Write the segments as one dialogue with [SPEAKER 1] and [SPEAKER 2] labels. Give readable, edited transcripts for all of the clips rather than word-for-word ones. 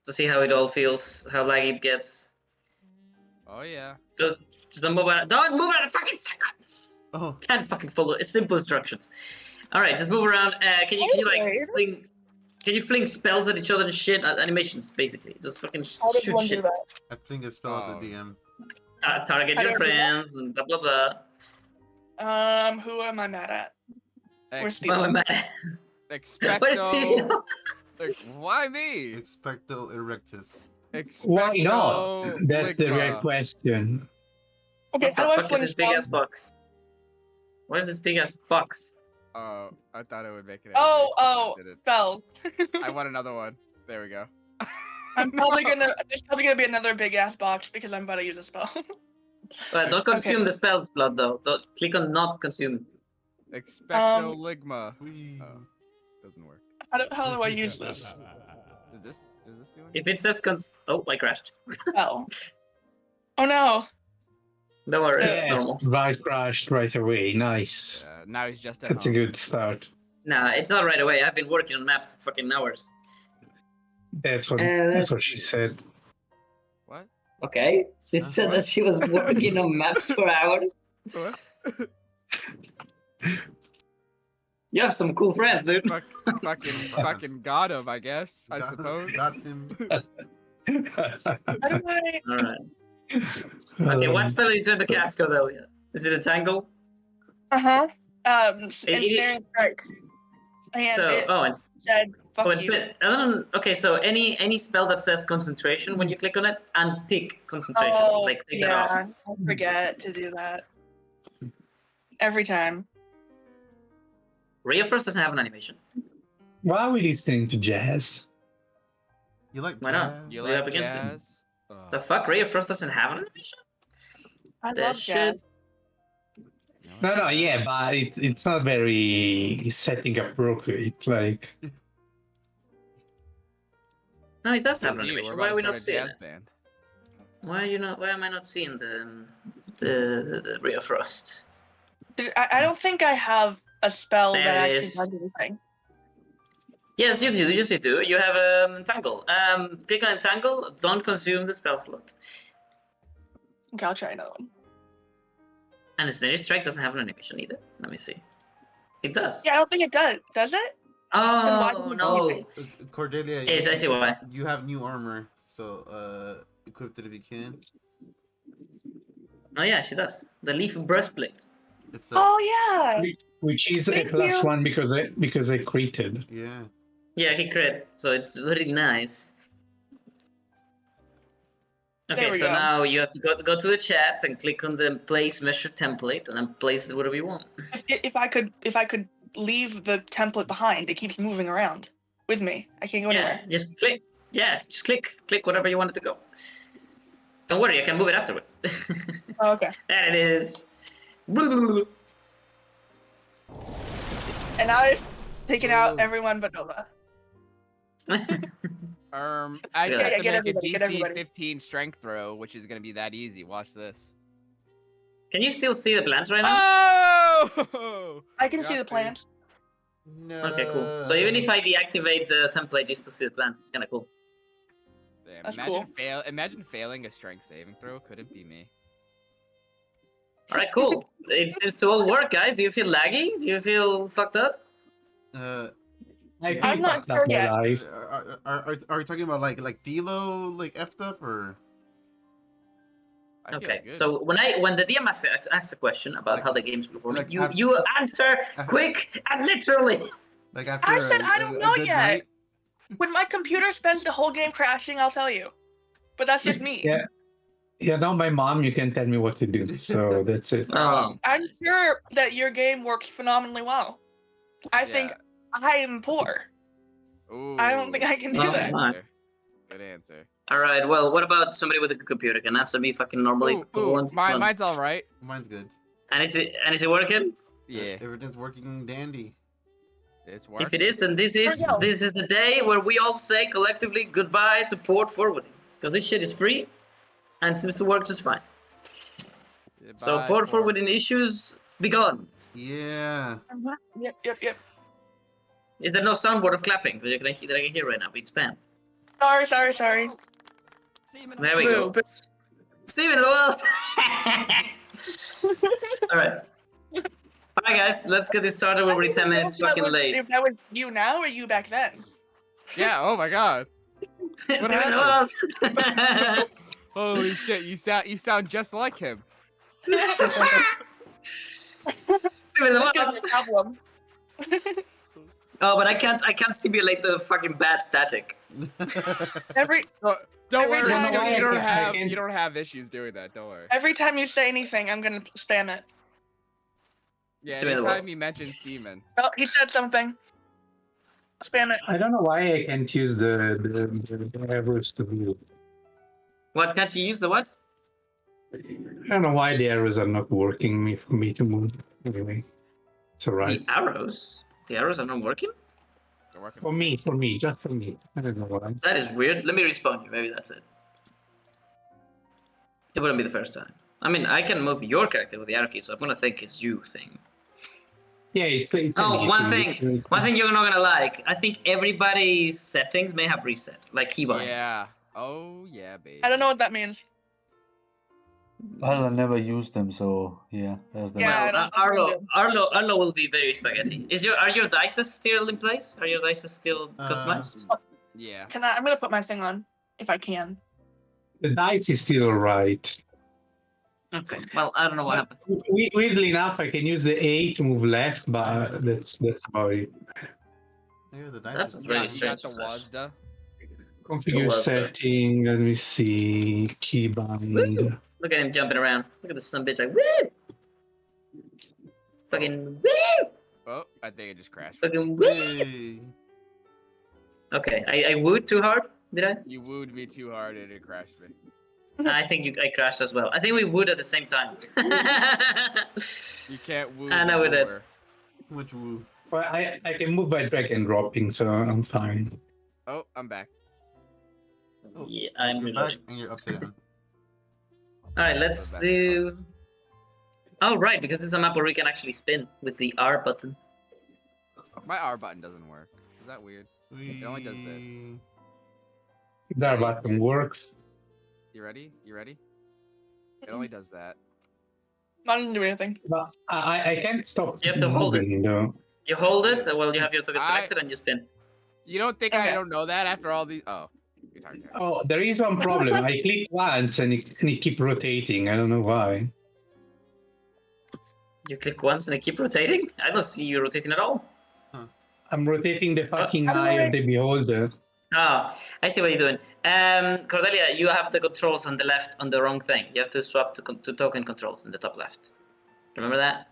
[SPEAKER 1] to see how it all feels, how laggy it gets.
[SPEAKER 2] Oh yeah.
[SPEAKER 1] Just don't move out. Don't move out of the fucking second.
[SPEAKER 3] Oh.
[SPEAKER 1] Can't fucking follow. It's simple instructions. All right, just move around. Can you like fling? Can you fling spells at each other and shit? Animations, basically. Just fucking
[SPEAKER 4] How does
[SPEAKER 1] shoot
[SPEAKER 4] one do
[SPEAKER 1] shit.
[SPEAKER 4] that?
[SPEAKER 3] I fling a spell at the DM.
[SPEAKER 1] Target
[SPEAKER 4] How
[SPEAKER 1] your
[SPEAKER 4] do I do that?
[SPEAKER 1] friends and blah blah blah.
[SPEAKER 4] Who am I mad at? Where's
[SPEAKER 1] Well,
[SPEAKER 4] Theo?
[SPEAKER 1] What is
[SPEAKER 2] Expecto. Why me?
[SPEAKER 3] Expecto Erectus.
[SPEAKER 5] Why not?
[SPEAKER 2] Expecto
[SPEAKER 5] That's the real
[SPEAKER 2] Ligma.
[SPEAKER 5] question.
[SPEAKER 4] Okay,
[SPEAKER 1] What
[SPEAKER 4] how
[SPEAKER 1] the
[SPEAKER 4] do I
[SPEAKER 1] fuck is
[SPEAKER 4] fling
[SPEAKER 1] this big ass
[SPEAKER 4] spells?
[SPEAKER 1] box? Where's this big ass box?
[SPEAKER 2] Oh, I thought it would make it.
[SPEAKER 4] Oh,
[SPEAKER 2] Did it?
[SPEAKER 4] spells.
[SPEAKER 2] I want another one. There we go.
[SPEAKER 4] I'm probably gonna. There's probably gonna be another big ass box because I'm about to use a spell.
[SPEAKER 1] Well, don't consume the spell's blood though. Don't click on not consume.
[SPEAKER 2] Expecto Ligma.
[SPEAKER 3] Whee.
[SPEAKER 2] Oh, doesn't work.
[SPEAKER 4] How do I use this
[SPEAKER 2] Does this do anything?
[SPEAKER 1] If it says oh, I crashed.
[SPEAKER 4] spell? Oh no.
[SPEAKER 1] Don't worry, it's
[SPEAKER 5] Yes,
[SPEAKER 1] normal.
[SPEAKER 5] right crashed right away. Nice.
[SPEAKER 2] Now he's just at
[SPEAKER 5] That's a
[SPEAKER 2] home.
[SPEAKER 5] good start.
[SPEAKER 1] Nah, it's not right away. I've been working on maps for fucking hours.
[SPEAKER 5] That's what
[SPEAKER 1] let's
[SPEAKER 5] she said.
[SPEAKER 2] What?
[SPEAKER 1] Okay, she said that she was working on maps for hours.
[SPEAKER 2] What?
[SPEAKER 1] You have some cool friends, dude.
[SPEAKER 2] Fucking got him, I guess. I suppose.
[SPEAKER 3] Got him.
[SPEAKER 4] How do I?
[SPEAKER 1] Alright. Okay, what spell did you turn to cast, Cordelia? Is it a tangle?
[SPEAKER 4] Ensnaring strike. And
[SPEAKER 1] So,
[SPEAKER 4] it said, "Fuck
[SPEAKER 1] oh,
[SPEAKER 4] you."
[SPEAKER 1] instead, okay, so any spell that says concentration when you click on it, and tick concentration.
[SPEAKER 4] Oh,
[SPEAKER 1] Like, take that off.
[SPEAKER 4] yeah. I forget to do that. Every time.
[SPEAKER 1] Ray of Frost doesn't have an animation.
[SPEAKER 5] Why are we listening to jazz?
[SPEAKER 3] You like
[SPEAKER 1] Why not?
[SPEAKER 3] jazz?
[SPEAKER 2] You
[SPEAKER 1] We're
[SPEAKER 2] like
[SPEAKER 1] up against it.
[SPEAKER 2] jazz?
[SPEAKER 1] The fuck? Ray of Frost doesn't have an animation?
[SPEAKER 4] I
[SPEAKER 1] That
[SPEAKER 4] love jazz.
[SPEAKER 1] shit.
[SPEAKER 5] No, yeah, but it's not very setting appropriate. Like,
[SPEAKER 1] No, it does have an
[SPEAKER 2] See,
[SPEAKER 1] animation.
[SPEAKER 2] we're
[SPEAKER 1] Why
[SPEAKER 2] about
[SPEAKER 1] are we
[SPEAKER 2] to
[SPEAKER 1] not
[SPEAKER 2] start a
[SPEAKER 1] seeing
[SPEAKER 2] jazz
[SPEAKER 1] it?
[SPEAKER 2] band.
[SPEAKER 1] Why are you not? Why am I not seeing the Ray of Frost?
[SPEAKER 4] Dude, I don't think I have a spell
[SPEAKER 1] There
[SPEAKER 4] that
[SPEAKER 1] it
[SPEAKER 4] actually
[SPEAKER 1] is.
[SPEAKER 4] does anything.
[SPEAKER 1] Yes, you do. Yes, you do. You have Entangle. Click on Entangle. Don't consume the spell slot.
[SPEAKER 4] Okay, I'll try another one.
[SPEAKER 1] And Ensnaring Strike doesn't have an animation either. Let me see. It does.
[SPEAKER 4] Yeah, I don't think it does. Does it? why
[SPEAKER 1] Oh
[SPEAKER 4] did you
[SPEAKER 1] no!
[SPEAKER 4] keep
[SPEAKER 3] Cordelia.
[SPEAKER 1] I see why.
[SPEAKER 3] You have new armor, so equip it if you can.
[SPEAKER 1] Oh yeah, she does. The leaf breastplate.
[SPEAKER 3] It's
[SPEAKER 4] Oh yeah.
[SPEAKER 5] which is a
[SPEAKER 4] Thank
[SPEAKER 5] plus
[SPEAKER 4] you.
[SPEAKER 5] one because I created.
[SPEAKER 3] yeah.
[SPEAKER 1] Yeah, he crit, so it's really nice. Okay,
[SPEAKER 4] There we
[SPEAKER 1] so
[SPEAKER 4] go.
[SPEAKER 1] now you have to go to the chat and click on the place measure template and then place it whatever you want.
[SPEAKER 4] If I could leave the template behind, it keeps moving around with me. I can't go
[SPEAKER 1] Yeah,
[SPEAKER 4] anywhere.
[SPEAKER 1] just click. Yeah, just click whatever you want it to go. Don't worry, I can move it afterwards.
[SPEAKER 4] Oh, okay.
[SPEAKER 1] There it is.
[SPEAKER 4] And I've taken out everyone but Nova.
[SPEAKER 2] I
[SPEAKER 1] Yeah,
[SPEAKER 2] just have to
[SPEAKER 4] get
[SPEAKER 2] make
[SPEAKER 4] everybody,
[SPEAKER 2] a
[SPEAKER 4] get
[SPEAKER 2] DC
[SPEAKER 4] everybody.
[SPEAKER 2] 15 strength throw, which is gonna be that easy. Watch this.
[SPEAKER 1] Can you still see the plants right now?
[SPEAKER 2] Oh!
[SPEAKER 4] I can see
[SPEAKER 2] Got
[SPEAKER 4] the
[SPEAKER 2] to.
[SPEAKER 4] plants.
[SPEAKER 3] No.
[SPEAKER 1] Okay, cool. So even if I deactivate the template just to see the plants, it's kind of cool.
[SPEAKER 2] Damn,
[SPEAKER 4] That's
[SPEAKER 2] imagine
[SPEAKER 4] cool.
[SPEAKER 2] Imagine failing a strength saving throw. Could it be me?
[SPEAKER 1] All right, cool. It seems to all work, guys. Do you feel laggy? Do you feel fucked up?
[SPEAKER 4] I'm not sure yet.
[SPEAKER 5] Life.
[SPEAKER 3] Are we talking about like Dilo like effed up or?
[SPEAKER 2] I feel
[SPEAKER 1] Okay,
[SPEAKER 2] good.
[SPEAKER 1] so when the DM asks a question about how the game's performing,
[SPEAKER 3] like
[SPEAKER 1] you answer quick and literally.
[SPEAKER 3] Like after
[SPEAKER 4] I said I don't know
[SPEAKER 3] good
[SPEAKER 4] yet.
[SPEAKER 3] night?
[SPEAKER 4] When my computer spends the whole game crashing, I'll tell you. But that's just me.
[SPEAKER 5] Yeah. Yeah, no, my mom, you can tell me what to do. So that's it.
[SPEAKER 4] I'm sure that your game works phenomenally well. I think I am poor.
[SPEAKER 2] Ooh,
[SPEAKER 4] I don't think I can do
[SPEAKER 1] Oh,
[SPEAKER 4] that.
[SPEAKER 1] my.
[SPEAKER 2] Good answer.
[SPEAKER 1] All right. Well, what about somebody with a good computer? Can answer me fucking normally?
[SPEAKER 2] Mine's all right.
[SPEAKER 3] Mine's good.
[SPEAKER 1] And is it working?
[SPEAKER 2] Yeah,
[SPEAKER 3] Everything's working dandy.
[SPEAKER 2] it's working.
[SPEAKER 1] If it is, then this is
[SPEAKER 4] There we go.
[SPEAKER 1] the day where we all say collectively goodbye to port forwarding, because this shit is free and seems to work just fine. So
[SPEAKER 2] Goodbye,
[SPEAKER 1] port forwarding issues be gone.
[SPEAKER 3] Yeah.
[SPEAKER 4] Yep.
[SPEAKER 1] Is there no soundboard of clapping that I can hear right now? It's spam.
[SPEAKER 4] Sorry.
[SPEAKER 1] There we go.
[SPEAKER 4] Boo.
[SPEAKER 1] Steven in the world! Alright. Alright guys, let's get this started. We're already 10 minutes fucking late.
[SPEAKER 4] If that was you now or you back then.
[SPEAKER 2] Yeah. Oh my god.
[SPEAKER 1] Steven
[SPEAKER 2] happened?
[SPEAKER 1] in the world!
[SPEAKER 2] Holy shit! You sound just like him.
[SPEAKER 1] Steven in the world!
[SPEAKER 4] That's a problem.
[SPEAKER 1] Oh, but I can't simulate the fucking bad static.
[SPEAKER 4] Every
[SPEAKER 2] Don't
[SPEAKER 4] Every
[SPEAKER 2] worry.
[SPEAKER 4] time-
[SPEAKER 2] You don't have issues doing that. Don't worry.
[SPEAKER 4] every time you say anything, I'm gonna spam it.
[SPEAKER 2] Yeah.
[SPEAKER 1] Semen
[SPEAKER 2] Anytime
[SPEAKER 1] wolf.
[SPEAKER 2] you mention semen.
[SPEAKER 4] Oh, he said something. Spam it.
[SPEAKER 5] I don't know why I can't use the arrows to move.
[SPEAKER 1] What, can't you use the what?
[SPEAKER 5] I don't know why the arrows are not working for me to move. Anyway, it's alright.
[SPEAKER 1] The arrows? The arrows are not working?
[SPEAKER 2] They're working.
[SPEAKER 5] For me, just for me. I don't know why.
[SPEAKER 1] That is weird. Let me respawn you. Maybe that's it. It wouldn't be the first time. I mean, I can move your character with the arrow key, so I'm gonna think it's you thing.
[SPEAKER 5] Yeah, it's
[SPEAKER 1] Oh,
[SPEAKER 5] me,
[SPEAKER 1] one
[SPEAKER 5] it's me.
[SPEAKER 1] thing. One thing you're not gonna like. I think everybody's settings may have reset, like keybinds.
[SPEAKER 2] Yeah. Oh yeah, baby.
[SPEAKER 4] I don't know what that means.
[SPEAKER 6] Well, I never used them, so yeah, there's that.
[SPEAKER 4] Yeah. I
[SPEAKER 1] Well,
[SPEAKER 4] don't think
[SPEAKER 1] Arlo will be very spaghetti. Are your dices still in place? Are your dices still customized?
[SPEAKER 2] Yeah.
[SPEAKER 4] I'm gonna put my thing on if I can.
[SPEAKER 5] The dice is still alright.
[SPEAKER 1] Okay. Well, I don't know what happened.
[SPEAKER 5] Weirdly enough, I can use the A to move left, but that's about it.
[SPEAKER 3] Maybe the dice
[SPEAKER 1] That's
[SPEAKER 3] is
[SPEAKER 1] really
[SPEAKER 2] You got
[SPEAKER 1] strange.
[SPEAKER 2] the WASD.
[SPEAKER 5] Configure
[SPEAKER 1] was that?
[SPEAKER 5] setting, let me see, keybind.
[SPEAKER 1] Woo! Look at him jumping around. Look at this son of a bitch like woo! Fucking woo!
[SPEAKER 2] Oh, I think it just crashed.
[SPEAKER 1] Fucking woo!
[SPEAKER 3] Hey.
[SPEAKER 1] Okay, I wooed too hard. Did I?
[SPEAKER 2] You wooed me too hard and it crashed me.
[SPEAKER 1] I think I crashed as well. I think we wooed at the same time.
[SPEAKER 2] You can't woo.
[SPEAKER 1] I know we did.
[SPEAKER 2] more.
[SPEAKER 3] Which woo?
[SPEAKER 5] Well, I can move by drag and dropping, so I'm fine.
[SPEAKER 2] Oh, I'm back.
[SPEAKER 3] Oh,
[SPEAKER 1] Yeah, I'm
[SPEAKER 3] you're
[SPEAKER 1] reloading.
[SPEAKER 3] back and you're upside down.
[SPEAKER 1] Alright, let's
[SPEAKER 2] Back
[SPEAKER 1] do... Oh, right, because this is a map where we can actually spin with the R button.
[SPEAKER 2] My R button doesn't work. Is that weird? It only does this.
[SPEAKER 5] That button works.
[SPEAKER 2] You ready? You ready? It only does that.
[SPEAKER 4] Not gonna do anything.
[SPEAKER 5] But I can't stop
[SPEAKER 1] You have to hold it.
[SPEAKER 5] moving, though.
[SPEAKER 1] You hold it, well, you have your target selected and you spin.
[SPEAKER 2] You don't think I
[SPEAKER 4] Okay.
[SPEAKER 2] don't know that after all these? Oh, you're talking.
[SPEAKER 5] Oh, there is one problem. I click once and it keep rotating. I don't know why.
[SPEAKER 1] You click once and they keep rotating? I don't see you rotating at all.
[SPEAKER 5] I'm rotating the fucking
[SPEAKER 4] how do
[SPEAKER 5] eye
[SPEAKER 4] I-
[SPEAKER 5] of the beholder.
[SPEAKER 1] Oh, I see what you're doing. Cordelia, you have the controls on the left on the wrong thing. You have to swap to token controls in the top left. Remember that?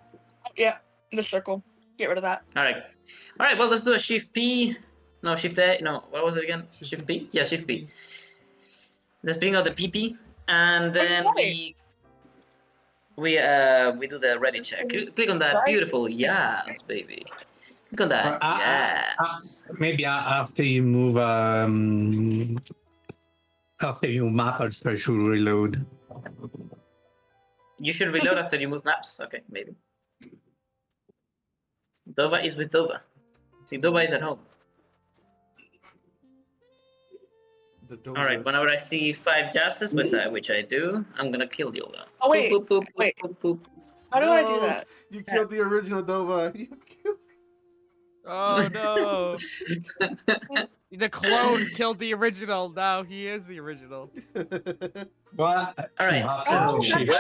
[SPEAKER 4] Yeah, the circle. Get rid of that.
[SPEAKER 1] Alright, well, let's do a Shift P. No, Shift A. No, what was it again? Shift P? Yeah, Shift P. Let's bring out the PP. And then
[SPEAKER 4] Okay.
[SPEAKER 1] we do the ready check. Click on that
[SPEAKER 4] Right.
[SPEAKER 1] beautiful yes, baby. Click on that. Yes.
[SPEAKER 5] Maybe after you move, after you map, I should reload.
[SPEAKER 1] You should reload after you move maps. Okay, maybe. Dova is with Dova. See, Dova is at home. Alright, whenever I see 5 justice beside which I do, I'm gonna kill Dova.
[SPEAKER 4] Oh, wait,
[SPEAKER 1] Boop, boop, boop,
[SPEAKER 4] wait.
[SPEAKER 1] boop, boop.
[SPEAKER 4] How do I do
[SPEAKER 3] No,
[SPEAKER 4] that?
[SPEAKER 3] You killed the original Dova. You killed.
[SPEAKER 2] Oh no! The clone killed the original. Now he is the original.
[SPEAKER 5] Well,
[SPEAKER 1] Alright,
[SPEAKER 4] so
[SPEAKER 5] shift.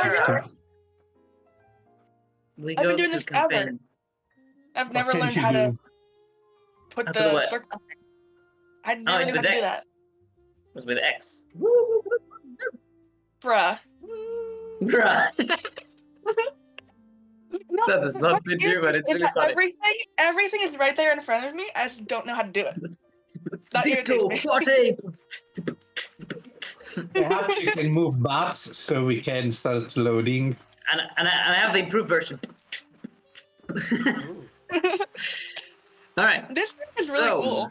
[SPEAKER 1] We
[SPEAKER 4] I've
[SPEAKER 1] go
[SPEAKER 4] been doing
[SPEAKER 1] to
[SPEAKER 4] this forever.
[SPEAKER 1] campaign.
[SPEAKER 4] I've never
[SPEAKER 5] What
[SPEAKER 4] learned
[SPEAKER 5] can't
[SPEAKER 4] how
[SPEAKER 5] you
[SPEAKER 4] to
[SPEAKER 5] do?
[SPEAKER 4] put
[SPEAKER 1] How to do
[SPEAKER 4] the
[SPEAKER 1] what?
[SPEAKER 4] circle. I never
[SPEAKER 1] it's
[SPEAKER 4] knew how
[SPEAKER 1] with
[SPEAKER 4] to do that.
[SPEAKER 1] X. It was with X.
[SPEAKER 4] Bruh.
[SPEAKER 1] Bruh.
[SPEAKER 4] No,
[SPEAKER 1] That does not fit you, but it's
[SPEAKER 4] is
[SPEAKER 1] really
[SPEAKER 4] that
[SPEAKER 1] funny.
[SPEAKER 4] everything is right there in front of me. I just don't know how to do it. That irritates
[SPEAKER 1] Disco
[SPEAKER 4] me.
[SPEAKER 1] party.
[SPEAKER 5] Perhaps you can move maps so we can start loading.
[SPEAKER 1] And I have the improved version. Alright.
[SPEAKER 4] This thing is really cool.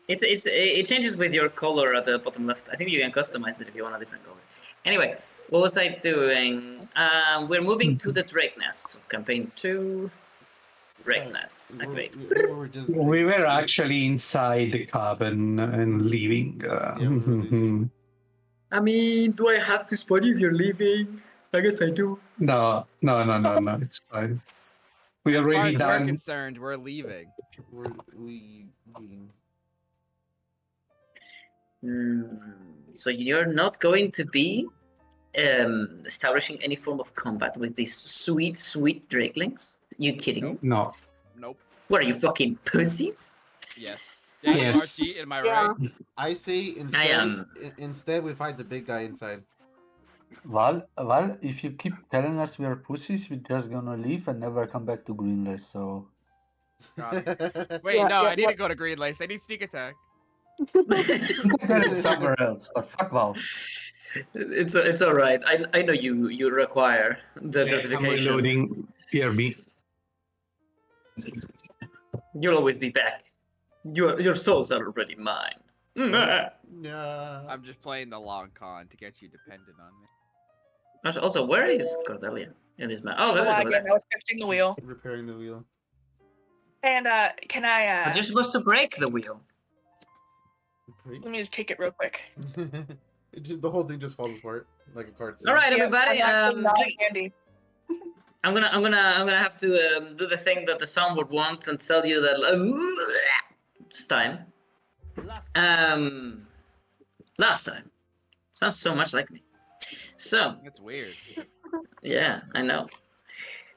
[SPEAKER 1] It changes with your color at the bottom left. I think you can customize it if you want a different color. Anyway, what was I doing? We're moving to the Drake Nest of campaign 2. Break nest. Activate.
[SPEAKER 3] We were just.
[SPEAKER 5] We were actually inside the cabin and leaving.
[SPEAKER 3] Yeah, we were leaving.
[SPEAKER 1] I mean, do I have to spot you if you're leaving? I guess I do.
[SPEAKER 5] No, it's fine. We
[SPEAKER 2] As far
[SPEAKER 5] already
[SPEAKER 2] as we're
[SPEAKER 5] done.
[SPEAKER 2] concerned, we're leaving.
[SPEAKER 3] We're leaving.
[SPEAKER 1] So you're not going to be establishing any form of combat with these sweet, sweet drakelings? You kidding me?
[SPEAKER 5] No.
[SPEAKER 2] Nope.
[SPEAKER 1] What are you, fucking pussies?
[SPEAKER 2] Yes. Yeah, you are,
[SPEAKER 5] Yes.
[SPEAKER 2] Cheat, am I
[SPEAKER 4] Yeah.
[SPEAKER 2] right?
[SPEAKER 3] I say instead we fight the big guy inside.
[SPEAKER 6] Well, if you keep telling us we are pussies, we're just gonna leave and never come back to Greenlace. So
[SPEAKER 2] Got it. Wait,
[SPEAKER 4] Yeah,
[SPEAKER 2] no,
[SPEAKER 4] yeah,
[SPEAKER 2] I need
[SPEAKER 4] yeah.
[SPEAKER 2] to go to Greenlace. I need sneak attack.
[SPEAKER 6] get it somewhere else. But fuck Val.
[SPEAKER 1] It's all right. I know you require the
[SPEAKER 5] I'm
[SPEAKER 1] notification.
[SPEAKER 5] reloading PRB.
[SPEAKER 1] You'll always be back. Your souls are already mine.
[SPEAKER 3] Yeah.
[SPEAKER 2] I'm just playing the long con to get you dependent on me.
[SPEAKER 1] Also, where is Cordelia in this map? Oh, there is over
[SPEAKER 4] Again,
[SPEAKER 1] there.
[SPEAKER 4] I was fixing the wheel.
[SPEAKER 3] Repairing the wheel.
[SPEAKER 4] And can I
[SPEAKER 1] But you're supposed to break the wheel.
[SPEAKER 4] let me just kick it real quick.
[SPEAKER 3] The whole thing just falls apart like a cartoon.
[SPEAKER 1] All right,
[SPEAKER 4] Yep,
[SPEAKER 1] everybody.
[SPEAKER 4] I'm actually not handy.
[SPEAKER 1] I'm gonna have to do the thing that the soundboard wants and tell you that this time. Last time. Sounds so much like me. So
[SPEAKER 2] That's weird.
[SPEAKER 1] yeah, I know.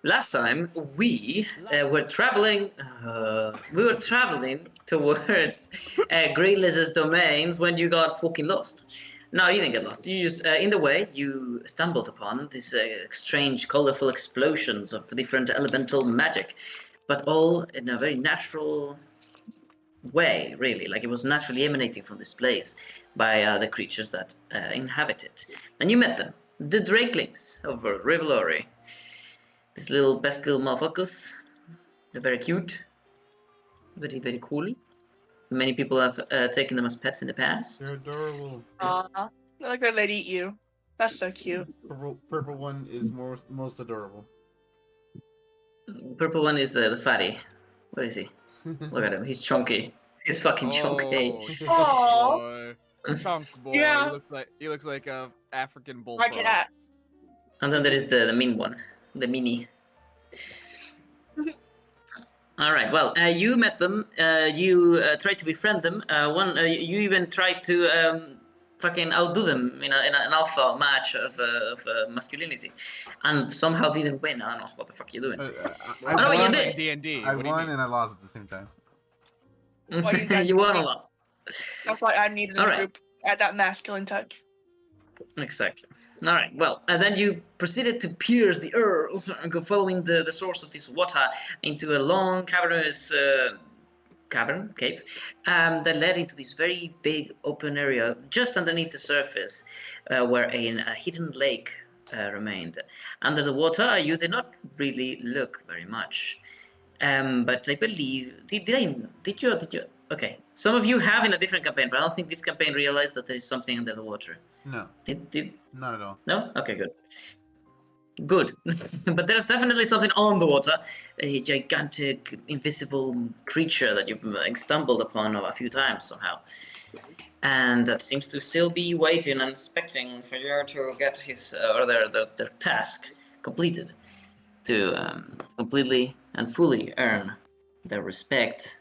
[SPEAKER 1] Last time we were traveling. Towards Greenlace's domains when you got fucking lost. No, you didn't get lost. You just in the way you stumbled upon these strange, colorful explosions of different elemental magic, but all in a very natural way, really. Like it was naturally emanating from this place by the creatures that inhabit it. And you met them, the Drakelings of Rivalry. These little best little motherfuckers. They're very cute, very very cool. Many people have taken them as pets in the past.
[SPEAKER 3] They're adorable.
[SPEAKER 4] Aw, I like that they'd eat you. That's so cute.
[SPEAKER 3] Purple one is most adorable.
[SPEAKER 1] Purple one is the fatty. What is he? Look at him. He's chunky. He's fucking chunky.
[SPEAKER 4] Aw.
[SPEAKER 2] Boy. Chunk boy.
[SPEAKER 4] Yeah.
[SPEAKER 2] He looks like a African
[SPEAKER 4] My
[SPEAKER 2] bullfrog.
[SPEAKER 4] cat.
[SPEAKER 1] And then there is the mean one, the mini. All right. Well, you met them. You tried to befriend them. You even tried to fucking outdo them in an alpha match of masculinity, and somehow didn't win. I don't know what the fuck you're doing.
[SPEAKER 3] I
[SPEAKER 1] know what you
[SPEAKER 3] won,
[SPEAKER 1] did.
[SPEAKER 2] D&D.
[SPEAKER 3] I
[SPEAKER 2] What do you
[SPEAKER 3] won
[SPEAKER 2] mean?
[SPEAKER 3] and I lost at the same time.
[SPEAKER 4] Well, you guys-
[SPEAKER 1] You won a lot.
[SPEAKER 4] That's why I needed a
[SPEAKER 1] All right.
[SPEAKER 4] group at that masculine touch.
[SPEAKER 1] Exactly. All right. Well, and then you proceeded to pierce the earth, following the source of this water into a long cavernous cave that led into this very big open area just underneath the surface, where a hidden lake remained. Under the water, you did not really look very much, but I believe did you? Okay, some of you have in a different campaign, but I don't think this campaign realized that there is something under the water.
[SPEAKER 3] No,
[SPEAKER 1] Did
[SPEAKER 3] not at all.
[SPEAKER 1] no? Okay, good. Good. But there's definitely something on the water. A gigantic, invisible creature that you've stumbled upon a few times somehow. And that seems to still be waiting and expecting for you to get his or their task completed. To completely and fully earn their respect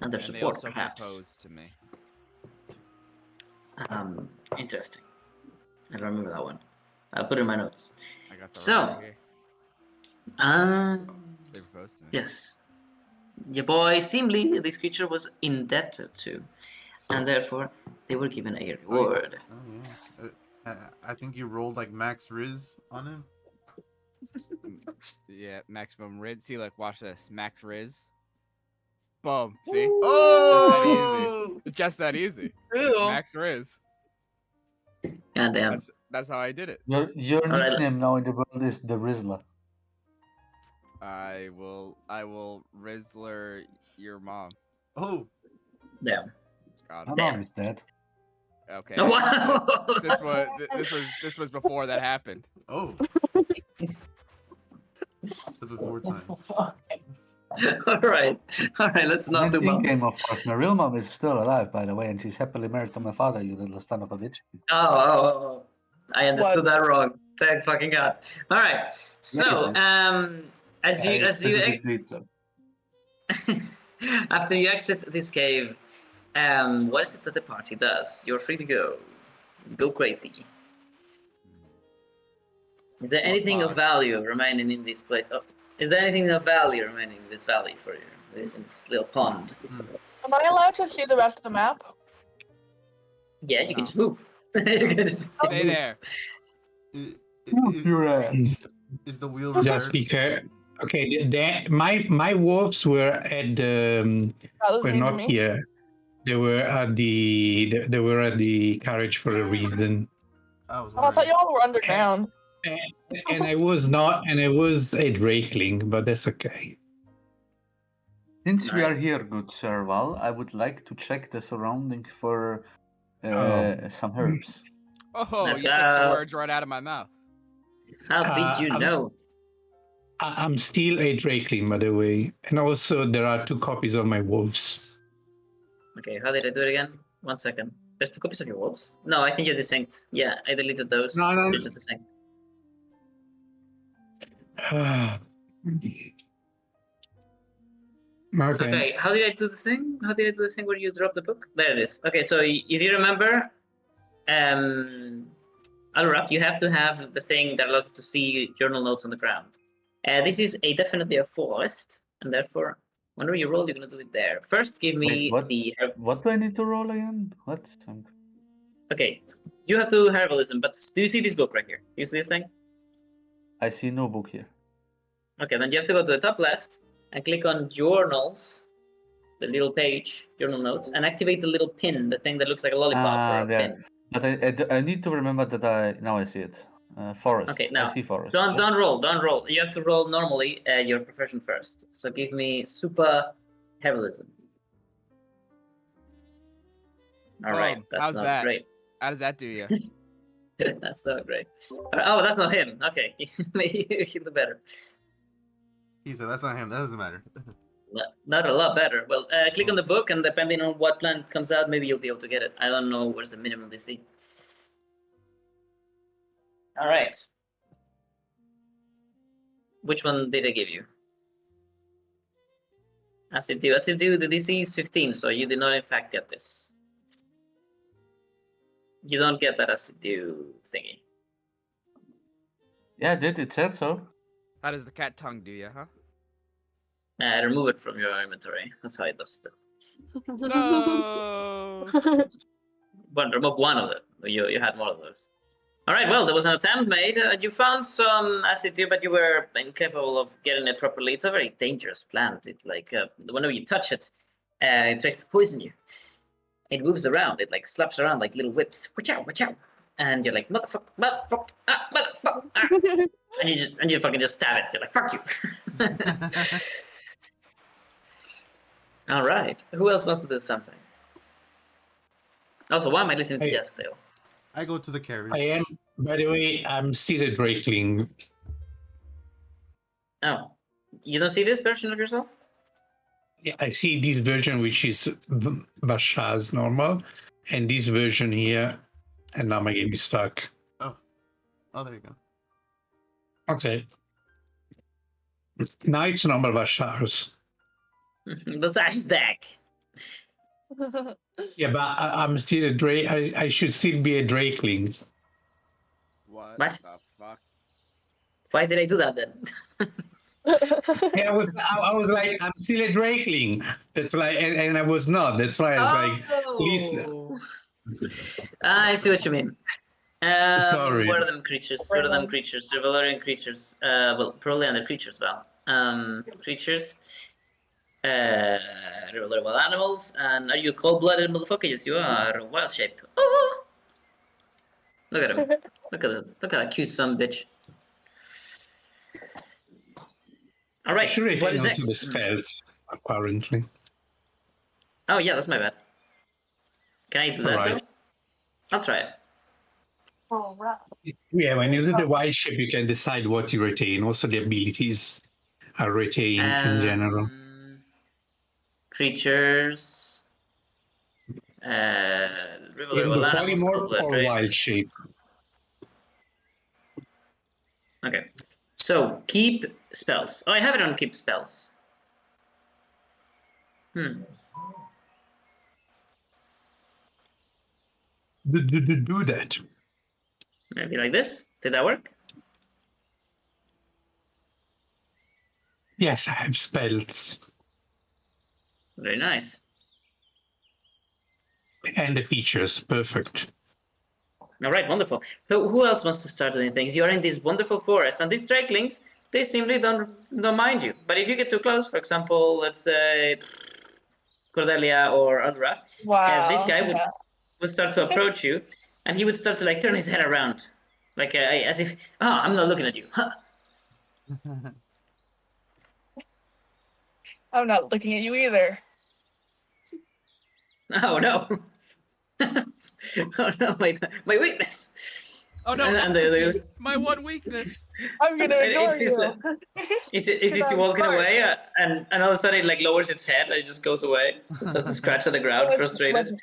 [SPEAKER 1] and their
[SPEAKER 2] they
[SPEAKER 1] support,
[SPEAKER 2] also
[SPEAKER 1] perhaps.
[SPEAKER 2] proposed to me.
[SPEAKER 1] Interesting. I don't remember that one. I'll put it in my notes.
[SPEAKER 2] I got the
[SPEAKER 1] So,
[SPEAKER 2] right here. They proposed to me.
[SPEAKER 1] Yes. Your boy, seemingly, this creature was indebted to, and therefore they were given a reward.
[SPEAKER 3] Oh yeah. I think you rolled like max Riz on him.
[SPEAKER 2] Yeah, maximum Riz. See, like, watch this. Max Riz. Boom. See?
[SPEAKER 3] Oh!
[SPEAKER 2] Just that easy.
[SPEAKER 4] Ooh.
[SPEAKER 2] Max Riz.
[SPEAKER 1] God damn.
[SPEAKER 2] That's how I did it.
[SPEAKER 6] Your
[SPEAKER 1] Alright.
[SPEAKER 6] nickname now in the world is the Rizzler.
[SPEAKER 2] I will Rizzler your mom.
[SPEAKER 3] Oh!
[SPEAKER 1] Damn.
[SPEAKER 2] Got
[SPEAKER 6] My
[SPEAKER 2] it.
[SPEAKER 1] Damn.
[SPEAKER 6] mom is dead.
[SPEAKER 2] Okay.
[SPEAKER 1] Oh, wow.
[SPEAKER 2] This was before that happened.
[SPEAKER 3] Oh! The before times.
[SPEAKER 1] All right. Let's not do
[SPEAKER 6] And in game,
[SPEAKER 1] mums.
[SPEAKER 6] of course. My real mom is still alive, by the way, and she's happily married to my father. You little son of a bitch.
[SPEAKER 1] Oh. I understood
[SPEAKER 4] What?
[SPEAKER 1] that wrong. Thank fucking God. All right. So, as
[SPEAKER 6] I
[SPEAKER 1] you
[SPEAKER 6] specifically did so.
[SPEAKER 1] after you exit this cave, what is it that the party does? You're free to go. Go crazy. Is there
[SPEAKER 2] What
[SPEAKER 1] anything of
[SPEAKER 2] part?
[SPEAKER 1] value remaining in this place? Oh, is there anything of value remaining in this valley for you? In this little pond?
[SPEAKER 4] Am I allowed to see the rest of the map?
[SPEAKER 1] Yeah, you can
[SPEAKER 2] No.
[SPEAKER 1] just move. You can just
[SPEAKER 2] Stay there.
[SPEAKER 6] Your ass.
[SPEAKER 3] Is the wheel
[SPEAKER 5] Just
[SPEAKER 3] repaired?
[SPEAKER 5] be careful. Okay, my wolves were at the
[SPEAKER 4] That was
[SPEAKER 5] were
[SPEAKER 4] mean to
[SPEAKER 5] not
[SPEAKER 4] me.
[SPEAKER 5] here. They were at the carriage for a reason.
[SPEAKER 3] I was
[SPEAKER 4] Oh, I thought
[SPEAKER 3] wondering.
[SPEAKER 4] y'all were underground.
[SPEAKER 5] And I was not, and I was a drakeling, but that's okay.
[SPEAKER 6] Since we
[SPEAKER 1] Nice.
[SPEAKER 6] are here, good sir Val, I would like to check the surroundings for some herbs.
[SPEAKER 2] Oh,
[SPEAKER 1] Let's
[SPEAKER 2] you took the
[SPEAKER 1] go.
[SPEAKER 2] words right out of my mouth.
[SPEAKER 1] How did you know?
[SPEAKER 5] I'm still a drakeling, by the way, and also there are 2 copies of my wolves.
[SPEAKER 1] Okay, how did I do it again? 1 second. There's 2 copies of your wolves? No, I think you're desynced. Yeah, I deleted those.
[SPEAKER 5] No.
[SPEAKER 1] You're just desynced.
[SPEAKER 5] Okay.
[SPEAKER 1] Okay, how did I do the thing? How did I do the thing where you drop the book? There it is. Okay, so if you remember, Alraf, you have to have the thing that allows you to see journal notes on the ground. This is definitely a forest, and therefore, whenever you roll, you're gonna do it there. First, give me
[SPEAKER 6] Wait,
[SPEAKER 1] the.
[SPEAKER 6] what do I need to roll again? What?
[SPEAKER 1] Okay, you have to herbalism, but do you see this book right here? Do you see this thing?
[SPEAKER 6] I see no book here.
[SPEAKER 1] Okay, then you have to go to the top left and click on journals, the little page, journal notes, and activate the little pin, the thing that looks like a lollipop or a
[SPEAKER 6] There.
[SPEAKER 1] pin.
[SPEAKER 6] But I need to remember that now I see it. Forest.
[SPEAKER 1] Okay,
[SPEAKER 6] I
[SPEAKER 1] now
[SPEAKER 6] see forest.
[SPEAKER 1] don't roll. You have to roll normally your profession first. So give me super herbalism. All right, that's
[SPEAKER 2] how's
[SPEAKER 1] not
[SPEAKER 2] that?
[SPEAKER 1] great.
[SPEAKER 2] How does that do you?
[SPEAKER 1] That's not great. Oh, that's not him. Okay, you do better.
[SPEAKER 3] He said that's not him. That doesn't matter.
[SPEAKER 1] Not a lot better. Well, click on the book, and depending on what plant comes out, maybe you'll be able to get it. I don't know where's the minimum DC. All right. Which one did I give you? Acid Dew. Acid Dew, the DC is 15, so you did not in fact get this. You don't get that Acid Dew thingy.
[SPEAKER 6] Yeah, I did. It said so.
[SPEAKER 2] How does the cat tongue do you, huh?
[SPEAKER 1] Remove it from your inventory. That's how it does it.
[SPEAKER 2] No.
[SPEAKER 1] But remove one of them. You had more of those. All right. Well, there was an attempt made. You found some acid dew, but you were incapable of getting it properly. It's a very dangerous plant. It whenever you touch it, it tries to poison you. It moves around. It like slaps around like little whips. Watch out! Watch out! And you're like motherfucker, motherfucker, motherfucker. And you fucking just stab it. You're like fuck you. All right. Who else wants to do something? Also, why am I listening to
[SPEAKER 5] Hey.
[SPEAKER 1] Yes still?
[SPEAKER 3] I go to the carriage.
[SPEAKER 5] I am, by the way, I'm still a drakeling.
[SPEAKER 1] Oh, you don't see this version of yourself?
[SPEAKER 5] Yeah, I see this version, which is Bashar's normal, and this version here, and now my game is stuck.
[SPEAKER 3] Oh, there you go.
[SPEAKER 5] Okay. Now it's normal Bashar's.
[SPEAKER 1] That's Ash's deck.
[SPEAKER 5] Yeah, but I'm still a drake. I should still be a drakeling.
[SPEAKER 2] What
[SPEAKER 1] What?
[SPEAKER 2] the fuck?
[SPEAKER 1] Why did I do that then?
[SPEAKER 5] Yeah, I was like, I'm still a drakeling. That's like, and I was not. That's why I was like, please.
[SPEAKER 1] I see what you mean.
[SPEAKER 5] Sorry.
[SPEAKER 1] What are them creatures? What are them creatures? They're Valorian creatures. Well, probably under creatures, Val. Creatures. Revolvable animals. And are you cold-blooded motherfucker? Yes, you are. Wild shape. Oh! Look at him. Look at that cute son bitch. All
[SPEAKER 5] I
[SPEAKER 1] right.
[SPEAKER 5] should
[SPEAKER 1] What
[SPEAKER 5] retain
[SPEAKER 1] is
[SPEAKER 5] also
[SPEAKER 1] next?
[SPEAKER 5] the spells, apparently.
[SPEAKER 1] Oh yeah, that's my bad. Can I do that
[SPEAKER 5] Alright.
[SPEAKER 1] though? I'll try it.
[SPEAKER 4] All right.
[SPEAKER 5] Yeah, when you do the wild shape, you can decide what you retain. Also, the abilities are retained in general.
[SPEAKER 1] creatures.
[SPEAKER 5] In
[SPEAKER 1] River
[SPEAKER 5] the
[SPEAKER 1] animals,
[SPEAKER 5] polymorph
[SPEAKER 1] cold-blooded
[SPEAKER 5] or
[SPEAKER 1] dragon.
[SPEAKER 5] wild shape?
[SPEAKER 1] Okay. So keep spells. Oh, I have it on keep spells.
[SPEAKER 5] Do that.
[SPEAKER 1] Maybe like this. Did that work?
[SPEAKER 5] Yes, I have spells.
[SPEAKER 1] Very nice.
[SPEAKER 5] And the features, perfect.
[SPEAKER 1] All right, wonderful. So who else wants to start doing things? You are in this wonderful forest, and these drakelings, they simply don't mind you. But if you get too close, for example, let's say Cordelia or Alraf, this
[SPEAKER 4] Wow.
[SPEAKER 1] guy
[SPEAKER 4] Yeah.
[SPEAKER 1] would start to approach you, and he would start to like turn his head around, like as if, I'm not looking at you. Huh.
[SPEAKER 4] I'm not looking at you either.
[SPEAKER 1] Oh no. Oh no, my weakness.
[SPEAKER 2] Oh no,
[SPEAKER 1] And
[SPEAKER 2] my one weakness.
[SPEAKER 4] I'm gonna ignore
[SPEAKER 1] it's just,
[SPEAKER 4] you.
[SPEAKER 1] Is
[SPEAKER 4] Because
[SPEAKER 1] this you
[SPEAKER 4] I'm
[SPEAKER 1] walking
[SPEAKER 4] smart.
[SPEAKER 1] away and all of a sudden it like lowers its head and it just goes away, starts to scratch at the ground,
[SPEAKER 4] Listen,
[SPEAKER 1] frustrated.
[SPEAKER 4] listen.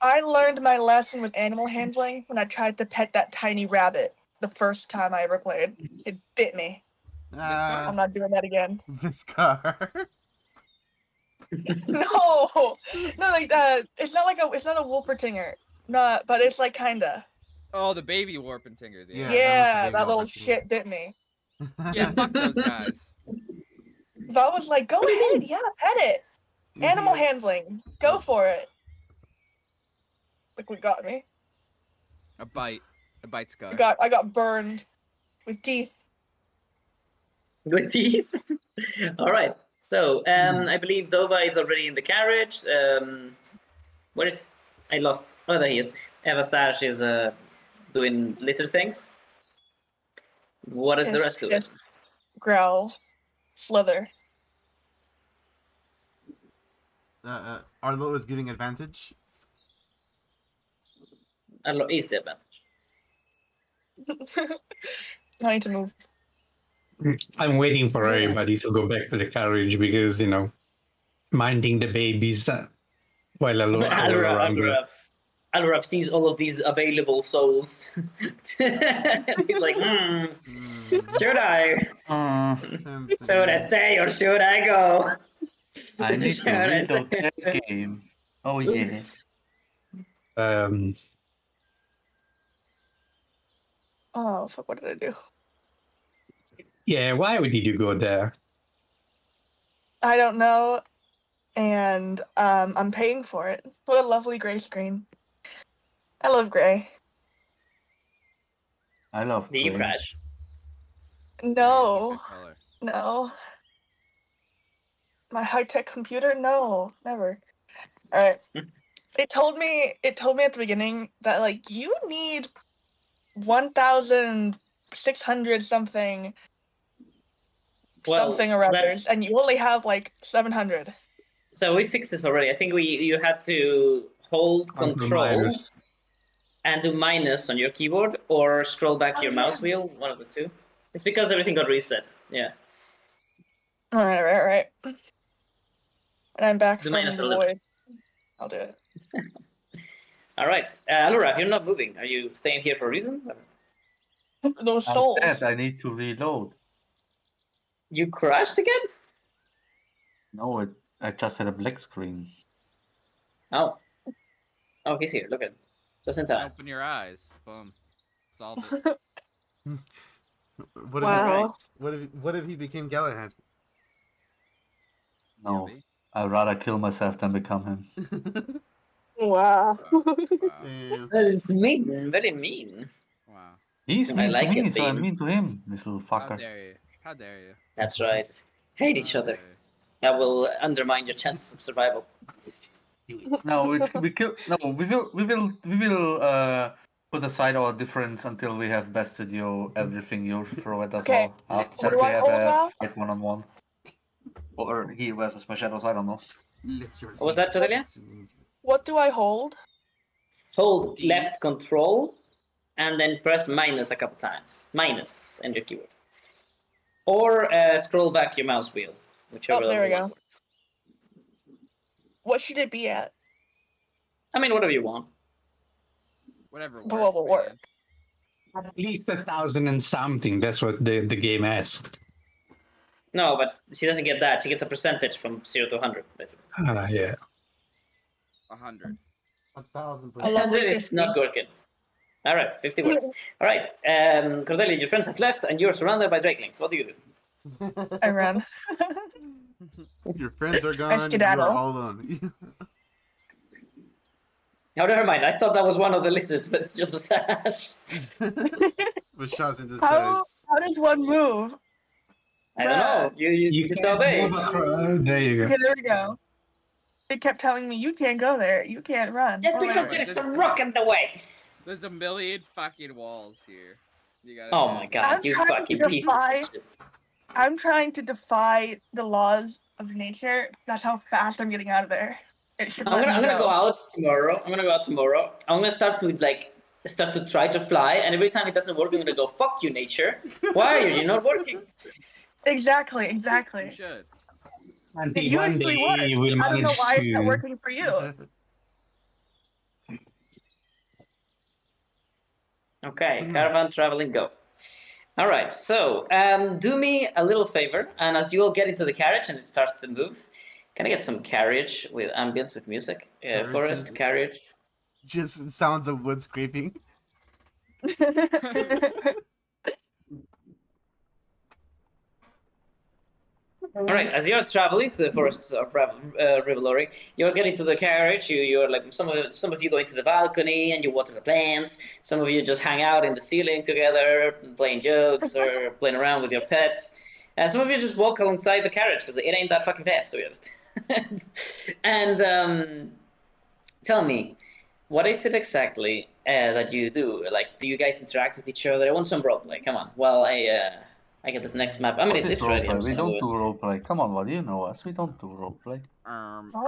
[SPEAKER 4] I learned my lesson with animal handling when I tried to pet that tiny rabbit the first time I ever played. It bit me. I'm not doing that again.
[SPEAKER 3] Viscar.
[SPEAKER 4] No, like it's not a Wolpertinger. No, but it's like kinda.
[SPEAKER 2] Oh, the baby warp and tingers.
[SPEAKER 3] Yeah,
[SPEAKER 2] Yeah.
[SPEAKER 4] Yeah,
[SPEAKER 3] baby
[SPEAKER 4] that little
[SPEAKER 3] Wolpertinger.
[SPEAKER 4] shit bit me.
[SPEAKER 2] Yeah, fuck those guys.
[SPEAKER 4] So I was like, go ahead, yeah, pet it. Animal handling, go for it. Look what got me.
[SPEAKER 2] A bite. A bite scar.
[SPEAKER 4] I got burned with teeth.
[SPEAKER 1] With teeth. All right. So I believe Dova is already in the carriage. Where is I lost? Oh, there he is. Eva Sash is doing lizard things. What is the rest doing?
[SPEAKER 4] Just growl, slither.
[SPEAKER 3] Arlo is giving advantage.
[SPEAKER 1] Arlo is the advantage.
[SPEAKER 4] I need to move.
[SPEAKER 5] I'm waiting for everybody to go back to the carriage because, minding the babies while
[SPEAKER 1] Alraf sees all of these available souls. He's like, should I? Should I stay or should I go?
[SPEAKER 6] I need to reload that game. Oh yeah.
[SPEAKER 4] Oh fuck! What did I do?
[SPEAKER 5] Yeah, why did you go there?
[SPEAKER 4] I don't know, and I'm paying for it. What a lovely gray screen. I love gray.
[SPEAKER 6] I love
[SPEAKER 1] Did you
[SPEAKER 6] gray.
[SPEAKER 1] crash?
[SPEAKER 4] No,
[SPEAKER 2] Good color.
[SPEAKER 4] no. My high-tech computer? No, never. All right. It told me at the beginning that like you need 1,600 something or others, and you only have like 700.
[SPEAKER 1] So we fixed this already. I think you had to hold control and do minus on your keyboard or scroll back your mouse wheel, one of the two. It's because everything got reset. Yeah.
[SPEAKER 4] All right. And I'm back
[SPEAKER 1] Do
[SPEAKER 4] from
[SPEAKER 1] minus
[SPEAKER 4] the
[SPEAKER 1] 11.
[SPEAKER 4] void. I'll do it.
[SPEAKER 1] All right. Alura, if you're not moving, are you staying here for a reason?
[SPEAKER 4] Those
[SPEAKER 6] I'm
[SPEAKER 4] souls.
[SPEAKER 6] dead. I need to reload.
[SPEAKER 1] You crashed again?
[SPEAKER 6] No, I just had a black screen.
[SPEAKER 1] Oh. Oh, he's here. Look at him. Just in time.
[SPEAKER 2] Open your eyes. Boom. Solved it.
[SPEAKER 3] What if
[SPEAKER 4] Wow.
[SPEAKER 3] what if he became Galahad?
[SPEAKER 6] No,
[SPEAKER 2] Maybe.
[SPEAKER 6] I'd rather kill myself than become him.
[SPEAKER 4] Wow.
[SPEAKER 2] Wow.
[SPEAKER 3] Damn.
[SPEAKER 1] That is mean. Very mean.
[SPEAKER 2] Wow.
[SPEAKER 6] He's
[SPEAKER 1] I
[SPEAKER 6] mean
[SPEAKER 1] like
[SPEAKER 6] to me,
[SPEAKER 1] it,
[SPEAKER 6] so I'm
[SPEAKER 1] Bean.
[SPEAKER 6] mean to him, this little
[SPEAKER 2] How
[SPEAKER 6] fucker.
[SPEAKER 2] dare you? How dare you?
[SPEAKER 1] That's right. Hate each
[SPEAKER 2] How
[SPEAKER 1] other.
[SPEAKER 2] dare you.
[SPEAKER 1] I will undermine your chances of survival.
[SPEAKER 6] No, we will put aside our difference until we have bested you everything you throw at us
[SPEAKER 4] Okay,
[SPEAKER 6] all.
[SPEAKER 4] what
[SPEAKER 6] After
[SPEAKER 4] do
[SPEAKER 6] we
[SPEAKER 4] I
[SPEAKER 6] have
[SPEAKER 4] hold
[SPEAKER 6] a
[SPEAKER 4] now?
[SPEAKER 6] fight one-on-one. Or he versus my shadows, I don't know.
[SPEAKER 1] What was that, Cordelia?
[SPEAKER 4] What do I hold?
[SPEAKER 1] Hold left control and then press minus a couple times. Minus and your keyboard. Or scroll back your mouse wheel, whichever
[SPEAKER 4] Oh, there we
[SPEAKER 1] one
[SPEAKER 4] go.
[SPEAKER 1] works.
[SPEAKER 4] What should it be at?
[SPEAKER 1] I mean, whatever you want.
[SPEAKER 2] Whatever
[SPEAKER 4] But
[SPEAKER 2] works.
[SPEAKER 4] what will work?
[SPEAKER 2] man.
[SPEAKER 5] At least 1,000 and something. That's what the game asked.
[SPEAKER 1] No, but she doesn't get that. She gets a percentage from 0 to 100, basically.
[SPEAKER 5] Yeah.
[SPEAKER 2] 100.
[SPEAKER 3] 1,000%.
[SPEAKER 4] I love
[SPEAKER 1] 100 is
[SPEAKER 4] 50.
[SPEAKER 1] not working. All right, 50 works. All right, Cordelia, your friends have left, and you're surrounded by drakelings. What do you do?
[SPEAKER 4] I ran.
[SPEAKER 3] Your friends are gone. You're
[SPEAKER 4] skedaddle.
[SPEAKER 3] all alone.
[SPEAKER 1] Oh, never mind. I thought that was one of the lizards, but it's just a sash.
[SPEAKER 3] With shots in
[SPEAKER 4] How
[SPEAKER 3] disguise.
[SPEAKER 4] does one move?
[SPEAKER 1] I don't know. You can obey.
[SPEAKER 5] There you go.
[SPEAKER 4] Okay, there we go. It kept telling me, you can't go there. You can't run.
[SPEAKER 1] Just
[SPEAKER 4] Or
[SPEAKER 1] because
[SPEAKER 4] whatever.
[SPEAKER 1] there's some rock in the way.
[SPEAKER 2] There's a million fucking walls here. You gotta
[SPEAKER 1] Oh
[SPEAKER 2] do
[SPEAKER 1] my
[SPEAKER 2] it.
[SPEAKER 1] god,
[SPEAKER 4] I'm
[SPEAKER 1] you
[SPEAKER 4] trying
[SPEAKER 1] fucking
[SPEAKER 4] to
[SPEAKER 1] piece
[SPEAKER 4] defy-
[SPEAKER 1] of shit.
[SPEAKER 4] I'm trying to defy the laws of nature. That's how fast I'm getting out of there. It should
[SPEAKER 1] I'm
[SPEAKER 4] let
[SPEAKER 1] gonna
[SPEAKER 4] me
[SPEAKER 1] go out tomorrow. I'm gonna start to try to fly, and every time it doesn't work, I'm gonna go, fuck you, nature. Why are you not working?
[SPEAKER 4] Exactly.
[SPEAKER 2] You should.
[SPEAKER 5] Until
[SPEAKER 4] You
[SPEAKER 5] one
[SPEAKER 4] actually
[SPEAKER 5] day
[SPEAKER 4] work.
[SPEAKER 5] you will
[SPEAKER 4] I don't know
[SPEAKER 5] manage
[SPEAKER 4] why it's not
[SPEAKER 5] to.
[SPEAKER 4] working for you.
[SPEAKER 1] Okay, caravan traveling, go. All right, so do me a little favor, and as you all get into the carriage and it starts to move, can I get some carriage with ambience with music? Forest carriage.
[SPEAKER 3] Just sounds of wood scraping.
[SPEAKER 1] All right, as you're traveling to the forests of Rivalori, you're getting to the carriage. You're like some of you go into the balcony and you water the plants. Some of you just hang out in the ceiling together, playing jokes or playing around with your pets. Some of you just walk alongside the carriage because it ain't that fucking fast, to be honest. And tell me, what is it exactly that you do? Like, do you guys interact with each other? I want some roleplay. Come on. Well, I get this next map. I mean,
[SPEAKER 6] What
[SPEAKER 1] it's
[SPEAKER 6] is
[SPEAKER 1] ready. I'm
[SPEAKER 6] roleplay?
[SPEAKER 1] just
[SPEAKER 6] We
[SPEAKER 1] gonna
[SPEAKER 6] don't
[SPEAKER 1] do
[SPEAKER 6] do
[SPEAKER 1] it.
[SPEAKER 6] roleplay. Come on, what do you know us? We don't do roleplay.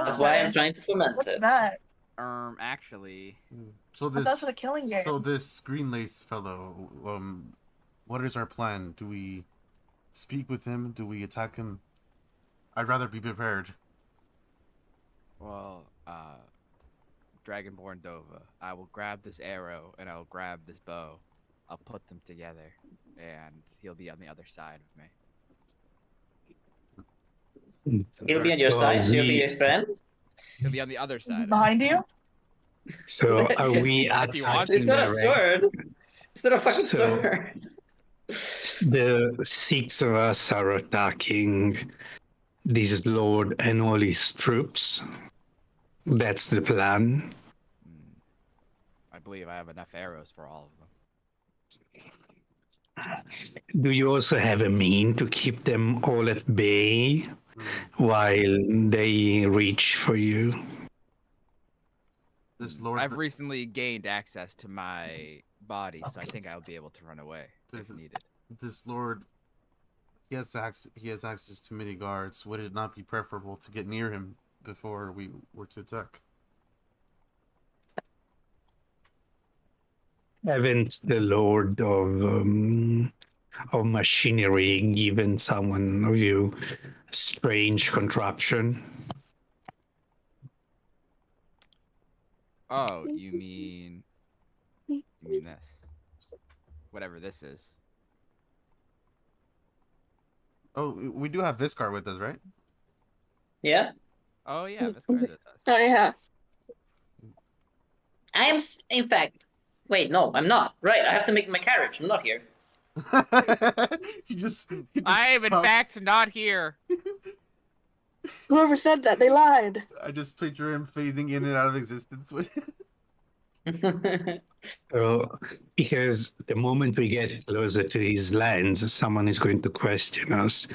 [SPEAKER 1] That's why I'm
[SPEAKER 4] Okay.
[SPEAKER 1] trying to foment
[SPEAKER 4] What's
[SPEAKER 1] it.
[SPEAKER 4] that?
[SPEAKER 2] Actually,
[SPEAKER 3] So
[SPEAKER 4] But that's for the killing game.
[SPEAKER 3] So this Greenlace fellow, what is our plan? Do we speak with him? Do we attack him? I'd rather be prepared.
[SPEAKER 2] well, Dragonborn Dova, I will grab this arrow and I'll grab this bow. I'll put them together, and he'll be on the other side of me.
[SPEAKER 1] He'll be on your side, so you'll be his friend.
[SPEAKER 2] He'll be on the other side. Of me.
[SPEAKER 4] Behind you?
[SPEAKER 5] So are we
[SPEAKER 2] If you want
[SPEAKER 1] It's
[SPEAKER 5] attacking
[SPEAKER 1] not a
[SPEAKER 5] the
[SPEAKER 1] sword. It's not a fucking
[SPEAKER 5] So-
[SPEAKER 1] sword.
[SPEAKER 5] The 6 of us are attacking this lord and all his troops. That's the plan.
[SPEAKER 2] I believe I have enough arrows for all of them.
[SPEAKER 5] Do you also have a mean to keep them all at bay while they reach for you?
[SPEAKER 3] This Lord.
[SPEAKER 2] I've recently gained access to my body, so I think I'll be able to run away if needed.
[SPEAKER 3] This Lord. He has access to many guards. Would it not be preferable to get near him before we were to attack?
[SPEAKER 5] Haven't the lord of machinery given someone of you strange contraption?
[SPEAKER 2] Oh, you mean this? Whatever this is.
[SPEAKER 3] Oh, we do have Viscar with us, right?
[SPEAKER 1] Yeah.
[SPEAKER 2] Oh yeah, that's good.
[SPEAKER 7] Oh yeah.
[SPEAKER 1] I am, in fact. Wait, no, I'm not. Right, I have to make my carriage. I'm not here.
[SPEAKER 3] he just
[SPEAKER 2] I am in
[SPEAKER 3] puffs.
[SPEAKER 2] fact not here.
[SPEAKER 7] Whoever said that, they lied.
[SPEAKER 3] I just picture him phasing in and out of existence.
[SPEAKER 5] Because the moment we get closer to his lands, someone is going to question us.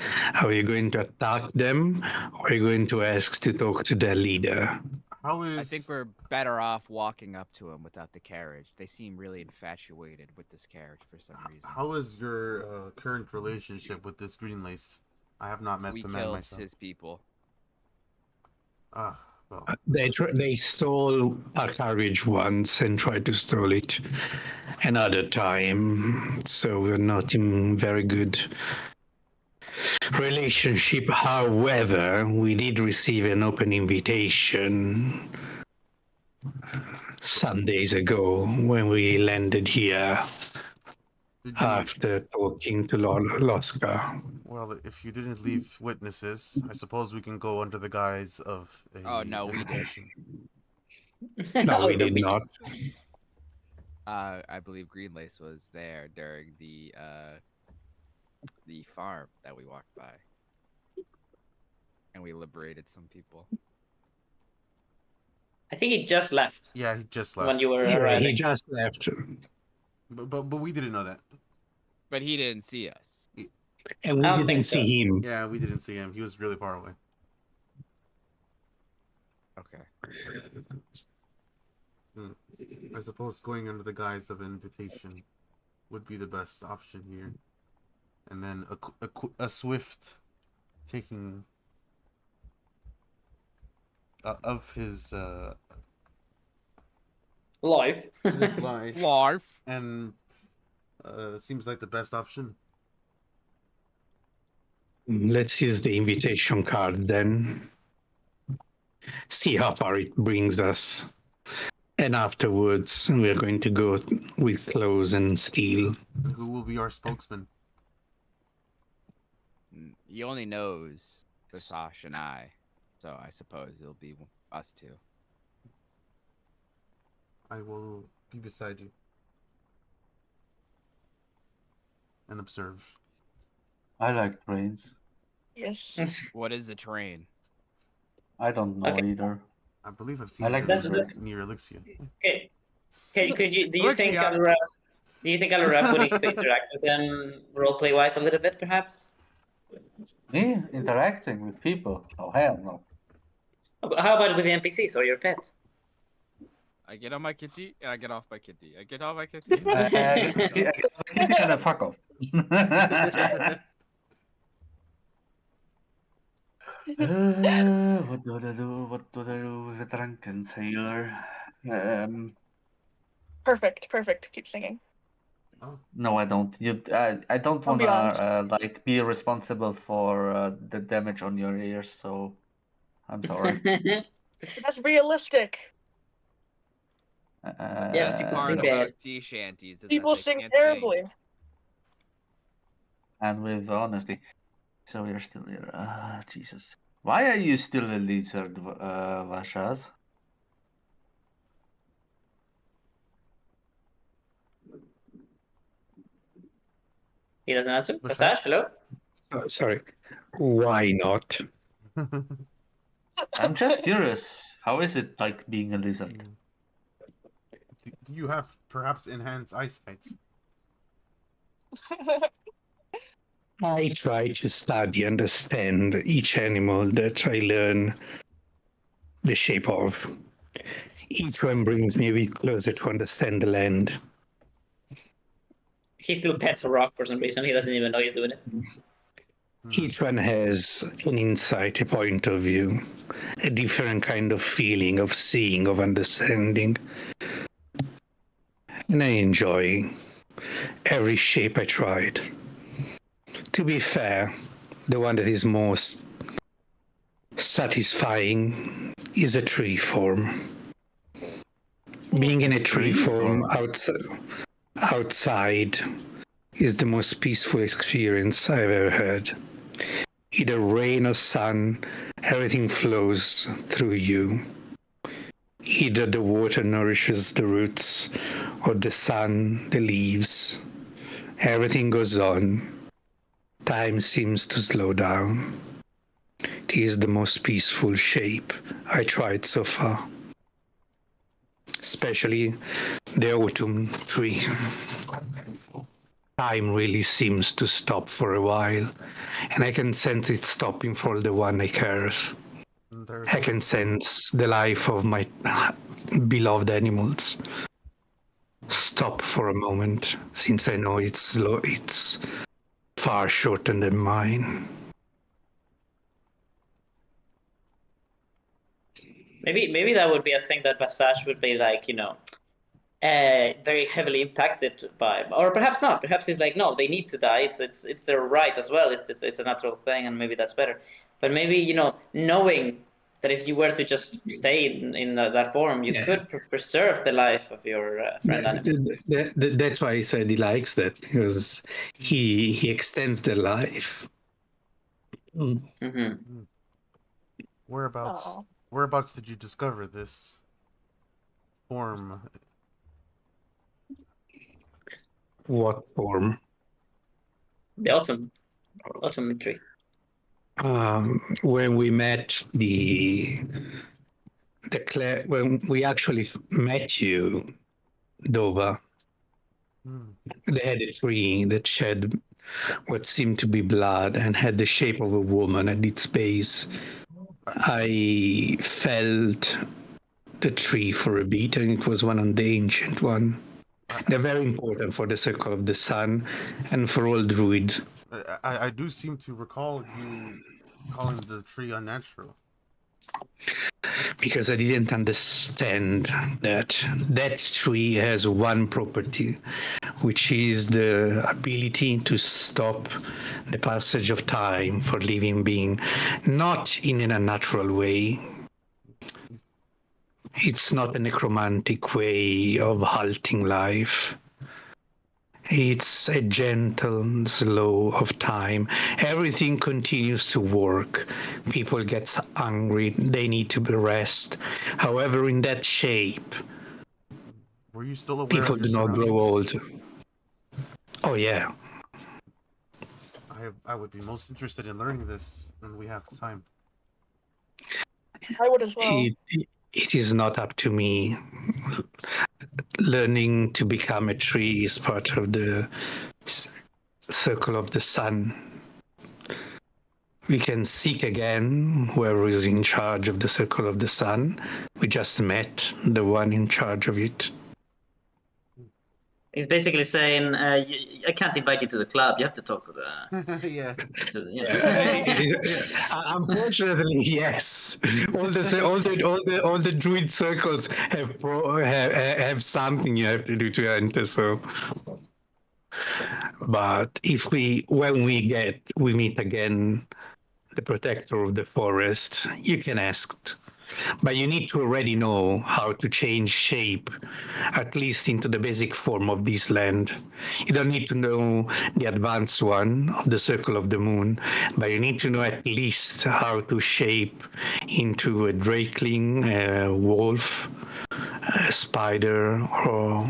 [SPEAKER 5] Are we going to attack them, or are we going to ask to talk to their leader?
[SPEAKER 3] How is?
[SPEAKER 2] I think we're better off walking up to him without the carriage. They seem really infatuated with this carriage for some reason.
[SPEAKER 3] How is your current relationship with this Greenlace? I have not met
[SPEAKER 2] We
[SPEAKER 3] the man
[SPEAKER 2] killed
[SPEAKER 3] myself.
[SPEAKER 2] his people.
[SPEAKER 3] Ah, well.
[SPEAKER 5] They stole a carriage once and tried to steal it another time, so we're not in very good relationship. However, we did receive an open invitation some days ago when we landed here
[SPEAKER 3] Did you?
[SPEAKER 5] after talking to Lord Loska.
[SPEAKER 3] Well, if you didn't leave witnesses, I suppose we can go under the guise of a
[SPEAKER 2] Oh, no, we did.
[SPEAKER 3] invitation.
[SPEAKER 5] No, we
[SPEAKER 1] Oh,
[SPEAKER 5] did not.
[SPEAKER 2] I believe Greenlace was there during the farm that we walked by, and we liberated some people.
[SPEAKER 1] I think he just left
[SPEAKER 3] Yeah, he just left.
[SPEAKER 1] when you were
[SPEAKER 5] Yeah,
[SPEAKER 1] arriving.
[SPEAKER 5] he just left,
[SPEAKER 3] But we didn't know that.
[SPEAKER 2] But he didn't see us.
[SPEAKER 5] and we
[SPEAKER 1] I don't
[SPEAKER 5] didn't
[SPEAKER 1] think so.
[SPEAKER 5] see him.
[SPEAKER 3] Yeah, we didn't see him. He was really far away.
[SPEAKER 2] Okay.
[SPEAKER 3] I suppose going under the guise of invitation would be the best option here. And then a swift taking of his
[SPEAKER 1] Live.
[SPEAKER 3] his life,
[SPEAKER 2] Larf.
[SPEAKER 3] and it seems like the best option.
[SPEAKER 5] Let's use the invitation card then. See how far it brings us. And afterwards, we're going to go with clothes and steel.
[SPEAKER 3] Who will be our spokesman?
[SPEAKER 2] He only knows Vasash and I, so I suppose it'll be us two.
[SPEAKER 3] I will be beside you and observe.
[SPEAKER 6] I like trains.
[SPEAKER 4] Yes.
[SPEAKER 2] What is the train?
[SPEAKER 6] I don't know
[SPEAKER 1] Okay.
[SPEAKER 6] either.
[SPEAKER 3] I believe I've seen
[SPEAKER 6] I like
[SPEAKER 3] them
[SPEAKER 1] That's-
[SPEAKER 3] near Elixir.
[SPEAKER 1] Okay. Could you? Do you
[SPEAKER 2] Look,
[SPEAKER 1] think
[SPEAKER 2] yeah.
[SPEAKER 1] Alref? Do you think Alref would need to interact with them roleplay wise a little bit, perhaps?
[SPEAKER 6] Me interacting with people? Oh hell no.
[SPEAKER 1] How about with the NPCs or your pet?
[SPEAKER 2] I get on my kitty and I get off my kitty. I get off my kitty.
[SPEAKER 6] I get and a fuck off. What do I do? What do I do with a drunken sailor?
[SPEAKER 4] Perfect. Keep singing.
[SPEAKER 6] No, I don't. I don't
[SPEAKER 4] I'll be
[SPEAKER 6] wanna like be responsible for the damage on your ears. So I'm sorry.
[SPEAKER 4] But that's realistic.
[SPEAKER 1] Yes, people
[SPEAKER 2] Part
[SPEAKER 1] sing
[SPEAKER 2] about
[SPEAKER 1] bad.
[SPEAKER 2] sea shanties is that
[SPEAKER 4] People
[SPEAKER 2] they
[SPEAKER 4] sing
[SPEAKER 2] can't
[SPEAKER 4] terribly.
[SPEAKER 6] And with honesty. So you're still here. Jesus. Why are you still a lizard, Vashaz?
[SPEAKER 1] He doesn't answer.
[SPEAKER 3] What's
[SPEAKER 1] Passage, hello.
[SPEAKER 5] Sorry. Why not?
[SPEAKER 6] I'm just curious. How is it like being a lizard?
[SPEAKER 3] Do you have perhaps enhanced eyesight?
[SPEAKER 5] I try to study, understand each animal that I learn the shape of. Each one brings me a bit closer to understand the land.
[SPEAKER 1] He still pets a rock for some reason. He doesn't even know he's doing it.
[SPEAKER 5] Each one has an insight, a point of view, a different kind of feeling, of seeing, of understanding. And I enjoy every shape I tried. To be fair, the one that is most satisfying is a tree form. Being in a tree form outside is the most peaceful experience I've ever had. Either rain or sun, everything flows through you. Either the water nourishes the roots, or the sun, the leaves. Everything goes on. Time seems to slow down. It is the most peaceful shape I tried so far. Especially the autumn tree. Time really seems to stop for a while, and I can sense it stopping for the one I cares. I can sense the life of my beloved animals stop for a moment, since I know it's far shorter than mine.
[SPEAKER 1] Maybe that would be a thing that Vasage would be like, very heavily impacted by, or perhaps not. Perhaps it's like, no, they need to die. It's their right as well. It's a natural thing, and maybe that's better. But maybe knowing that if you were to just stay in that form, you could preserve the life of your friend animal.
[SPEAKER 5] That's why I said he likes that, because he extends their life.
[SPEAKER 1] Mm-hmm.
[SPEAKER 3] Whereabouts did you discover this form?
[SPEAKER 5] What form?
[SPEAKER 1] The autumn tree.
[SPEAKER 5] When we met when we actually met you, Dova, they had a tree that shed what seemed to be blood and had the shape of a woman at its base. I felt the tree for a bit, and it was one of the ancient one. They're very important for the circle of the sun and for all druid.
[SPEAKER 3] I do seem to recall you calling the tree unnatural.
[SPEAKER 5] Because I didn't understand that tree has one property, which is the ability to stop the passage of time for living being, not in an unnatural way. It's not a necromantic way of halting life. It's a gentle slow of time. Everything continues to work. People get hungry. They need to rest. However, in that shape,
[SPEAKER 3] were you still aware
[SPEAKER 5] people
[SPEAKER 3] of your
[SPEAKER 5] do not grow old. Oh yeah.
[SPEAKER 3] I would be most interested in learning this when we have the time.
[SPEAKER 4] I would as well.
[SPEAKER 5] It is not up to me. Learning to become a tree is part of the circle of the sun. We can seek again whoever is in charge of the circle of the sun. We just met the one in charge of it.
[SPEAKER 1] He's basically saying, I can't invite you to the club. You have to talk to the.
[SPEAKER 3] Yeah.
[SPEAKER 5] Unfortunately, yes. All the druid circles have something you have to do to enter. So, but when we meet again, the protector of the forest, you can ask. But you need to already know how to change shape, at least into the basic form of this land. You don't need to know the advanced one of the circle of the moon, but you need to know at least how to shape into a drakeling, a wolf, a spider, or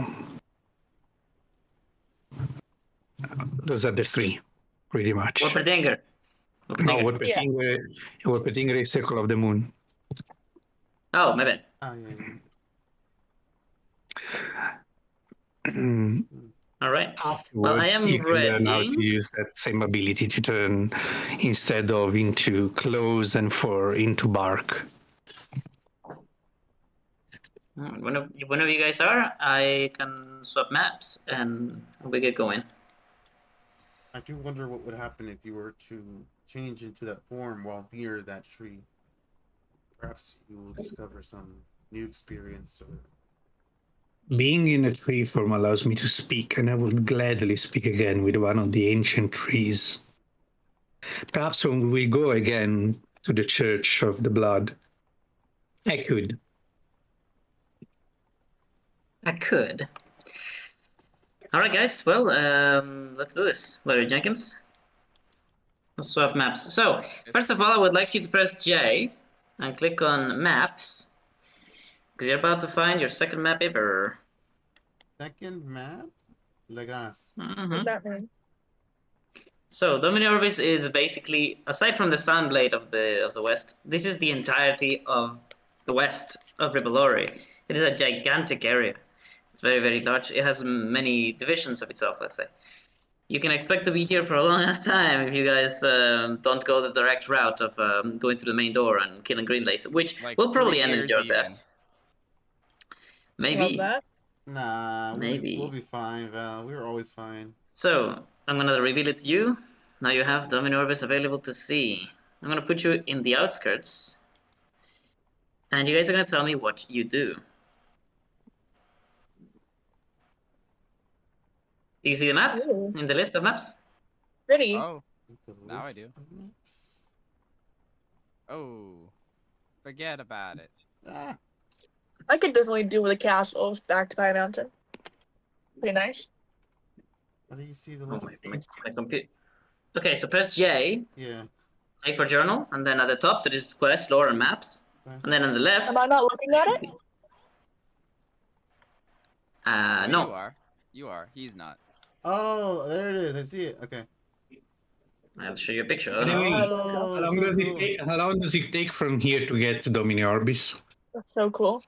[SPEAKER 5] those are the three, pretty much.
[SPEAKER 1] Whopperdinger.
[SPEAKER 5] No, Whopperdinger is circle of the moon.
[SPEAKER 1] Oh, my bad. All right. Well, I am
[SPEAKER 5] you can learn how
[SPEAKER 1] ready.
[SPEAKER 5] to use that same ability to turn instead of into claws and into bark.
[SPEAKER 1] Whenever you guys are, I can swap maps and we get going.
[SPEAKER 3] I do wonder what would happen if you were to change into that form while near that tree. Perhaps you will discover some new experience.
[SPEAKER 5] Being in a tree form allows me to speak, and I would gladly speak again with one of the ancient trees. Perhaps when we go again to the Church of the Blood, I could.
[SPEAKER 1] All right, guys. Well, let's do this. Larry Jenkins. Let's swap maps. So, first of all, I would like you to press J and click on Maps, because you're about to find your second map ever.
[SPEAKER 3] Second map? Legas.
[SPEAKER 1] Mm-hmm. So, Domino Orbis is basically, aside from the Sunblade of the West, this is the entirety of the west of Ribolori. It is a gigantic area. It's very, very large. It has many divisions of itself, let's say. You can expect to be here for a long ass time if you guys don't go the direct route of going through the main door and killing Greenlace, which will probably end in your death. Maybe.
[SPEAKER 3] Nah,
[SPEAKER 1] maybe.
[SPEAKER 3] We'll be fine, Val. We're always fine.
[SPEAKER 1] So, I'm gonna reveal it to you. Now you have Domino Orbis available to see. I'm gonna put you in the outskirts. And you guys are gonna tell me what you do. Do you see the map
[SPEAKER 4] Ooh,
[SPEAKER 1] in the list of maps?
[SPEAKER 4] pretty.
[SPEAKER 2] Oh,
[SPEAKER 3] The
[SPEAKER 2] Now I
[SPEAKER 3] list
[SPEAKER 2] do.
[SPEAKER 3] of maps.
[SPEAKER 2] oh, forget about it.
[SPEAKER 3] Ah,
[SPEAKER 4] I could definitely do with a castle backed by a mountain. Pretty nice.
[SPEAKER 3] how do you see the
[SPEAKER 1] Oh,
[SPEAKER 3] list?
[SPEAKER 1] my computer. Okay, so press J.
[SPEAKER 3] Yeah.
[SPEAKER 1] J for journal, and then at the top there is quest, lore, and maps. And then on the left,
[SPEAKER 4] Am I not looking at it?
[SPEAKER 2] Oh,
[SPEAKER 1] no.
[SPEAKER 2] You are. You are. He's not.
[SPEAKER 3] Oh, there it is. I see it. Okay.
[SPEAKER 1] I'll show you a picture.
[SPEAKER 5] Anyway,
[SPEAKER 3] Oh,
[SPEAKER 5] how long,
[SPEAKER 3] so
[SPEAKER 5] does
[SPEAKER 3] cool.
[SPEAKER 5] how long does it take from here to get to Domini Orbis?
[SPEAKER 4] That's so cool.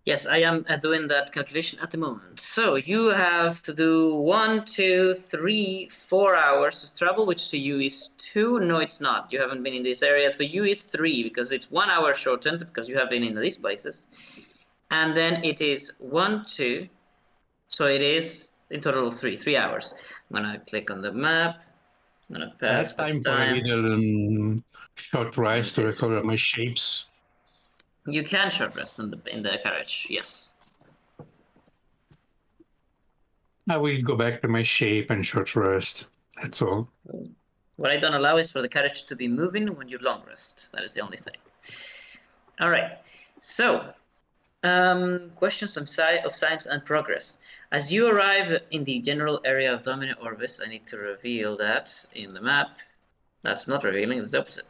[SPEAKER 1] Yes, I am doing that calculation at the moment. So you have to do 1, 2, 3, 4 hours of travel, which to you is 2. No, it's not. You haven't been in this area. For you is 3 because it's 1 hour shortened because you have been in these places. And then it is 1, 2. So it is in total 3 hours. I'm gonna click on the map. I'm gonna pass
[SPEAKER 5] I have
[SPEAKER 1] this
[SPEAKER 5] time for a
[SPEAKER 1] time.
[SPEAKER 5] little short rest to recover my shapes.
[SPEAKER 1] You can short rest in the carriage, yes.
[SPEAKER 5] I will go back to my shape and short rest. That's all.
[SPEAKER 1] What I don't allow is for the carriage to be moving when you long rest. That is the only thing. All right. So, questions of science and progress. As you arrive in the general area of Domini Orbis, I need to reveal that in the map. That's not revealing, it's the opposite.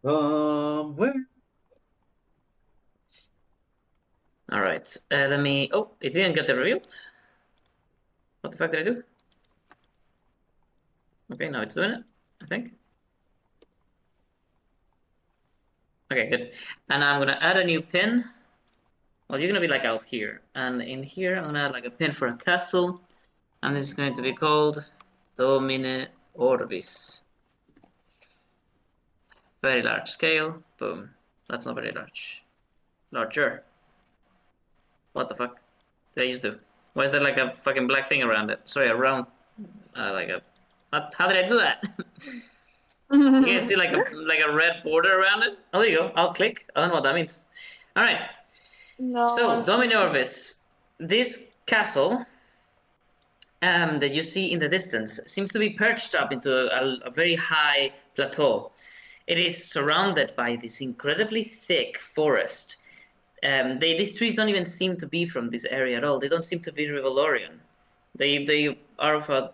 [SPEAKER 6] Where?
[SPEAKER 1] All right. Let me. Oh, it didn't get revealed. What the fuck did I do? Okay, now it's doing it, I think. Okay, good. And I'm gonna add a new pin. Well, you're gonna be like out here, and in here I'm gonna add like a pin for a castle, and this is going to be called Domine Orbis. Very large scale. Boom. That's not very large. Larger. What the fuck did I just do? Why is there like a fucking black thing around it? Sorry, around like a. What? How did I do that? You can see like a red border around it. Oh, there you go. I'll click. I don't know what that means. All right.
[SPEAKER 4] No.
[SPEAKER 1] So Domini Orbis, this castle that you see in the distance seems to be perched up into a very high plateau. It is surrounded by this incredibly thick forest. These trees don't even seem to be from this area at all. They don't seem to be Rivalorian. They are of a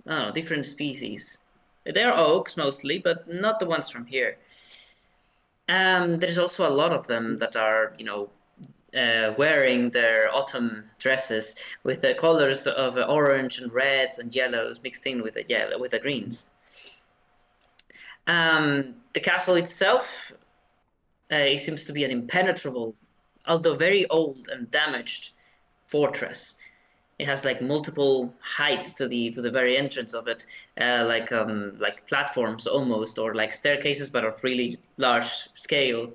[SPEAKER 1] I don't know, different species. They're oaks mostly, but not the ones from here. There's also a lot of them that are, wearing their autumn dresses with the colors of orange and reds and yellows mixed in with the greens. The castle itself it seems to be an impenetrable, although very old and damaged, fortress. It has like multiple heights to the very entrance of it, like platforms almost, or like staircases, but of really large scale.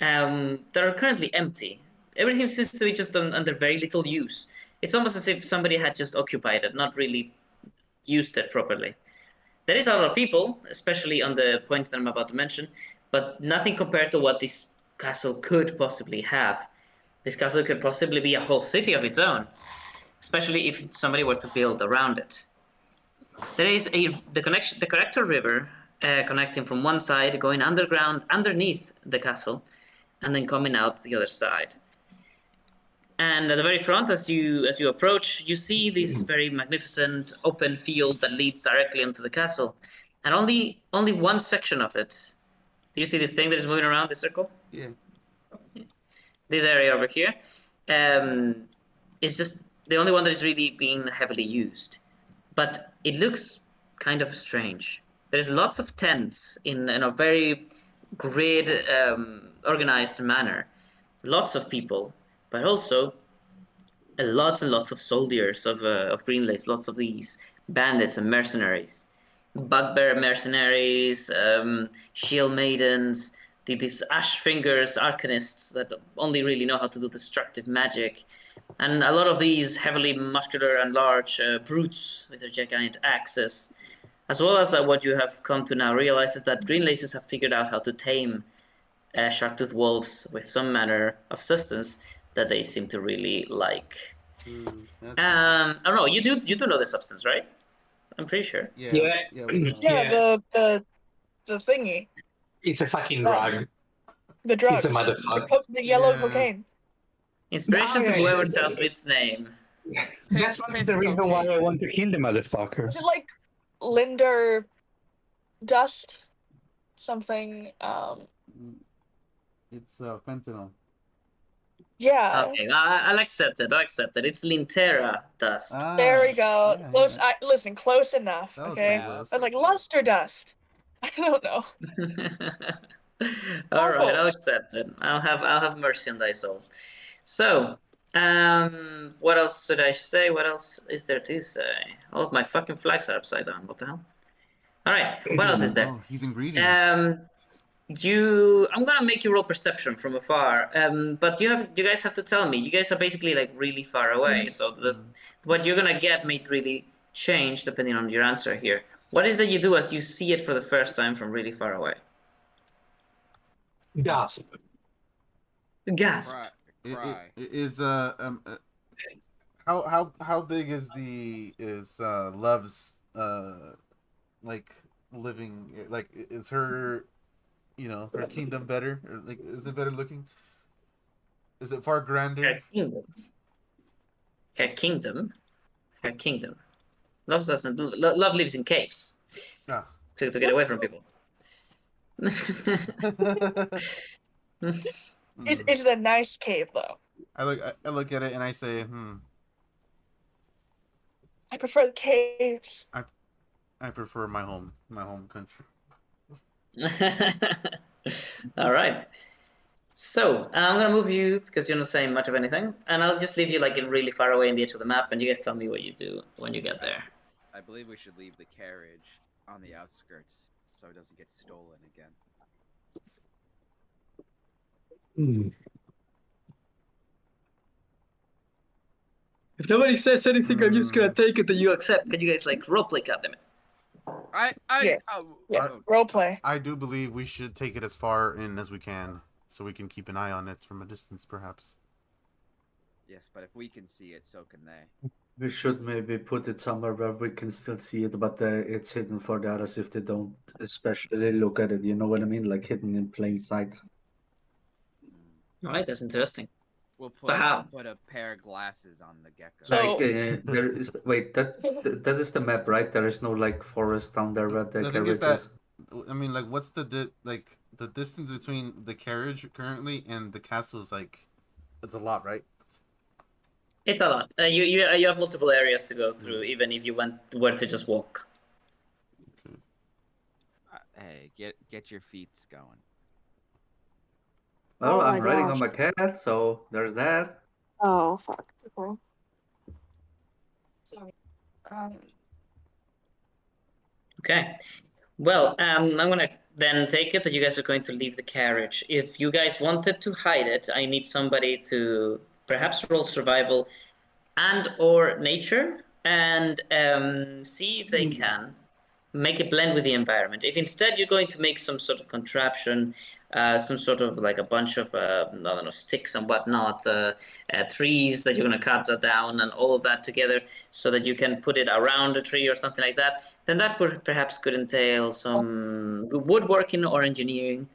[SPEAKER 1] That are currently empty. Everything seems to be just under very little use. It's almost as if somebody had just occupied it, not really used it properly. There is a lot of people, especially on the point that I'm about to mention, but nothing compared to what this castle could possibly have. This castle could possibly be a whole city of its own, especially if somebody were to build around it. There is the connector river connecting from one side, going underground underneath the castle, and then coming out the other side. And at the very front, as you approach, you see this very magnificent open field that leads directly into the castle, and only one section of it. Do you see this thing that is moving around the circle?
[SPEAKER 3] Yeah.
[SPEAKER 1] This area over here is just the only one that is really being heavily used, but it looks kind of strange. There's lots of tents in a very grid organized manner, lots of people, but also lots and lots of soldiers of Greenlace, lots of these bandits and mercenaries, bugbear mercenaries, shield maidens, these ash fingers arcanists that only really know how to do destructive magic, and a lot of these heavily muscular and large brutes with their giant axes, as well as what you have come to now realize is that Greenlaces have figured out how to tame shark-toothed wolves with some manner of substance that they seem to really like. Oh no, you do know the substance, right? I'm pretty sure.
[SPEAKER 3] Yeah. We saw
[SPEAKER 4] Yeah, the thingy,
[SPEAKER 5] It's a fucking
[SPEAKER 4] Drug.
[SPEAKER 5] rug.
[SPEAKER 4] the drugs,
[SPEAKER 5] It's a motherfucker.
[SPEAKER 4] the yellow
[SPEAKER 3] Yeah.
[SPEAKER 4] cocaine.
[SPEAKER 1] Inspiration to
[SPEAKER 5] Okay.
[SPEAKER 1] whoever tells me its name.
[SPEAKER 5] That's one of the reasons why I want to kill the motherfucker.
[SPEAKER 4] Is it like Linder dust? Something.
[SPEAKER 3] It's fentanyl.
[SPEAKER 4] Yeah.
[SPEAKER 1] Okay, I'll accept it. I'll accept it. It's Lintera dust.
[SPEAKER 4] There we go.
[SPEAKER 3] Yeah,
[SPEAKER 4] Close.
[SPEAKER 3] yeah.
[SPEAKER 4] Listen, close enough.
[SPEAKER 3] That was
[SPEAKER 4] Okay.
[SPEAKER 3] pretty close.
[SPEAKER 4] I was like luster dust. I don't know.
[SPEAKER 1] All right, I'll
[SPEAKER 4] Almost.
[SPEAKER 1] accept it. I'll have mercy on thy soul. So, what else should I say? What else is there to say? All of my fucking flags are upside down. What the hell? All right, what else is there?
[SPEAKER 3] Oh, he's in greeting.
[SPEAKER 1] I'm gonna make you roll perception from afar. But you guys have to tell me. You guys are basically like really far away, so what you're gonna get may really change depending on your answer here. What is that you do as you see it for the first time from really far away?
[SPEAKER 5] Gasp.
[SPEAKER 1] Gasp.
[SPEAKER 2] Cry.
[SPEAKER 3] Is how big is Love's like living, like is her, you know, her kingdom better, or like is it better looking? Is it far grander?
[SPEAKER 1] Her kingdom. Her kingdom. Her kingdom. Love doesn't. Love lives in caves.
[SPEAKER 3] Ah.
[SPEAKER 1] To get away from people.
[SPEAKER 4] It's a nice cave though.
[SPEAKER 3] I look at it and I say,
[SPEAKER 4] I prefer the caves.
[SPEAKER 3] I prefer my home country.
[SPEAKER 1] All right. So I'm gonna move you because you're not saying much of anything, and I'll just leave you like in really far away in the edge of the map, and you guys tell me what you do when you get there.
[SPEAKER 2] I believe we should leave the carriage on the outskirts so it doesn't get stolen again.
[SPEAKER 1] If nobody says anything, I'm just gonna take it that you accept. Can you guys like roleplay Captain?
[SPEAKER 4] Yeah. Roleplay.
[SPEAKER 3] I do believe we should take it as far in as we can, so we can keep an eye on it from a distance, perhaps.
[SPEAKER 2] Yes, but if we can see it, so can they.
[SPEAKER 6] We should maybe put it somewhere where we can still see it, but it's hidden for the others if they don't especially look at it. You know what I mean? Like hidden in plain sight.
[SPEAKER 1] All right, that's interesting.
[SPEAKER 2] We'll
[SPEAKER 1] But how?
[SPEAKER 2] put a pair of glasses on the gecko.
[SPEAKER 4] So-
[SPEAKER 6] There is that is the map, right? There is no like forest down there where the
[SPEAKER 3] thing is
[SPEAKER 6] carriage
[SPEAKER 3] that, I mean, like, what's the the distance between the carriage currently and the castle is like, it's a lot, right?
[SPEAKER 1] It's a lot. You have multiple areas to go through, even if you were to just walk.
[SPEAKER 2] Hey, get your feet going.
[SPEAKER 6] Well,
[SPEAKER 7] Oh my
[SPEAKER 6] I'm riding
[SPEAKER 7] gosh.
[SPEAKER 6] on my cat, so there's that.
[SPEAKER 7] Oh fuck. Okay.
[SPEAKER 4] Sorry.
[SPEAKER 1] Okay. Well, I'm gonna then take it that you guys are going to leave the carriage. If you guys wanted to hide it, I need somebody to perhaps roll survival and or nature and see if they can make it blend with the environment. If instead you're going to make some sort of contraption, some sort of like a bunch of I don't know, sticks and whatnot, trees that you're going to cut down and all of that together so that you can put it around a tree or something like that, then that perhaps could entail some woodworking or engineering.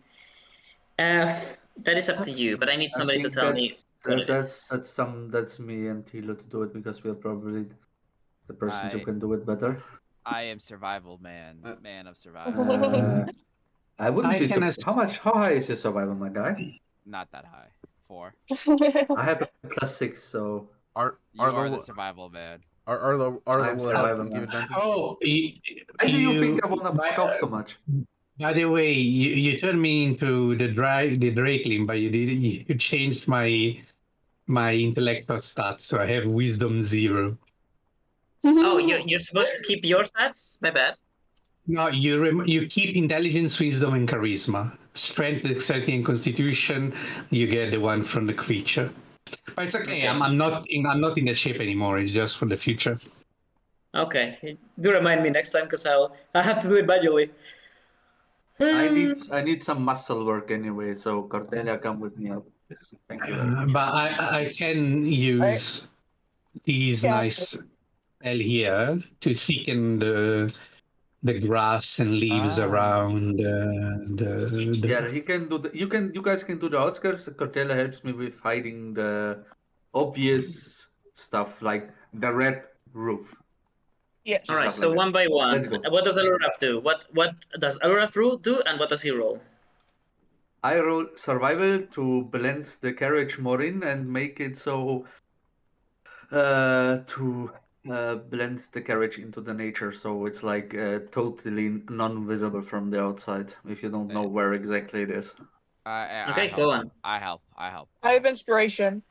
[SPEAKER 1] That is up to you, but I need somebody to tell me what it is.
[SPEAKER 6] That's me and Tilo to do it because we are probably the persons who can do it better.
[SPEAKER 2] I am survival man of survival.
[SPEAKER 6] I wouldn't be
[SPEAKER 5] can
[SPEAKER 6] surprised. How high is your survival, my guy?
[SPEAKER 2] Not that high. 4.
[SPEAKER 6] I have a +6, so
[SPEAKER 2] You are the survival man.
[SPEAKER 3] Arlo
[SPEAKER 6] I'm
[SPEAKER 3] will help
[SPEAKER 6] survival
[SPEAKER 3] and give
[SPEAKER 6] man.
[SPEAKER 3] advantage.
[SPEAKER 5] Oh,
[SPEAKER 6] why do you think I want to back off so much?
[SPEAKER 5] By the way, you turned me into the Drakeling, but you changed my intellectual stats, so I have wisdom 0.
[SPEAKER 1] Oh, you're supposed to keep your stats? My bad.
[SPEAKER 5] No, you keep intelligence, wisdom, and charisma. Strength, dexterity, and constitution. You get the one from the creature. But it's okay. I'm not in that shape anymore. It's just for the future.
[SPEAKER 1] Okay, do remind me next time because I have to do it manually.
[SPEAKER 6] I need some muscle work anyway, so Cordelia, come with me. Thank you very much.
[SPEAKER 5] But I can use these
[SPEAKER 4] Yeah.
[SPEAKER 5] nice L here to thicken the grass and leaves around the
[SPEAKER 6] Yeah, he can do the. You guys can do the outskirts. Cortella helps me with hiding the obvious stuff like the red roof.
[SPEAKER 4] Yes.
[SPEAKER 1] All right,
[SPEAKER 6] Stuff
[SPEAKER 1] so
[SPEAKER 6] like that.
[SPEAKER 1] one by one.
[SPEAKER 6] Let's go.
[SPEAKER 1] What does Aluraf do? What does Aluraf do, and what does he roll?
[SPEAKER 6] I roll survival to blend the carriage more in and make it so to blend the carriage into the nature, so it's like totally non-visible from the outside if you don't know where exactly it is.
[SPEAKER 2] I
[SPEAKER 1] Okay,
[SPEAKER 2] help.
[SPEAKER 1] go on.
[SPEAKER 2] I help.
[SPEAKER 4] I have inspiration.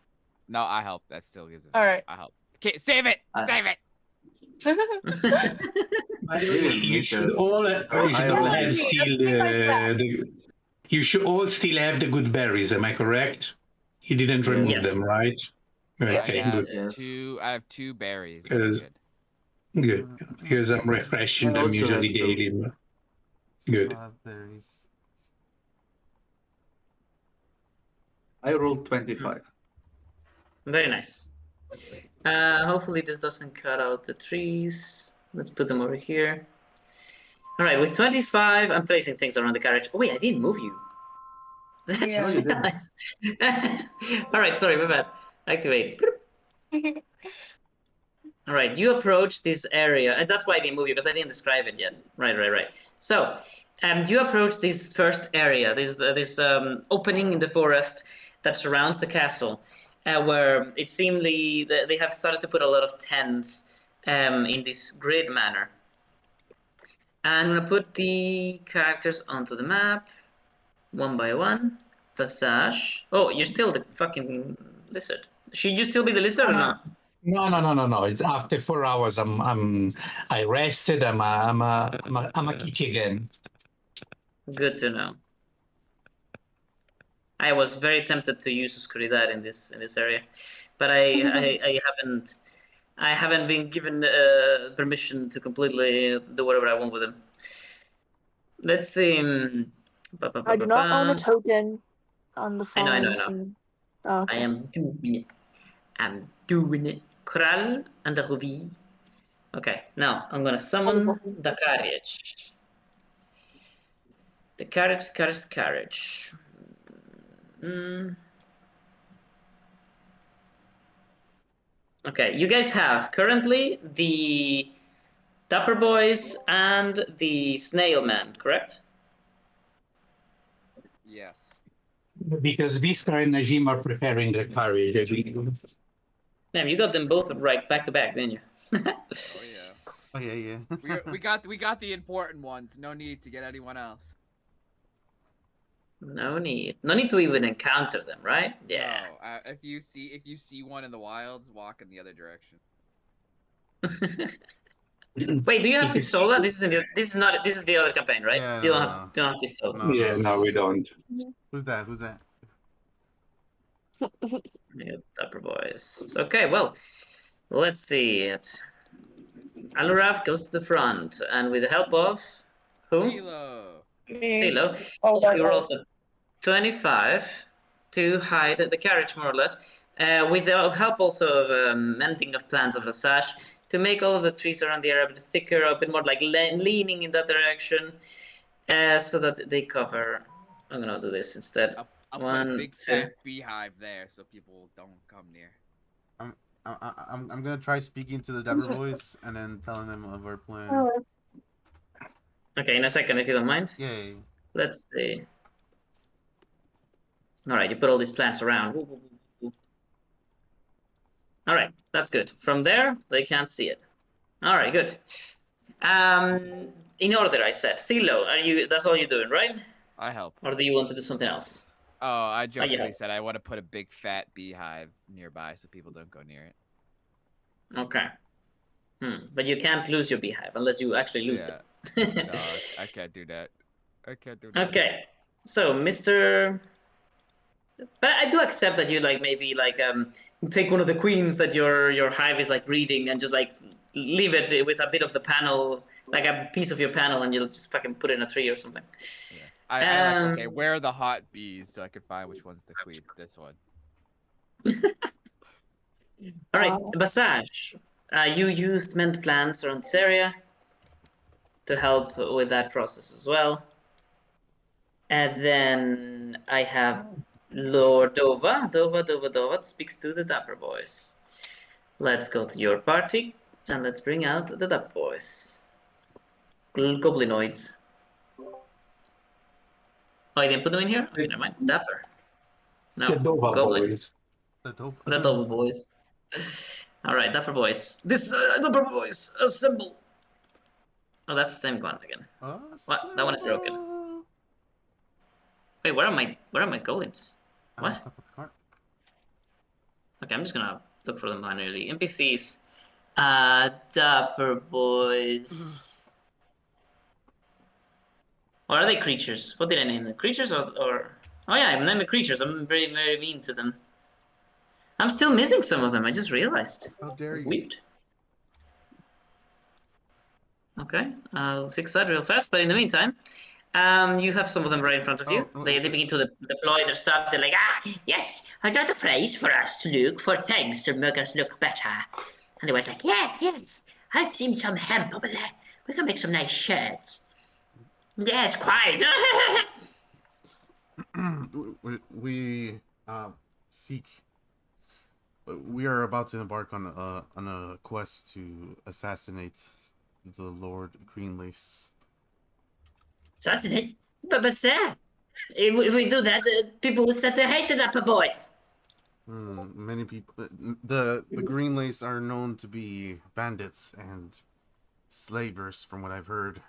[SPEAKER 2] No, I help. That still gives it.
[SPEAKER 4] All right.
[SPEAKER 2] I help. Okay, save it. Save it.
[SPEAKER 5] By the way, you should all have still you should all still have the good berries. Am I correct? You didn't remove
[SPEAKER 1] Yes.
[SPEAKER 5] them, right? Okay,
[SPEAKER 2] I have
[SPEAKER 5] good.
[SPEAKER 6] Yes.
[SPEAKER 2] I have 2 berries.
[SPEAKER 5] Because-
[SPEAKER 2] Good.
[SPEAKER 5] Good. Because I'm refreshing
[SPEAKER 6] I
[SPEAKER 5] them
[SPEAKER 6] also
[SPEAKER 5] usually
[SPEAKER 6] have two.
[SPEAKER 5] daily. Good.
[SPEAKER 3] Strawberries.
[SPEAKER 6] I rolled 25.
[SPEAKER 1] Very nice. Hopefully this doesn't cut out the trees. Let's put them over here. All right, with 25, I'm placing things around the carriage. Oh wait, I didn't move you. That's
[SPEAKER 4] Yeah.
[SPEAKER 1] just
[SPEAKER 6] No, you didn't.
[SPEAKER 1] nice. All right, sorry, my bad. Activate. All right, you approach this area, and that's why I didn't move you, because I didn't describe it yet. Right. So, you approach this first area, this opening in the forest that surrounds the castle, where it seemingly they have started to put a lot of tents in this grid manner. And I'm gonna put the characters onto the map, one by one. Passage. Oh, you're still the fucking lizard. Should you still be the lizard or not?
[SPEAKER 5] No. It's after 4 hours. I rested. I'm a kitty again.
[SPEAKER 1] Good to know. I was very tempted to use Oscuridad in this area, but I haven't been given permission to completely do whatever I want with him. Let's see.
[SPEAKER 7] I do not own a token on the
[SPEAKER 1] I
[SPEAKER 7] phone.
[SPEAKER 1] know.
[SPEAKER 7] Oh,
[SPEAKER 1] I
[SPEAKER 7] okay.
[SPEAKER 1] am doing it. I'm doing it. Kral and the Ruby. Okay, now I'm gonna summon the carriage. The carriage. Okay, you guys have currently the Dapper Boys and the Snail Man, correct?
[SPEAKER 2] Yes.
[SPEAKER 5] Because Viscar and Najim are preparing the carriage.
[SPEAKER 1] Damn, you got them both right back to back, didn't you?
[SPEAKER 2] Oh yeah.
[SPEAKER 3] Oh yeah.
[SPEAKER 2] We got the important ones. No need to get anyone else.
[SPEAKER 1] No need to even encounter them, right? Yeah.
[SPEAKER 2] No, if you see one in the wilds, walk in the other direction.
[SPEAKER 1] Wait, do you have Pistola? This is the other campaign, right?
[SPEAKER 3] Yeah,
[SPEAKER 1] you don't
[SPEAKER 3] no.
[SPEAKER 1] have Pistola.
[SPEAKER 3] No.
[SPEAKER 5] Yeah, no, we don't.
[SPEAKER 3] Who's that?
[SPEAKER 1] Yeah, Dapper Boys. Okay, well, let's see it. Aluraf goes to the front, and with the help of who? Philo.
[SPEAKER 4] Oh,
[SPEAKER 1] He rolls a 25 to hide the carriage, more or less, with the help also of mending of plants of a sash to make all of the trees around the area a bit thicker, a bit more like leaning in that direction, so that they cover. I'm gonna do this instead.
[SPEAKER 2] I'll put a big fat beehive there so people don't come near.
[SPEAKER 3] I'm gonna try speaking to the Dapper Boys and then telling them of our plan.
[SPEAKER 7] Oh,
[SPEAKER 1] Okay, in a second, if you don't mind.
[SPEAKER 3] Yay.
[SPEAKER 1] Let's see. All right, you put all these plants around. All right, that's good. From there, they can't see it. All right, good. In order, I said. Thilo, that's all you're doing, right?
[SPEAKER 2] I help.
[SPEAKER 1] Or do you want to do something else?
[SPEAKER 2] Oh, I jokingly
[SPEAKER 1] help.
[SPEAKER 2] said I want to put a big fat beehive nearby so people don't go near it.
[SPEAKER 1] Okay. But you can't lose your beehive unless you actually lose
[SPEAKER 2] No,
[SPEAKER 1] it.
[SPEAKER 2] I can't do that.
[SPEAKER 1] Okay. So, Mr. But I do accept that you maybe take one of the queens that your hive is breeding and just leave it with a bit of the panel, like a piece of your panel, and you'll just fucking put it in a tree or something.
[SPEAKER 2] Yeah. I okay, where are the hot bees so I can find which one's the queen? This one.
[SPEAKER 1] All right, Basage, you used mend plants around this area to help with that process as well. And then I have Lord Dova. Dova speaks to the Dapper Boys. Let's go to your party and let's bring out the Dapper Boys. Goblinoids. Oh, I didn't put them in here? Okay, never mind. Dapper. No,
[SPEAKER 5] The Dova
[SPEAKER 1] Goblin.
[SPEAKER 5] boys.
[SPEAKER 3] The dope.
[SPEAKER 1] The Double Boys. Alright, Dapper Boys. This Dapper Boys, assemble. Oh, that's the same one again. What? That one is broken. Wait, where are my golems?
[SPEAKER 3] I'm on
[SPEAKER 1] What?
[SPEAKER 3] top of the cart.
[SPEAKER 1] Okay, I'm just gonna look for them manually. NPCs. Dapper Boys. Or are they creatures? What did I name them? Creatures or... Oh yeah, I'm naming creatures. I'm very, very mean to them. I'm still missing some of them, I just realized.
[SPEAKER 3] How dare you?
[SPEAKER 1] Weird. Okay, I'll fix that real fast, but in the meantime, you have some of them right in front of you.
[SPEAKER 3] Oh,
[SPEAKER 1] They
[SPEAKER 3] okay.
[SPEAKER 1] begin to deploy their stuff. They're like, yes, another place for us to look for things to make us look better. And the boy's like, yes, I've seen some hemp over there. We can make some nice shirts. Yes, quite.
[SPEAKER 3] we seek. We are about to embark on a quest to assassinate the Lord Greenlace.
[SPEAKER 1] Assassinate? But sir, if we do that, people will start to hate the Dapper Boys.
[SPEAKER 3] Many people. The Greenlace are known to be bandits and slavers, from what I've heard.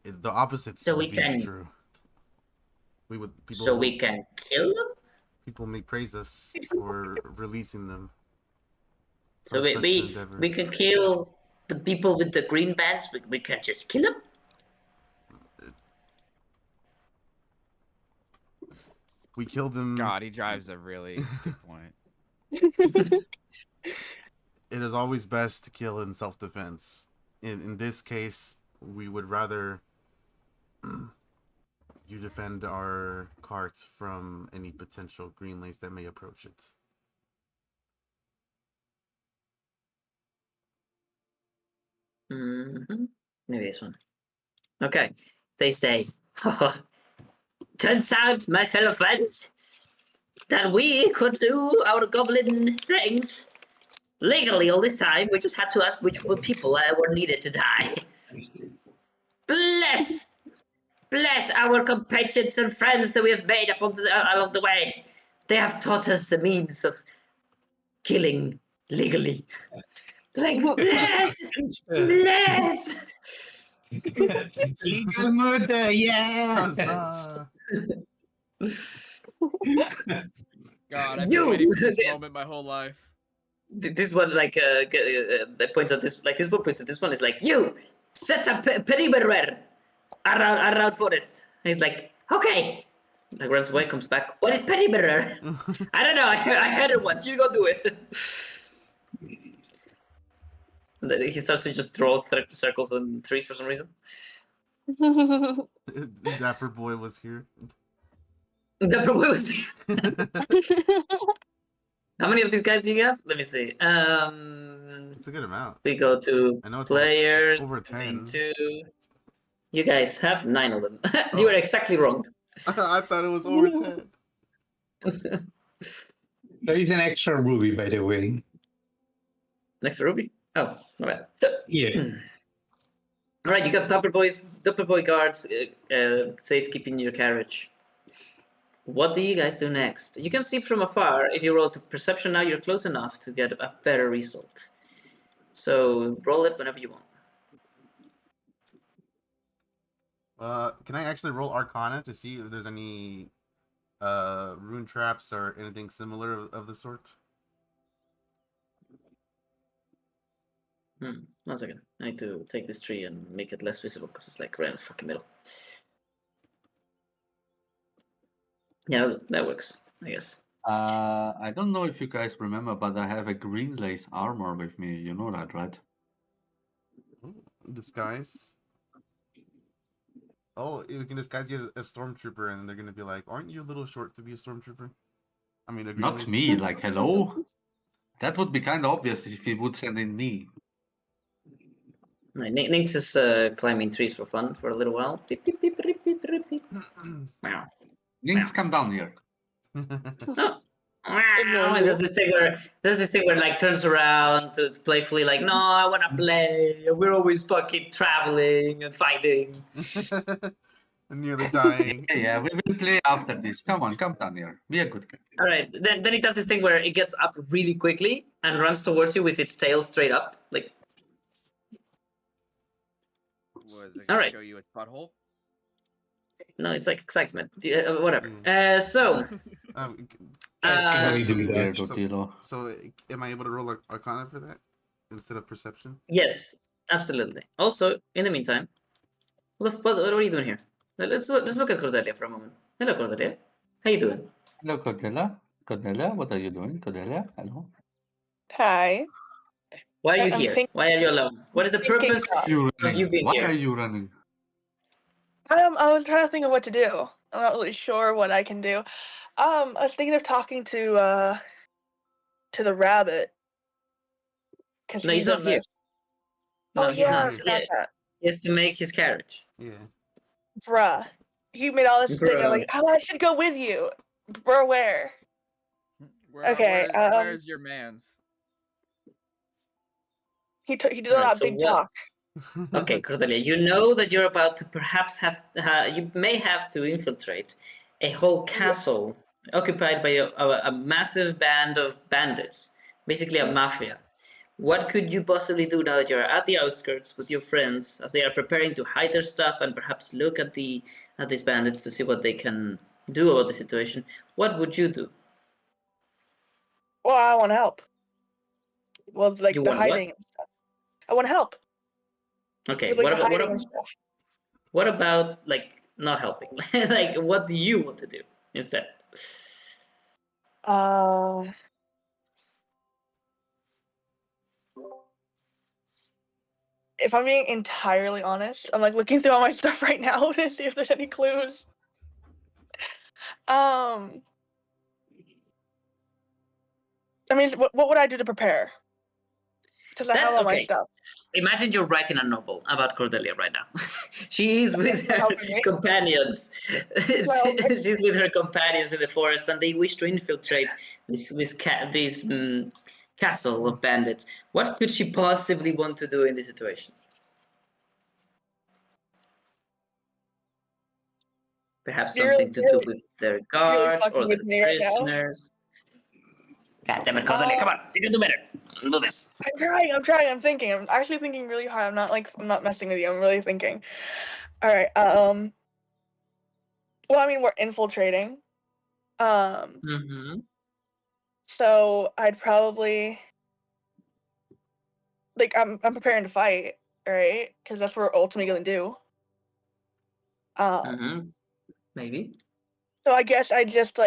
[SPEAKER 3] The opposite
[SPEAKER 1] So
[SPEAKER 3] would
[SPEAKER 1] we
[SPEAKER 3] be
[SPEAKER 1] can-
[SPEAKER 3] true.
[SPEAKER 1] We can kill them?
[SPEAKER 3] People may praise us for releasing them.
[SPEAKER 1] So
[SPEAKER 3] from such an
[SPEAKER 1] we
[SPEAKER 3] endeavor.
[SPEAKER 1] can kill the people with the green bands. We can't just kill them.
[SPEAKER 3] We killed them.
[SPEAKER 2] God, he drives a really good point.
[SPEAKER 3] It is always best to kill in self-defense. In this case, we would rather you defend our cart from any potential Greenlace that may approach it.
[SPEAKER 1] Maybe this one. Okay. They say, turns out, my fellow friends, that we could do our goblin things legally all this time. We just had to ask which people were needed to die. Bless our companions and friends that we have made up along the way. They have taught us the means of killing legally. Like, bless!
[SPEAKER 5] Legal murder, yes!
[SPEAKER 3] Huzzah!
[SPEAKER 2] God, I've
[SPEAKER 1] You-
[SPEAKER 2] been waiting for this moment my whole life.
[SPEAKER 1] This one, like, that points at this, like, this one points at this one is like, you set a perimeter around forest. And he's like, okay. Like, runs away, comes back. What is perimeter? I don't know. I heard it once. You go do it. And then he starts to just draw circles and trees for some reason.
[SPEAKER 3] Dapper boy was here.
[SPEAKER 1] That probably was. How many of these guys do you have? Let me see.
[SPEAKER 3] It's a good amount.
[SPEAKER 1] We go to
[SPEAKER 3] I know it's
[SPEAKER 1] players.
[SPEAKER 3] over 10.
[SPEAKER 1] 2. You guys have 9 of them. You were exactly wrong.
[SPEAKER 3] I thought it was over 10.
[SPEAKER 5] There is an extra ruby, by the way.
[SPEAKER 1] Next to Ruby? Oh, my bad.
[SPEAKER 5] Yeah.
[SPEAKER 1] All right, you got Dapper Boy guards, safekeeping your carriage. What do you guys do next? You can see from afar. If you roll to perception now, you're close enough to get a better result. So roll it whenever you want.
[SPEAKER 3] Can I actually roll Arcana to see if there's any rune traps or anything similar of the sort?
[SPEAKER 1] 1 second. I need to take this tree and make it less visible because it's like right in the fucking middle. Yeah, that works, I guess.
[SPEAKER 6] I don't know if you guys remember, but I have a Greenlace armor with me. You know that, right?
[SPEAKER 3] Disguise. Oh, you can disguise you as a stormtrooper, and they're gonna be like, "Aren't you a little short to be a stormtrooper?" I mean, a
[SPEAKER 6] Not
[SPEAKER 3] Greenlace.
[SPEAKER 6] me. Like, hello. That would be kind of obvious if he would send in me.
[SPEAKER 1] Right, Nix is climbing trees for fun for a little while. Beep, beep, beep, beep, beep, beep, beep. Meow.
[SPEAKER 6] Lynx, come down here.
[SPEAKER 1] Oh.
[SPEAKER 7] Ignore
[SPEAKER 1] And
[SPEAKER 7] you.
[SPEAKER 1] there's this thing where like turns around to playfully like, no, I wanna play. We're always fucking traveling and fighting.
[SPEAKER 3] Nearly dying.
[SPEAKER 6] Yeah, we will play after this. Come on, come down here. Be a good guy.
[SPEAKER 1] All right, then it does this thing where it gets up really quickly and runs towards you with its tail straight up, like.
[SPEAKER 2] Was it
[SPEAKER 1] All
[SPEAKER 2] gonna
[SPEAKER 1] right.
[SPEAKER 2] show you its butthole?
[SPEAKER 1] No, it's like excitement. Whatever. So.
[SPEAKER 3] Um,
[SPEAKER 5] Actually,
[SPEAKER 3] so-
[SPEAKER 5] do that.
[SPEAKER 3] So, am I able to roll Arcana for that instead of Perception?
[SPEAKER 1] Yes, absolutely. Also, in the meantime, what are you doing here? Let's look at Cordelia for a moment. Hello, Cordelia. How you doing?
[SPEAKER 6] Hello, Cordelia. Cordelia, what are you doing? Cordelia, hello.
[SPEAKER 7] Hi.
[SPEAKER 1] Why are you
[SPEAKER 7] I'm
[SPEAKER 1] here?
[SPEAKER 7] think-
[SPEAKER 1] Why are you alone? What is the
[SPEAKER 7] thinking
[SPEAKER 1] purpose
[SPEAKER 7] about-
[SPEAKER 6] You
[SPEAKER 1] of
[SPEAKER 6] running?
[SPEAKER 1] you being
[SPEAKER 6] Why
[SPEAKER 1] here?
[SPEAKER 6] are you running?
[SPEAKER 7] I was trying to think of what to do. I'm not really sure what I can do. I was thinking of talking to the rabbit. Because
[SPEAKER 1] No, he's not
[SPEAKER 7] in
[SPEAKER 1] here.
[SPEAKER 7] this.
[SPEAKER 1] No,
[SPEAKER 7] Oh
[SPEAKER 1] he's
[SPEAKER 7] yeah,
[SPEAKER 1] not
[SPEAKER 7] I
[SPEAKER 3] here.
[SPEAKER 7] forgot
[SPEAKER 1] yet.
[SPEAKER 7] that.
[SPEAKER 1] He has to make his carriage.
[SPEAKER 3] Yeah.
[SPEAKER 7] Bruh. You made all this thing. I'm
[SPEAKER 1] Bruh.
[SPEAKER 7] like, oh, I should go with you. Bruh, where? Okay,
[SPEAKER 2] Where's your man's?
[SPEAKER 7] He did a
[SPEAKER 1] Alright,
[SPEAKER 7] lot of
[SPEAKER 1] so
[SPEAKER 7] big
[SPEAKER 1] what-
[SPEAKER 7] talk.
[SPEAKER 1] Okay, Cordelia, you know that you're about to perhaps you may have to infiltrate a whole castle occupied by a massive band of bandits, basically a mafia. What could you possibly do now that you're at the outskirts with your friends as they are preparing to hide their stuff and perhaps look at these bandits to see what they can do about the situation? What would you do?
[SPEAKER 7] Well, I want to help. Well, it's like
[SPEAKER 1] You
[SPEAKER 7] the
[SPEAKER 1] want what?
[SPEAKER 7] hiding and stuff. I want to help.
[SPEAKER 1] Okay,
[SPEAKER 7] With, like,
[SPEAKER 1] what
[SPEAKER 7] the
[SPEAKER 1] about
[SPEAKER 7] hiding and stuff.
[SPEAKER 1] what about like not helping? Like, what do you want to do instead?
[SPEAKER 7] If I'm being entirely honest, I'm like looking through all my stuff right now to see if there's any clues. I mean, what would I do to prepare? Because I have all my
[SPEAKER 1] Okay.
[SPEAKER 7] stuff.
[SPEAKER 1] Imagine you're writing a novel about Cordelia right now. She is with her
[SPEAKER 7] Helping me.
[SPEAKER 1] companions.
[SPEAKER 7] Well,
[SPEAKER 1] She's with her companions in the forest, and they wish to infiltrate this castle of bandits. What could she possibly want to do in this situation? Perhaps
[SPEAKER 7] You're
[SPEAKER 1] something to do
[SPEAKER 7] really-
[SPEAKER 1] with their guards
[SPEAKER 7] fucking
[SPEAKER 1] or their
[SPEAKER 7] with me right now.
[SPEAKER 1] prisoners. God damn it, Cordelia! Come on, you can do better. Do this.
[SPEAKER 7] I'm trying. I'm thinking. I'm actually thinking really hard. I'm not messing with you. I'm really thinking. All right. Well, I mean, we're infiltrating.
[SPEAKER 1] Mm-hmm.
[SPEAKER 7] So I'd probably I'm preparing to fight, right? Because that's what we're ultimately gonna do.
[SPEAKER 1] Mm-hmm. Maybe.
[SPEAKER 7] So I guess I'd just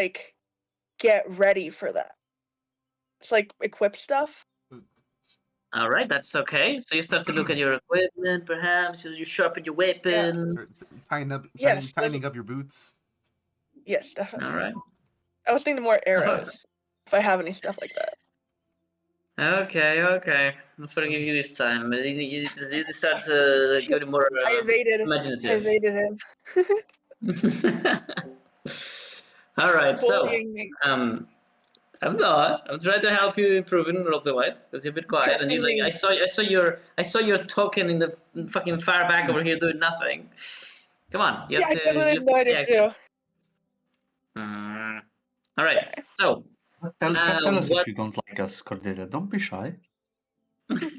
[SPEAKER 7] get ready for that. It's equip stuff.
[SPEAKER 1] All right, that's okay. So you start to look at your equipment, perhaps you sharpen your weapon.
[SPEAKER 3] Start
[SPEAKER 7] Yes,
[SPEAKER 3] tightening up your boots.
[SPEAKER 7] Yes, definitely.
[SPEAKER 1] All right.
[SPEAKER 7] I was thinking more arrows, if I have any stuff like that.
[SPEAKER 1] Okay. Let's forgive you this time. But you need to start to get more
[SPEAKER 7] I evaded.
[SPEAKER 1] imaginative.
[SPEAKER 7] him.
[SPEAKER 1] All right, so
[SPEAKER 7] Bullying me.
[SPEAKER 1] I'm not. I'm trying to help you improve in roleplay-wise because you're a bit quiet and you
[SPEAKER 7] Trusting me.
[SPEAKER 1] I saw your token in the fucking far back over here doing nothing. Come on, you
[SPEAKER 7] Yeah,
[SPEAKER 1] have
[SPEAKER 7] I
[SPEAKER 1] to.
[SPEAKER 7] definitely
[SPEAKER 1] You
[SPEAKER 7] have
[SPEAKER 1] have
[SPEAKER 7] no
[SPEAKER 1] to
[SPEAKER 7] idea
[SPEAKER 1] stay
[SPEAKER 7] too.
[SPEAKER 1] active. All right, so
[SPEAKER 6] Just tell us
[SPEAKER 1] what-
[SPEAKER 6] if you don't like us, Cordelia. Don't be shy.
[SPEAKER 7] That's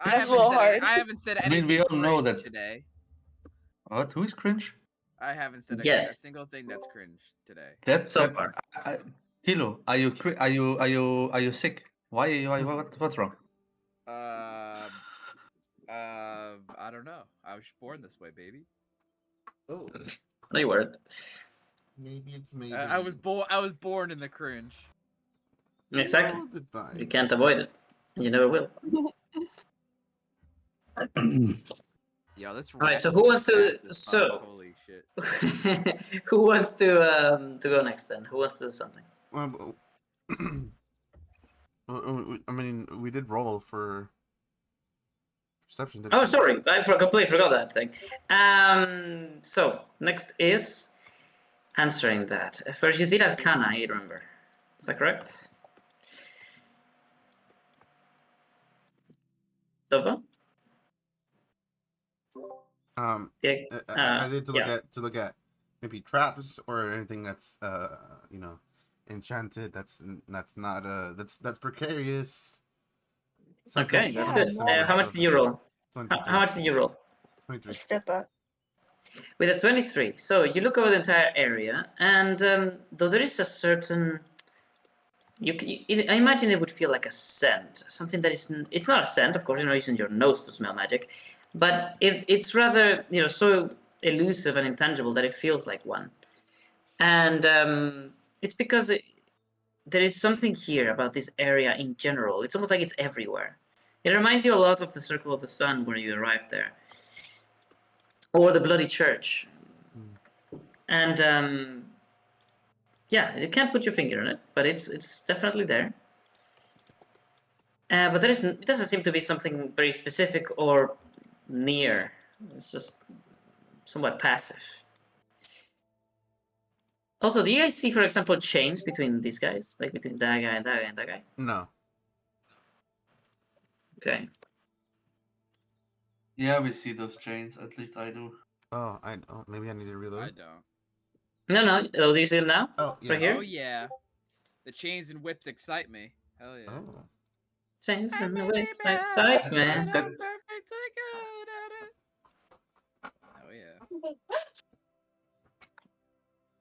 [SPEAKER 7] a little hard.
[SPEAKER 2] I haven't said
[SPEAKER 6] I
[SPEAKER 2] anything.
[SPEAKER 6] mean, we all know
[SPEAKER 2] cringe
[SPEAKER 6] that-
[SPEAKER 2] today.
[SPEAKER 6] What? Who is cringe?
[SPEAKER 2] I haven't said a
[SPEAKER 1] Yes.
[SPEAKER 2] single thing that's cringe today.
[SPEAKER 6] That's
[SPEAKER 1] So far.
[SPEAKER 6] Tilo, are you sick? What's wrong?
[SPEAKER 2] I don't know. I was born this way, baby.
[SPEAKER 3] Oh,
[SPEAKER 1] no, you weren't.
[SPEAKER 3] maybe it's maybe.
[SPEAKER 2] I was born in the cringe.
[SPEAKER 1] Exactly.
[SPEAKER 3] Goodbye.
[SPEAKER 1] You can't avoid it. And you never will.
[SPEAKER 2] Yo, this.
[SPEAKER 1] Alright, so
[SPEAKER 2] rat
[SPEAKER 1] who wants to-
[SPEAKER 2] fast as
[SPEAKER 1] so-
[SPEAKER 2] fuck, holy shit.
[SPEAKER 1] Who wants to go next then? Who wants to do something?
[SPEAKER 3] Well, I mean, we did roll for perception.
[SPEAKER 1] Oh, sorry, I completely forgot that thing. So next is answering that. First, you did Arcana, you remember? Is that correct? Dova?
[SPEAKER 3] Yeah, I did to look
[SPEAKER 1] yeah.
[SPEAKER 3] at maybe traps or anything that's enchanted. That's not that's precarious. Something
[SPEAKER 1] Okay, that's
[SPEAKER 4] Yeah,
[SPEAKER 1] good.
[SPEAKER 4] no.
[SPEAKER 1] How much did you roll?
[SPEAKER 3] 23.
[SPEAKER 1] How much did you roll?
[SPEAKER 3] 23.
[SPEAKER 4] Forget that.
[SPEAKER 1] With a 23. So you look over the entire area, and though there is a certain, I imagine it would feel like a scent, something that is. It's not a scent, of course. You're not using your nose to smell magic, but it's rather so elusive and intangible that it feels like one, and it's because there is something here about this area in general. It's almost like it's everywhere. It reminds you a lot of the Circle of the Sun when you arrived there, or the Bloody Church. And yeah, you can't put your finger on it, but it's definitely there. But it doesn't seem to be something very specific or near. It's just somewhat passive. Also, do you guys see, for example, chains between these guys, like between that guy and that guy and that guy?
[SPEAKER 3] No.
[SPEAKER 1] Okay.
[SPEAKER 6] Yeah, we see those chains. At least I do.
[SPEAKER 3] Oh, maybe I need to reload.
[SPEAKER 2] I don't.
[SPEAKER 1] No. Oh, do you see them now?
[SPEAKER 3] Oh, yeah.
[SPEAKER 1] Right here?
[SPEAKER 2] Oh yeah. The chains and whips excite me. Hell yeah.
[SPEAKER 3] Oh.
[SPEAKER 1] Chains and whips, excitement.
[SPEAKER 2] Oh yeah.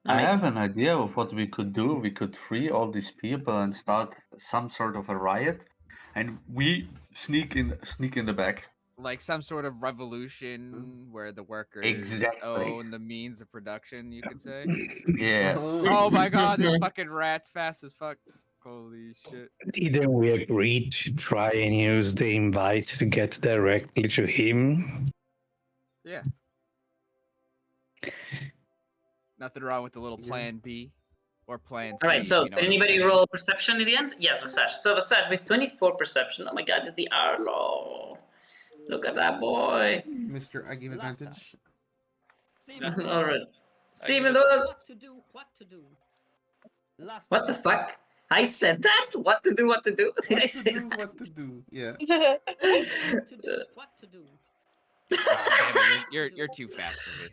[SPEAKER 6] I
[SPEAKER 1] Amazing.
[SPEAKER 6] have an idea of what we could do. We could free all these people and start some sort of a riot, and we sneak in the back.
[SPEAKER 2] Like some sort of revolution where the workers
[SPEAKER 6] Exactly.
[SPEAKER 2] own the means of production, you could say.
[SPEAKER 6] Yes.
[SPEAKER 2] Oh my god, this fucking rat's fast as fuck. Holy shit.
[SPEAKER 5] Didn't we agree to try and use the invite to get directly to him?
[SPEAKER 2] Yeah. Nothing wrong with the little
[SPEAKER 3] Yeah.
[SPEAKER 2] plan B or plan C.
[SPEAKER 1] All right, so
[SPEAKER 2] you know
[SPEAKER 1] did
[SPEAKER 2] what I'm
[SPEAKER 1] anybody
[SPEAKER 2] saying.
[SPEAKER 1] roll perception in the end? Yes, Visage. So Visage with 24 perception. Oh my god, it's the Arlo. Look at that boy.
[SPEAKER 3] Mr. I give advantage.
[SPEAKER 1] All right. Steven,
[SPEAKER 8] What to do? What to do? Last
[SPEAKER 1] what the fuck? I said that? What to do? What to do? Did I
[SPEAKER 3] What to
[SPEAKER 1] say
[SPEAKER 3] do?
[SPEAKER 1] that?
[SPEAKER 3] What to do? Yeah.
[SPEAKER 8] What to do? What to do?
[SPEAKER 2] Damn it, you're too fast for me.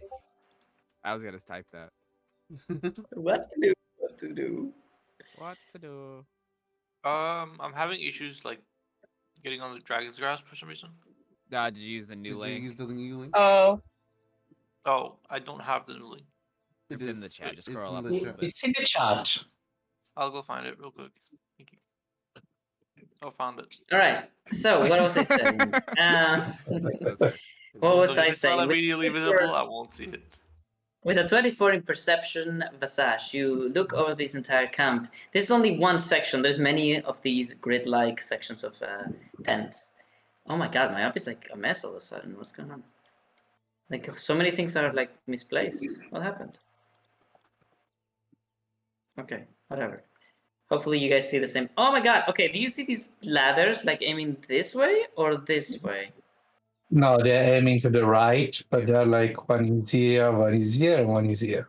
[SPEAKER 2] I was gonna type that.
[SPEAKER 1] What to do? What to do?
[SPEAKER 2] What to do?
[SPEAKER 9] I'm having issues like getting on the Dragon's Grasp for some reason.
[SPEAKER 2] Did you use the new
[SPEAKER 3] Did
[SPEAKER 2] link?
[SPEAKER 3] you use the new link?
[SPEAKER 4] Oh,
[SPEAKER 9] Oh, I don't have the new link.
[SPEAKER 2] It's in the chat. Just
[SPEAKER 3] it's
[SPEAKER 2] scroll
[SPEAKER 3] in
[SPEAKER 2] up
[SPEAKER 3] the
[SPEAKER 2] a little
[SPEAKER 3] chat.
[SPEAKER 2] bit.
[SPEAKER 5] It's in the chat.
[SPEAKER 9] I'll go find it real quick. Thank you. Oh, found it.
[SPEAKER 1] All right. So what was I saying? What was
[SPEAKER 9] So if
[SPEAKER 1] I
[SPEAKER 9] it's not
[SPEAKER 1] saying?
[SPEAKER 9] immediately visible, I won't see it.
[SPEAKER 1] With a 24 in perception, Visage, you look over this entire camp. This is only one section. There's many of these grid-like sections of tents. Oh my god, my app is like a mess all of a sudden. What's going on? Like, so many things are like misplaced. What happened? Okay, whatever. Hopefully you guys see the same. Oh my god, okay, do you see these ladders like aiming this way or this way?
[SPEAKER 5] No, they're aiming to the right, but they're like one is here, and one is here.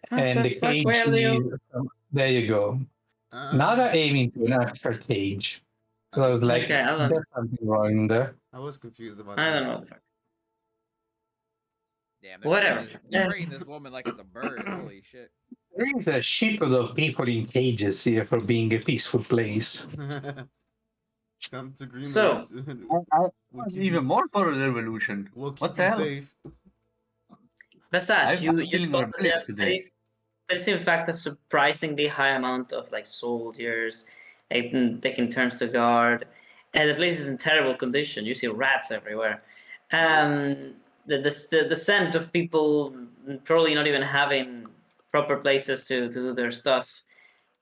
[SPEAKER 1] What
[SPEAKER 5] And the
[SPEAKER 1] fuck,
[SPEAKER 5] cage
[SPEAKER 1] where are they all?
[SPEAKER 5] is, there you go. Now they're aiming to an actual cage. So I was like,
[SPEAKER 1] Okay, I don't-
[SPEAKER 5] there's something wrong there.
[SPEAKER 3] I was confused about
[SPEAKER 1] I
[SPEAKER 3] that.
[SPEAKER 1] don't know what the fuck.
[SPEAKER 2] Damn,
[SPEAKER 1] Whatever.
[SPEAKER 2] They're treating this woman like it's a bird. Holy shit.
[SPEAKER 5] There is a shitload of people in cages here for being a peaceful place.
[SPEAKER 3] Come to Greenlace.
[SPEAKER 1] So-
[SPEAKER 3] we'll keep
[SPEAKER 6] Even
[SPEAKER 3] you,
[SPEAKER 6] more for a revolution.
[SPEAKER 3] we'll keep
[SPEAKER 6] What the
[SPEAKER 3] you
[SPEAKER 6] hell?
[SPEAKER 3] safe.
[SPEAKER 1] Visage,
[SPEAKER 6] I'm
[SPEAKER 1] you
[SPEAKER 6] feeling
[SPEAKER 1] spot
[SPEAKER 6] rebellious today.
[SPEAKER 1] there's in fact a surprisingly high amount of like soldiers taking turns to guard, and the place is in terrible condition. You see rats everywhere. The scent of people probably not even having proper places to do their stuff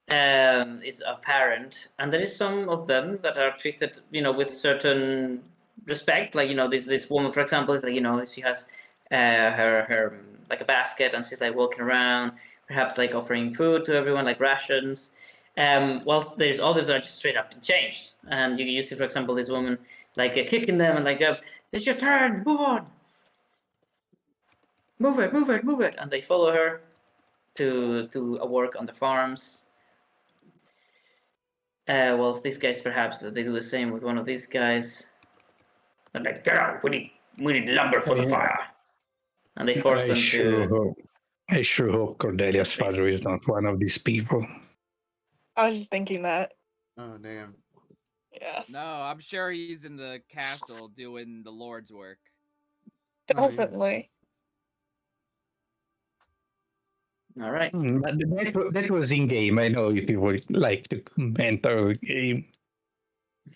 [SPEAKER 1] is apparent, and there is some of them that are treated, with certain respect. Like, this woman, for example, is like, she has her like a basket, and she's like walking around, perhaps like offering food to everyone, like rations. Whilst there's others that are just straight up changed, and you see, for example, this woman like kicking them and like, "It's your turn, move on, move it, move it, move it," and they follow her to work on the farms. Whilst these guys, perhaps they do the same with one of these guys. They're like, "Get out! We need lumber for the fire," and they force them to.
[SPEAKER 5] I sure hope Cordelia's father is not one of these people.
[SPEAKER 7] I was just thinking that.
[SPEAKER 3] Oh damn.
[SPEAKER 7] Yeah,
[SPEAKER 2] No, I'm sure he's in the castle doing the Lord's work.
[SPEAKER 3] Oh, yes.
[SPEAKER 7] definitely.
[SPEAKER 1] All right.
[SPEAKER 5] But that was in game. I know if you would like to comment our game.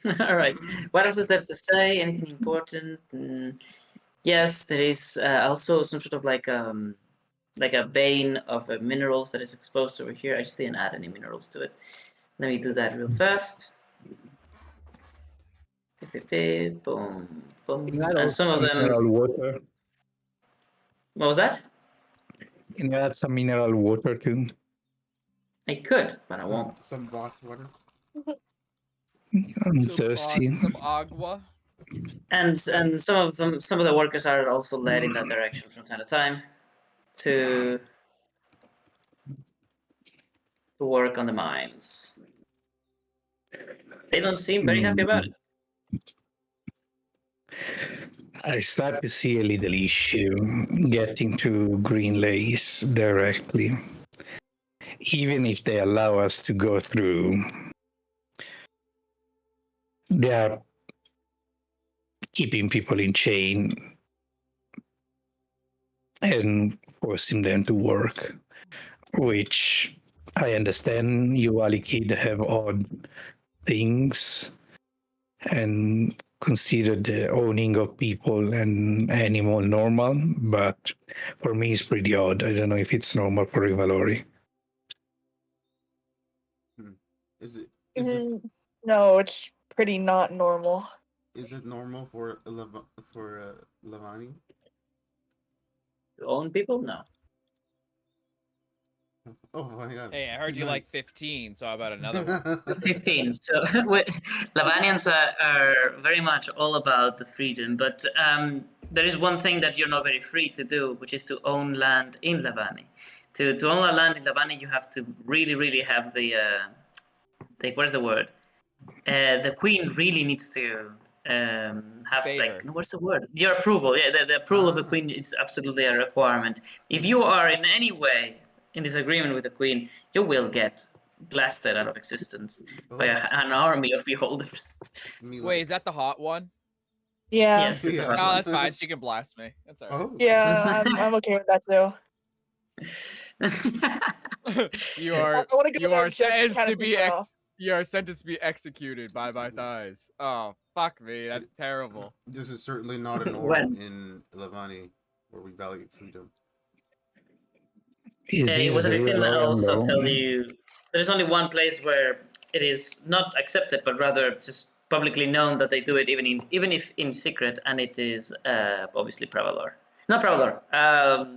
[SPEAKER 1] All right. What else is there to say? Anything important? Yes, there is also some sort of like a vein of minerals that is exposed over here. I just didn't add any minerals to it. Let me do that real fast. Boom, boom. And some of them.
[SPEAKER 5] Mineral water.
[SPEAKER 1] What was that?
[SPEAKER 5] Can you add some mineral water too?
[SPEAKER 1] I could, but I won't.
[SPEAKER 3] Some box water.
[SPEAKER 5] I'm thirsty.
[SPEAKER 2] Some agua.
[SPEAKER 1] And some of the workers are also led in that direction from time to time to work on the mines. They don't seem very happy about it.
[SPEAKER 5] I start to see a little issue getting to Greenlace directly. Even if they allow us to go through, they are keeping people in chain and forcing them to work, which I understand you Alikid have odd things and consider the owning of people and animal normal, but for me it's pretty odd. I don't know if it's normal for Rivalori.
[SPEAKER 3] Is it
[SPEAKER 7] No, it's pretty not normal.
[SPEAKER 3] is it normal for Lavani?
[SPEAKER 1] To own people? No.
[SPEAKER 3] Oh my god.
[SPEAKER 2] Hey, I heard you like 15, so how about another one?
[SPEAKER 1] 15. So Lavanians are very much all about the freedom, but there is one thing that you're not very free to do, which is to own land in Lavani. To own land in Lavani, you have to really have the where's the word? The queen really needs to have
[SPEAKER 2] Favor.
[SPEAKER 1] like what's the word? Your approval. Yeah, the approval of the queen is absolutely a requirement. If you are in any way in disagreement with the queen, you will get blasted out of existence by an army of beholders.
[SPEAKER 2] Wait, is that the hot one?
[SPEAKER 7] Yeah.
[SPEAKER 1] Yes, it's a hot
[SPEAKER 2] Oh,
[SPEAKER 1] one.
[SPEAKER 2] that's fine. She can blast me. That's alright.
[SPEAKER 7] Yeah, I'm okay with that too.
[SPEAKER 2] You are
[SPEAKER 7] I wanna go
[SPEAKER 2] you
[SPEAKER 7] there
[SPEAKER 2] are
[SPEAKER 7] just to
[SPEAKER 2] sentenced
[SPEAKER 7] kinda
[SPEAKER 2] to be
[SPEAKER 7] piss her off.
[SPEAKER 2] you are sentenced to be executed by my thighs. Oh, fuck me. That's terrible.
[SPEAKER 3] This is certainly not a norm
[SPEAKER 1] When?
[SPEAKER 3] in Lavani, where we value freedom.
[SPEAKER 5] Is this
[SPEAKER 1] What I
[SPEAKER 5] real
[SPEAKER 1] can
[SPEAKER 5] or
[SPEAKER 1] also
[SPEAKER 5] no?
[SPEAKER 1] tell you, there's only one place where it is not accepted, but rather just publicly known that they do it, even if in secret, and it is obviously Pravalor. Not Pravalor,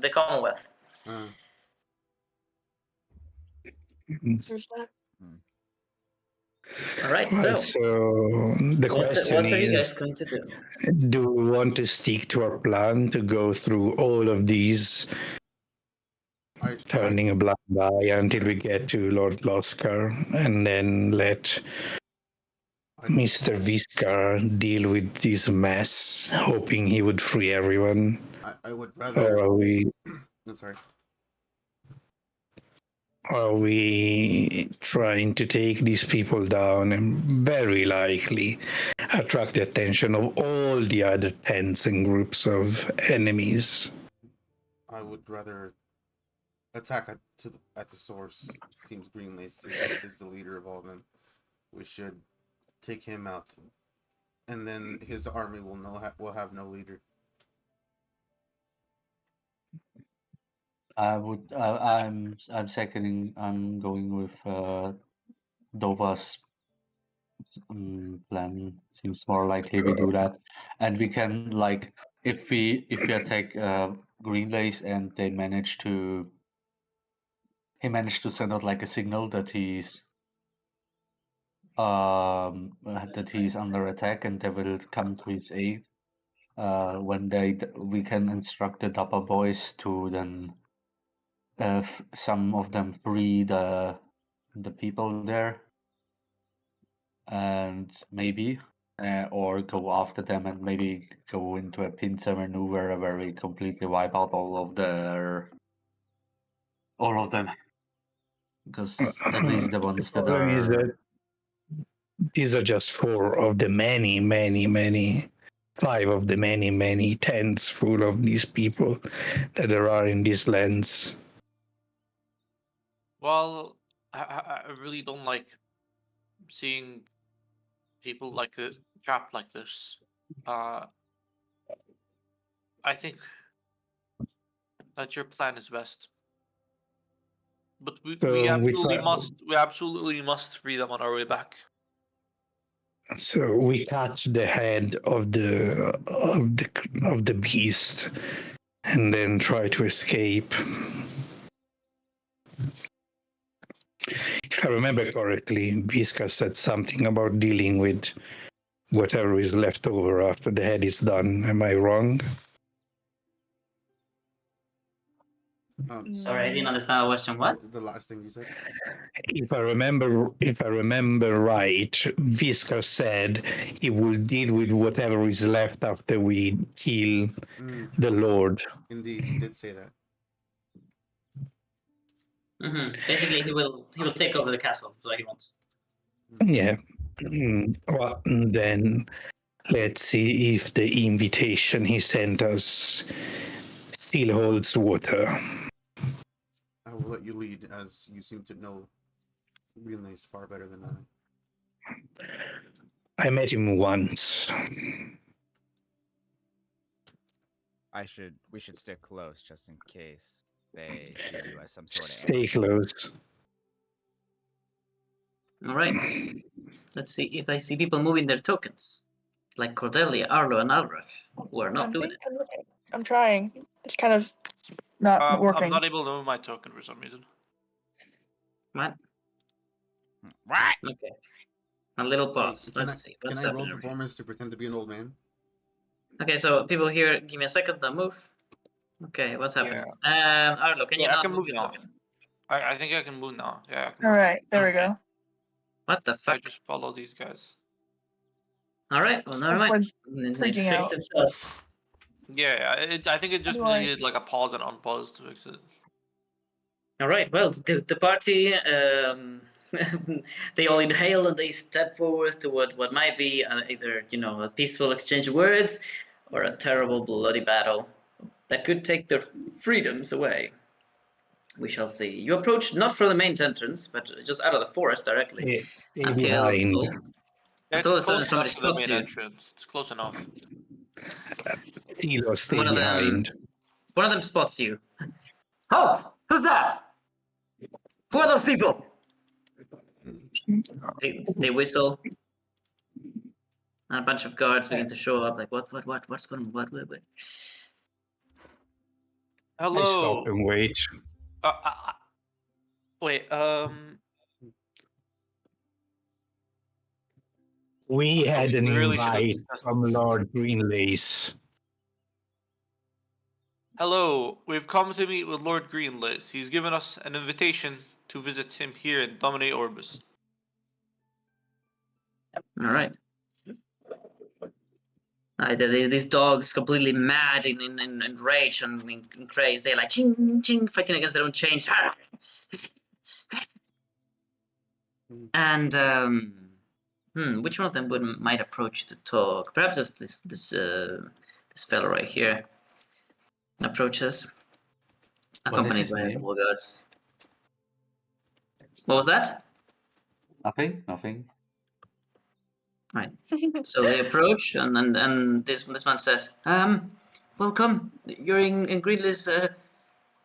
[SPEAKER 1] the Commonwealth.
[SPEAKER 7] Where's that?
[SPEAKER 1] All right,
[SPEAKER 5] Right, so the question
[SPEAKER 1] what are you guys
[SPEAKER 5] is,
[SPEAKER 1] going to do?
[SPEAKER 5] do we want to stick to our plan to go through all of these, turning a blind eye until we get to Lord Loskar, and then let Mr. Viskar deal with this mess, hoping he would free everyone?
[SPEAKER 3] I would rather.
[SPEAKER 5] Or are we...
[SPEAKER 3] I'm sorry.
[SPEAKER 5] Are we trying to take these people down and very likely attract the attention of all the other tents and groups of enemies?
[SPEAKER 3] I would rather attack at the source. It seems Greenlace is the leader of all of them. We should take him out, and then his army will have no leader.
[SPEAKER 6] I'm seconding. I'm going with Dova's plan. Seems more likely we do that, and we can like if we attack Greenlace and they manage to. He managed to send out like a signal that he's that he's under attack and they will come to his aid. When we can instruct the Dapper Boys to then some of them free the people there, and maybe or go after them and maybe go into a pincer maneuver where we completely wipe out all of them, because at least the
[SPEAKER 5] The
[SPEAKER 6] ones that
[SPEAKER 5] problem is
[SPEAKER 6] are.
[SPEAKER 5] that these are just 4 of the many, many, many, 5 of the many, many tents full of these people that there are in these lands.
[SPEAKER 9] Well, I really don't like seeing people like trapped like this. I think that your plan is best, but we
[SPEAKER 5] So
[SPEAKER 9] we absolutely must free them on our way back.
[SPEAKER 5] So we cut the head of the beast and then try to escape. If I remember correctly, Visca said something about dealing with whatever is left over after the head is done. Am I wrong?
[SPEAKER 1] Sorry, I didn't understand the question. What?
[SPEAKER 3] The last thing you said.
[SPEAKER 5] If I remember right, Visca said he will deal with whatever is left after we kill the Lord.
[SPEAKER 3] Indeed, he did say that.
[SPEAKER 1] Basically, he will take over the castle like he wants.
[SPEAKER 5] Yeah. Well, then let's see if the invitation he sent us still holds water.
[SPEAKER 3] I will let you lead, as you seem to know Greenlace far better than I.
[SPEAKER 5] I met him once.
[SPEAKER 2] We should stick close just in case they see you as some sort of
[SPEAKER 5] Stay close.
[SPEAKER 1] All right. Let's see if I see people moving their tokens, like Cordelia, Arlo, and Alref, who are not doing it.
[SPEAKER 7] I'm looking. I'm trying. It's kind of not working.
[SPEAKER 9] I'm not able to move my token for some reason.
[SPEAKER 1] What?
[SPEAKER 2] What?
[SPEAKER 1] Okay. A little pause.
[SPEAKER 3] Hey,
[SPEAKER 1] Let's see. What's
[SPEAKER 3] can I roll
[SPEAKER 1] happening over here?
[SPEAKER 3] performance to pretend to be an old man?
[SPEAKER 1] Okay, so people here, give me a second to move. Okay, what's happening? Arlo, can you
[SPEAKER 9] I
[SPEAKER 1] not
[SPEAKER 9] can
[SPEAKER 1] move
[SPEAKER 9] move
[SPEAKER 1] your
[SPEAKER 9] now.
[SPEAKER 1] token?
[SPEAKER 9] I think I can move now. Yeah. I can
[SPEAKER 7] All
[SPEAKER 9] move.
[SPEAKER 7] right, there we go.
[SPEAKER 1] What the
[SPEAKER 9] I
[SPEAKER 1] fuck?
[SPEAKER 9] just follow these guys.
[SPEAKER 1] All right, well, never mind. It
[SPEAKER 7] freaking
[SPEAKER 1] fixed
[SPEAKER 7] out.
[SPEAKER 1] itself.
[SPEAKER 9] Yeah, I think it just
[SPEAKER 7] do I-
[SPEAKER 9] needed like a pause and unpause to fix it.
[SPEAKER 1] All right, well, the party, they all inhale and they step forward to what might be either, a peaceful exchange of words or a terrible bloody battle that could take their freedoms away. We shall see. You approach not from the main entrance, but just out of the forest directly.
[SPEAKER 5] Stay
[SPEAKER 1] Until
[SPEAKER 5] behind.
[SPEAKER 1] all of a sudden
[SPEAKER 9] It's close
[SPEAKER 1] somebody
[SPEAKER 9] enough to the
[SPEAKER 1] spots
[SPEAKER 9] main
[SPEAKER 1] you.
[SPEAKER 9] entrance. It's close enough.
[SPEAKER 5] Tilo, stay
[SPEAKER 1] One of them-
[SPEAKER 5] behind.
[SPEAKER 1] One of them spots you. Halt! Who's that? Who are those people? They whistle. And a bunch of guards begin to show up. Like, what's going on? What?
[SPEAKER 5] I stop
[SPEAKER 9] Hello.
[SPEAKER 5] and wait.
[SPEAKER 9] Wait.
[SPEAKER 5] We had an
[SPEAKER 9] we really should have
[SPEAKER 5] invite
[SPEAKER 9] discussed
[SPEAKER 5] from
[SPEAKER 9] this.
[SPEAKER 5] Lord Greenlace.
[SPEAKER 9] Hello. We've come to meet with Lord Greenlace. He's given us an invitation to visit him here in Dominate Orbis.
[SPEAKER 1] All right. These dogs completely mad in rage and in craze. They're like ching ching fighting against their own chains. And which one of them might approach to talk? Perhaps just this fellow right here approaches, accompanied by a couple of guards. What was that?
[SPEAKER 6] Nothing.
[SPEAKER 1] Right. So they approach, and this man says, welcome. You're in Greenlace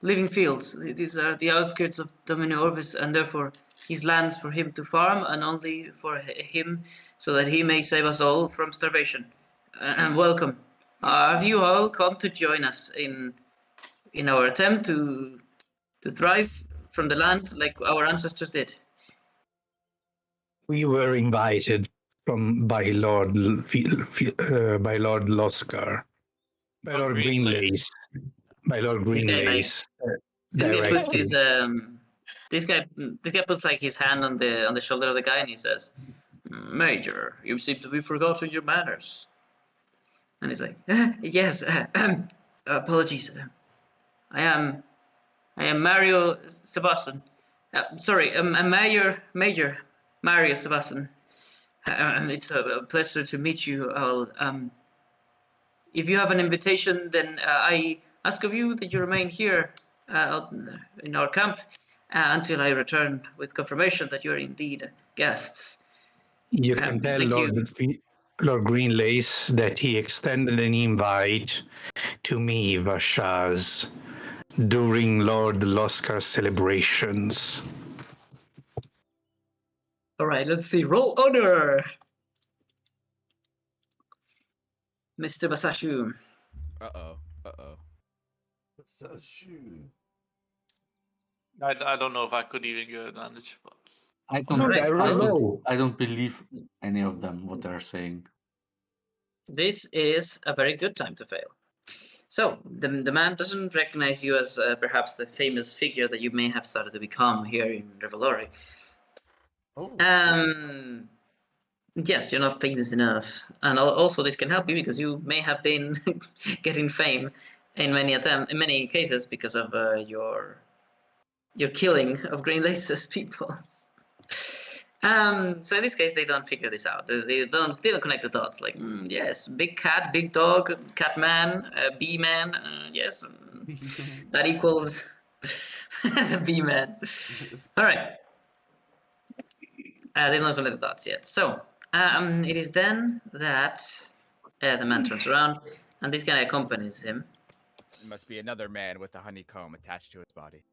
[SPEAKER 1] living fields. These are the outskirts of Domino Orbis, and therefore his lands for him to farm, and only for him, so that he may save us all from starvation. And welcome. Have you all come to join us in our attempt to thrive from the land like our ancestors did?
[SPEAKER 5] We were invited by Lord Loscar, by
[SPEAKER 9] Lord
[SPEAKER 5] Lord
[SPEAKER 9] Greenlace.
[SPEAKER 5] Greenlace, by Lord
[SPEAKER 1] This guy like
[SPEAKER 5] Greenlace.
[SPEAKER 1] this guy puts
[SPEAKER 5] Directly.
[SPEAKER 1] his this guy puts like his hand on the shoulder of the guy and he says, "Major, you seem to be forgotten your manners." And he's like, "Yes, apologies. I am Mario Sebastian. Sorry, I'm Major Mario Sebastian. It's a pleasure to meet you all. If you have an invitation, then I ask of you that you remain here in our camp until I return with confirmation that you are indeed guests."
[SPEAKER 5] You can tell
[SPEAKER 1] Thank you.
[SPEAKER 5] Lord Greenlace that he extended an invite to me, Vashaz, during Lord Loscar celebrations.
[SPEAKER 1] All right, let's see. Roll honor, Mr. Basashu.
[SPEAKER 2] Uh oh.
[SPEAKER 3] So shoot.
[SPEAKER 9] I don't know if I could even get advantage. But...
[SPEAKER 6] I don't.
[SPEAKER 1] Alright,
[SPEAKER 5] I roll low.
[SPEAKER 6] I don't believe any of them what they're saying.
[SPEAKER 1] This is a very good time to fail. So, the man doesn't recognize you as perhaps the famous figure that you may have started to become here in Revelori.
[SPEAKER 3] Oh.
[SPEAKER 1] Yes, you're not famous enough. And also this can help you because you may have been getting fame in many cases because of your killing of Greenlace's peoples. So in this case, they don't figure this out. They don't connect the dots. Like, yes, big cat, big dog, cat man, bee man. Yes, that equals the bee man. All right. They don't connect the dots yet. So it is then that the man turns around, and this guy accompanies him.
[SPEAKER 2] It must be another man with a honeycomb attached to his body.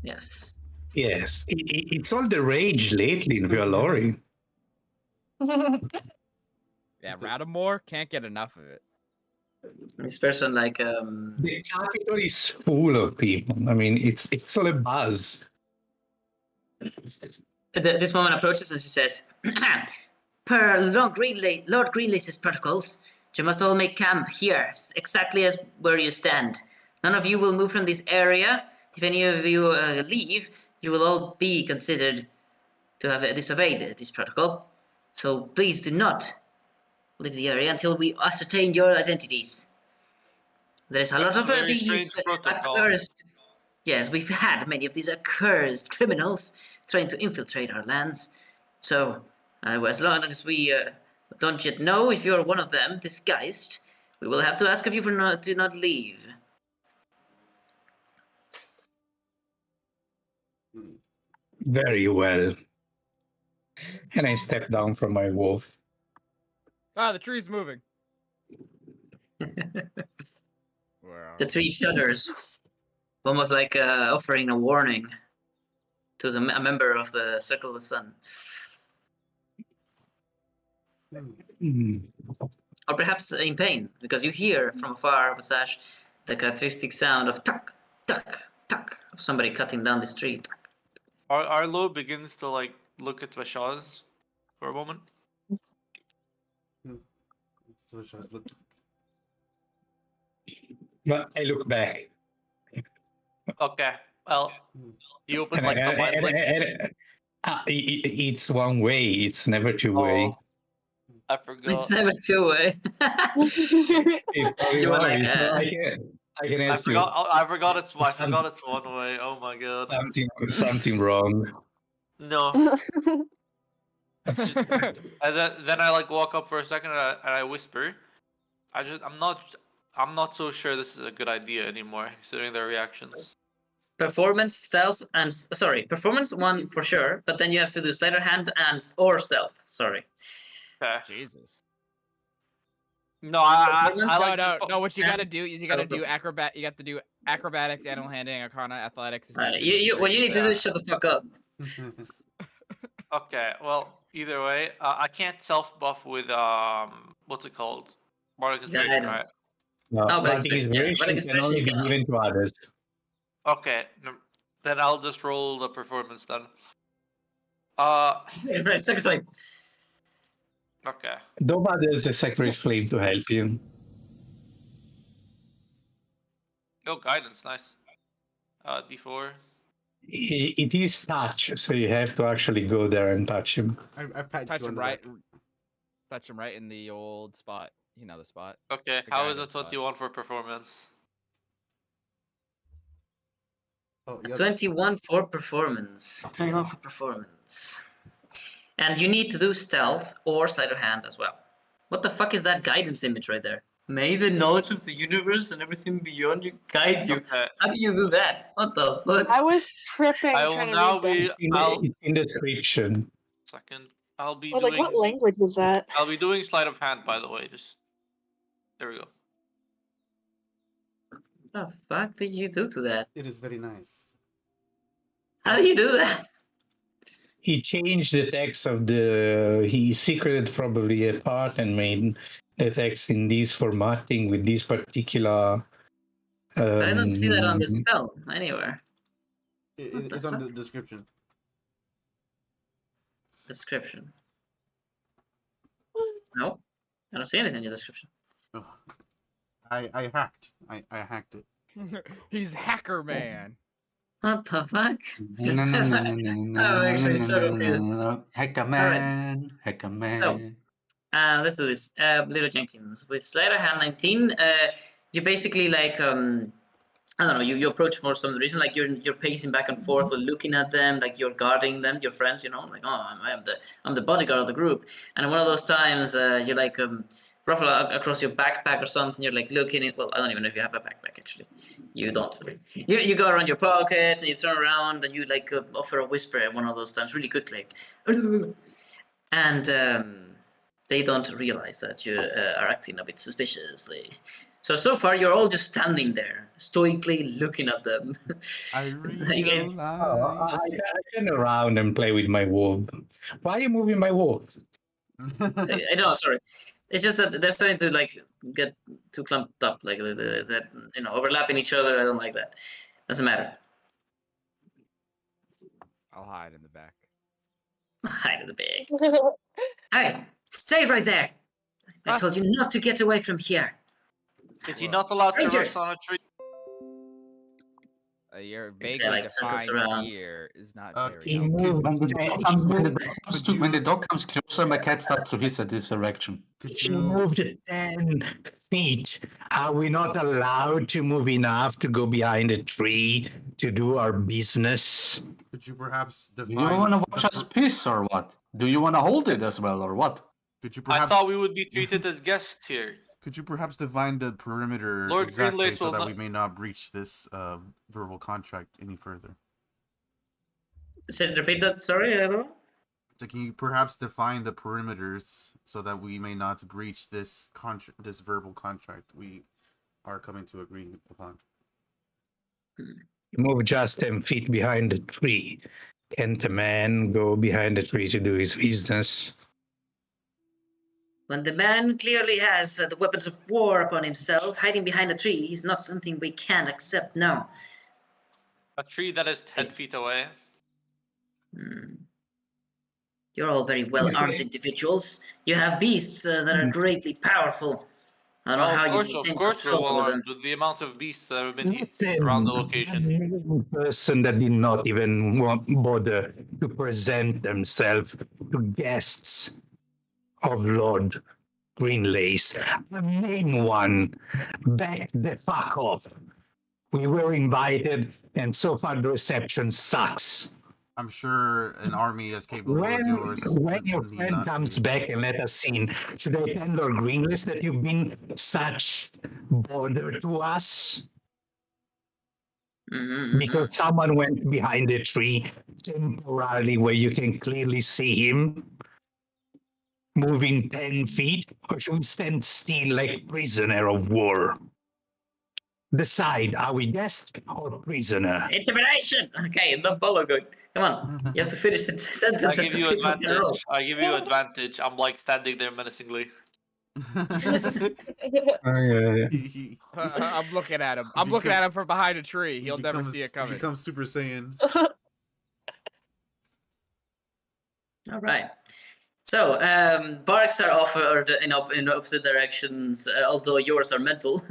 [SPEAKER 1] Yes.
[SPEAKER 5] Yes, it's all the rage lately in Revelori.
[SPEAKER 2] Yeah, Radamore can't get enough of it.
[SPEAKER 1] This person, like,
[SPEAKER 5] The capital is full of people. I mean, it's all a buzz.
[SPEAKER 1] This woman approaches and she says, "Per Lord Greenlace's protocols, you must all make camp here, exactly as where you stand. None of you will move from this area. If any of you leave, you will all be considered to have disobeyed this protocol. So please do not leave the area until we ascertain your identities. There's a lot of
[SPEAKER 9] Very
[SPEAKER 1] these
[SPEAKER 9] strange protocol.
[SPEAKER 1] accursed. Yes, we've had many of these accursed criminals trying to infiltrate our lands. So, as long as we don't yet know if you're one of them, disguised, we will have to ask of you to not leave."
[SPEAKER 5] Very well. And I step down from my wolf.
[SPEAKER 2] Ah, the tree's moving.
[SPEAKER 1] The tree shudders, almost like offering a warning to a member of the Circle of the Sun. Or perhaps in pain, because you hear from afar, Visage, the characteristic sound of tuck, tuck, tuck of somebody cutting down the street.
[SPEAKER 9] Arlo begins to like look at Vashaz for a moment.
[SPEAKER 3] So I look.
[SPEAKER 5] But I look back.
[SPEAKER 9] Okay. Well, you open like the mind link.
[SPEAKER 5] It's one way. It's never two-way.
[SPEAKER 9] Oh, I forgot.
[SPEAKER 1] It's never two-way.
[SPEAKER 5] It's
[SPEAKER 1] You were
[SPEAKER 5] only
[SPEAKER 1] like,
[SPEAKER 5] one. I can ask you.
[SPEAKER 9] I forgot it's one way. Oh my god.
[SPEAKER 5] Something wrong.
[SPEAKER 9] No. And then I like walk up for a second and I whisper. I'm not so sure this is a good idea anymore, considering their reactions.
[SPEAKER 1] Performance, stealth, and performance one for sure, but then you have to do sleight of hand or stealth. Sorry.
[SPEAKER 9] Okay.
[SPEAKER 2] Jesus.
[SPEAKER 9] No, I like
[SPEAKER 2] no. What you gotta do is you gotta do acrobat. You got to do acrobatics, animal handling, arcana, athletics.
[SPEAKER 1] What you need to do is shut the fuck up.
[SPEAKER 9] Okay, well, either way, I can't self buff with what's it called? Bardic Inspiration, right?
[SPEAKER 5] No,
[SPEAKER 1] Bardic
[SPEAKER 5] Bardic
[SPEAKER 1] Inspiration,
[SPEAKER 5] Inspiration can only be
[SPEAKER 1] cannot.
[SPEAKER 5] given to others.
[SPEAKER 9] Okay, then I'll just roll the performance then.
[SPEAKER 1] Second flame.
[SPEAKER 9] Okay.
[SPEAKER 5] Nobody has the Sacred Flame to help you.
[SPEAKER 9] Oh, guidance, nice. D4.
[SPEAKER 5] It is touch, so you have to actually go there and touch him.
[SPEAKER 3] I pat
[SPEAKER 2] Touch
[SPEAKER 3] you on
[SPEAKER 2] him
[SPEAKER 3] the
[SPEAKER 2] right.
[SPEAKER 3] back.
[SPEAKER 2] Touch him right in the old spot. You know the spot.
[SPEAKER 9] Okay,
[SPEAKER 2] The
[SPEAKER 9] how is a
[SPEAKER 2] guidance spot.
[SPEAKER 9] 21 for performance?
[SPEAKER 3] Oh, yes.
[SPEAKER 1] 21 for performance. 21 for performance. And you need to do stealth or sleight of hand as well. What the fuck is that guidance image right there? May the knowledge of the universe and everything beyond you guide you.
[SPEAKER 9] Okay.
[SPEAKER 1] How do you do that? What the fuck?
[SPEAKER 7] I was tripping
[SPEAKER 9] I will
[SPEAKER 7] trying to
[SPEAKER 9] now
[SPEAKER 7] read that.
[SPEAKER 9] be. I'll
[SPEAKER 5] In the description.
[SPEAKER 9] second. I'll be
[SPEAKER 7] I was
[SPEAKER 9] doing.
[SPEAKER 7] like, what language is that?
[SPEAKER 9] I'll be doing sleight of hand, by the way. Just there we go.
[SPEAKER 1] What the fuck did you do to that?
[SPEAKER 3] It is very nice.
[SPEAKER 1] How do you do that?
[SPEAKER 5] He changed the text of the. He secreted probably a part and made the text in this formatting with this particular.
[SPEAKER 1] I don't see that on the spell anywhere.
[SPEAKER 3] It's on the description.
[SPEAKER 1] Description. No, I don't see anything in the description.
[SPEAKER 3] Oh. I hacked. I hacked it.
[SPEAKER 2] He's Hacker Man.
[SPEAKER 1] What the fuck?
[SPEAKER 6] I'm
[SPEAKER 1] actually so confused.
[SPEAKER 6] Hacker man, hacker man.
[SPEAKER 1] Let's do this. Little Jenkins with sleight of hand 19. You basically like I don't know. You approach for some reason, like you're pacing back and forth, or looking at them, like you're guarding them, your friends. You know, like I'm the bodyguard of the group. And one of those times, you like ruffle across your backpack or something. You're like looking at. Well, I don't even know if you have a backpack actually. You don't. You go around your pockets and you turn around and you like offer a whisper at one of those times really quickly, and they don't realize that you are acting a bit suspiciously. So far you're all just standing there, stoically looking at them.
[SPEAKER 3] I realize.
[SPEAKER 5] I turn around and play with my wolf. Why are you moving my wolf?
[SPEAKER 1] I don't know, sorry. It's just that they're starting to like get too clumped up, like that overlapping each other. I don't like that. Doesn't matter.
[SPEAKER 2] I'll hide in the back.
[SPEAKER 1] Hide in the bag. Hey, stay right there. I told you not to get away from here.
[SPEAKER 9] Is he not allowed to
[SPEAKER 1] Rangers!
[SPEAKER 9] rest on a tree?
[SPEAKER 2] Your
[SPEAKER 1] This
[SPEAKER 2] vaguely
[SPEAKER 1] guy, like, circles
[SPEAKER 2] defined
[SPEAKER 1] around.
[SPEAKER 2] here is not very
[SPEAKER 5] He
[SPEAKER 2] helpful.
[SPEAKER 5] moved
[SPEAKER 6] When the dog comes closer, my cat starts to hiss at this direction.
[SPEAKER 3] Could
[SPEAKER 5] He
[SPEAKER 3] you?
[SPEAKER 5] moved 10 feet. Are we not allowed to move enough to go behind a tree to do our business?
[SPEAKER 3] Could you perhaps
[SPEAKER 6] Do
[SPEAKER 3] define?
[SPEAKER 6] you want to watch us piss or what? Do you want to hold it as well or what?
[SPEAKER 3] Could you
[SPEAKER 9] I
[SPEAKER 3] perhaps?
[SPEAKER 9] thought we would be treated as guests here.
[SPEAKER 3] Could you perhaps define the perimeter
[SPEAKER 9] Lord
[SPEAKER 3] exactly
[SPEAKER 9] Greenlace
[SPEAKER 3] so
[SPEAKER 9] will
[SPEAKER 3] that
[SPEAKER 9] not-
[SPEAKER 3] we may not breach this verbal contract any further?
[SPEAKER 1] Repeat that. Sorry, I don't know.
[SPEAKER 3] So can you perhaps define the perimeters so that we may not breach this this verbal contract we are coming to agree upon?
[SPEAKER 5] Move just 10 feet behind the tree. Can't a man go behind the tree to do his business?
[SPEAKER 1] When the man clearly has the weapons of war upon himself, hiding behind a tree is not something we can accept now.
[SPEAKER 9] A tree that is 10 feet away.
[SPEAKER 1] You're all very well-armed individuals. You have beasts that are greatly powerful. I don't know how you
[SPEAKER 9] Of
[SPEAKER 1] maintain
[SPEAKER 9] course we're
[SPEAKER 1] control
[SPEAKER 9] well
[SPEAKER 1] over them.
[SPEAKER 9] armed with the amount of beasts that have been hit
[SPEAKER 5] Listen,
[SPEAKER 9] around the location.
[SPEAKER 5] one person that did not even bother to present themselves to guests of Lord Greenlace. The main one, back the fuck off. We were invited, and so far the reception sucks.
[SPEAKER 3] I'm sure an army as capable as yours.
[SPEAKER 5] When your
[SPEAKER 3] need
[SPEAKER 5] friend
[SPEAKER 3] not
[SPEAKER 5] comes
[SPEAKER 3] fear.
[SPEAKER 5] back and let us in, should I tell Lord Greenlace that you've been such bother to us? Because someone went behind a tree temporarily where you can clearly see him moving 10 feet, or should we stand still like prisoner of war? Decide, are we guest or prisoner?
[SPEAKER 1] Intimidation! Okay, the follow good. Come on, you have to finish the sentence.
[SPEAKER 9] I give you advantage. I give you advantage. I'm like standing there menacingly.
[SPEAKER 2] I'm looking at him. I'm looking at him from behind a tree. He'll never see it
[SPEAKER 3] He
[SPEAKER 2] coming.
[SPEAKER 3] becomes Super Saiyan.
[SPEAKER 1] All right. So barks are offered in opposite directions, although yours are mental.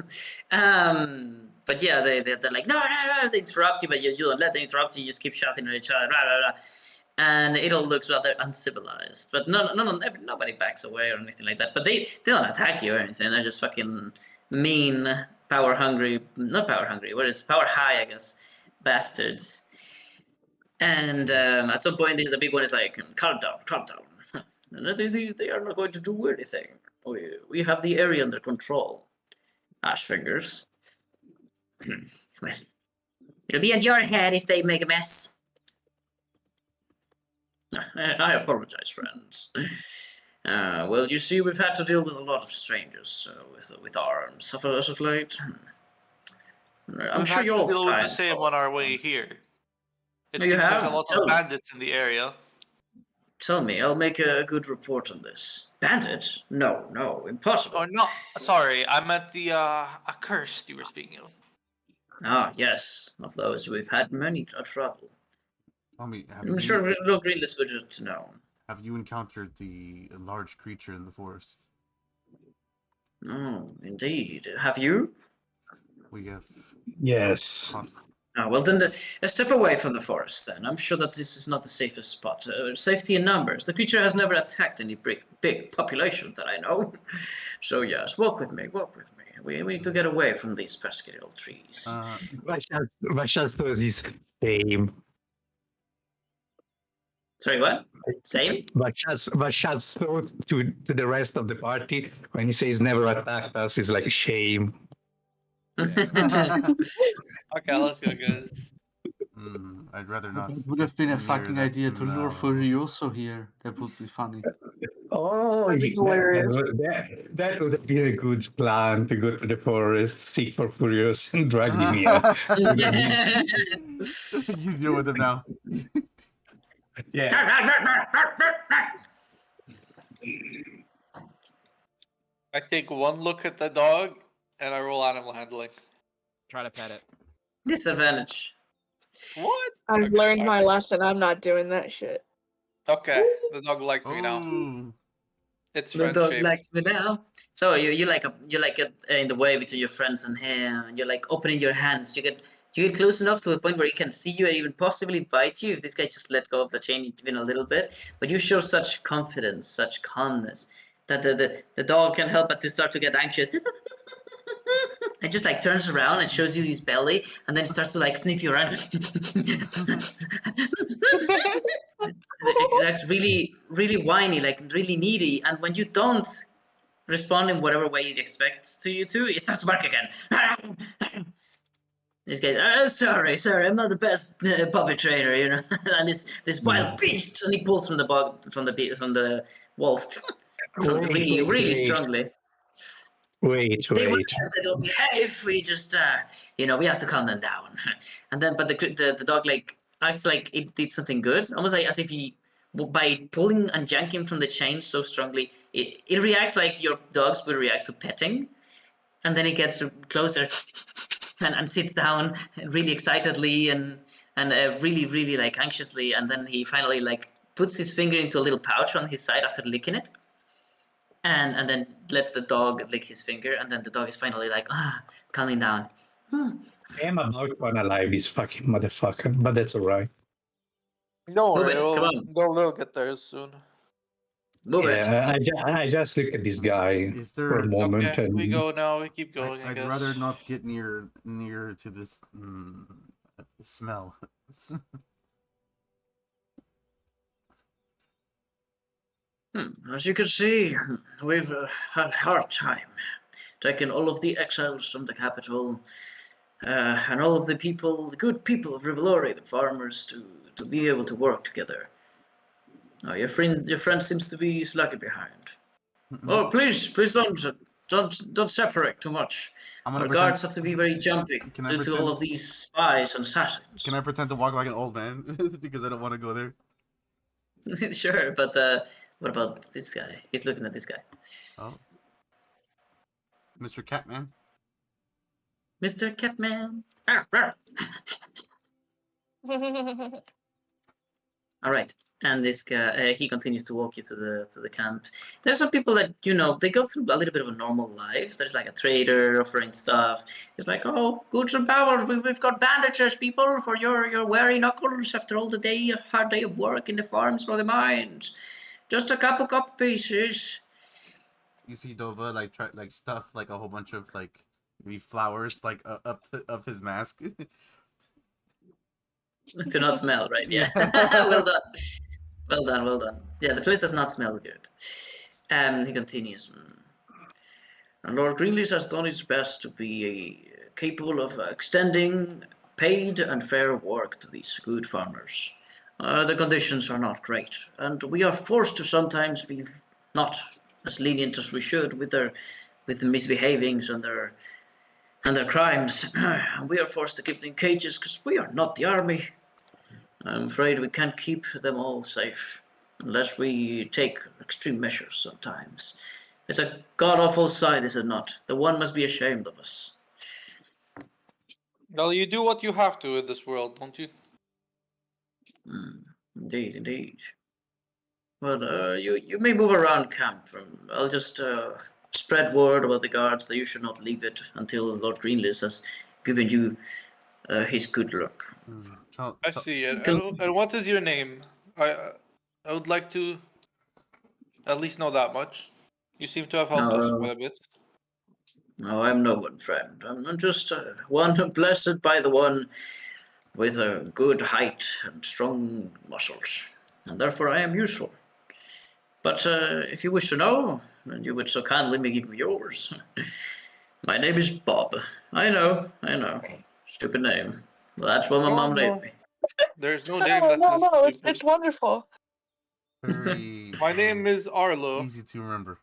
[SPEAKER 1] But yeah, they're like no, they interrupt you, but you don't let them interrupt you. You just keep shouting at each other, blah, blah, blah. And it all looks rather uncivilized. But nobody backs away or anything like that. But they don't attack you or anything. They're just fucking mean, power hungry, not power hungry. What is power high? I guess bastards. And at some point, the big one is like, calm down, calm down. And they are not going to do anything. We have the area under control. Ash fingers. Well, it'll be at your head if they make a mess. I apologize, friends. Well, you see, we've had to deal with a lot of strangers with arms as of late. I'm
[SPEAKER 9] We've
[SPEAKER 1] sure
[SPEAKER 9] had to
[SPEAKER 1] you'll
[SPEAKER 9] deal with the
[SPEAKER 1] find
[SPEAKER 9] same on our way here. It
[SPEAKER 1] You
[SPEAKER 9] seems there's a
[SPEAKER 1] have?
[SPEAKER 9] lot
[SPEAKER 1] Tell
[SPEAKER 9] of
[SPEAKER 1] me.
[SPEAKER 9] bandits in the area.
[SPEAKER 1] Tell me, I'll make a good report on this. Bandits? No, impossible.
[SPEAKER 9] Oh no, sorry, I meant the accursed you were speaking of.
[SPEAKER 1] Ah, yes, of those we've had many trouble.
[SPEAKER 3] Tell me,
[SPEAKER 1] I'm sure no Greenlace would to know.
[SPEAKER 3] have you encountered the large creature in the forest?
[SPEAKER 1] Oh, indeed. Have you?
[SPEAKER 3] We have.
[SPEAKER 5] Yes.
[SPEAKER 1] Ah, well then, step away from the forest then. I'm sure that this is not the safest spot. Safety in numbers. The creature has never attacked any big population that I know. So yes, walk with me, walk with me. We need to get away from these pesky old trees.
[SPEAKER 5] Vashas throws his shame.
[SPEAKER 1] Sorry, what? Same?
[SPEAKER 5] Vashas throws to the rest of the party when he says never attacked us is like shame.
[SPEAKER 9] Okay, let's go, guys.
[SPEAKER 3] I'd rather not.
[SPEAKER 6] It would have been a
[SPEAKER 3] near
[SPEAKER 6] fucking
[SPEAKER 3] that
[SPEAKER 6] idea to lure
[SPEAKER 3] smell.
[SPEAKER 6] Furioso here. That would be funny.
[SPEAKER 5] Oh,
[SPEAKER 7] That'd be hilarious.
[SPEAKER 5] that would have been a good plan to go to the forest, seek for Furious, and drag him here.
[SPEAKER 3] You deal with him now.
[SPEAKER 5] Yeah.
[SPEAKER 9] I take one look at the dog and I roll animal handling.
[SPEAKER 2] Try to pet it.
[SPEAKER 1] Disadvantage.
[SPEAKER 9] What?
[SPEAKER 7] I've learned my lesson. I'm not doing that shit.
[SPEAKER 9] Okay, the dog likes me now.
[SPEAKER 3] Oh,
[SPEAKER 9] It's
[SPEAKER 1] The dog
[SPEAKER 9] friendship.
[SPEAKER 1] likes me now. So you like it in the way between your friends and him. And you're like opening your hands. You get close enough to a point where he can see you and even possibly bite you if this guy just let go of the chain even a little bit. But you show such confidence, such calmness that the dog can't help but to start to get anxious. It just like turns around and shows you his belly, and then it starts to like sniff you around. That's really, really whiny, like really needy. And when you don't respond in whatever way it expects it starts to bark again. This guy, sorry, I'm not the best puppy trainer, you know. And this wild beast, and he pulls from the wolf, really strongly.
[SPEAKER 5] Wait.
[SPEAKER 1] They don't behave. We just, we have to calm them down. And then, but the dog like acts like it did something good, almost like as if he, by pulling and yanking from the chain so strongly, it reacts like your dogs would react to petting, and then it gets closer and sits down really excitedly and really like anxiously, and then he finally like puts his finger into a little pouch on his side after licking it. And then lets the dog lick his finger, and then the dog is finally like, calming down.
[SPEAKER 5] I am about to unalive this fucking motherfucker, but that's alright.
[SPEAKER 9] Don't
[SPEAKER 1] Move
[SPEAKER 9] worry,
[SPEAKER 1] it, come on.
[SPEAKER 9] they'll get there soon.
[SPEAKER 1] Move it.
[SPEAKER 5] I just look at this guy
[SPEAKER 3] Is
[SPEAKER 5] for
[SPEAKER 3] there?
[SPEAKER 5] a moment
[SPEAKER 9] Okay,
[SPEAKER 5] and
[SPEAKER 9] we go now. We keep going. I
[SPEAKER 3] I'd
[SPEAKER 9] guess.
[SPEAKER 3] rather not get near to this smell.
[SPEAKER 1] As you can see, we've had a hard time taking all of the exiles from the capital and all of the good people of Rivalori, the farmers, to be able to work together. Your friend seems to be slacking behind. Oh, please don't separate too much. Our guards have to be very jumpy due to all of these spies and assassins.
[SPEAKER 3] Can I pretend to walk like an old man because I don't want to go there?
[SPEAKER 1] Sure, but what about this guy? He's looking at this guy.
[SPEAKER 3] Oh, Mr. Catman.
[SPEAKER 1] Mr. Catman. All right, and this guy he continues to walk you to the camp. There's some people that they go through a little bit of a normal life. There's like a trader offering stuff. It's like, oh, goods and powers. We've got bandages, people, for your weary knuckles after all the hard day of work in the farms or the mines. Just a couple cup pieces.
[SPEAKER 3] You see Dova like stuff like a whole bunch of like maybe flowers like up his mask.
[SPEAKER 1] To not smell, right? Yeah. Well done. Well done, well done. Yeah, the place does not smell good. He continues. And Lord Greenlease has done his best to be capable of extending paid and fair work to these good farmers. The conditions are not great, and we are forced to sometimes be not as lenient as we should with the misbehavings and their crimes. We are forced to keep them in cages because we are not the army. I'm afraid we can't keep them all safe unless we take extreme measures sometimes. It's a god-awful sight, is it not? The one must be ashamed of us.
[SPEAKER 9] Well, you do what you have to in this world, don't you?
[SPEAKER 1] Indeed, indeed. Well, you may move around camp. I'll just spread word about the guards that you should not leave it until Lord Greenlace has given you his good luck.
[SPEAKER 9] I see it. And what is your name? I would like to at least know that much. You seem to have helped us quite a bit.
[SPEAKER 1] No, I'm no one, friend. I'm just one blessed by the one with a good height and strong muscles, and therefore I am useful. But if you wish to know, and you would so kindly give me yours, my name is Bob. I know. Stupid name. Well, that's what my mom named me.
[SPEAKER 9] There's no name that's stupid.
[SPEAKER 7] It's wonderful.
[SPEAKER 3] Very.
[SPEAKER 9] My name is Arlo.
[SPEAKER 3] Easy to remember.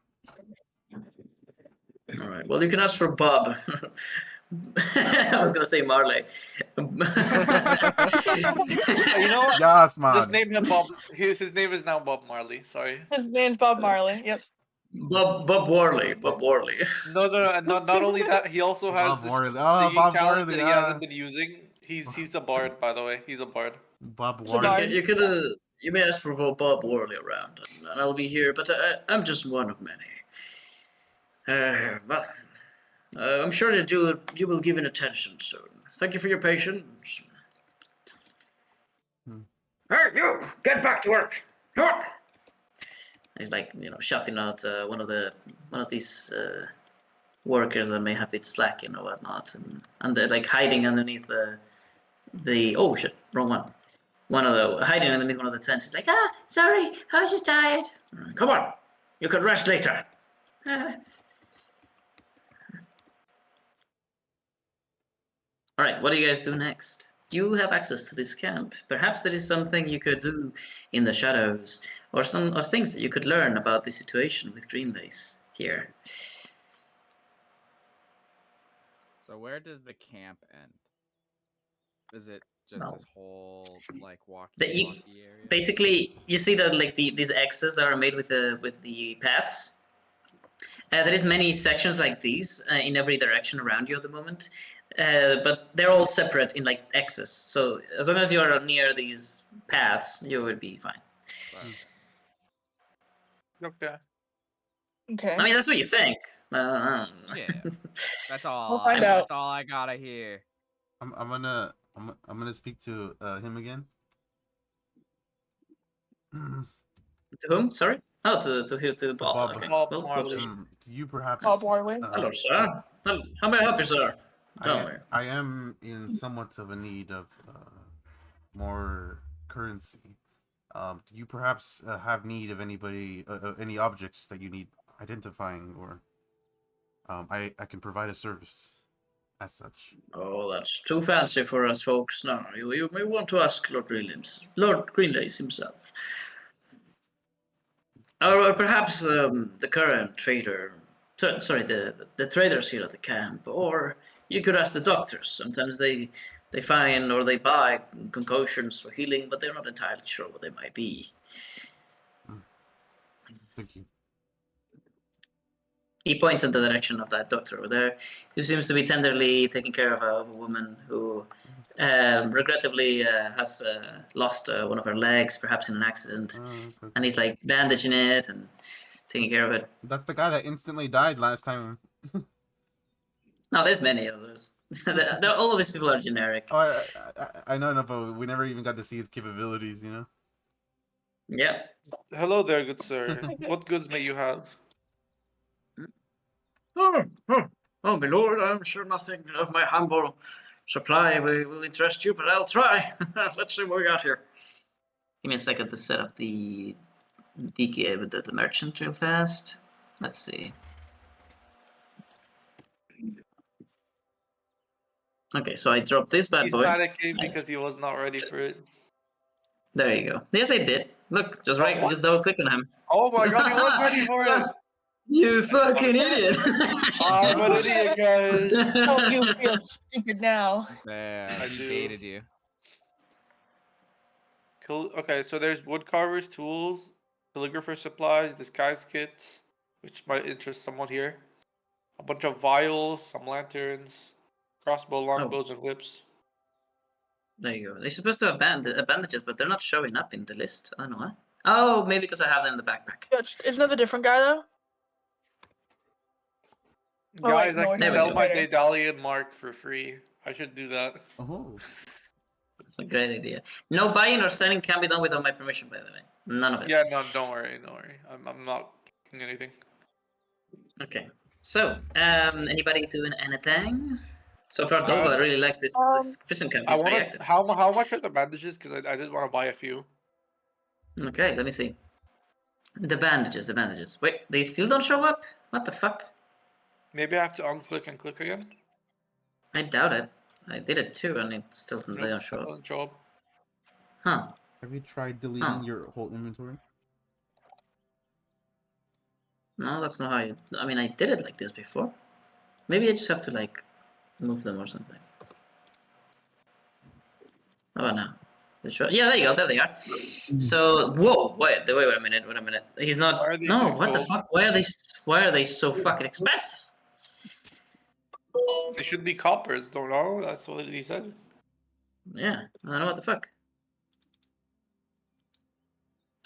[SPEAKER 1] All right. Well, you can ask for Bob. I was gonna say Marley.
[SPEAKER 9] You know what?
[SPEAKER 3] Yes, man.
[SPEAKER 9] Just name him Bob. His name is now Bob Marley. Sorry.
[SPEAKER 7] His name's Bob Marley. Yep.
[SPEAKER 1] Bob Worley. Bob Worley.
[SPEAKER 9] No. Not only that, he also has
[SPEAKER 3] Bob
[SPEAKER 9] this
[SPEAKER 3] Worley.
[SPEAKER 9] singing
[SPEAKER 3] Bob
[SPEAKER 9] talent
[SPEAKER 3] Worley,
[SPEAKER 9] that he hasn't been using. He's a bard, by the way. He's a bard.
[SPEAKER 3] Bob
[SPEAKER 7] So Bard.
[SPEAKER 3] Worley.
[SPEAKER 1] You may ask for Bob Worley around, and I'll be here. But I'm just one of many. Well, I'm sure that you will give it attention soon. Thank you for your patience. Hey, you! Get back to work! Come on! He's like, shouting out one of these workers that may have been slacking or whatnot, and they're like hiding underneath the oh shit, wrong one. Hiding underneath one of the tents. He's like, sorry, I was just tired. Come on, you can rest later. All right, what do you guys do next? You have access to this camp. Perhaps there is something you could do in the shadows, or things that you could learn about the situation with Greenlace here.
[SPEAKER 2] So where does the camp end? Is it just this whole like walkie area?
[SPEAKER 1] Basically, you see that like these X's that are made with the paths. There is many sections like these in every direction around you at the moment, but they're all separate in like X's. So as long as you are near these paths, you would be fine.
[SPEAKER 9] Okay.
[SPEAKER 7] Okay.
[SPEAKER 1] I mean, that's what you think.
[SPEAKER 2] Yeah, that's all.
[SPEAKER 7] We'll find out.
[SPEAKER 2] That's all I gotta hear.
[SPEAKER 3] I'm gonna speak to him again.
[SPEAKER 1] To whom? Sorry. Oh, to Bob.
[SPEAKER 3] Bob.
[SPEAKER 1] Okay.
[SPEAKER 9] Bob
[SPEAKER 1] Well,
[SPEAKER 9] Marley.
[SPEAKER 3] Do you perhaps?
[SPEAKER 7] Bob Marley.
[SPEAKER 1] Hello, sir. How may I help you, sir? Tell me.
[SPEAKER 3] I am in somewhat of a need of more currency. Do you perhaps have need of any objects that you need identifying, or I can provide a service as such.
[SPEAKER 1] Oh, that's too fancy for us folks. No, you may want to ask Lord Greenlace himself. Or perhaps the current trader, sorry, the traders here at the camp, or you could ask the doctors. Sometimes they find or they buy concoctions for healing, but they're not entirely sure what they might be.
[SPEAKER 3] Thank you.
[SPEAKER 1] He points in the direction of that doctor over there, who seems to be tenderly taking care of a woman who, regrettably, has lost one of her legs, perhaps in an accident,
[SPEAKER 3] Okay.
[SPEAKER 1] and he's like bandaging it and taking care of it.
[SPEAKER 3] That's the guy that instantly died last time.
[SPEAKER 1] No, there's many of those. All of these people are generic.
[SPEAKER 3] Oh, I know, but we never even got to see his capabilities, you know?
[SPEAKER 1] Yeah.
[SPEAKER 9] Hello there, good sir. What goods may you have?
[SPEAKER 1] Oh, my lord, I'm sure nothing of my humble supply will interest you, but I'll try. Let's see what we got here. Give me a second to set up the merchant real fast. Let's see. Okay, so I dropped this bad
[SPEAKER 9] He's
[SPEAKER 1] boy.
[SPEAKER 9] panicking because he was not ready for it.
[SPEAKER 1] There you go. Yes, I did. Look, just
[SPEAKER 9] what?
[SPEAKER 1] just double click on him.
[SPEAKER 9] Oh my god, he was ready for it!
[SPEAKER 1] You fucking idiot!
[SPEAKER 9] I'm an idiot, guys.
[SPEAKER 4] Oh, you feel stupid now.
[SPEAKER 2] Man,
[SPEAKER 9] I
[SPEAKER 2] he
[SPEAKER 9] do.
[SPEAKER 2] baited you.
[SPEAKER 9] Cool. Okay, so there's woodcarver's tools, calligrapher supplies, disguise kits, which might interest someone here. A bunch of vials, some lanterns, crossbow, longbows, and whips.
[SPEAKER 1] There you go. They're supposed to have bandages, but they're not showing up in the list. I don't know why. Oh, maybe because I have them in the backpack.
[SPEAKER 7] Isn't that a different guy though? Oh,
[SPEAKER 9] Guys,
[SPEAKER 7] wait, no,
[SPEAKER 9] I
[SPEAKER 7] it's
[SPEAKER 9] can
[SPEAKER 1] not
[SPEAKER 9] sell
[SPEAKER 1] really
[SPEAKER 9] my
[SPEAKER 7] better.
[SPEAKER 9] Daedalian mark for free. I should do that.
[SPEAKER 3] Oh.
[SPEAKER 1] That's a great idea. No buying or selling can be done without my permission, by the way. None of it.
[SPEAKER 9] Yeah, no, don't worry, don't worry. I'm not doing anything.
[SPEAKER 1] Okay. So, anybody doing anything? So far, Dova really likes this prison camp.
[SPEAKER 9] I
[SPEAKER 1] It's very
[SPEAKER 9] want
[SPEAKER 1] active.
[SPEAKER 9] how much are the bandages? Because I did want to buy a few.
[SPEAKER 1] Okay, let me see. The bandages. Wait, they still don't show up? What the fuck?
[SPEAKER 9] Maybe I have to unclick and click again.
[SPEAKER 1] I doubt it. I did it too, and it still they don't show up.
[SPEAKER 9] Doesn't show up.
[SPEAKER 1] Huh.
[SPEAKER 3] Have you tried deleting your whole inventory?
[SPEAKER 1] No, that's not how you... I mean, I did it like this before. Maybe I just have to, like, move them or something. Oh, no. Yeah, there you go. There they are. So, whoa, wait a minute. He's not...
[SPEAKER 9] Why are they
[SPEAKER 1] No,
[SPEAKER 9] so
[SPEAKER 1] what the
[SPEAKER 9] expensive?
[SPEAKER 1] fuck? Why are they so fucking expensive?
[SPEAKER 9] They should be coppers, don't know. That's what he said.
[SPEAKER 1] Yeah, I don't know what the fuck.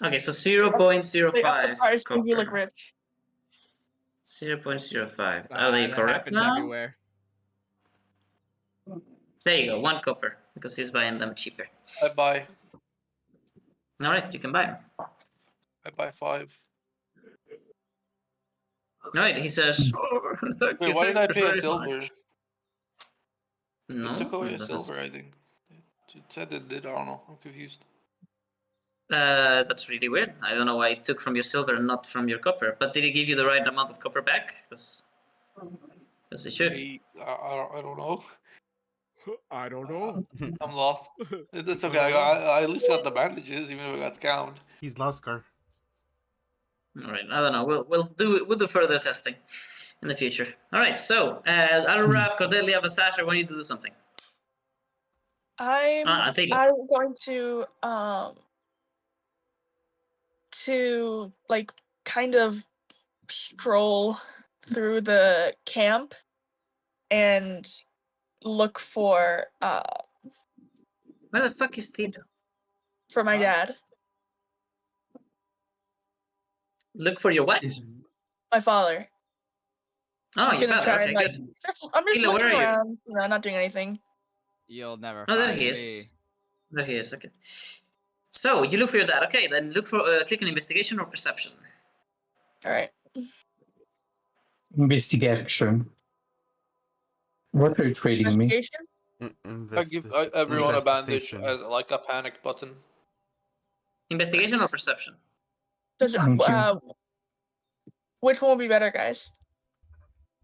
[SPEAKER 1] Okay, so 0.05
[SPEAKER 7] They up the price
[SPEAKER 1] copper.
[SPEAKER 7] because you look rich.
[SPEAKER 1] 0.05. Are they
[SPEAKER 2] That
[SPEAKER 1] correct
[SPEAKER 2] happens
[SPEAKER 1] now?
[SPEAKER 2] everywhere.
[SPEAKER 1] There you go, 1 copper, because he's buying them cheaper.
[SPEAKER 9] I buy
[SPEAKER 1] Alright, you can buy them.
[SPEAKER 9] 5.
[SPEAKER 1] Alright, he says... Oh, thank
[SPEAKER 9] Wait,
[SPEAKER 1] you,
[SPEAKER 9] why did I
[SPEAKER 1] thank you
[SPEAKER 9] pay a
[SPEAKER 1] very
[SPEAKER 9] silver?
[SPEAKER 1] much.
[SPEAKER 9] It
[SPEAKER 1] No,
[SPEAKER 9] took away a
[SPEAKER 1] this
[SPEAKER 9] silver,
[SPEAKER 1] is-
[SPEAKER 9] I think. It said it did. I don't know. I'm confused.
[SPEAKER 1] That's really weird. I don't know why it took from your silver and not from your copper. But did it give you the right amount of copper back? Because it should.
[SPEAKER 9] I don't know.
[SPEAKER 2] I don't know.
[SPEAKER 9] I'm lost. It's okay. I at least got the bandages, even if I got scammed.
[SPEAKER 3] He's lost, Scar.
[SPEAKER 1] All right. I don't know. We'll do further testing in the future. All right. So, Alraf, Cordelia, Vasasha, want you to do something.
[SPEAKER 7] I'm going to like kind of stroll through the camp and look for
[SPEAKER 1] Where the fuck is Tito?
[SPEAKER 7] for my dad.
[SPEAKER 1] Look for your what?
[SPEAKER 7] My father.
[SPEAKER 1] Oh,
[SPEAKER 7] I'm
[SPEAKER 1] your
[SPEAKER 7] gonna
[SPEAKER 1] father.
[SPEAKER 7] try
[SPEAKER 1] Okay,
[SPEAKER 7] and, like,
[SPEAKER 1] good.
[SPEAKER 7] I'm just
[SPEAKER 1] Tilo, where
[SPEAKER 7] looking
[SPEAKER 1] are you?
[SPEAKER 7] around, not doing anything.
[SPEAKER 2] You'll never
[SPEAKER 1] Oh, there
[SPEAKER 2] find
[SPEAKER 1] he
[SPEAKER 2] me.
[SPEAKER 1] is. There he is. Okay. So you look for your dad. Okay, then look for click on investigation or perception.
[SPEAKER 7] All right.
[SPEAKER 5] Investigation. What are you trading me?
[SPEAKER 7] Investigation.
[SPEAKER 9] I give everyone a bandage as like a panic button.
[SPEAKER 1] Investigation or perception?
[SPEAKER 7] Does
[SPEAKER 5] Thank you.
[SPEAKER 7] which one will be better, guys?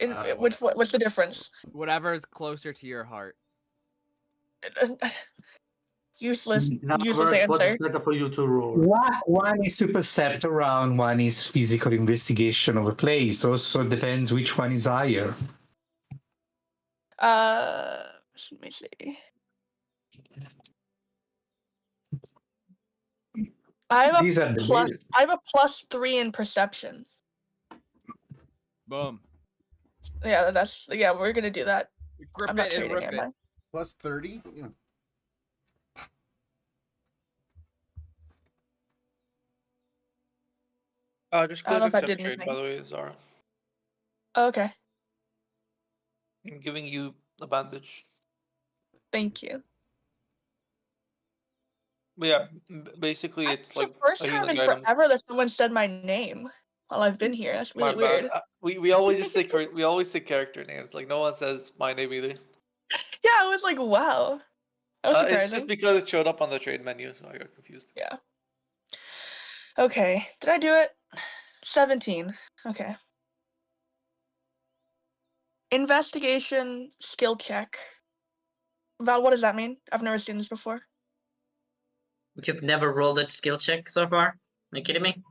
[SPEAKER 7] What's the difference?
[SPEAKER 2] Whatever is closer to your heart.
[SPEAKER 7] Useless
[SPEAKER 6] Now,
[SPEAKER 7] answer.
[SPEAKER 6] what is better for you to roll?
[SPEAKER 5] One is to percept around, one is physical investigation of a place. Also depends which one is higher.
[SPEAKER 7] Let me see. I have
[SPEAKER 5] These are the
[SPEAKER 7] I have a +3 in perception.
[SPEAKER 2] Boom.
[SPEAKER 7] Yeah, we're gonna do that.
[SPEAKER 2] Grip
[SPEAKER 7] I'm not
[SPEAKER 2] it and
[SPEAKER 7] trading,
[SPEAKER 2] rip
[SPEAKER 7] am
[SPEAKER 2] it.
[SPEAKER 7] I?
[SPEAKER 3] Plus 30? Yeah.
[SPEAKER 9] Just
[SPEAKER 7] I don't
[SPEAKER 9] click
[SPEAKER 7] know if I
[SPEAKER 9] accept
[SPEAKER 7] did
[SPEAKER 9] trade, by
[SPEAKER 7] anything.
[SPEAKER 9] the way, Zara.
[SPEAKER 7] Oh, okay,
[SPEAKER 9] I'm giving you a bandage.
[SPEAKER 7] thank you.
[SPEAKER 9] But yeah, basically
[SPEAKER 7] That's
[SPEAKER 9] it's
[SPEAKER 7] the
[SPEAKER 9] like
[SPEAKER 7] first
[SPEAKER 9] a
[SPEAKER 7] time
[SPEAKER 9] healing
[SPEAKER 7] in
[SPEAKER 9] item.
[SPEAKER 7] forever that someone said my name while I've been here. That's
[SPEAKER 9] My
[SPEAKER 7] really weird.
[SPEAKER 9] bad. We always just say we always say character names. Like no one says my name either.
[SPEAKER 7] Yeah, I was like, wow. That was
[SPEAKER 9] It's
[SPEAKER 7] surprising.
[SPEAKER 9] just because it showed up on the trade menu, so I got confused.
[SPEAKER 7] Yeah. Okay, did I do it? 17. Okay. Investigation skill check. Val, what does that mean? I've never seen this before.
[SPEAKER 1] You've never rolled a skill check so far? Are you kidding me?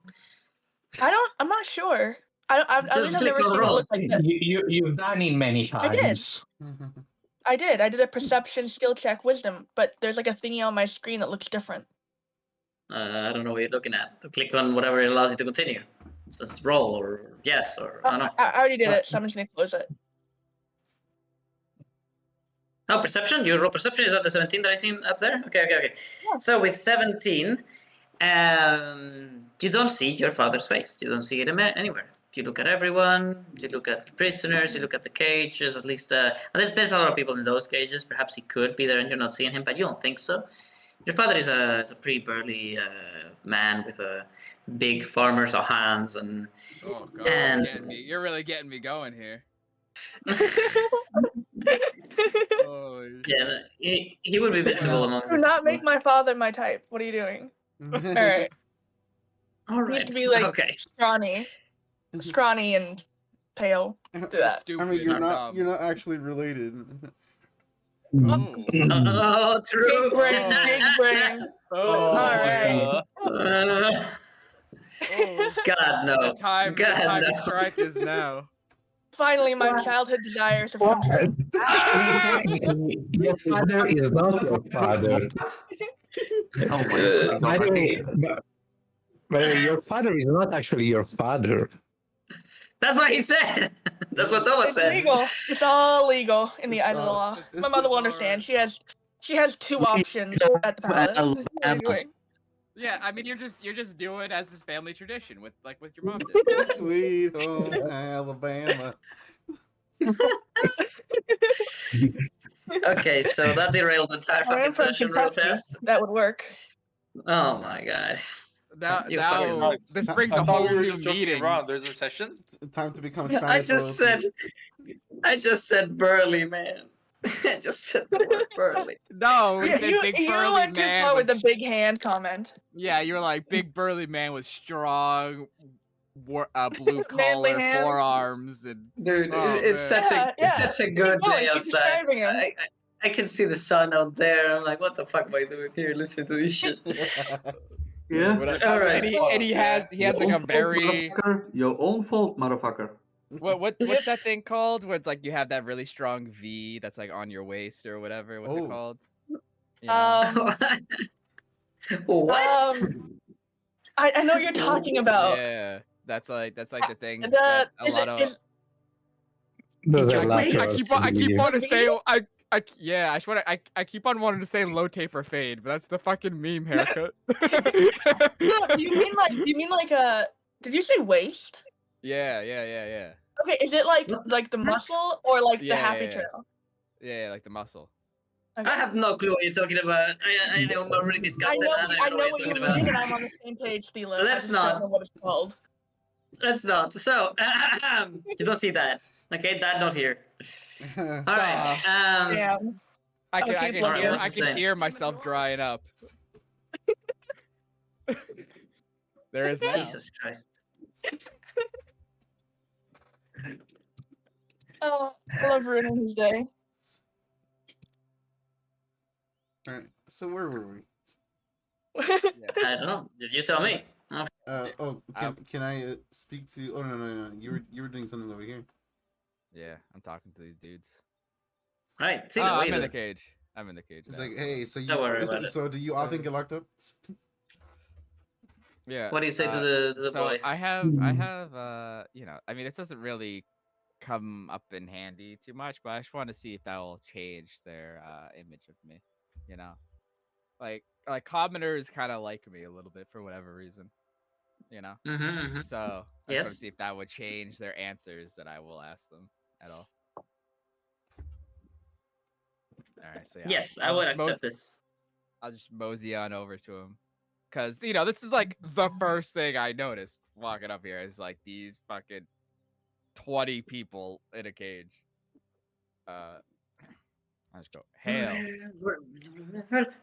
[SPEAKER 7] I'm not sure. At
[SPEAKER 1] Just
[SPEAKER 7] least I've
[SPEAKER 1] click
[SPEAKER 7] never
[SPEAKER 1] on
[SPEAKER 7] seen it
[SPEAKER 1] roll.
[SPEAKER 7] look like this.
[SPEAKER 5] You've done it many
[SPEAKER 7] I did.
[SPEAKER 5] times.
[SPEAKER 7] I did a perception skill check wisdom, but there's like a thingy on my screen that looks different.
[SPEAKER 1] I don't know what you're looking at. Click on whatever allows you to continue. It says roll or yes or I don't know.
[SPEAKER 7] I already did it, so I'm just gonna close it.
[SPEAKER 1] Oh, perception? You roll perception? Is that the 17 that I seen up there? Okay.
[SPEAKER 7] Yeah.
[SPEAKER 1] So with 17, you don't see your father's face. You don't see it anywhere. You look at everyone. You look at the prisoners. You look at the cages. At least there's a lot of people in those cages. Perhaps he could be there, and you're not seeing him, but you don't think so. Your father is a pretty burly man with a big farmer's hands and.
[SPEAKER 2] Oh god,
[SPEAKER 1] And
[SPEAKER 2] you're really getting me going here. Holy
[SPEAKER 1] yeah, no, he would be visible amongst.
[SPEAKER 7] Do not make my father my type. What are you doing? Alright.
[SPEAKER 1] All
[SPEAKER 7] He needs
[SPEAKER 1] right.
[SPEAKER 7] to be like
[SPEAKER 1] Okay.
[SPEAKER 7] scrawny and pale. Do that.
[SPEAKER 2] Stupid.
[SPEAKER 3] I mean, you're
[SPEAKER 2] dumb.
[SPEAKER 3] not actually related.
[SPEAKER 2] Oh.
[SPEAKER 1] Oh, true.
[SPEAKER 7] Big brain, big brain.
[SPEAKER 2] Oh.
[SPEAKER 7] Alright.
[SPEAKER 2] Oh.
[SPEAKER 1] God no.
[SPEAKER 2] The time
[SPEAKER 1] God
[SPEAKER 2] to
[SPEAKER 1] no.
[SPEAKER 2] strike is now.
[SPEAKER 7] Finally, my childhood desires have come true.
[SPEAKER 5] Your father is not your father. By the way, your father is not actually your father.
[SPEAKER 1] That's what he said. That's what Thomas
[SPEAKER 7] It's
[SPEAKER 1] said.
[SPEAKER 7] legal. It's all legal in the eyes of the law.
[SPEAKER 2] it's-
[SPEAKER 7] My mother will
[SPEAKER 2] it's
[SPEAKER 7] understand.
[SPEAKER 2] alright.
[SPEAKER 7] She has two options at the palace. What are you doing?
[SPEAKER 2] Yeah, I mean you're just doing as this family tradition with your mom did.
[SPEAKER 3] Sweet home Alabama.
[SPEAKER 1] Okay, so that derailed the entire
[SPEAKER 7] I
[SPEAKER 1] fucking
[SPEAKER 7] am from
[SPEAKER 1] session real
[SPEAKER 7] Kentucky.
[SPEAKER 1] fast.
[SPEAKER 7] That would work.
[SPEAKER 1] Oh my god.
[SPEAKER 2] Now,
[SPEAKER 1] You fucking-
[SPEAKER 2] now this brings
[SPEAKER 9] I
[SPEAKER 2] a
[SPEAKER 9] thought
[SPEAKER 2] whole
[SPEAKER 9] we were
[SPEAKER 2] new
[SPEAKER 9] just joking
[SPEAKER 2] meeting.
[SPEAKER 9] around. There's a session.
[SPEAKER 3] Time to become Spanish.
[SPEAKER 1] I just said burly man. I just said the word burly.
[SPEAKER 2] No, we
[SPEAKER 7] Yeah,
[SPEAKER 2] said
[SPEAKER 7] you
[SPEAKER 2] big
[SPEAKER 7] you
[SPEAKER 2] burly
[SPEAKER 7] went too
[SPEAKER 2] man
[SPEAKER 7] far with the big hand comment.
[SPEAKER 2] Yeah, you were like big burly man with strong blue
[SPEAKER 7] Manly
[SPEAKER 2] collar
[SPEAKER 7] hands.
[SPEAKER 2] forearms and
[SPEAKER 1] Dude,
[SPEAKER 2] Oh,
[SPEAKER 1] it's
[SPEAKER 2] man.
[SPEAKER 1] such a good
[SPEAKER 7] Keep going,
[SPEAKER 1] day
[SPEAKER 7] keep
[SPEAKER 1] outside.
[SPEAKER 7] describing him.
[SPEAKER 1] I can see the sun out there. I'm like, what the fuck am I doing here? Listening to this shit.
[SPEAKER 10] Yeah.
[SPEAKER 1] All right.
[SPEAKER 2] and he has like a very
[SPEAKER 10] Your own fault, motherfucker.
[SPEAKER 2] what's that thing called where it's like you have that really strong V that's like on your waist or whatever. What's it called? You know?
[SPEAKER 1] What?
[SPEAKER 7] I know what you're talking about.
[SPEAKER 2] Yeah, that's like the thing
[SPEAKER 7] The-
[SPEAKER 2] that a
[SPEAKER 7] is
[SPEAKER 2] lot
[SPEAKER 7] it-
[SPEAKER 2] of
[SPEAKER 7] is-
[SPEAKER 5] Those are
[SPEAKER 1] Your
[SPEAKER 5] laterals,
[SPEAKER 1] waist?
[SPEAKER 2] I keep
[SPEAKER 5] believe.
[SPEAKER 2] on to say I keep on wanting to say low taper fade, but that's the fucking meme haircut.
[SPEAKER 7] No, do you mean like did you say waist?
[SPEAKER 2] Yeah.
[SPEAKER 7] Okay, is it like the muscle or like the
[SPEAKER 2] Yeah,
[SPEAKER 7] happy
[SPEAKER 2] yeah.
[SPEAKER 7] trail?
[SPEAKER 2] Yeah, like the muscle.
[SPEAKER 7] Okay.
[SPEAKER 1] I have no clue what you're talking about. I know I'm already
[SPEAKER 7] I
[SPEAKER 1] disgusted.
[SPEAKER 7] know,
[SPEAKER 1] and
[SPEAKER 7] I
[SPEAKER 1] know
[SPEAKER 7] know
[SPEAKER 1] what
[SPEAKER 7] what
[SPEAKER 1] you're
[SPEAKER 7] you
[SPEAKER 1] talking
[SPEAKER 7] mean,
[SPEAKER 1] about.
[SPEAKER 7] and I'm on the same page, Thela. I
[SPEAKER 1] Let's
[SPEAKER 7] just
[SPEAKER 1] not.
[SPEAKER 7] don't know what it's called.
[SPEAKER 1] Let's not. So, you don't see that. Okay, that not here. All right.
[SPEAKER 7] Yeah.
[SPEAKER 2] I
[SPEAKER 7] I'll keep looking.
[SPEAKER 2] I can hear myself drying up. There is now.
[SPEAKER 1] Jesus Christ.
[SPEAKER 7] Oh, I love ruining his day.
[SPEAKER 3] Alright, so where were we?
[SPEAKER 1] I don't know. You tell me.
[SPEAKER 3] Can I speak to? Oh no! You were doing something over here.
[SPEAKER 2] Yeah, I'm talking to these dudes.
[SPEAKER 1] Right.
[SPEAKER 2] Oh, I'm in the cage.
[SPEAKER 3] It's
[SPEAKER 2] now.
[SPEAKER 3] like, hey, so you.
[SPEAKER 1] Don't worry about it.
[SPEAKER 3] So do you all think get locked up?
[SPEAKER 2] Yeah.
[SPEAKER 1] What do you say to the
[SPEAKER 2] so
[SPEAKER 1] boys?
[SPEAKER 2] I have you know, I mean, this doesn't really come up in handy too much, but I just want to see if that will change their image of me. You know, like commoners kind of like me a little bit for whatever reason. You know, so I just want
[SPEAKER 1] Yes.
[SPEAKER 2] to see if that would change their answers that I will ask them at all. All right, so yeah,
[SPEAKER 1] Yes, I
[SPEAKER 2] I'll
[SPEAKER 1] would
[SPEAKER 2] just
[SPEAKER 1] accept this.
[SPEAKER 2] I'll just mosey on over to him. Cause you know, this is like the first thing I noticed walking up here is like these fucking 20 people in a cage. I just go, hail.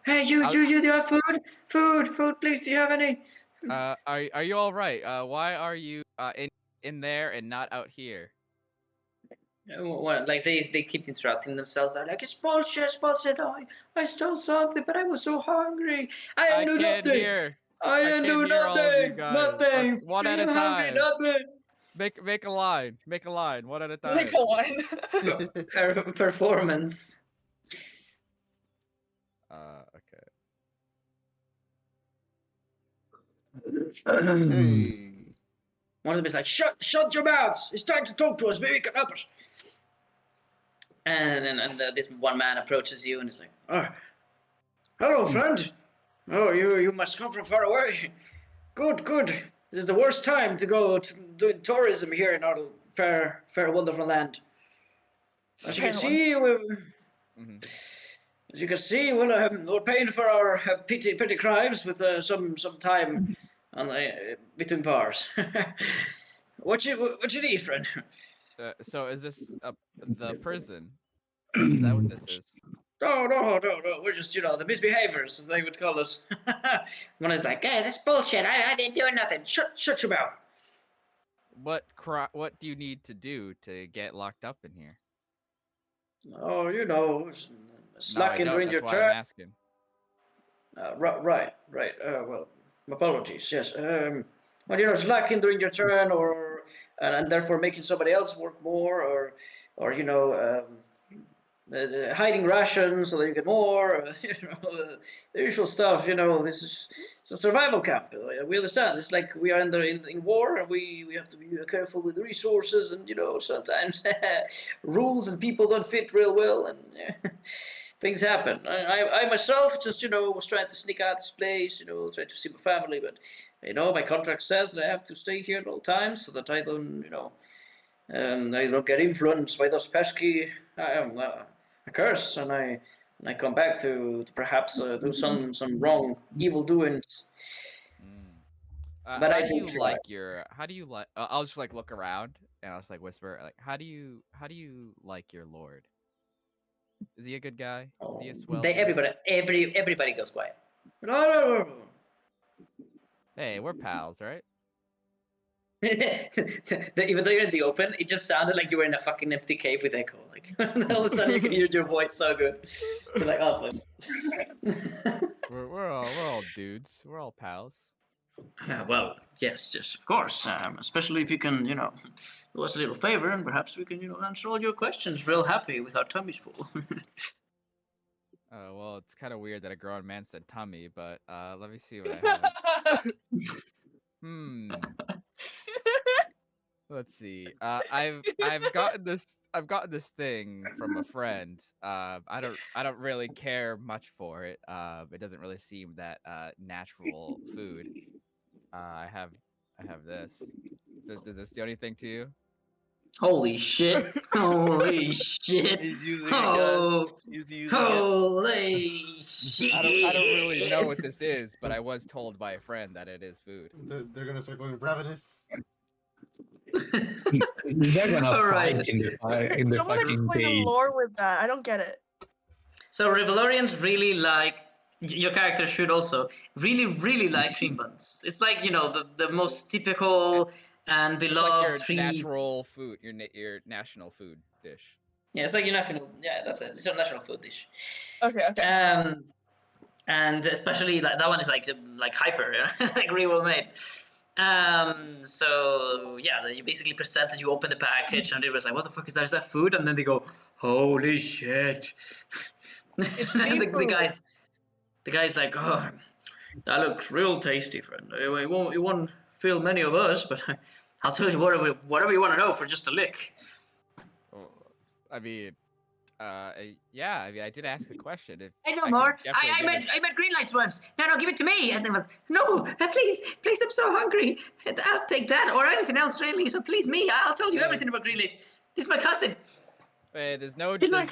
[SPEAKER 1] Hey, you,
[SPEAKER 2] I'll-
[SPEAKER 1] do you have food? Food, please. Do you have any?
[SPEAKER 2] Are you all right? Why are you in there and not out here?
[SPEAKER 1] Well, like they keep interrupting themselves. They're like, it's bullshit, it's bullshit. I stole something, but I was so hungry. I
[SPEAKER 2] I
[SPEAKER 1] didn't do
[SPEAKER 2] can't
[SPEAKER 1] nothing.
[SPEAKER 2] hear.
[SPEAKER 1] I didn't do
[SPEAKER 2] can't hear all of you
[SPEAKER 1] nothing.
[SPEAKER 2] guys.
[SPEAKER 1] Nothing.
[SPEAKER 2] One at a
[SPEAKER 1] I'm hungry.
[SPEAKER 2] time.
[SPEAKER 1] Nothing.
[SPEAKER 2] Make a line. Make a line. One at a time.
[SPEAKER 7] Like a one.
[SPEAKER 1] Performance.
[SPEAKER 2] Okay.
[SPEAKER 3] Hey.
[SPEAKER 1] One of them is like, shut your mouths. It's time to talk to us. Maybe we can help us. And this one man approaches you and is like, oh, hello, friend. Oh, you must come from far away. Good. This is the worst time to go doing tourism here in our fair, wonderful land. As you can see, we're paying for our petty crimes with some time on between bars. What you need, friend?
[SPEAKER 2] So is this the prison? Is that what this is?
[SPEAKER 1] No. We're just, the misbehaviors, as they would call us. One is like, hey, that's bullshit. I didn't do nothing. Shut your mouth.
[SPEAKER 2] What do you need to do to get locked up in here?
[SPEAKER 1] Oh, slacking
[SPEAKER 2] no, I don't.
[SPEAKER 1] during
[SPEAKER 2] That's
[SPEAKER 1] your
[SPEAKER 2] why
[SPEAKER 1] turn.
[SPEAKER 2] I'm asking.
[SPEAKER 1] Right. Well, apologies. Yes. Well, slacking during your turn, and therefore making somebody else work more, or hiding rations so that you get more. The usual stuff. This is it's a survival camp. We understand. It's like we are in war, and we have to be careful with resources, and sometimes rules and people don't fit real well, and things happen. I myself just was trying to sneak out this place, trying to see my family, but my contract says that I have to stay here at all times so that I don't I don't get influenced by those pesky a curse, and I come back to perhaps do some wrong evil doings. But
[SPEAKER 2] How
[SPEAKER 1] I
[SPEAKER 2] do
[SPEAKER 1] do
[SPEAKER 2] you
[SPEAKER 1] try.
[SPEAKER 2] How do you like? I'll just like look around and I'll just like whisper like, how do you like your lord? Is he a good guy? Is he a swell dude?
[SPEAKER 1] Everybody goes quiet. No.
[SPEAKER 2] Hey, we're pals, right?
[SPEAKER 1] Even though you're in the open, it just sounded like you were in a fucking empty cave with echo. Like all of a sudden you can hear your voice so good. You're like, oh,
[SPEAKER 2] we're all dudes. We're all pals.
[SPEAKER 1] well, yes, of course. Especially if you can, do us a little favor, and perhaps we can, answer all your questions real happy with our tummies full.
[SPEAKER 2] Well, it's kind of weird that a grown man said tummy, but let me see what I have. Let's see. I've gotten this thing from a friend. I don't really care much for it. It doesn't really seem that natural food. I have this. Does this do anything to you?
[SPEAKER 1] Holy shit! Holy shit!
[SPEAKER 9] He's using it, guys. He's using
[SPEAKER 1] holy shit!
[SPEAKER 2] I don't really know what this is, but I was told by a friend that it is food.
[SPEAKER 3] They're gonna start going ravenous.
[SPEAKER 5] They're gonna fight in the
[SPEAKER 7] Someone
[SPEAKER 5] fucking
[SPEAKER 7] explain the
[SPEAKER 5] cave.
[SPEAKER 7] lore with that. I don't get it.
[SPEAKER 1] So Revelorians really like, your character should also really like cream buns. It's like the most typical and beloved
[SPEAKER 2] It's like your
[SPEAKER 1] treat.
[SPEAKER 2] natural food, your national food dish.
[SPEAKER 1] Yeah, it's like your national. Yeah, that's it. It's your national food dish.
[SPEAKER 7] Okay.
[SPEAKER 1] And especially that one is like hyper, like really well made. So yeah, you basically present it. You open the package, and it was like, "What the fuck is that? Is that food?" And then they go, "Holy shit!"
[SPEAKER 7] It's
[SPEAKER 1] and
[SPEAKER 7] food.
[SPEAKER 1] the guy's like, "Oh, That looks real tasty, friend. You won't fill many of us, but I'll tell you whatever you want to know for just a lick.
[SPEAKER 2] Oh, I mean, yeah. I mean, I did ask a question. If
[SPEAKER 1] I know
[SPEAKER 2] I can
[SPEAKER 1] more.
[SPEAKER 2] definitely give it-
[SPEAKER 1] I met Greenlace once. No, give it to me. And then was no, please, I'm so hungry. I'll take that or anything else really. So please, me. I'll tell you everything about Greenlace. He's my cousin.
[SPEAKER 2] There's no
[SPEAKER 3] my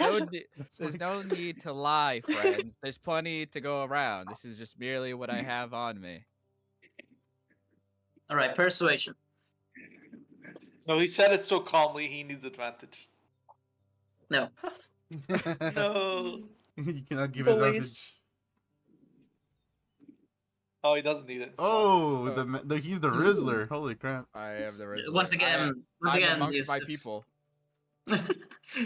[SPEAKER 2] need to lie, friends. There's plenty to go around. This is just merely what I have on me.
[SPEAKER 1] All right, persuasion.
[SPEAKER 9] No, he said it so calmly. He needs advantage.
[SPEAKER 1] No.
[SPEAKER 9] No.
[SPEAKER 3] You cannot give
[SPEAKER 7] Bullies.
[SPEAKER 3] advantage.
[SPEAKER 9] Oh, he doesn't need it.
[SPEAKER 3] Oh, he's the Rizzler. Holy crap.
[SPEAKER 2] I am the Rizzler.
[SPEAKER 1] Once again,
[SPEAKER 2] I'm amongst
[SPEAKER 1] this-
[SPEAKER 2] my people.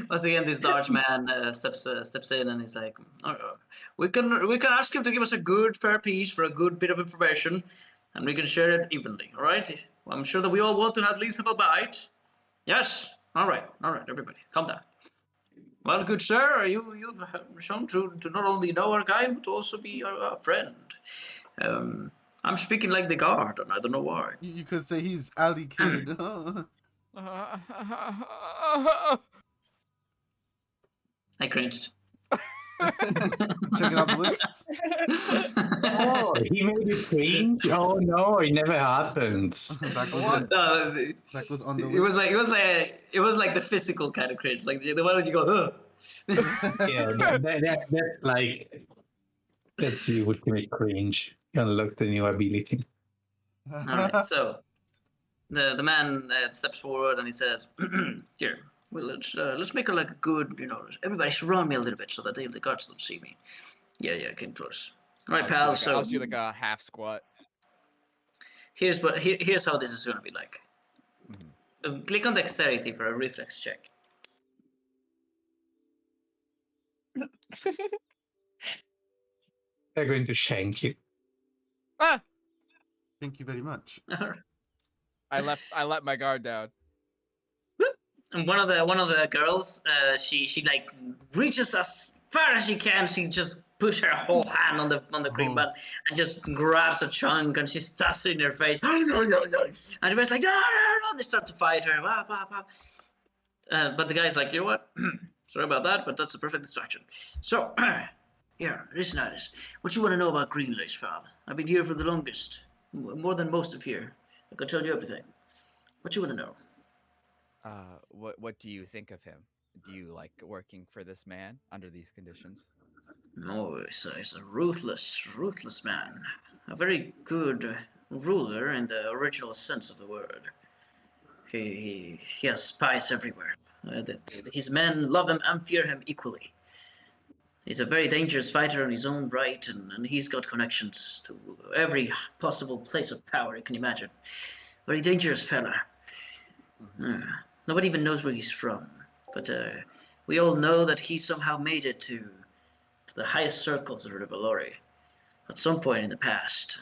[SPEAKER 1] Once again, this large man steps in and he's like, we can ask him to give us a good fair piece for a good bit of information, and we can share it evenly. All right? I'm sure that we all want to at least have a bite. Yes. All right, everybody, calm down. Well, good sir, you've shown to not only know our guy but also be our friend. I'm speaking like the guard, and I don't know why.
[SPEAKER 3] You could say he's Ali Kid.
[SPEAKER 1] I cringed.
[SPEAKER 3] Checking out the list.
[SPEAKER 5] Oh, he made it cringe? Oh no, it never happened.
[SPEAKER 3] That was on the list.
[SPEAKER 1] It was like the physical kind of cringe, like the one where you go, ugh.
[SPEAKER 5] Yeah, that's like, that's the ultimate cringe. Unlock the new ability.
[SPEAKER 1] All right, so the man steps forward and he says, "Here, well, let's make it like a good, everybody surround me a little bit so that the guards don't see me." Yeah, came close. All right, pal. So
[SPEAKER 2] I'll do like a half squat.
[SPEAKER 1] here's how this is gonna be like. Click on dexterity for a reflex check.
[SPEAKER 5] They're going to shank you.
[SPEAKER 2] Ah!
[SPEAKER 3] Thank you very much.
[SPEAKER 2] I let my guard down.
[SPEAKER 1] And one of the girls, she like reaches as far as she can. She just puts her whole hand on the green button and just grabs a chunk and she stuffs it in her face. And everybody's like, no. They start to fight her. But the guy's like, you know what? Sorry about that, but that's a perfect distraction. So, here, listen to this. What you want to know about Greenlace, pal? I've been here for the longest, more than most of here. I can tell you everything. What you want to know?
[SPEAKER 2] What do you think of him? Do you like working for this man under these conditions?
[SPEAKER 1] No, he's a ruthless man. A very good ruler in the original sense of the word. He has spies everywhere. His men love him and fear him equally. He's a very dangerous fighter in his own right, and he's got connections to every possible place of power you can imagine. Very dangerous fella. Nobody even knows where he's from, but we all know that he somehow made it to the highest circles of Rivalori at some point in the past.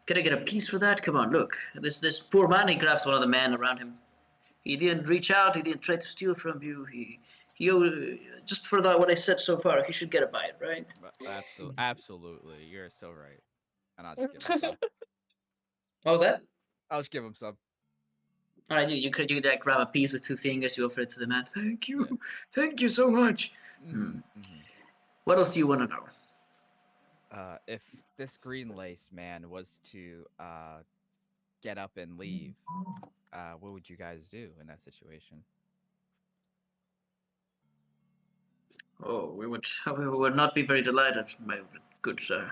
[SPEAKER 1] Can I get a piece for that? Come on, look. This poor man, he grabs one of the men around him. He didn't reach out, he didn't try to steal from you. He just for that, what I said so far, he should get a bite, right?
[SPEAKER 2] Absolutely. You're so right. And I'll just give him some.
[SPEAKER 1] What was that?
[SPEAKER 2] I'll just give him some.
[SPEAKER 1] All right, you like grab a piece with 2 fingers, you offer it to the man. Thank you. Thank you so much. What else do you want to know?
[SPEAKER 2] If this Greenlace man was to get up and leave, what would you guys do in that situation?
[SPEAKER 1] Oh, we would not be very delighted, my good sir.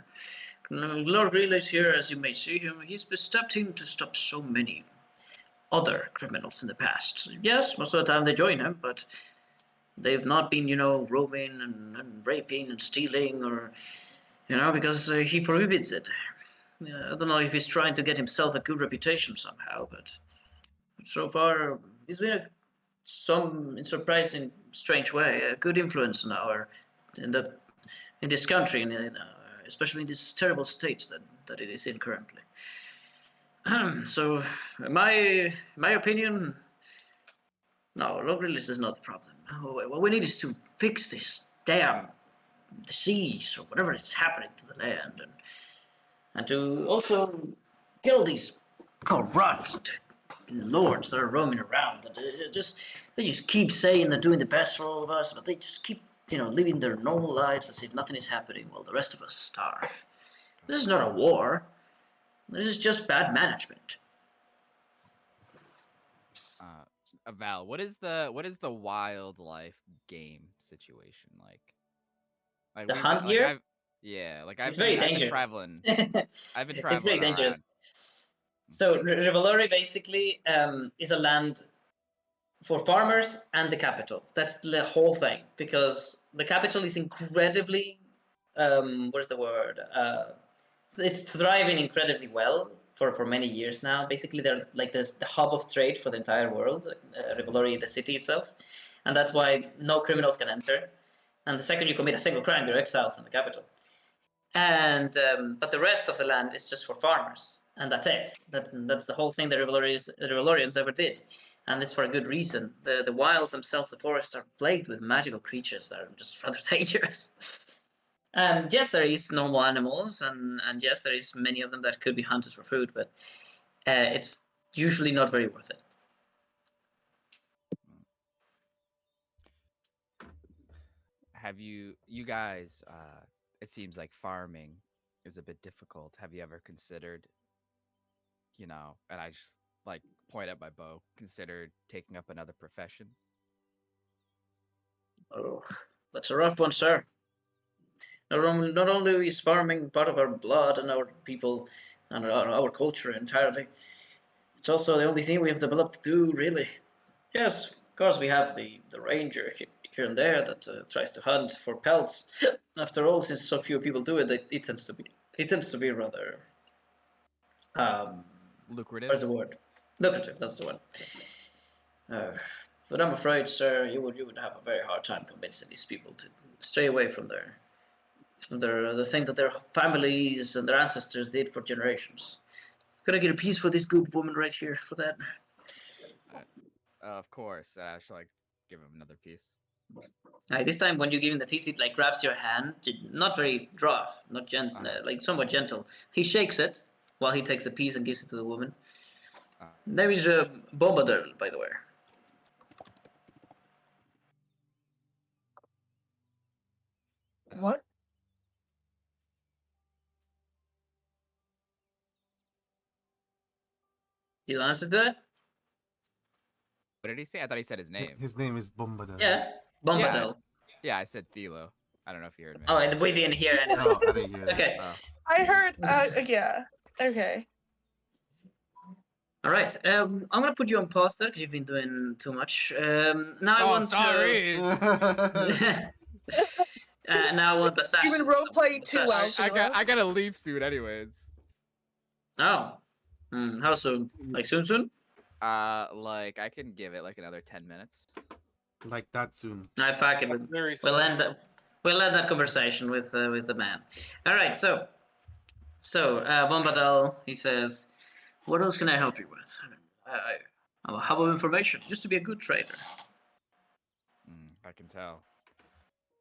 [SPEAKER 1] Lord Greenlace here, as you may see him, he's stepped in to stop so many other criminals in the past. Yes, most of the time they join him, but they've not been, roaming and raping and stealing or, because he forbids it. I don't know if he's trying to get himself a good reputation somehow, but so far he's been in surprising, strange way, a good influence in this country, especially in this terrible state that it is in currently. So, my opinion, no, Greenlace is not the problem. What we need is to fix this damn the seas or whatever is happening to the land, and to also kill these corrupt lords that are roaming around. And they just keep saying they're doing the best for all of us, but they just keep living their normal lives as if nothing is happening while the rest of us starve. This is not a war. This is just bad management.
[SPEAKER 2] Val, what is the wildlife game situation like? Like
[SPEAKER 1] The
[SPEAKER 2] we've
[SPEAKER 1] hunt
[SPEAKER 2] been, like
[SPEAKER 1] here?
[SPEAKER 2] I've
[SPEAKER 1] It's
[SPEAKER 2] been
[SPEAKER 1] very dangerous.
[SPEAKER 2] traveling. I've been
[SPEAKER 1] It's very
[SPEAKER 2] traveling
[SPEAKER 1] dangerous.
[SPEAKER 2] around.
[SPEAKER 1] So Revelori basically is a land for farmers and the capital. That's the whole thing, because the capital is incredibly, what's the word? It's thriving incredibly well for many years now. Basically, they're like the hub of trade for the entire world, Revelori, the city itself, and that's why no criminals can enter. And the second you commit a single crime, you're exiled from the capital. And but the rest of the land is just for farmers, and that's it. That's the whole thing the Revelorians ever did, and it's for a good reason. The wilds themselves, the forests, are plagued with magical creatures that are just rather dangerous. And yes, there is normal animals, and yes, there is many of them that could be hunted for food, but it's usually not very worth it.
[SPEAKER 2] Have you guys? It seems like farming is a bit difficult. Have you ever considered, and I just like point at my bow, considered taking up another profession?
[SPEAKER 1] Oh, that's a rough one, sir. Not only is farming part of our blood and our people and our culture entirely, it's also the only thing we have developed to do, really. Yes, of course, we have the ranger here and there that tries to hunt for pelts. After all, since so few people do it, it tends to be rather
[SPEAKER 2] Lucrative.
[SPEAKER 1] what's the word? Lucrative. That's the one. But I'm afraid, sir, you would have a very hard time convincing these people to stay away from the thing that their families and their ancestors did for generations. Could I get a piece for this good woman right here for that?
[SPEAKER 2] Of course. I should like give him another piece.
[SPEAKER 1] This time, when you give him the piece, it like grabs your hand, not very rough, not gentle, like somewhat gentle. He shakes it while he takes the piece and gives it to the woman. Name is Bombadil, by the way.
[SPEAKER 4] What?
[SPEAKER 1] Do you answer that?
[SPEAKER 2] What did he say? I thought he said his name.
[SPEAKER 3] His name is Bombadil.
[SPEAKER 1] Yeah, Bombadil.
[SPEAKER 2] Yeah, I said Thilo. I don't know if you heard me.
[SPEAKER 1] Oh, we didn't hear anything.
[SPEAKER 3] No, I didn't hear that.
[SPEAKER 1] Okay.
[SPEAKER 7] I heard. Yeah. Okay.
[SPEAKER 1] All right. I'm gonna put you on pause there because you've been doing too much. Now I want
[SPEAKER 2] sorry.
[SPEAKER 1] now I want the
[SPEAKER 7] You've been roleplaying too well.
[SPEAKER 2] I gotta leave soon, anyways.
[SPEAKER 1] Oh. How soon? Like soon?
[SPEAKER 2] Like I can give it like another 10 minutes.
[SPEAKER 3] Like that soon.
[SPEAKER 1] I fuck it. We'll end that conversation with the man. All right. So Bombadil, he says, "What else can I help you with? I'm a hub of information. Used to be a good trader."
[SPEAKER 2] I can tell.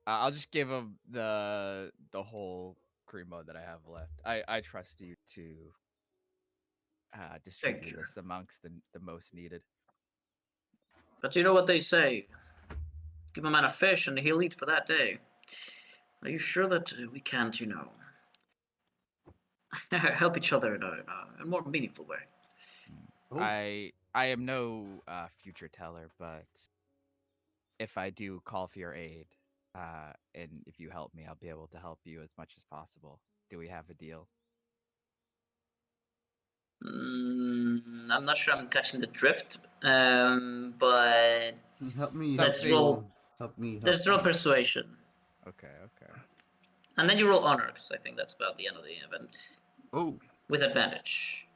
[SPEAKER 2] I'll just give him the whole cream mode that I have left. I trust you to distribute this amongst the most needed.
[SPEAKER 1] But you know what they say: give a man a fish and he'll eat for that day. Are you sure that we can't, help each other in a more meaningful way?
[SPEAKER 2] I am no future teller, but if I do call for your aid, and if you help me, I'll be able to help you as much as possible. Do we have a deal?
[SPEAKER 1] I'm not sure I'm catching the drift, but
[SPEAKER 3] help me.
[SPEAKER 1] Let's roll.
[SPEAKER 3] Help me.
[SPEAKER 1] Let's roll persuasion.
[SPEAKER 2] Okay.
[SPEAKER 1] And then you roll honor, because I think that's about the end of the event.
[SPEAKER 3] Oh.
[SPEAKER 1] With advantage.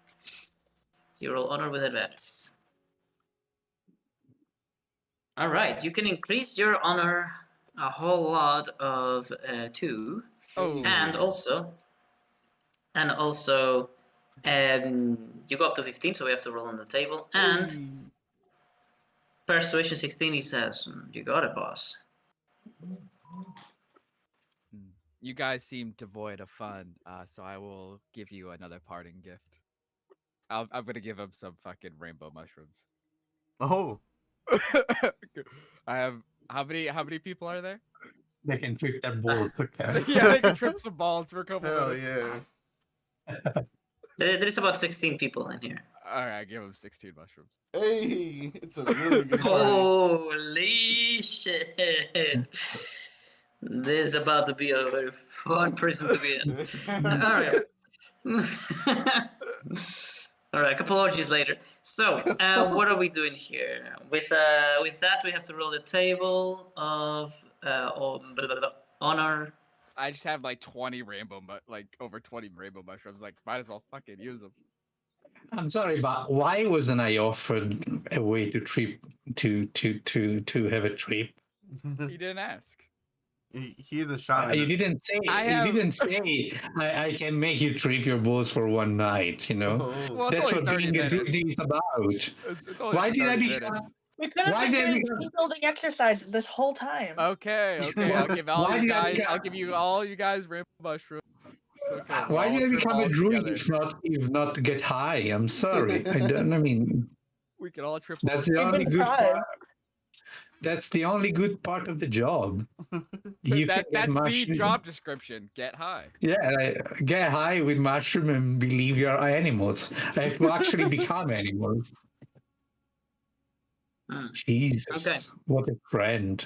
[SPEAKER 1] You roll honor with advantage. All right, you can increase your honor a whole lot of 2.
[SPEAKER 2] Oh.
[SPEAKER 1] And also, you go up to 15, so we have to roll on the table. And persuasion 16, he says, "You got it, boss."
[SPEAKER 2] you guys seem devoid of fun, so I will give you another parting gift. I'm gonna give him some fucking rainbow mushrooms.
[SPEAKER 3] Oh,
[SPEAKER 2] I have how many people are there?
[SPEAKER 5] They can trip that ball quicker.
[SPEAKER 2] Yeah, they can trip some balls for a couple
[SPEAKER 3] hell
[SPEAKER 2] minutes.
[SPEAKER 3] yeah.
[SPEAKER 1] There's about 16 people in here.
[SPEAKER 2] All right, give him 16 mushrooms.
[SPEAKER 3] Hey, it's a really good party.
[SPEAKER 1] Holy shit! This is about to be a very fun prison to be in. Alright. Alright, a couple orgies later. So, what are we doing here? With that, we have to roll the table of honor.
[SPEAKER 2] I just have like 20 like over 20 rainbow mushrooms. Like, might as well fucking use them.
[SPEAKER 5] I'm sorry, but why wasn't I offered a way to trip to have a trip?
[SPEAKER 2] He didn't ask.
[SPEAKER 3] He is a shaman.
[SPEAKER 5] You didn't say. You didn't say I can make you trip your balls for one night. You know,
[SPEAKER 3] Oh.
[SPEAKER 2] Well, it's
[SPEAKER 5] that's
[SPEAKER 2] only
[SPEAKER 5] what
[SPEAKER 2] 30
[SPEAKER 5] being a
[SPEAKER 2] minutes.
[SPEAKER 5] druid is about.
[SPEAKER 2] It's only
[SPEAKER 5] Why
[SPEAKER 2] for
[SPEAKER 5] did I
[SPEAKER 2] 30
[SPEAKER 5] become?
[SPEAKER 2] minutes.
[SPEAKER 4] We could have
[SPEAKER 5] Why
[SPEAKER 4] been
[SPEAKER 5] did
[SPEAKER 4] doing
[SPEAKER 5] we-
[SPEAKER 4] team building exercises this whole time.
[SPEAKER 2] Okay, I'll give all
[SPEAKER 5] Why
[SPEAKER 2] you
[SPEAKER 5] did I
[SPEAKER 2] guys.
[SPEAKER 5] become-
[SPEAKER 2] I'll give you all you guys rainbow mushrooms. It's okay. we'll
[SPEAKER 5] Why
[SPEAKER 2] all
[SPEAKER 5] did I
[SPEAKER 2] trip
[SPEAKER 5] become a
[SPEAKER 2] balls
[SPEAKER 5] druid
[SPEAKER 2] together.
[SPEAKER 5] if not to get high? I'm sorry. I don't. I mean,
[SPEAKER 2] We can all trip.
[SPEAKER 5] that's
[SPEAKER 2] balls
[SPEAKER 5] the
[SPEAKER 4] We've
[SPEAKER 5] only
[SPEAKER 4] been
[SPEAKER 5] good
[SPEAKER 4] tried.
[SPEAKER 5] part. That's the only good part of the job. You can get
[SPEAKER 2] That's the
[SPEAKER 5] mushroom.
[SPEAKER 2] job description. Get high.
[SPEAKER 5] Yeah, get high with mushroom and believe you're animals. I have to actually become animals.
[SPEAKER 1] Hmm. Okay.
[SPEAKER 5] Jesus, what a friend.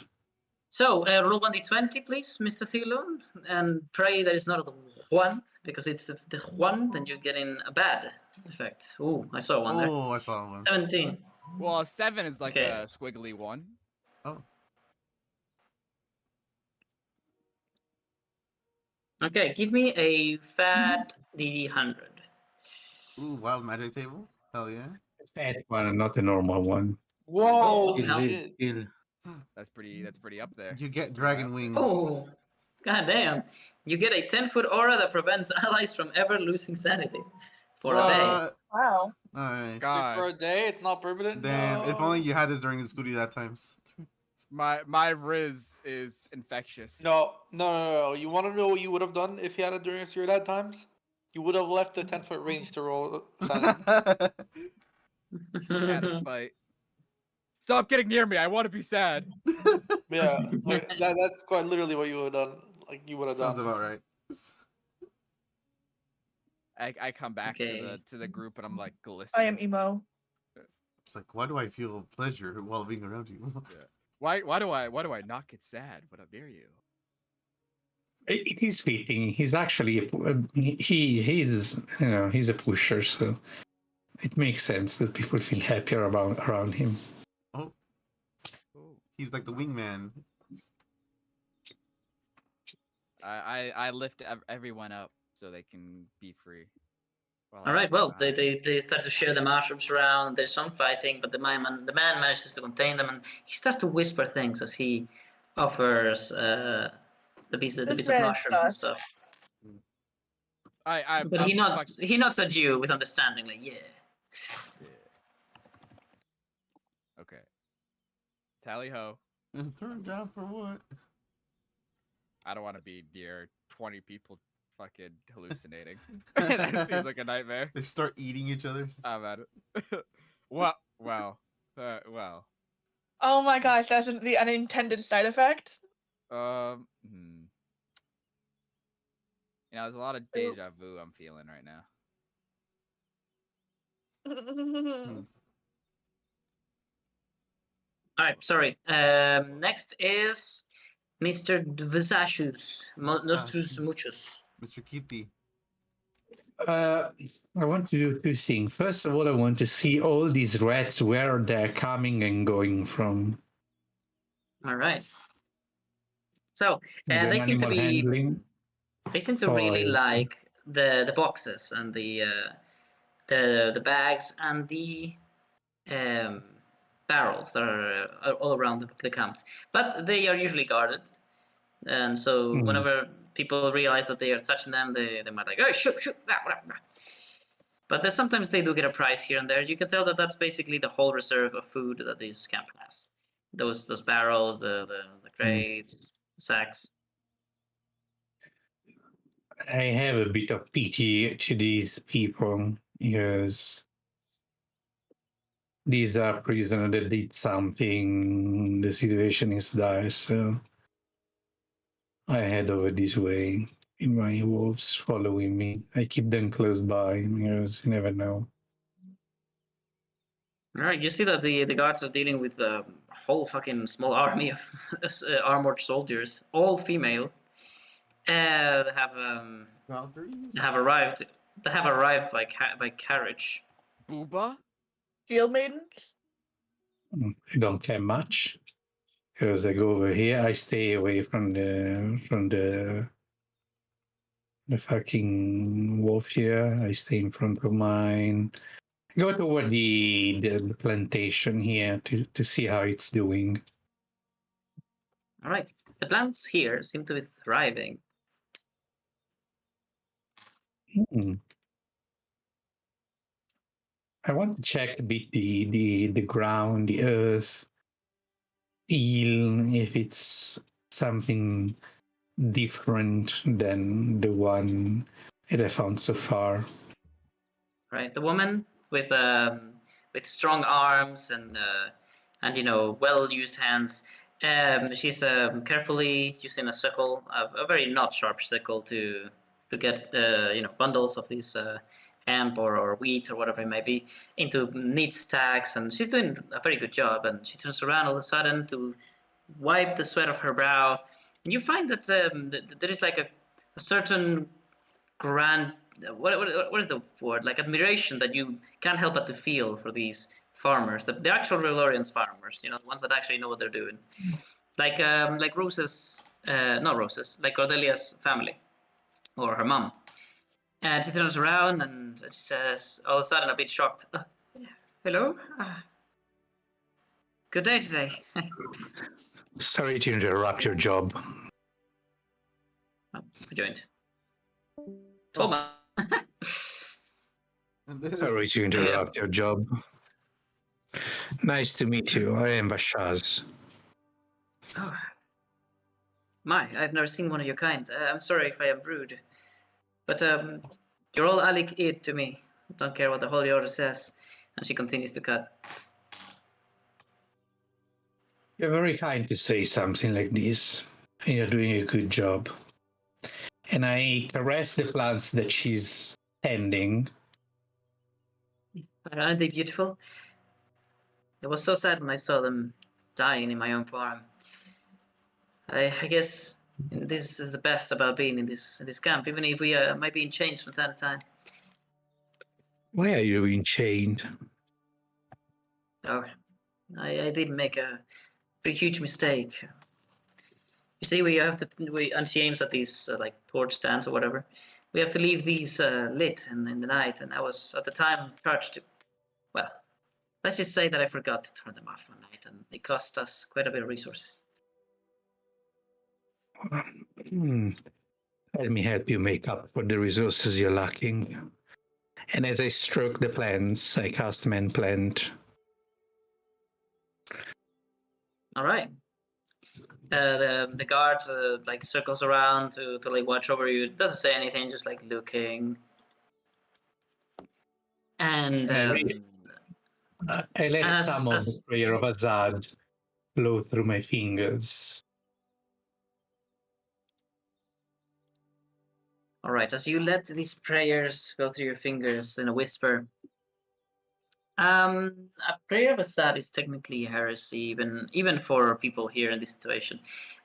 [SPEAKER 1] So, roll 1d20, please, Mr. Thilon, and pray that it's not the one, because it's the one, then you get in a bad effect. Ooh, I saw one there.
[SPEAKER 3] Oh, I saw one.
[SPEAKER 1] 17.
[SPEAKER 2] Well, 7 is like
[SPEAKER 1] Okay.
[SPEAKER 2] a squiggly 1.
[SPEAKER 3] Oh,
[SPEAKER 1] Okay, give me a fat D100.
[SPEAKER 3] ooh, wild magic table. Hell yeah.
[SPEAKER 5] Fat one, not a normal one.
[SPEAKER 1] Oh,
[SPEAKER 6] Kill,
[SPEAKER 1] hell.
[SPEAKER 6] kill, kill.
[SPEAKER 2] That's pretty up there.
[SPEAKER 3] You get
[SPEAKER 2] Pretty
[SPEAKER 3] dragon
[SPEAKER 2] bad.
[SPEAKER 3] wings.
[SPEAKER 1] Oh, goddamn. You get a 10-foot aura that prevents allies from ever losing sanity for a day.
[SPEAKER 3] What?
[SPEAKER 4] Wow.
[SPEAKER 3] Nice.
[SPEAKER 2] God.
[SPEAKER 9] For a day, it's not permanent.
[SPEAKER 3] Damn, if only
[SPEAKER 9] No.
[SPEAKER 3] you had this during the Scooty that times.
[SPEAKER 2] My Riz is infectious.
[SPEAKER 9] No. You want to know what you would have done if you had it during your that times? You would have left the 10-foot range to roll sanity.
[SPEAKER 2] Just out of spite. Stop getting near me. I want to be sad.
[SPEAKER 9] Yeah, like, that's quite literally what you would have done. Like you would have
[SPEAKER 3] Sounds
[SPEAKER 9] done.
[SPEAKER 3] about right.
[SPEAKER 2] I come back
[SPEAKER 1] Okay.
[SPEAKER 2] to the group and I'm like glistening.
[SPEAKER 4] I am emo.
[SPEAKER 3] It's like, why do I feel pleasure while being around you?
[SPEAKER 2] Why do I not get sad when I'm near you?
[SPEAKER 5] It is fitting. He's actually he's he's a pusher, so it makes sense that people feel happier around him.
[SPEAKER 3] Oh,
[SPEAKER 2] Ooh.
[SPEAKER 3] he's like the wingman.
[SPEAKER 2] I lift everyone up so they can be free.
[SPEAKER 1] All right, well, they start to share the mushrooms around. There's some fighting, but the man manages to contain them, and he starts to whisper things as he offers the bits of
[SPEAKER 4] This man is
[SPEAKER 1] mushrooms and
[SPEAKER 4] sus.
[SPEAKER 1] stuff.
[SPEAKER 2] I
[SPEAKER 1] But he nods at you with understanding, like, yeah.
[SPEAKER 2] Okay. Tally ho.
[SPEAKER 3] And turn down for what?
[SPEAKER 2] I don't want to be near 20 people fucking hallucinating. That seems like a nightmare.
[SPEAKER 3] They start eating each other.
[SPEAKER 2] I'm at it. Wow. Wow.
[SPEAKER 4] Oh my gosh, that's the unintended side effect.
[SPEAKER 2] You know, there's a lot of deja vu I'm feeling right now.
[SPEAKER 1] All right, sorry. Next is Mr. Dvasashus, Nostrus Muchus.
[SPEAKER 3] Mr. Kitty.
[SPEAKER 5] I want to do two things. First of all, I want to see all these rats where they're coming and going from.
[SPEAKER 1] All right. So
[SPEAKER 5] And
[SPEAKER 1] they seem to
[SPEAKER 5] animal
[SPEAKER 1] be.
[SPEAKER 5] handling.
[SPEAKER 1] They seem to really
[SPEAKER 5] Toys.
[SPEAKER 1] like the boxes and the bags and the barrels that are all around the camp. But they are usually guarded, and so
[SPEAKER 5] Hmm.
[SPEAKER 1] whenever people realize that they are touching them, they might like, oh, shoot, blah, blah, blah. But then sometimes they do get a prize here and there. You can tell that that's basically the whole reserve of food that this camp has. Those barrels, the crates, sacks.
[SPEAKER 5] I have a bit of pity to these people because these are prisoners that did something. The situation is dire, so I head over this way. In my wolves following me. I keep them close by because you never know.
[SPEAKER 1] All right, you see that the guards are dealing with a whole fucking small army of armored soldiers, all female. They
[SPEAKER 3] Boundaries?
[SPEAKER 1] have arrived. They have arrived by carriage.
[SPEAKER 2] Booba?
[SPEAKER 4] Field maidens?
[SPEAKER 5] I don't care much because I go over here. I stay away from the fucking wolf here. I stay in front of mine. Go toward the plantation here to see how it's doing.
[SPEAKER 1] All right, the plants here seem to be thriving.
[SPEAKER 5] I want to check a bit the ground, the earth, feel if it's something different than the one that I found so far.
[SPEAKER 1] Right, the woman with strong arms and well used hands. She's carefully using a sickle, a very not sharp sickle to get bundles of these hemp or wheat or whatever it may be into neat stacks, and she's doing a very good job. And she turns around all of a sudden to wipe the sweat of her brow, and you find that there is like a certain grand what is the word, like admiration that you can't help but to feel for these farmers, the actual Relorians farmers, the ones that actually know what they're doing, like Rose's not Rose's, like Cordelia's family or her mom. And she turns around and she says, all of a sudden, a bit shocked, hello, good day today.
[SPEAKER 5] Sorry to interrupt your job.
[SPEAKER 1] Oh, I joined. Thomas.
[SPEAKER 5] Sorry to interrupt your job. Nice to meet you. I am Vashaz.
[SPEAKER 1] Oh. I've never seen one of your kind. I'm sorry if I am rude. But you're all Alik Id to me. Don't care what the Holy Order says. And she continues to cut.
[SPEAKER 5] You're very kind to say something like this. And you're doing a good job. And I caress the plants that she's tending.
[SPEAKER 1] Aren't they beautiful? It was so sad when I saw them dying in my own farm. I guess this is the best about being in this camp, even if we might be in chains from time to time.
[SPEAKER 5] Why are you being chained?
[SPEAKER 1] Oh, I did make a pretty huge mistake. You see, and she aims at these like torch stands or whatever. We have to leave these lit in the night, and I was at the time charged to, well, let's just say that I forgot to turn them off one night, and it cost us quite a bit of resources.
[SPEAKER 5] Let me help you make up for the resources you're lacking. And as I stroke the plants, I cast Man Plant.
[SPEAKER 1] All right. The guards like circles around to like watch over you. Doesn't say anything, just like looking. And
[SPEAKER 5] I let some of the prayer of Azad flow through my fingers.
[SPEAKER 1] All right, as you let these prayers go through your fingers in a whisper, a prayer of Azad is technically heresy, even for people here in this situation.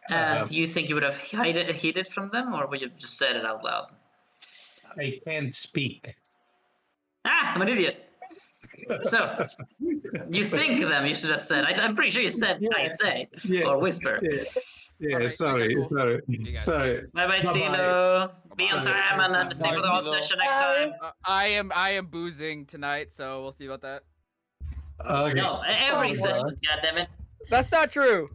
[SPEAKER 1] Do you think you would have hid it from them, or would you just said it out loud?
[SPEAKER 5] I can't speak.
[SPEAKER 1] I'm an idiot. So, you think them, you should have said. I'm pretty sure you said I say, or whisper.
[SPEAKER 5] Yeah, sorry.
[SPEAKER 1] Bye-bye, Tilo. Be on time and stay for the whole session next time.
[SPEAKER 2] I am boozing tonight, so we'll see about that.
[SPEAKER 5] Okay.
[SPEAKER 1] No, every session, goddammit.
[SPEAKER 2] That's not true.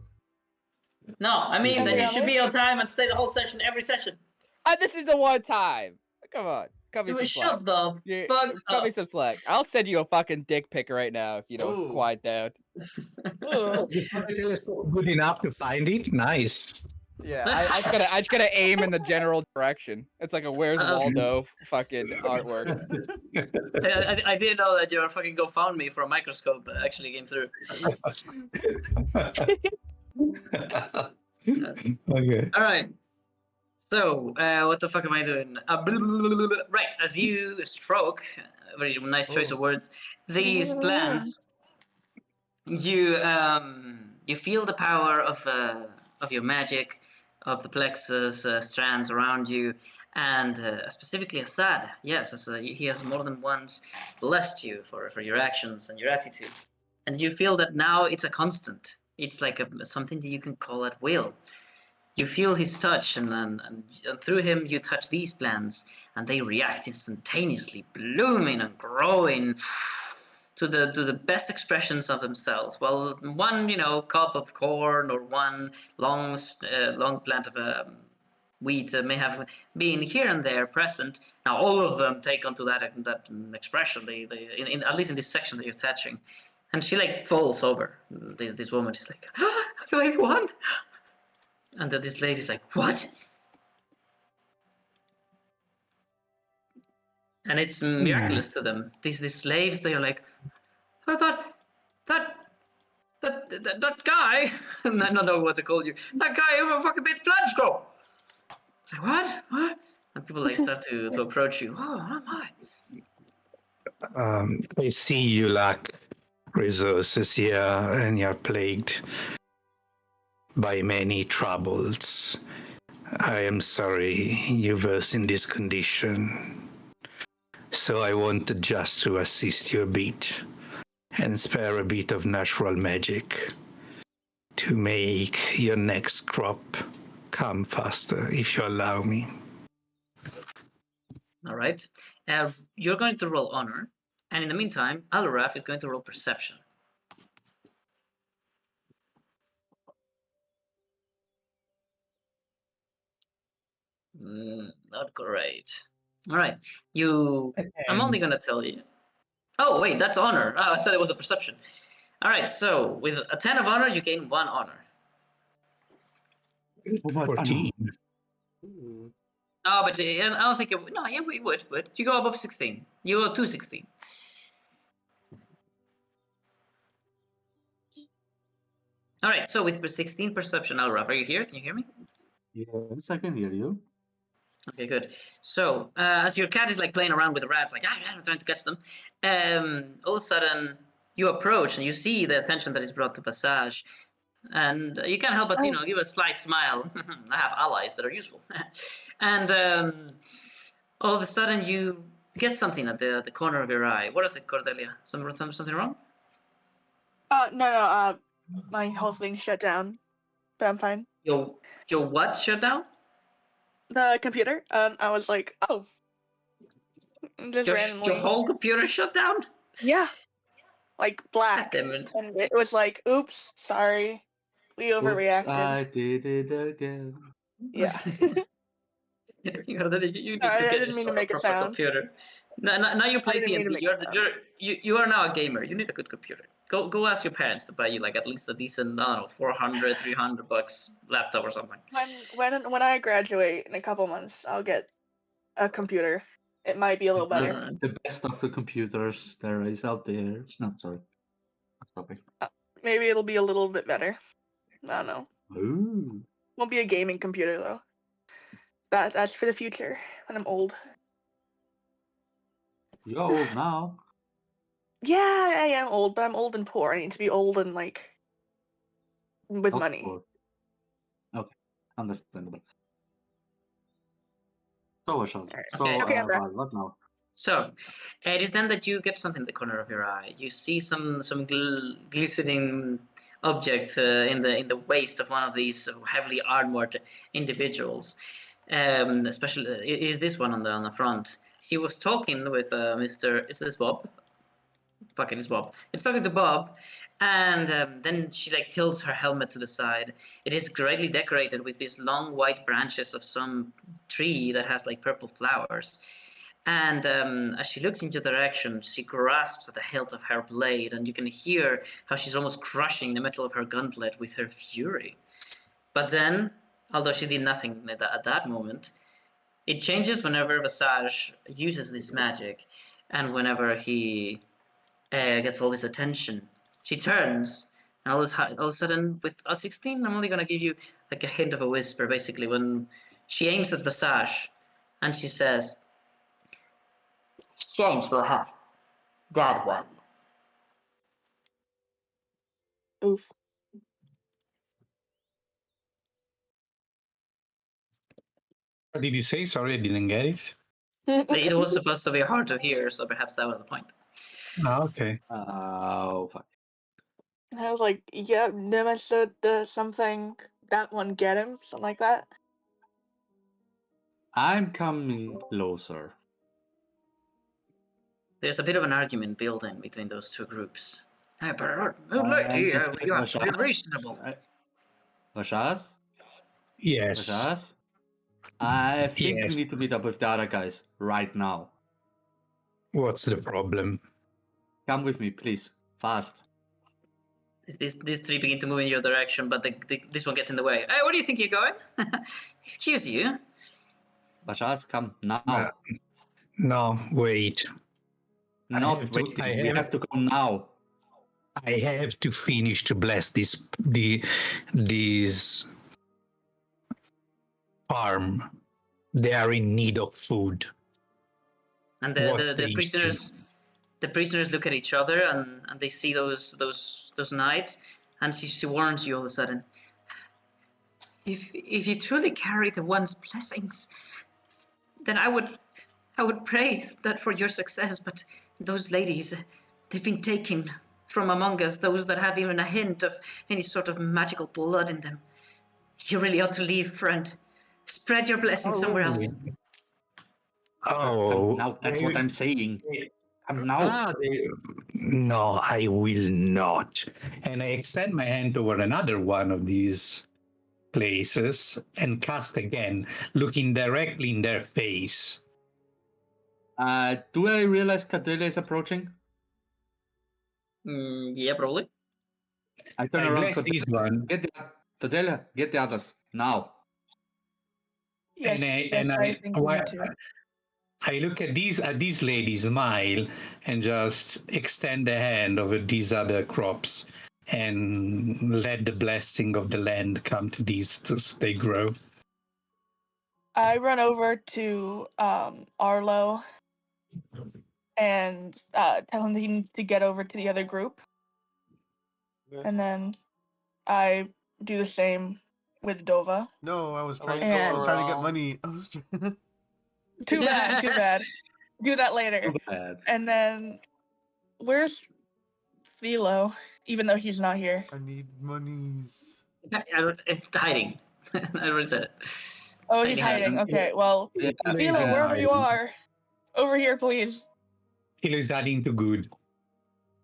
[SPEAKER 1] No, I mean that you should be on time and stay the whole session, every session.
[SPEAKER 2] This is the one time. Come on. Cut me some slack.
[SPEAKER 1] Shut the fuck
[SPEAKER 2] Cut
[SPEAKER 1] up.
[SPEAKER 2] me some slack. I'll send you a fucking dick pic right now if you don't quiet down.
[SPEAKER 5] Good enough to find it? Nice.
[SPEAKER 2] Yeah, I just gotta aim in the general direction. It's like a Where's Waldo fucking artwork.
[SPEAKER 1] I didn't know that your fucking GoFundMe for a microscope actually came through.
[SPEAKER 5] Okay.
[SPEAKER 1] All right. So, what the fuck am I doing? Right, as you stroke, very nice choice of words, these plants, you feel the power of your magic, of the plexus strands around you, and specifically Assad. Yes, he has more than once blessed you for your actions and your attitude, and you feel that now it's a constant. It's like something that you can call at will. You feel his touch, and through him you touch these plants, and they react instantaneously, blooming and growing to the best expressions of themselves. Well, one cup of corn or one long plant of wheat may have been here and there present. Now all of them take onto that expression. They in at least in this section that you're touching, and she like falls over. This woman is like, like one. And then this lady's like, what? And it's miraculous to them. These slaves, they are like, I thought that guy, I don't know what to call you. That guy who fucking made plants grow. It's like, what? What? And people like start to approach you. Oh, what am I?
[SPEAKER 5] I see you lack resources here and you're plagued by many troubles. I am sorry you were in this condition. So I wanted just to assist you a bit and spare a bit of natural magic to make your next crop come faster, if you allow me.
[SPEAKER 1] All right. You're going to roll honor. And in the meantime, Aluraf is going to roll perception. Not great. All right. I'm only going to tell you. Oh, wait, that's honor. Oh, I thought it was a perception. All right, so with a 10 of honor, you gain 1 honor.
[SPEAKER 5] 14.
[SPEAKER 1] Oh, but I don't think it would. No, yeah, we would. You go above 16. You go to 16. All right, so with 16 perception, Alraf, are you here? Can you hear me?
[SPEAKER 6] Yes, I can hear you.
[SPEAKER 1] Okay, good. So, as your cat is like playing around with the rats, like, I'm trying to catch them, all of a sudden you approach and you see the attention that is brought to Passage, and you can't help but, give a sly smile. I have allies that are useful. And all of a sudden you get something at the corner of your eye. What is it, Cordelia? Something wrong?
[SPEAKER 7] No, my whole thing shut down, but I'm fine.
[SPEAKER 1] Your what shut down?
[SPEAKER 7] The computer. I was like, oh, just randomly.
[SPEAKER 1] Your whole computer shut down?
[SPEAKER 7] Yeah, like black.
[SPEAKER 1] God damn it.
[SPEAKER 7] And it was like, oops, sorry, we overreacted.
[SPEAKER 6] Oops, I did it again.
[SPEAKER 7] Yeah.
[SPEAKER 1] You need
[SPEAKER 7] Sorry,
[SPEAKER 1] to
[SPEAKER 7] I
[SPEAKER 1] get
[SPEAKER 7] didn't mean to
[SPEAKER 1] yourself
[SPEAKER 7] make
[SPEAKER 1] a
[SPEAKER 7] a
[SPEAKER 1] proper
[SPEAKER 7] sound.
[SPEAKER 1] computer. Now you play
[SPEAKER 7] didn't mean to
[SPEAKER 1] D&D.
[SPEAKER 7] make
[SPEAKER 1] You are now a gamer. You need a good computer. Go ask your parents to buy you like at least a decent, I don't know, 400, 300 bucks laptop or something.
[SPEAKER 7] When I graduate in a couple months, I'll get a computer. It might be a little better.
[SPEAKER 6] The best of the computers there is out there. It's not sorry. Okay.
[SPEAKER 7] Maybe it'll be a little bit better. I don't know.
[SPEAKER 6] Ooh.
[SPEAKER 7] Won't be a gaming computer though. That's for the future when I'm old.
[SPEAKER 6] You're old now.
[SPEAKER 7] Yeah, I am old, but I'm old and poor. I need to be old and like with
[SPEAKER 6] Not
[SPEAKER 7] money.
[SPEAKER 6] poor. Okay, understandable. So,
[SPEAKER 1] Okay,
[SPEAKER 7] I'm back.
[SPEAKER 6] what now?
[SPEAKER 1] So, it is then that you get something in the corner of your eye. You see some glistening object in the waist of one of these heavily armored individuals. Especially, it is this one on the front. He was talking with Mr. Is this Bob? Fuck it, it's Bob. It's talking to Bob, and then she like tilts her helmet to the side. It is greatly decorated with these long white branches of some tree that has like purple flowers. And as she looks into the direction, she grasps at the hilt of her blade, and you can hear how she's almost crushing the metal of her gauntlet with her fury. But then although she did nothing at that moment. It changes whenever Visage uses this magic, and whenever he gets all this attention. She turns, and all of a sudden, with a 16, I'm only gonna give you like a hint of a whisper. Basically, when she aims at Visage, and she says, "James will have that one."
[SPEAKER 7] Oof.
[SPEAKER 5] What did you say? Sorry, I didn't get it.
[SPEAKER 1] It was supposed to be hard to hear, so perhaps that was the point.
[SPEAKER 5] Ah, okay.
[SPEAKER 10] Oh, fuck.
[SPEAKER 7] I was like, yeah, never said something, that one get him, something like that.
[SPEAKER 10] I'm coming closer.
[SPEAKER 1] There's a bit of an argument building between those two groups. Hey, but
[SPEAKER 10] And
[SPEAKER 1] lady,
[SPEAKER 10] it's
[SPEAKER 1] you have to be
[SPEAKER 10] Vashaz.
[SPEAKER 1] reasonable.
[SPEAKER 10] Vashaz?
[SPEAKER 5] Yes.
[SPEAKER 10] Vashaz? I think
[SPEAKER 5] Yes.
[SPEAKER 10] we need to meet up with the other guys right now.
[SPEAKER 5] What's the problem?
[SPEAKER 10] Come with me, please. Fast.
[SPEAKER 1] These three begin to move in your direction, but this one gets in the way. Hey, where do you think you're going? Excuse you.
[SPEAKER 10] Vashaz, come now.
[SPEAKER 5] No, wait.
[SPEAKER 10] Not waiting. We have to go now.
[SPEAKER 5] I have to finish to bless this farm. They are in need of food.
[SPEAKER 1] And
[SPEAKER 5] What's
[SPEAKER 1] the
[SPEAKER 5] the
[SPEAKER 1] prisoners look at each other and they see those knights, and she warns you all of a sudden. If you truly carry the one's blessings, then I would pray that for your success. But those ladies, they've been taken from among us, those that have even a hint of any sort of magical blood in them. You really ought to leave, friend. Spread your blessings somewhere else.
[SPEAKER 5] Oh,
[SPEAKER 10] now that's what I'm saying. Come now.
[SPEAKER 5] No, I will not. And I extend my hand toward another one of these places and cast again, looking directly in their face.
[SPEAKER 10] Do I realize Cadrilla is approaching?
[SPEAKER 1] Yeah, probably.
[SPEAKER 10] I turn
[SPEAKER 5] I
[SPEAKER 10] around.
[SPEAKER 5] bless this one.
[SPEAKER 10] Cadrilla, get the others now.
[SPEAKER 7] Yes, I think we need to.
[SPEAKER 5] I look at these ladies, smile, and just extend the hand over these other crops and let the blessing of the land come to these as they grow.
[SPEAKER 7] I run over to Arlo and tell him he needs to get over to the other group. And then I do the same with Dova.
[SPEAKER 3] No, I was trying.
[SPEAKER 7] And-
[SPEAKER 3] I was trying to get money. I was
[SPEAKER 7] Too bad. Do that later.
[SPEAKER 10] Too bad.
[SPEAKER 7] And then, where's Philo? Even though he's not here.
[SPEAKER 3] I need monies.
[SPEAKER 1] It's hiding. I already said it.
[SPEAKER 7] Oh, he's hiding. Okay, well,
[SPEAKER 10] Yeah,
[SPEAKER 7] Philo, wherever you are, over here, please.
[SPEAKER 5] Philo is adding to good.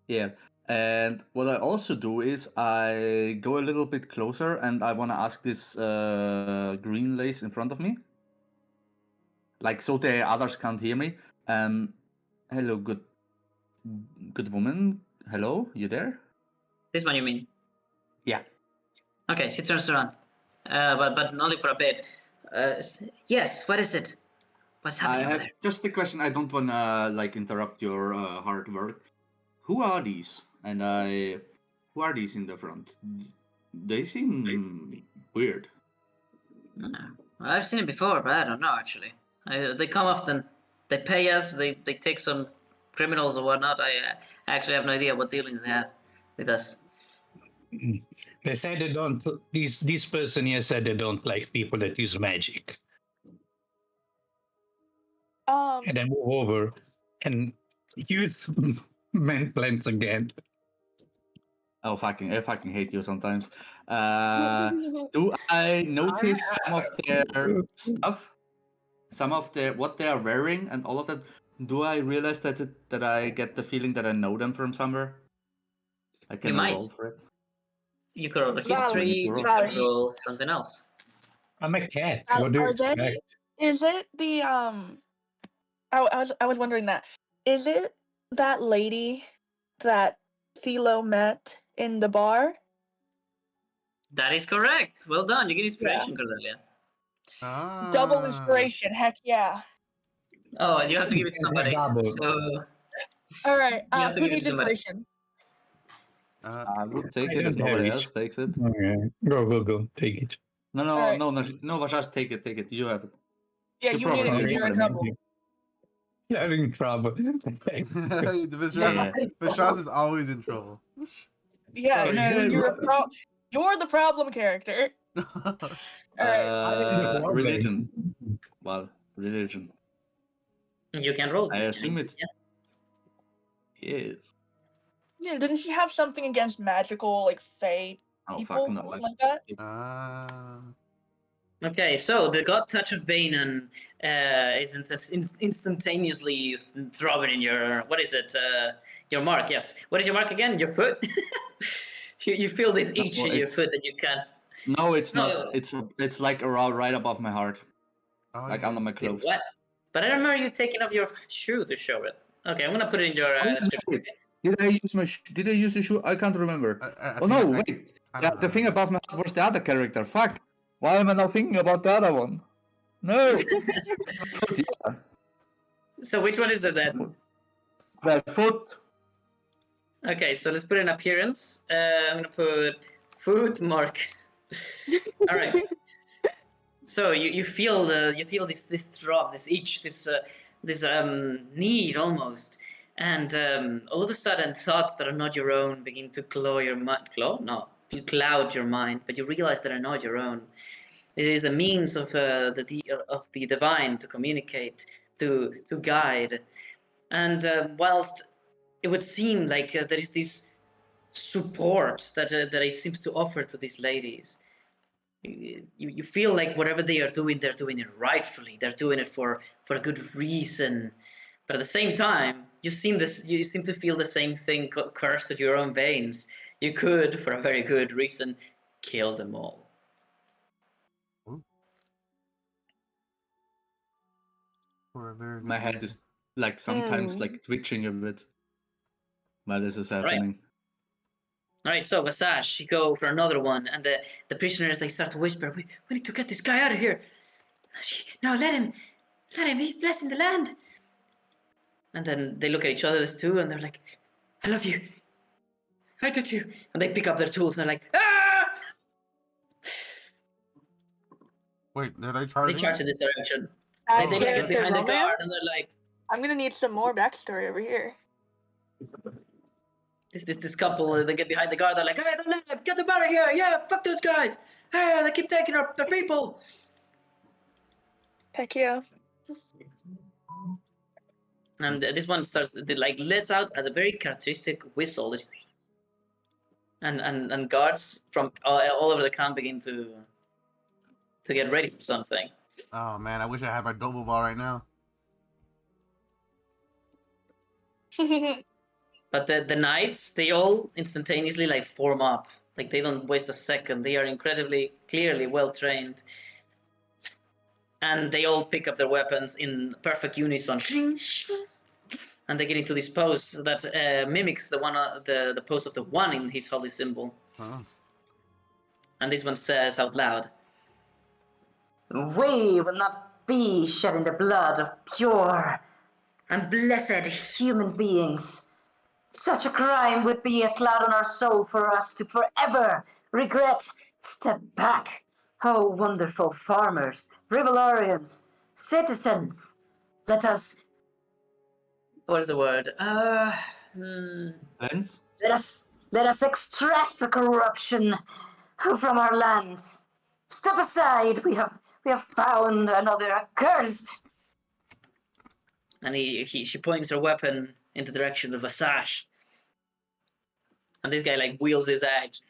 [SPEAKER 10] Yeah. And what I also do is I go a little bit closer and I want to ask this Greenlace in front of me. Like, so the others can't hear me. Hello, good woman. Hello, you there?
[SPEAKER 1] This one, you mean?
[SPEAKER 10] Yeah.
[SPEAKER 1] Okay, she turns around, but only for a bit. Yes, what is it? What's
[SPEAKER 10] I
[SPEAKER 1] happening over
[SPEAKER 10] have
[SPEAKER 1] there?
[SPEAKER 10] just a question. I don't want to like interrupt your hard work. Who are these? And who are these in the front? They seem weird.
[SPEAKER 1] Well, I've seen it before, but I don't know actually. They come often. They pay us. They take some criminals or whatnot. I actually have no idea what dealings they have with us.
[SPEAKER 5] They said they don't. This person here said they don't like people that use magic. And then move over and use men plants again.
[SPEAKER 10] Oh, I fucking hate you sometimes. Do I notice some of their stuff? Some of what they are wearing and all of that? Do I realize that I get the feeling that I know them from somewhere? I can
[SPEAKER 1] You might.
[SPEAKER 10] roll for it.
[SPEAKER 1] You could roll a history. You could roll something else.
[SPEAKER 5] I'm a cat. What do you expect?
[SPEAKER 7] Is it the I was wondering that. Is it that lady that Philo met in the bar?
[SPEAKER 1] That is correct. Well done. You get inspiration, Cordelia.
[SPEAKER 4] Double inspiration. Heck yeah.
[SPEAKER 1] Oh, and you have to give it to somebody.
[SPEAKER 5] Double.
[SPEAKER 1] So
[SPEAKER 4] All right.
[SPEAKER 1] you have to
[SPEAKER 4] Who
[SPEAKER 1] give it
[SPEAKER 4] needs
[SPEAKER 1] to somebody.
[SPEAKER 4] inspiration?
[SPEAKER 10] I would take
[SPEAKER 5] I
[SPEAKER 10] it if
[SPEAKER 5] don't have
[SPEAKER 10] nobody
[SPEAKER 5] it.
[SPEAKER 10] else takes it.
[SPEAKER 5] Okay. Go. Take it.
[SPEAKER 10] No,
[SPEAKER 4] Alright.
[SPEAKER 10] no, Vajas, take it. You have it.
[SPEAKER 4] Yeah,
[SPEAKER 10] You
[SPEAKER 4] you need it
[SPEAKER 10] probably
[SPEAKER 4] because
[SPEAKER 10] need
[SPEAKER 4] you're in
[SPEAKER 10] more than
[SPEAKER 4] trouble.
[SPEAKER 5] You're in trouble.
[SPEAKER 10] Yeah.
[SPEAKER 3] Vishas is always in trouble.
[SPEAKER 4] Yeah,
[SPEAKER 5] Sorry.
[SPEAKER 4] you're the problem character. Alright.
[SPEAKER 10] Religion. Well, religion.
[SPEAKER 1] You can roll.
[SPEAKER 10] I assume it
[SPEAKER 1] Yeah.
[SPEAKER 10] is.
[SPEAKER 4] Yeah, didn't she have something against magical, like, fae
[SPEAKER 10] Oh,
[SPEAKER 4] people?
[SPEAKER 10] fuck no.
[SPEAKER 4] Something like that?
[SPEAKER 1] Okay, so the god touch of Bainan is instantaneously throbbing in your, what is it? Your mark, yes. What is your mark again? Your foot? you feel this itch in your foot that you can't.
[SPEAKER 10] No, it's
[SPEAKER 1] No.
[SPEAKER 10] not. It's like around right above my heart. Like under my
[SPEAKER 1] Wait,
[SPEAKER 10] clothes.
[SPEAKER 1] what? But I don't remember you taking off your shoe to show it. Okay, I'm gonna put it in your description.
[SPEAKER 10] Did I use Did I use the shoe? I can't remember. Wait. The thing above my heart was the other character. Fuck. Why am I now thinking about the other one? No. Yeah.
[SPEAKER 1] So which one is it then?
[SPEAKER 10] The foot.
[SPEAKER 1] Okay, so let's put in appearance. I'm gonna put foot mark. All right. So you feel this throb, this itch, this need almost, and all of a sudden thoughts that are not your own begin to cloud your mind, but you realize that are not your own. It is a means of the divine to communicate, to guide, and whilst it would seem like there is this support that it seems to offer to these ladies. You feel like whatever they are doing, they're doing it rightfully. They're doing it for a good reason. But at the same time, you seem to feel the same thing coursed through your own veins. You could, for a very good reason, kill them all.
[SPEAKER 10] My head is like sometimes like twitching a bit while this is happening.
[SPEAKER 1] All right, so Vasage, you go for another one, and the prisoners, they start to whisper, we need to get this guy out of here. No, let him, he's blessing the land. And then they look at each other, these two, and they're like, I love you. I did you. And they pick up their tools, and they're like, ah!
[SPEAKER 3] Wait, are they charging?
[SPEAKER 1] They charge in this direction.
[SPEAKER 4] Side
[SPEAKER 1] They get
[SPEAKER 4] character
[SPEAKER 1] behind the guard,
[SPEAKER 4] romance?
[SPEAKER 1] and they're like,
[SPEAKER 4] I'm gonna need some more backstory over here.
[SPEAKER 1] this couple, they get behind the guard, they're like, hey, they're alive, get them out of here, yeah, fuck those guys. Hey, they keep taking our people.
[SPEAKER 7] Heck yeah.
[SPEAKER 1] And this one starts, lets out a very characteristic whistle. And guards from all over the camp begin to get ready for something.
[SPEAKER 3] Oh man, I wish I had my double ball right now.
[SPEAKER 1] But the knights, they all instantaneously form up. Like, they don't waste a second. They are incredibly, clearly well trained. And they all pick up their weapons in perfect unison. And they get into this pose that mimics the one, the pose of the one in his holy symbol.
[SPEAKER 3] Huh.
[SPEAKER 1] And this one says out loud, "We will not be shedding the blood of pure and blessed human beings. Such a crime would be a cloud on our soul for us to forever regret. Step back, oh wonderful farmers, Rivalorians, citizens. Let us..." What is the word?
[SPEAKER 10] Lens?
[SPEAKER 1] Let us extract the corruption from our lands. Step aside. We have found another accursed. And she points her weapon in the direction of Vasage. And this guy wields his axe.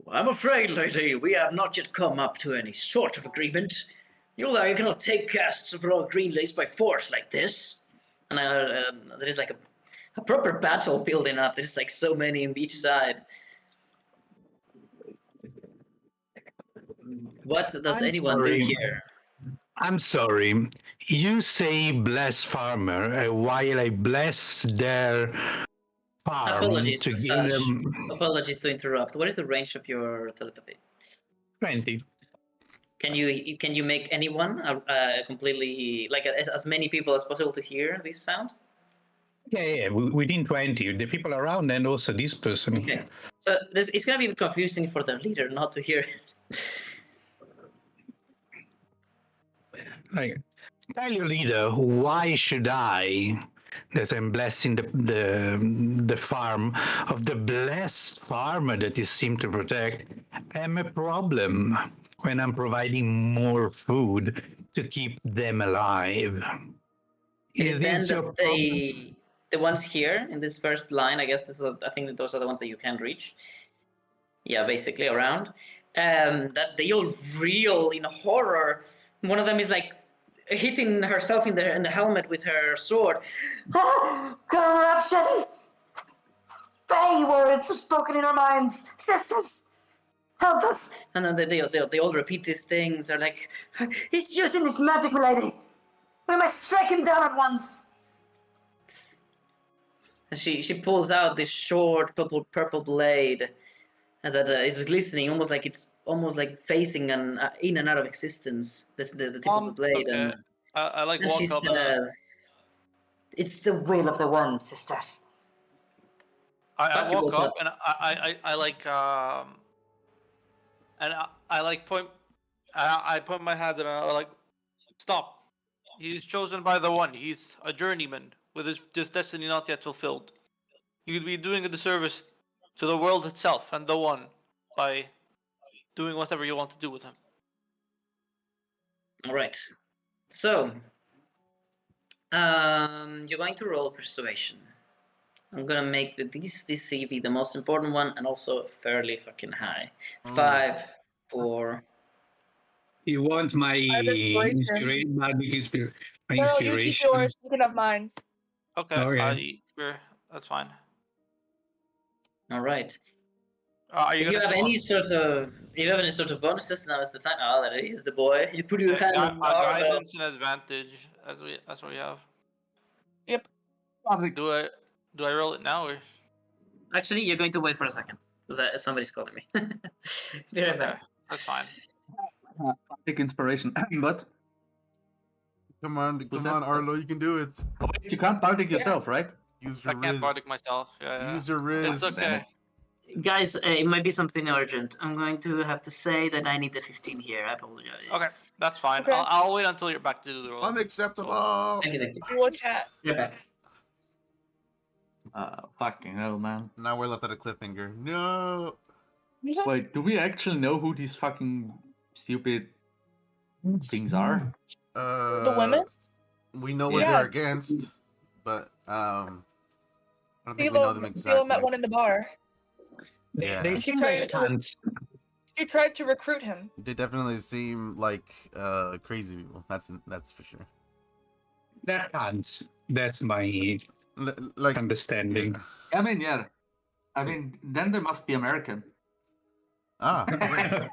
[SPEAKER 1] "I'm afraid, lady, we have not yet come up to any sort of agreement. You cannot take casts of Lord Greenlace by force like this." And there is a proper battle building up. There's so many on each side. What does anyone do here?
[SPEAKER 5] I'm sorry. You say bless farmer while I bless their farm
[SPEAKER 1] Apologies
[SPEAKER 5] to
[SPEAKER 1] as
[SPEAKER 5] give
[SPEAKER 1] such.
[SPEAKER 5] them
[SPEAKER 1] Apologies to interrupt. What is the range of your telepathy?
[SPEAKER 5] 20.
[SPEAKER 1] Can you make anyone completely like as many people as possible to hear this sound?
[SPEAKER 5] Yeah, within 20. The people around and also this person.
[SPEAKER 1] Okay. So it's gonna be confusing for the leader not to hear it.
[SPEAKER 5] Like, tell your leader, why should I, that I'm blessing the farm of the blessed farmer that you seem to protect, am a problem when I'm providing more food to keep them alive?
[SPEAKER 1] It is then
[SPEAKER 5] this your
[SPEAKER 1] that
[SPEAKER 5] problem?
[SPEAKER 1] the ones here in this first line, I guess I think that those are the ones that you can reach. Yeah, basically around. That they all reel in horror. One of them is like hitting herself in the helmet with her sword.
[SPEAKER 11] Ah, corruption! Fey words are spoken in our minds. Sisters, help us!
[SPEAKER 1] And then they all repeat these things. They're like,
[SPEAKER 11] He's using his magic, milady. We must strike him down at once.
[SPEAKER 1] and she pulls out this short purple blade and that is glistening, almost like it's almost like facing an in and out of existence. That's the tip of the blade,
[SPEAKER 9] Okay. I like
[SPEAKER 1] and she
[SPEAKER 9] walk up and
[SPEAKER 1] says,
[SPEAKER 11] It's the will of the one, sisters.
[SPEAKER 9] I
[SPEAKER 1] Bucky
[SPEAKER 9] walk
[SPEAKER 1] woke
[SPEAKER 9] up
[SPEAKER 1] up.
[SPEAKER 9] and I like and I like point I point my hand and I like stop. He's chosen by the one. He's a journeyman with his destiny not yet fulfilled. You'd be doing a disservice to the world itself and the one by doing whatever you want to do with him.
[SPEAKER 1] All right. So, you're going to roll persuasion. I'm gonna make this CV the most important one and also fairly fucking high. 5, 4.
[SPEAKER 5] You want my
[SPEAKER 4] inspiration.
[SPEAKER 5] inspiration? My
[SPEAKER 4] No, you keep
[SPEAKER 5] inspiration?
[SPEAKER 4] yours. You can have mine.
[SPEAKER 9] Okay,
[SPEAKER 5] Okay.
[SPEAKER 9] sure, that's fine.
[SPEAKER 1] All right.
[SPEAKER 9] Are you
[SPEAKER 1] If you
[SPEAKER 9] gonna
[SPEAKER 1] have
[SPEAKER 9] come
[SPEAKER 1] any
[SPEAKER 9] on?
[SPEAKER 1] sort of bonuses, now is the time. Oh, there is the boy. You put your hand on Arlo.
[SPEAKER 9] Guidance and advantage. That's what we have.
[SPEAKER 4] Yep.
[SPEAKER 9] Do I roll it now or?
[SPEAKER 1] Actually, you're going to wait for a second because somebody's calling me. Be right back.
[SPEAKER 9] That's fine.
[SPEAKER 10] Take inspiration, but
[SPEAKER 3] Come on,
[SPEAKER 10] Who's
[SPEAKER 3] come on,
[SPEAKER 10] that?
[SPEAKER 3] Arlo, you can do it.
[SPEAKER 10] wait, you can't bardic yourself, right?
[SPEAKER 3] Use
[SPEAKER 9] I
[SPEAKER 3] your
[SPEAKER 9] can't
[SPEAKER 3] riz.
[SPEAKER 9] bardic myself. Yeah.
[SPEAKER 3] Use your riz.
[SPEAKER 9] It's okay.
[SPEAKER 1] Guys, it might be something urgent. I'm going to have to say that I need the 15 here. I apologize.
[SPEAKER 9] Okay, that's fine.
[SPEAKER 4] Okay.
[SPEAKER 9] I'll wait until you're back to do the roll.
[SPEAKER 3] Unacceptable.
[SPEAKER 1] Thank you.
[SPEAKER 4] We will chat.
[SPEAKER 1] You're back.
[SPEAKER 10] Fucking hell, man.
[SPEAKER 3] Now we're left at a cliffhanger. No.
[SPEAKER 10] Wait, do we actually know who these fucking stupid things are?
[SPEAKER 4] The women?
[SPEAKER 3] We know what
[SPEAKER 4] Yeah.
[SPEAKER 3] they're against, but I don't think we know them
[SPEAKER 4] Philo
[SPEAKER 3] exactly.
[SPEAKER 4] met one in the bar.
[SPEAKER 3] Yeah.
[SPEAKER 5] They seem like cunts.
[SPEAKER 4] She tried to recruit him.
[SPEAKER 3] They definitely seem like crazy people. That's for sure.
[SPEAKER 5] They're cunts. That's my
[SPEAKER 3] Like
[SPEAKER 5] understanding.
[SPEAKER 10] I mean, yeah. I mean, then they must be American.
[SPEAKER 3] ah. yeah.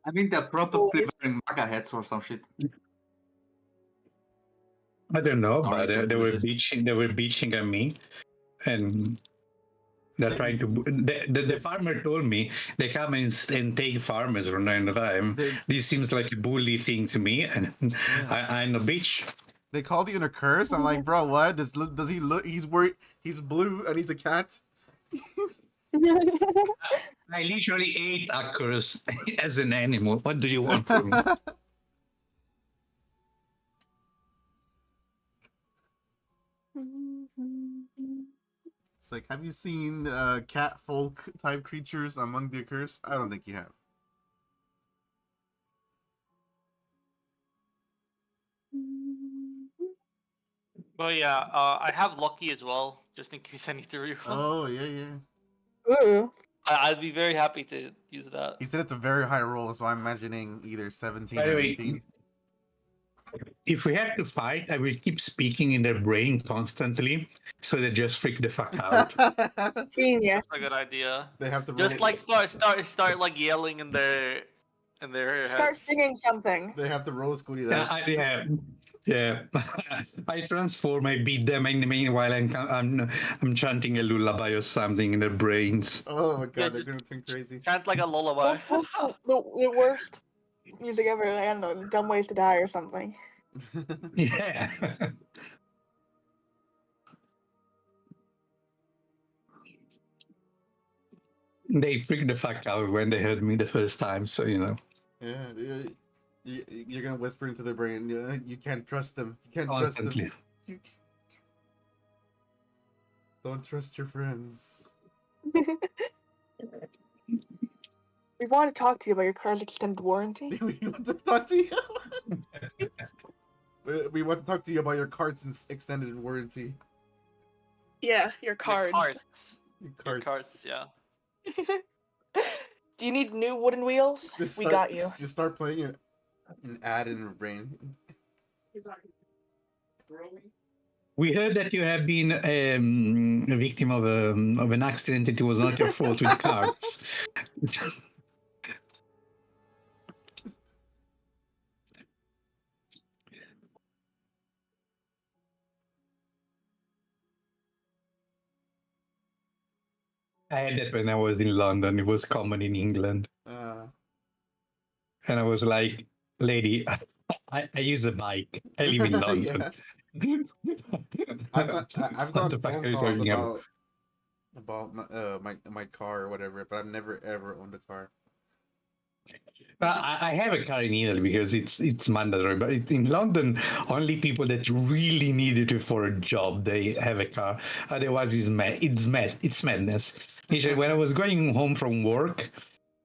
[SPEAKER 10] I mean, they're probably wearing MAGA hats or some shit.
[SPEAKER 5] I don't know,
[SPEAKER 10] Sorry,
[SPEAKER 5] but they were
[SPEAKER 10] racist.
[SPEAKER 5] beaching. They were beaching at me, and they're trying to. The farmer told me they come and take farmers from time to time. This seems like a bully thing to me, and I'm a bitch.
[SPEAKER 3] They called you in a curse. I'm like, bro, what? Does he look? He's worried. He's blue and he's a cat.
[SPEAKER 5] I literally ate a curse as an animal. What do you want from me?
[SPEAKER 3] It's like, have you seen cat folk type creatures among the curse? I don't think you have.
[SPEAKER 9] But yeah, I have lucky as well, just in case I need to reroll.
[SPEAKER 3] Oh yeah, yeah.
[SPEAKER 4] Ooh.
[SPEAKER 9] I'd be very happy to use that.
[SPEAKER 3] He said it's a very high roll, so I'm imagining either 17
[SPEAKER 5] By the
[SPEAKER 3] or
[SPEAKER 5] way,
[SPEAKER 3] 18.
[SPEAKER 5] if we have to fight, I will keep speaking in their brain constantly, so they just freak the fuck out.
[SPEAKER 4] Genius.
[SPEAKER 9] That's a good idea.
[SPEAKER 3] They have to
[SPEAKER 9] Just
[SPEAKER 3] roll,
[SPEAKER 9] like start like yelling in their
[SPEAKER 4] Start
[SPEAKER 9] heads.
[SPEAKER 4] singing something.
[SPEAKER 3] They have to roll a scooty that.
[SPEAKER 5] Yeah, Yeah, I transform. I beat them. In the meanwhile, I'm chanting a lullaby or something in their brains.
[SPEAKER 3] Oh my
[SPEAKER 9] Yeah,
[SPEAKER 3] god, they're
[SPEAKER 9] just
[SPEAKER 3] gonna turn crazy.
[SPEAKER 9] chant like a lullaby.
[SPEAKER 7] What's the worst music ever? I don't know, Dumb Ways to Die or something.
[SPEAKER 5] Yeah. They freaked the fuck out when they heard me the first time, so you know.
[SPEAKER 3] Yeah, you're gonna whisper into their brain. You can't trust them. You can't trust them.
[SPEAKER 5] Constantly.
[SPEAKER 3] You don't trust your friends.
[SPEAKER 7] We want to talk to you about your car's extended warranty.
[SPEAKER 3] We want to talk to you. We want to talk to you about your cart's extended warranty.
[SPEAKER 7] Yeah, your cards.
[SPEAKER 3] Your
[SPEAKER 9] Carts, yeah.
[SPEAKER 7] Do you need new wooden wheels? We got you.
[SPEAKER 3] Just start playing an ad in your brain.
[SPEAKER 5] We heard that you have been a victim of an accident. It was not your fault with cards. I had that when I was in London. It was common in England. And I was like, lady, I use a bike. I live in London.
[SPEAKER 3] I've gotten phone calls about my car or whatever, but I've never ever owned a car.
[SPEAKER 5] I have a car in Italy because it's mandatory, but in London, only people that really needed it for a job, they have a car. Otherwise, it's madness. When I was going home from work,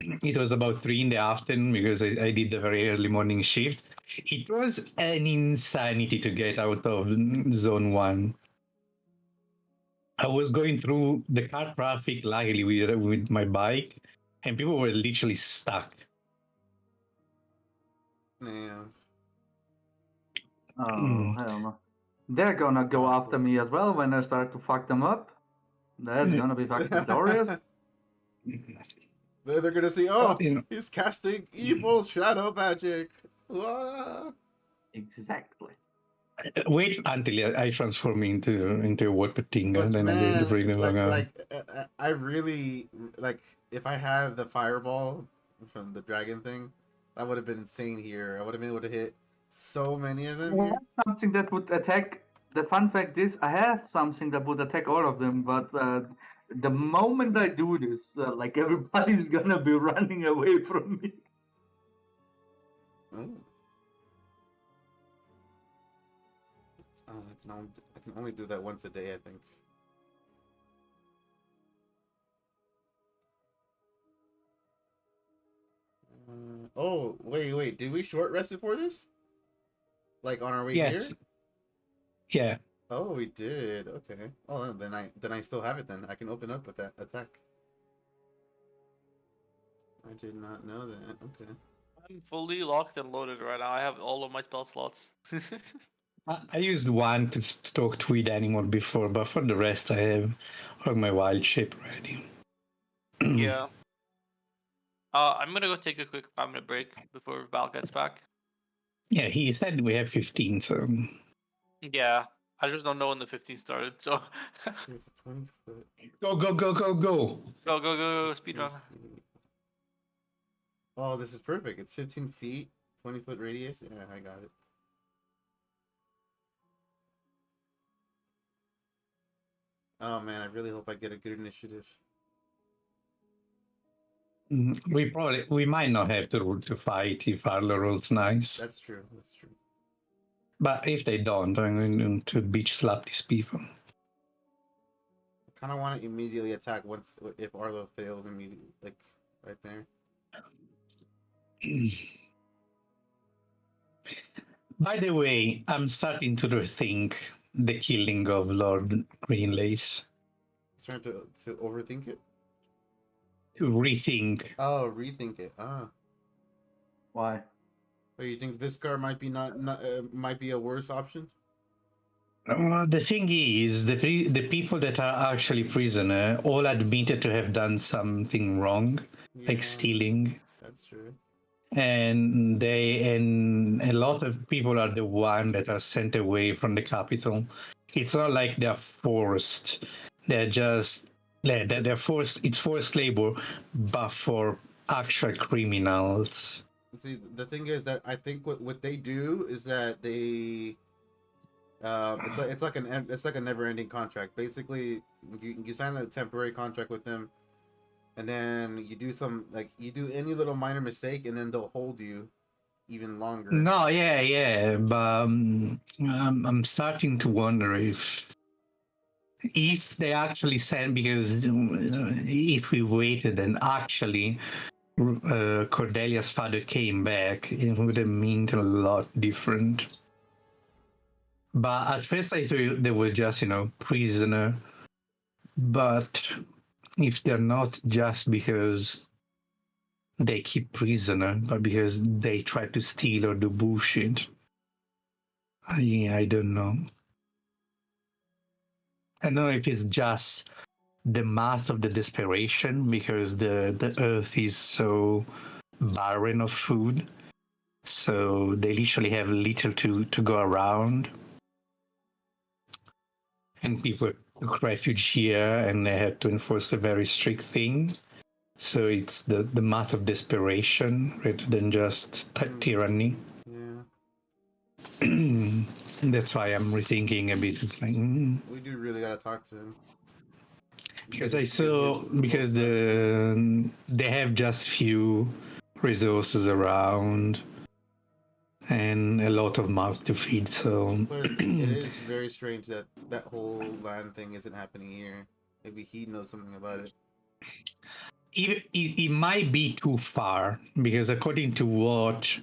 [SPEAKER 5] it was about 3 in the afternoon because I did the very early morning shift. It was an insanity to get out of zone 1. I was going through the car traffic, luckily, with my bike, and people were literally stuck.
[SPEAKER 3] Yeah.
[SPEAKER 10] Oh, hell no. They're gonna go after me as well when I start to fuck them up. That's gonna be fucking glorious.
[SPEAKER 3] They're gonna see, oh, he's casting evil shadow magic. Ah.
[SPEAKER 10] Exactly.
[SPEAKER 5] Wait until I transform into a water thing, and then I'm going to bring them along.
[SPEAKER 3] I really like if I had the fireball from the dragon thing, that would have been insane here. I would have been able to hit so many of them.
[SPEAKER 10] Something that would attack. The fun fact is, I have something that would attack all of them, but the moment I do this, like everybody's gonna be running away from me.
[SPEAKER 3] Oh. I can only do that once a day, I think. Oh, wait. Did we short rest before this? Like on our way here?
[SPEAKER 5] Yeah.
[SPEAKER 3] Oh, we did. Okay. Oh, then I still have it then. I can open up with that attack. I did not know that. Okay.
[SPEAKER 9] I'm fully locked and loaded right now. I have all of my spell slots.
[SPEAKER 5] I used one to talk to with animal before, but for the rest, I have all my wild shape ready.
[SPEAKER 9] Yeah. I'm gonna go take a quick 5-minute break before Val gets back.
[SPEAKER 5] Yeah, he said we have 15, so.
[SPEAKER 9] Yeah, I just don't know when the 15 started, so.
[SPEAKER 3] It's a 20 foot.
[SPEAKER 5] Go.
[SPEAKER 9] Go, speedrun.
[SPEAKER 3] Oh, this is perfect. It's 15 feet, 20 foot radius. Yeah, I got it. Oh man, I really hope I get a good initiative.
[SPEAKER 5] We might not have to fight if Arlo rolls nice.
[SPEAKER 3] That's true.
[SPEAKER 5] But if they don't, I'm going to beach slap these people.
[SPEAKER 3] I kind of want to immediately attack if Arlo fails immediately, like right there.
[SPEAKER 5] By the way, I'm starting to rethink the killing of Lord Greenlace.
[SPEAKER 3] Starting to overthink it?
[SPEAKER 5] To rethink.
[SPEAKER 3] Oh, rethink it. Ah.
[SPEAKER 10] Why?
[SPEAKER 3] Well, you think Viscar might be a worse option?
[SPEAKER 5] The thing is, the people that are actually prisoner all admitted to have done something wrong, like stealing.
[SPEAKER 3] That's true.
[SPEAKER 5] and a lot of people are the one that are sent away from the capital. It's not like they're forced. They're just they're forced. It's forced labor, but for actual criminals.
[SPEAKER 3] See, the thing is that I think what they do is that they it's like a never ending contract. Basically, you sign a temporary contract with them, and then you do any little minor mistake, and then they'll hold you even longer.
[SPEAKER 5] No, yeah, but I'm starting to wonder if they actually send, because if we waited and actually Cordelia's father came back, it would have meant a lot different. But at first I thought they were just, prisoner. But if they're not just because they keep prisoner, but because they try to steal or do bullshit, I don't know. I don't know if it's just the math of the desperation, because the earth is so barren of food, so they literally have little to go around, and people took refuge here and they had to enforce a very strict thing. So it's the math of desperation rather than just tyranny.
[SPEAKER 3] Yeah.
[SPEAKER 5] That's why I'm rethinking a bit. It's like
[SPEAKER 3] we do really gotta talk to him.
[SPEAKER 5] Because I saw they have just few resources around and a lot of mouth to feed. So,
[SPEAKER 3] but it is very strange that that whole land thing isn't happening here. Maybe he knows something about it.
[SPEAKER 5] It might be too far, because according to what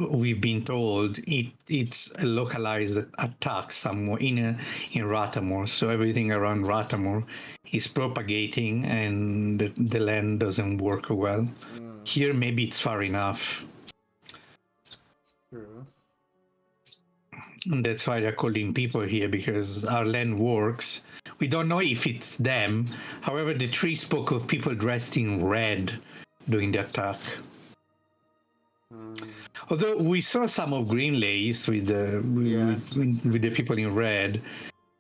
[SPEAKER 5] we've been told, it's a localized attack somewhere in Ratamore. So everything around Ratamore is propagating, and the land doesn't work well. Here, maybe it's far enough.
[SPEAKER 3] True.
[SPEAKER 5] And that's why they're calling people here, because our land works. We don't know if it's them. However, the tree spoke of people dressed in red during the attack. Although we saw some of Greenlace with the people in red,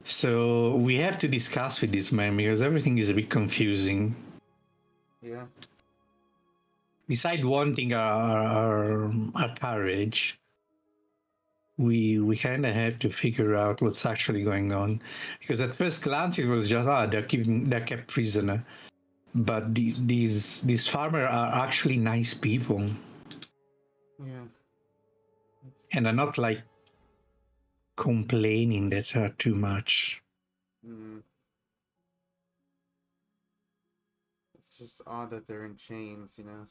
[SPEAKER 5] so we have to discuss with this man, because everything is a bit confusing.
[SPEAKER 3] Yeah.
[SPEAKER 5] Besides wanting our courage, we kind of had to figure out what's actually going on, because at first glance it was just they're kept prisoner, but these farmers are actually nice people.
[SPEAKER 3] Yeah.
[SPEAKER 5] And are not like complaining that are too much.
[SPEAKER 3] It's just odd that they're in chains, you know.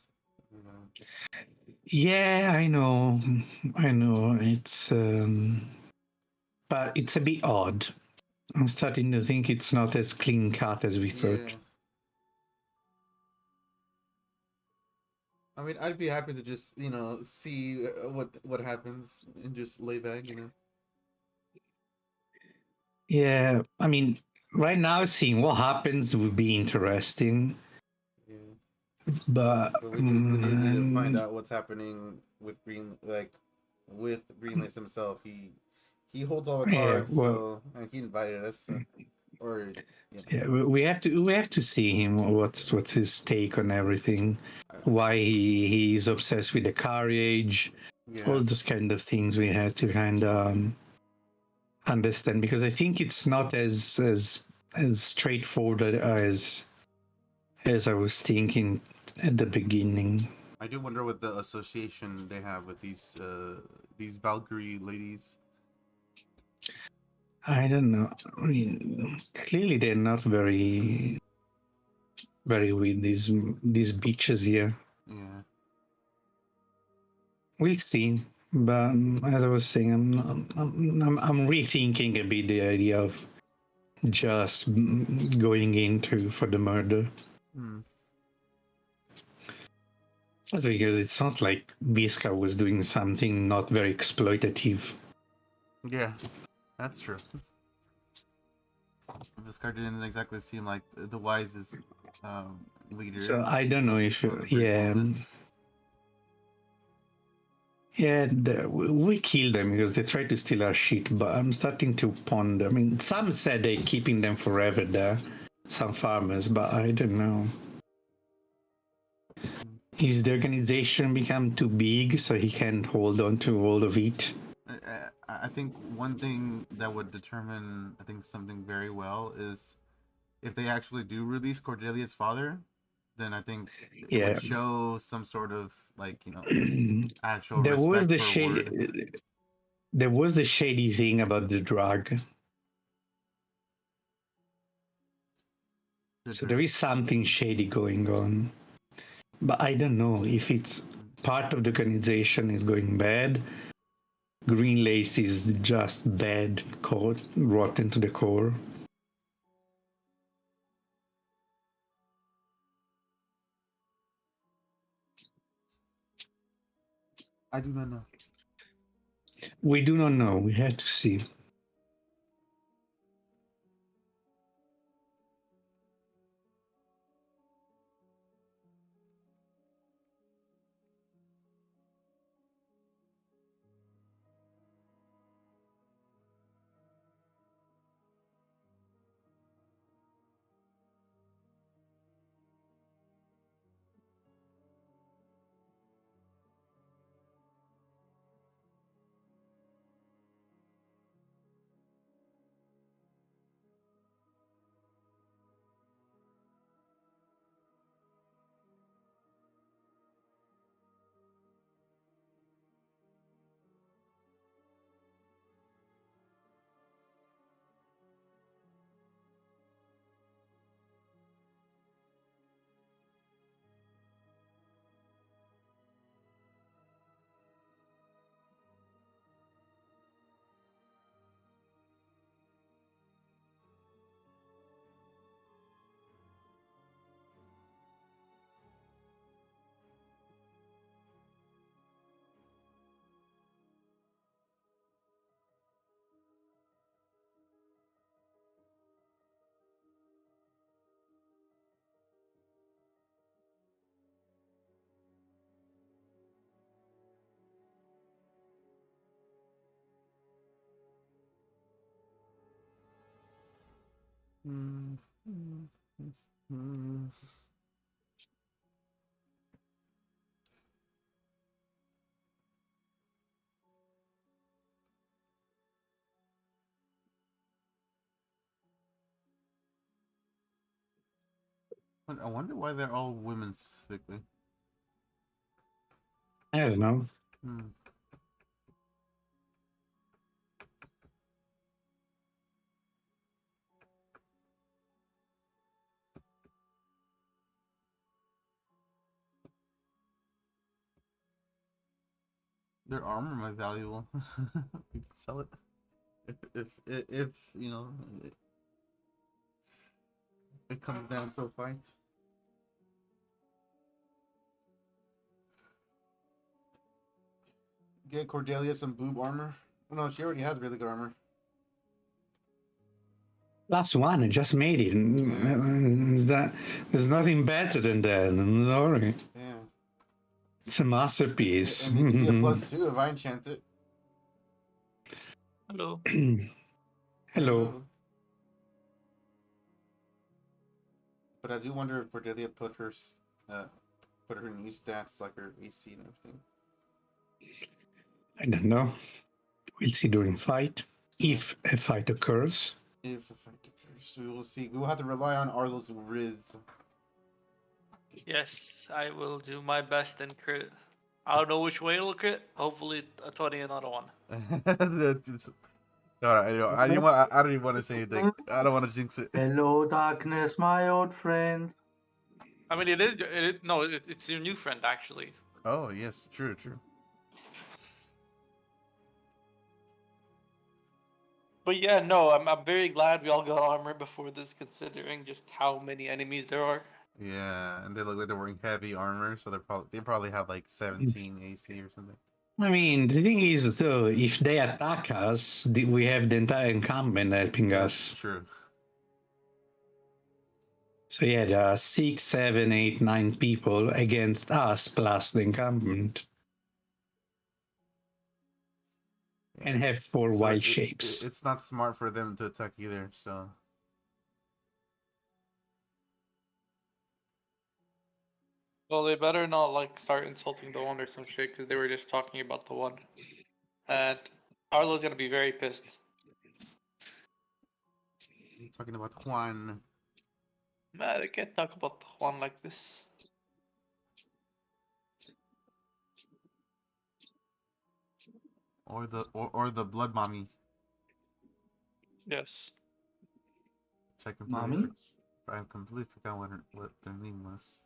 [SPEAKER 5] Yeah, I know. It's but it's a bit odd. I'm starting to think it's not as clean cut as we thought.
[SPEAKER 3] I mean, I'd be happy to just, see what happens and just lay back,
[SPEAKER 5] Yeah, I mean, right now seeing what happens would be interesting.
[SPEAKER 3] Yeah.
[SPEAKER 5] But
[SPEAKER 3] we do need to find out what's happening with with Greenlace himself. He holds all the cards, and he invited us,
[SPEAKER 5] we have to see him. What's his take on everything? Why he's obsessed with the carriage? All those kind of things we had to kind of understand, because I think it's not as straightforward as I was thinking at the beginning.
[SPEAKER 3] I do wonder what the association they have with these Valkyrie ladies.
[SPEAKER 5] I don't know. I mean, clearly they're not very with these beaches here.
[SPEAKER 3] Yeah.
[SPEAKER 5] We'll see. But as I was saying, I'm rethinking a bit the idea of just going into for the murder. That's because it's not like Visca was doing something not very exploitative.
[SPEAKER 3] Yeah, that's true. Viscar didn't exactly seem like the wisest leader.
[SPEAKER 5] So I don't know if Yeah, we kill them because they try to steal our shit, but I'm starting to ponder. I mean, some said they're keeping them forever there, some farmers, but I don't know. Is the organization become too big so he can't hold on to all of it?
[SPEAKER 3] I think one thing that would determine, I think, something very well is if they actually do release Cordelia's father, then I think it
[SPEAKER 5] Yeah.
[SPEAKER 3] would show some sort of, like, actual
[SPEAKER 5] There was
[SPEAKER 3] respect
[SPEAKER 5] the
[SPEAKER 3] for word.
[SPEAKER 5] there was the shady thing about the drug. So there is something shady going on. But I don't know if it's part of the organization is going bad. Greenlace is just bad, rotten to the core.
[SPEAKER 3] I do not know.
[SPEAKER 5] We do not know. We have to see.
[SPEAKER 3] I wonder why they're all women specifically.
[SPEAKER 5] I don't know.
[SPEAKER 3] Their armor might be valuable. We could sell it if it comes down to a fight. Get Cordelia some boob armor. Oh, no, she already has really good armor.
[SPEAKER 5] Last one, I just made it. There's nothing better than that. I'm sorry.
[SPEAKER 3] Yeah.
[SPEAKER 5] It's a masterpiece.
[SPEAKER 3] And it could be a +2 if I enchant it.
[SPEAKER 9] Hello.
[SPEAKER 5] Hello.
[SPEAKER 3] But I do wonder if Cordelia put her new stats, like her AC and everything.
[SPEAKER 5] I don't know. We'll see during fight. If a fight occurs.
[SPEAKER 3] If a fight occurs, we will see. We will have to rely on Arlo's Riz.
[SPEAKER 9] Yes, I will do my best and crit. I don't know which way it'll crit. Hopefully a 20 another one.
[SPEAKER 3] I don't even want to say anything. I don't want to jinx it.
[SPEAKER 10] Hello, darkness, my old friend.
[SPEAKER 9] I mean, it's your new friend actually.
[SPEAKER 3] Oh yes, true.
[SPEAKER 9] But yeah, no, I'm very glad we all got armor before this, considering just how many enemies there are.
[SPEAKER 3] Yeah, and they look like they're wearing heavy armor, so they probably have like 17 AC or something.
[SPEAKER 5] I mean, the thing is, though, if they attack us, we have the entire encampment helping us.
[SPEAKER 3] That's true.
[SPEAKER 5] So yeah, there are 6, 7, 8, 9 people against us plus the encampment. And have 4
[SPEAKER 3] So
[SPEAKER 5] wild shapes.
[SPEAKER 3] it's not smart for them to attack either. So
[SPEAKER 9] Well, they better not like start insulting the one or some shit because they were just talking about the one, and Arlo's gonna be very pissed.
[SPEAKER 3] I'm talking about Juan.
[SPEAKER 9] Man, they can't talk about the one like this.
[SPEAKER 3] Or the blood mommy.
[SPEAKER 9] Yes.
[SPEAKER 3] Check
[SPEAKER 10] Mommy?
[SPEAKER 3] I completely forgot what their name was.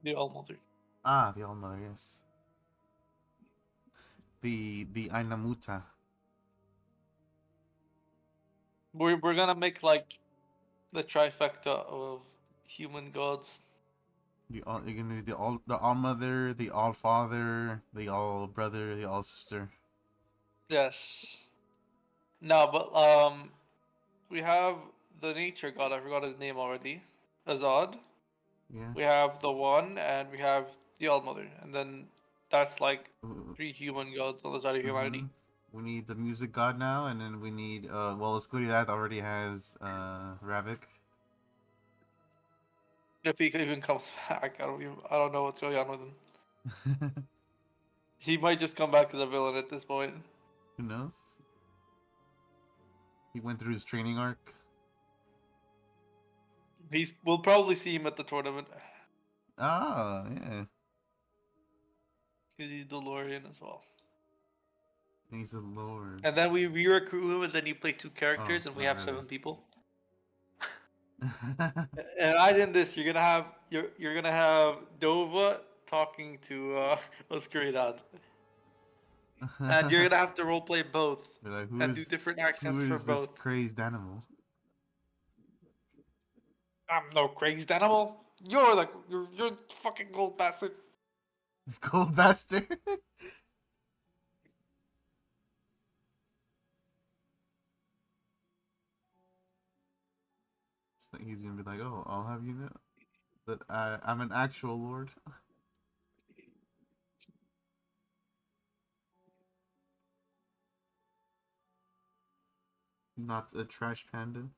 [SPEAKER 9] The All-Mother.
[SPEAKER 3] Ah, the All-Mother, yes. The Ainamuta.
[SPEAKER 9] We're gonna make like the trifecta of human gods.
[SPEAKER 3] You're gonna do the All-Mother, the All-Father, the All-Brother, the All-Sister.
[SPEAKER 9] Yes. No, but we have the nature god. I forgot his name already. Azad.
[SPEAKER 3] Yes.
[SPEAKER 9] We have the one, and we have the All-Mother, and then that's like 3 human gods on the side of humanity.
[SPEAKER 3] We need the music god now, and then we need well, Scooty that already has Ravik.
[SPEAKER 9] If he even comes back, I don't know what's going on with him. He might just come back as a villain at this point.
[SPEAKER 3] Who knows? He went through his training arc.
[SPEAKER 9] We'll probably see him at the tournament.
[SPEAKER 3] Ah, yeah.
[SPEAKER 9] Because he's DeLorean as well.
[SPEAKER 3] He's a lord.
[SPEAKER 9] And then we recruit him, and then you play 2 characters, and we have
[SPEAKER 3] really.
[SPEAKER 9] 7 people. And imagine this: you're gonna have Dova talking to Oscuridad, and you're gonna have to roleplay both
[SPEAKER 3] Like,
[SPEAKER 9] and do different accents for
[SPEAKER 3] this
[SPEAKER 9] both.
[SPEAKER 3] crazed animal?
[SPEAKER 9] I'm no crazed animal. You're fucking gold bastard.
[SPEAKER 3] Gold bastard. He's gonna be like, oh, I'll have you know that I'm an actual lord. Not a trash panda.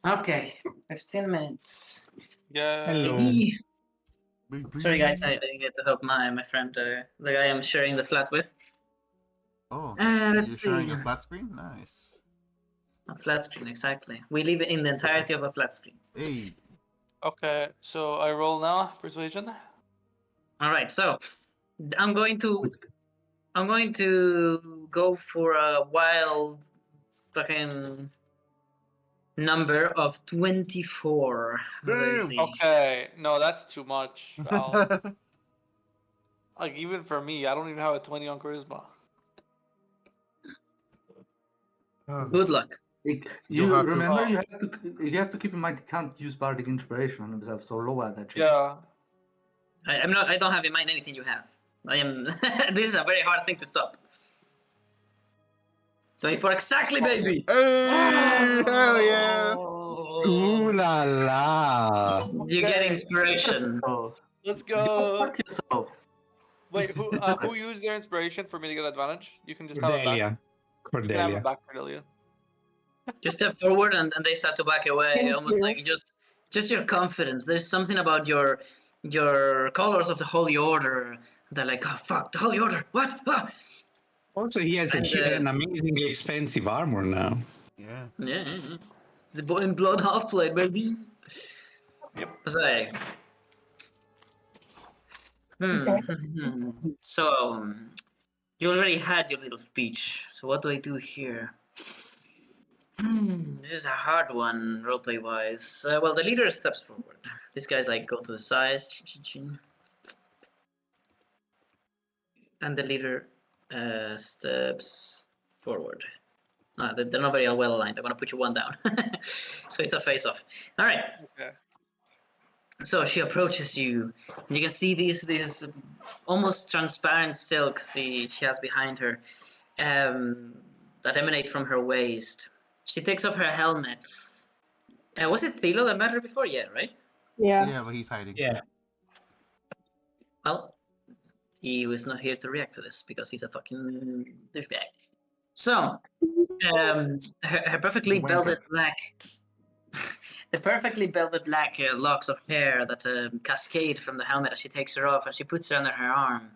[SPEAKER 1] Okay, 15 minutes.
[SPEAKER 9] Yeah.
[SPEAKER 5] Hello.
[SPEAKER 1] Baby.
[SPEAKER 3] Baby.
[SPEAKER 1] Sorry guys, I didn't get to help my friend, the guy I'm sharing the flat with.
[SPEAKER 3] Oh,
[SPEAKER 1] Let's
[SPEAKER 3] you're
[SPEAKER 1] see.
[SPEAKER 3] sharing a flat screen? Nice.
[SPEAKER 1] A flat screen, exactly. We live in the entirety of a flat screen.
[SPEAKER 3] Hey.
[SPEAKER 9] Okay, so I roll now. Persuasion.
[SPEAKER 1] All right, so I'm going to go for a wild fucking number of 24. Let's see.
[SPEAKER 9] Okay, no, that's too much. Like even for me, I don't even have a 20 on charisma.
[SPEAKER 1] Good luck.
[SPEAKER 10] You
[SPEAKER 3] have to-
[SPEAKER 10] remember you have to keep in mind you can't use bardic inspiration on himself, so lower that shit.
[SPEAKER 9] Yeah.
[SPEAKER 1] I don't have in mind anything you have. I am. This is a very hard thing to stop. 24 exactly, baby.
[SPEAKER 3] Hey, hell yeah!
[SPEAKER 5] Ooh la la!
[SPEAKER 1] You get inspiration.
[SPEAKER 9] Let's
[SPEAKER 10] Go
[SPEAKER 9] go.
[SPEAKER 10] fuck yourself.
[SPEAKER 9] Wait, who used their inspiration for me to get advantage? You can just have it back.
[SPEAKER 5] Cordelia.
[SPEAKER 9] You can have
[SPEAKER 5] Cordelia.
[SPEAKER 9] it back, Cordelia.
[SPEAKER 1] Just step forward and they start to back away,
[SPEAKER 11] Thank
[SPEAKER 1] almost
[SPEAKER 11] you.
[SPEAKER 1] like just your confidence. There's something about your colors of the Holy Order. They're like, oh fuck, the Holy Order. What? Ah!
[SPEAKER 5] Also, he has
[SPEAKER 1] And,
[SPEAKER 5] an amazingly expensive armor now.
[SPEAKER 3] Yeah.
[SPEAKER 1] Yeah. The boy in blood half plate, baby.
[SPEAKER 9] Yep.
[SPEAKER 1] Say. So, you already had your little speech. So what do I do here? This is a hard one, roleplay wise. Well, the leader steps forward. These guys like go to the side, and the leader steps forward. No, they're not very well aligned. I'm gonna put you one down. So it's a face-off. All right.
[SPEAKER 9] Okay.
[SPEAKER 1] So she approaches you, and you can see these almost transparent silks she has behind her that emanate from her waist. She takes off her helmet. Was it Thilo that met her before? Yeah, right?
[SPEAKER 7] Yeah.
[SPEAKER 3] Yeah, but he's hiding.
[SPEAKER 12] Yeah.
[SPEAKER 1] Well, he was not here to react to this because he's a fucking douchebag. So, her perfectly
[SPEAKER 10] Wanker.
[SPEAKER 1] velvet black, the perfectly velvet black locks of hair that cascade from the helmet as she takes her off and she puts her under her arm.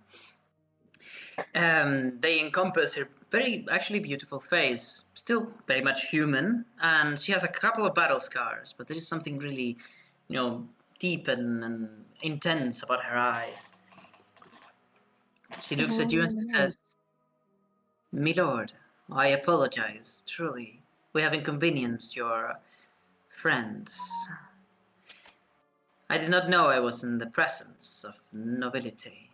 [SPEAKER 1] They encompass her very actually beautiful face, still very much human, and she has a couple of battle scars, but there is something really, deep and intense about her eyes. She looks at you and says, "Milord, I apologize, truly. We have inconvenienced your friends. I did not know I was in the presence of nobility."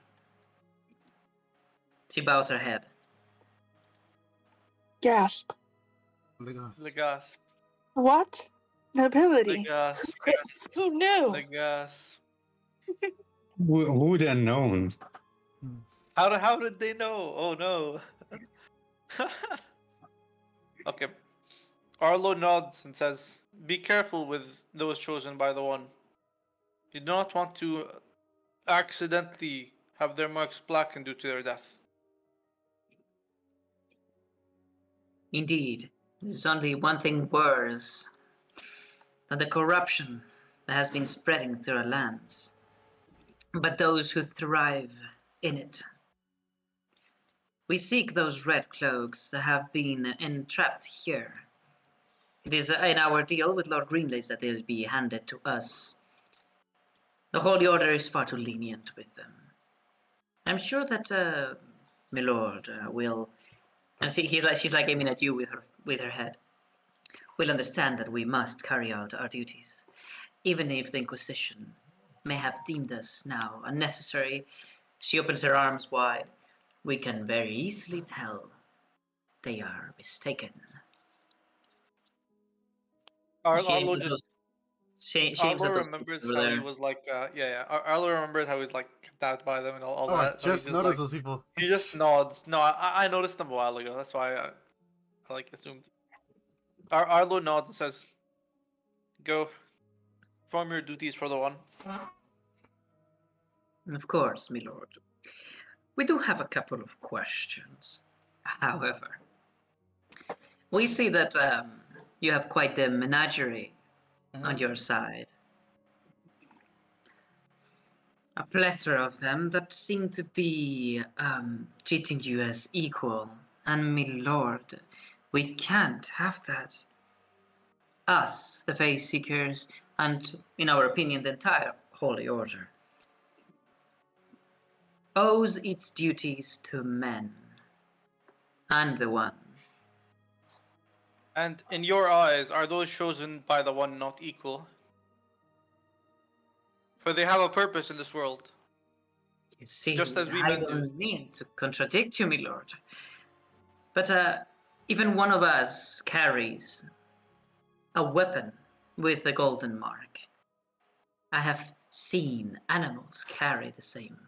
[SPEAKER 1] She bows her head.
[SPEAKER 7] Gasp.
[SPEAKER 9] The gasp.
[SPEAKER 7] What?
[SPEAKER 9] The
[SPEAKER 7] Nobility.
[SPEAKER 9] gasp.
[SPEAKER 7] Who knew?
[SPEAKER 9] The gasp.
[SPEAKER 5] Who would have known?
[SPEAKER 9] How did they know? Oh no. Okay. Arlo nods and says, "Be careful with those chosen by the One. You do not want to accidentally have their marks blackened due to their death."
[SPEAKER 1] Indeed, there's only one thing worse than the corruption that has been spreading through our lands. But those who thrive in it. We seek those red cloaks that have been entrapped here. It is in our deal with Lord Greenlace that they'll be handed to us. The Holy Order is far too lenient with them. I'm sure that my lord will, and see, she's like aiming at you with her head. Will understand that we must carry out our duties, even if the Inquisition may have deemed us now unnecessary. She opens her arms wide. We can very easily tell they are mistaken. She aims
[SPEAKER 9] Arlo
[SPEAKER 1] at
[SPEAKER 9] just
[SPEAKER 1] those. She aims
[SPEAKER 9] Arlo
[SPEAKER 1] at those
[SPEAKER 9] remembers
[SPEAKER 1] over
[SPEAKER 9] how he
[SPEAKER 1] there.
[SPEAKER 9] was like, Arlo remembers how he's like kidnapped by them and all
[SPEAKER 3] Oh, I
[SPEAKER 9] that. So
[SPEAKER 3] just
[SPEAKER 9] he
[SPEAKER 3] noticed
[SPEAKER 9] like,
[SPEAKER 3] those people.
[SPEAKER 9] he just nods. No, I noticed them a while ago. That's why I like assumed. Arlo nods and says, "Go, perform your duties for the One."
[SPEAKER 1] Of course, my lord. We do have a couple of questions. However, we see that you have quite the menagerie on your side. A plethora of them that seem to be treating you as equal. And my lord, we can't have that. Us, the Faith Seekers, and in our opinion, the entire Holy Order, owes its duties to men and the One.
[SPEAKER 9] And in your eyes, are those chosen by the One not equal? For they have a purpose in this world,
[SPEAKER 1] You see,
[SPEAKER 9] just as we
[SPEAKER 1] I
[SPEAKER 9] men do.
[SPEAKER 1] don't mean to contradict you, my lord. But even one of us carries a weapon with a golden mark. I have seen animals carry the same.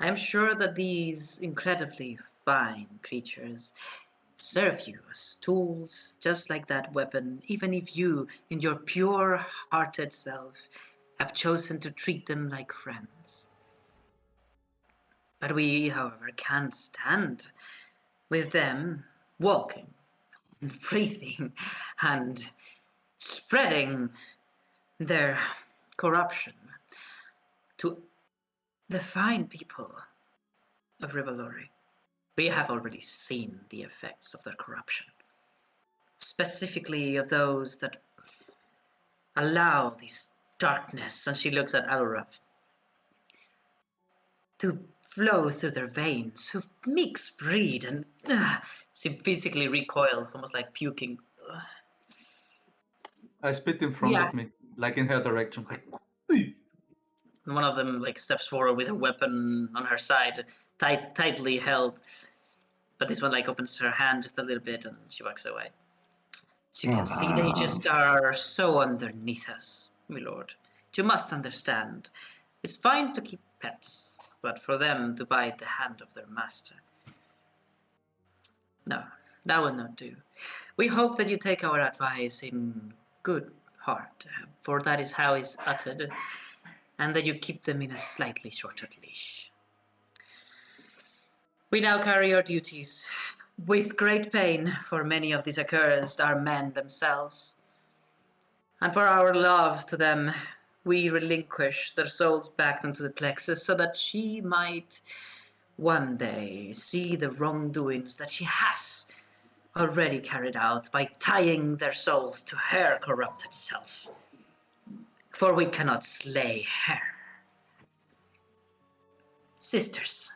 [SPEAKER 1] I am sure that these incredibly fine creatures serve you as tools, just like that weapon, even if you, in your pure-hearted self, have chosen to treat them like friends. But we, however, can't stand with them walking, breathing, and spreading their corruption to the fine people of Rivalori. We have already seen the effects of their corruption, specifically of those that allow this darkness, and she looks at Alrav, to flow through their veins, who mix breed, and she physically recoils, almost like puking.
[SPEAKER 10] I spit in front
[SPEAKER 1] Yes.
[SPEAKER 10] of me, like in her direction.
[SPEAKER 1] And one of them like steps forward with a weapon on her side, tightly held. But this one like opens her hand just a little bit, and she walks away. As you can see, they just are so underneath us, my lord. You must understand. It's fine to keep pets, but for them to bite the hand of their master. No, that will not do. We hope that you take our advice in good heart, for that is how it's uttered, and that you keep them in a slightly shorter leash. We now carry our duties with great pain, for many of these accursed are men themselves. And for our love to them, we relinquish their souls back into the plexus so that she might one day see the wrongdoings that she has already carried out by tying their souls to her corrupted self. For we cannot slay her. Sisters,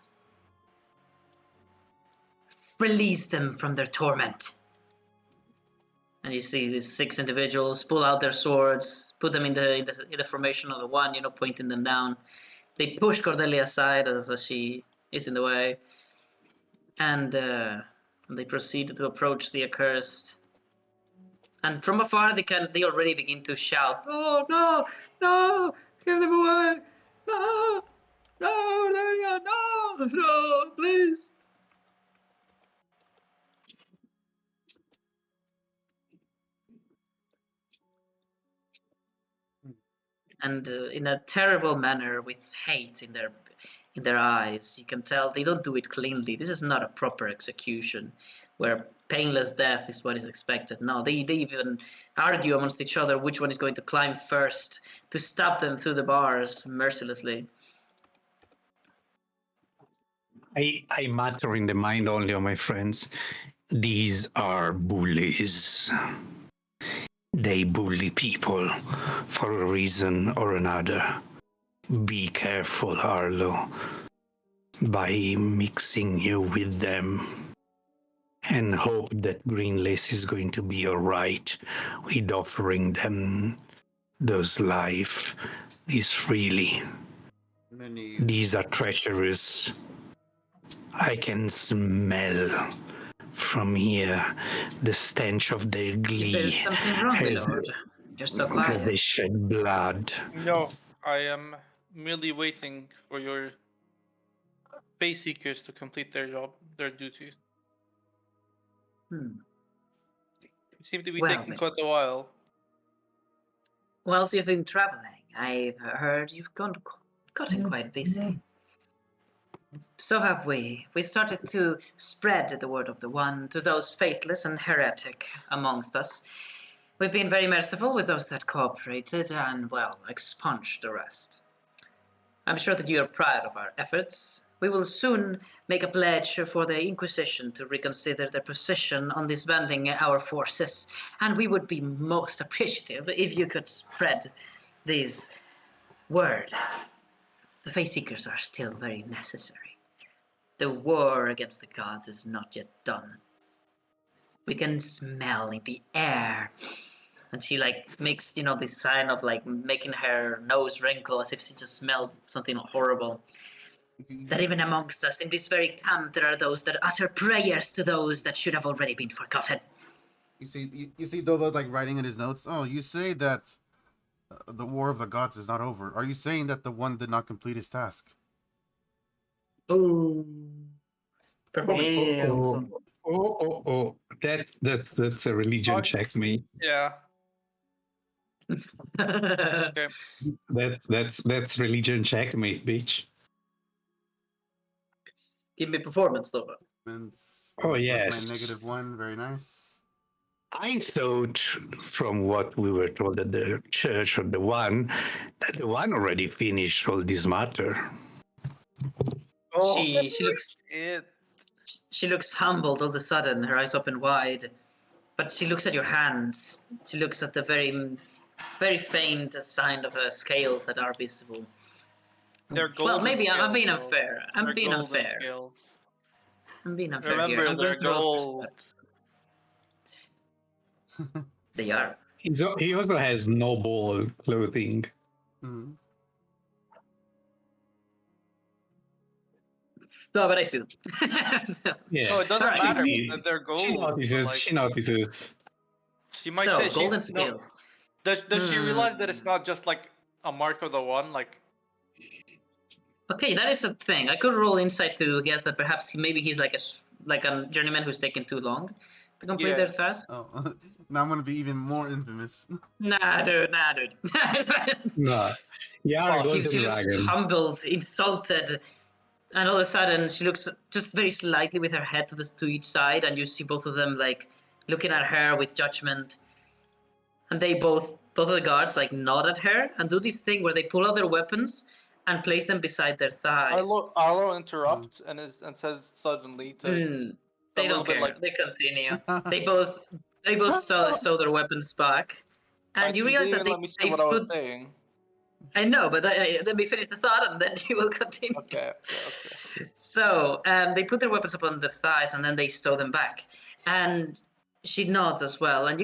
[SPEAKER 1] release them from their torment. And you see these 6 individuals pull out their swords, put them in the formation of the one, pointing them down. They push Cordelia aside as she is in the way, and they proceed to approach the accursed. And from afar, they already begin to shout, "Oh no, no! Give them away! No, no, there you go! No, no, please!" And in a terrible manner, with hate in their eyes, you can tell they don't do it cleanly. This is not a proper execution, where painless death is what is expected. No, they even argue amongst each other which one is going to climb first to stab them through the bars mercilessly.
[SPEAKER 5] I mutter in the mind only of my friends. These are bullies. They bully people for a reason or another. Be careful, Arlo, by mixing you with them. And hope that Greenlace is going to be alright with offering them those life is freely. These are treacherous. I can smell from here the stench of their glee.
[SPEAKER 1] There's something wrong, my lord. You're so quiet.
[SPEAKER 5] As they shed blood.
[SPEAKER 9] No, I am merely waiting for your space seekers to complete their job, their duties.
[SPEAKER 1] Hmm.
[SPEAKER 9] You seem to be
[SPEAKER 1] Well,
[SPEAKER 9] taking quite a while.
[SPEAKER 1] Whilst you've been traveling, I've heard you've gotten quite busy. So have we. We started to spread the word of the one to those faithless and heretic amongst us. We've been very merciful with those that cooperated and, well, expunged the rest. I'm sure that you are proud of our efforts. We will soon make a pledge for the Inquisition to reconsider their position on disbanding our forces, and we would be most appreciative if you could spread this word. The Face Seekers are still very necessary. The war against the gods is not yet done. We can smell in the air. And she makes, this sign of making her nose wrinkle as if she just smelled something horrible. That even amongst us in this very camp there are those that utter prayers to those that should have already been forgotten.
[SPEAKER 3] You see Dova writing in his notes. Oh, you say that the war of the gods is not over. Are you saying that the one did not complete his task?
[SPEAKER 1] Oh.
[SPEAKER 5] Oh. That's a religion check, me.
[SPEAKER 9] Yeah. Okay.
[SPEAKER 5] That's religion checkmate, bitch.
[SPEAKER 1] Give me performance, though.
[SPEAKER 5] Oh yes.
[SPEAKER 3] My -1, very nice.
[SPEAKER 5] I thought, from what we were told at the church of the one, that the one already finished all this matter.
[SPEAKER 1] Oh, she looks humbled all of a sudden, her eyes open wide. But she looks at your hands. She looks at the very, very faint sign of scales that are visible.
[SPEAKER 9] They're golden.
[SPEAKER 1] Well, maybe
[SPEAKER 9] scales,
[SPEAKER 1] I'm being
[SPEAKER 9] though.
[SPEAKER 1] unfair. I'm being unfair.
[SPEAKER 9] Scales.
[SPEAKER 1] I'm being unfair
[SPEAKER 9] Remember,
[SPEAKER 1] here. I'm
[SPEAKER 9] they're
[SPEAKER 1] going to roll
[SPEAKER 9] gold.
[SPEAKER 1] They are.
[SPEAKER 5] He also has noble clothing.
[SPEAKER 3] Mm-hmm.
[SPEAKER 1] No, but I see them.
[SPEAKER 5] Yeah.
[SPEAKER 9] So it doesn't
[SPEAKER 1] Right.
[SPEAKER 9] matter
[SPEAKER 5] She-
[SPEAKER 9] that they're gold.
[SPEAKER 5] She notices.
[SPEAKER 9] She might
[SPEAKER 1] So,
[SPEAKER 9] take
[SPEAKER 1] golden scales.
[SPEAKER 9] Does she realize that it's not just a mark of the one? Like,
[SPEAKER 1] Okay, that is a thing. I could roll insight to guess that perhaps maybe he's like a journeyman who's taken too long to complete their
[SPEAKER 9] Yes.
[SPEAKER 1] task.
[SPEAKER 3] Oh, now I'm gonna be even more infamous.
[SPEAKER 1] Nah, dude.
[SPEAKER 5] No. You are a
[SPEAKER 1] She
[SPEAKER 5] golden
[SPEAKER 1] looks
[SPEAKER 5] dragon.
[SPEAKER 1] humbled, insulted, and all of a sudden she looks just very slightly with her head to each side, and you see both of them like looking at her with judgment. And they both of the guards like nod at her and do this thing where they pull out their weapons and place them beside their thighs.
[SPEAKER 9] Arlo interrupts and says suddenly to
[SPEAKER 1] They
[SPEAKER 9] a
[SPEAKER 1] don't
[SPEAKER 9] little bit
[SPEAKER 1] care.
[SPEAKER 9] like
[SPEAKER 1] They continue. They both stow their weapons back, and you
[SPEAKER 9] you
[SPEAKER 1] realize
[SPEAKER 9] didn't
[SPEAKER 1] that
[SPEAKER 9] even let me say
[SPEAKER 1] they
[SPEAKER 9] what I was
[SPEAKER 1] put.
[SPEAKER 9] saying.
[SPEAKER 1] I know, but let me finish the thought, and then you will continue.
[SPEAKER 9] Okay.
[SPEAKER 1] So they put their weapons upon the thighs, and then they stow them back. And she nods as well, and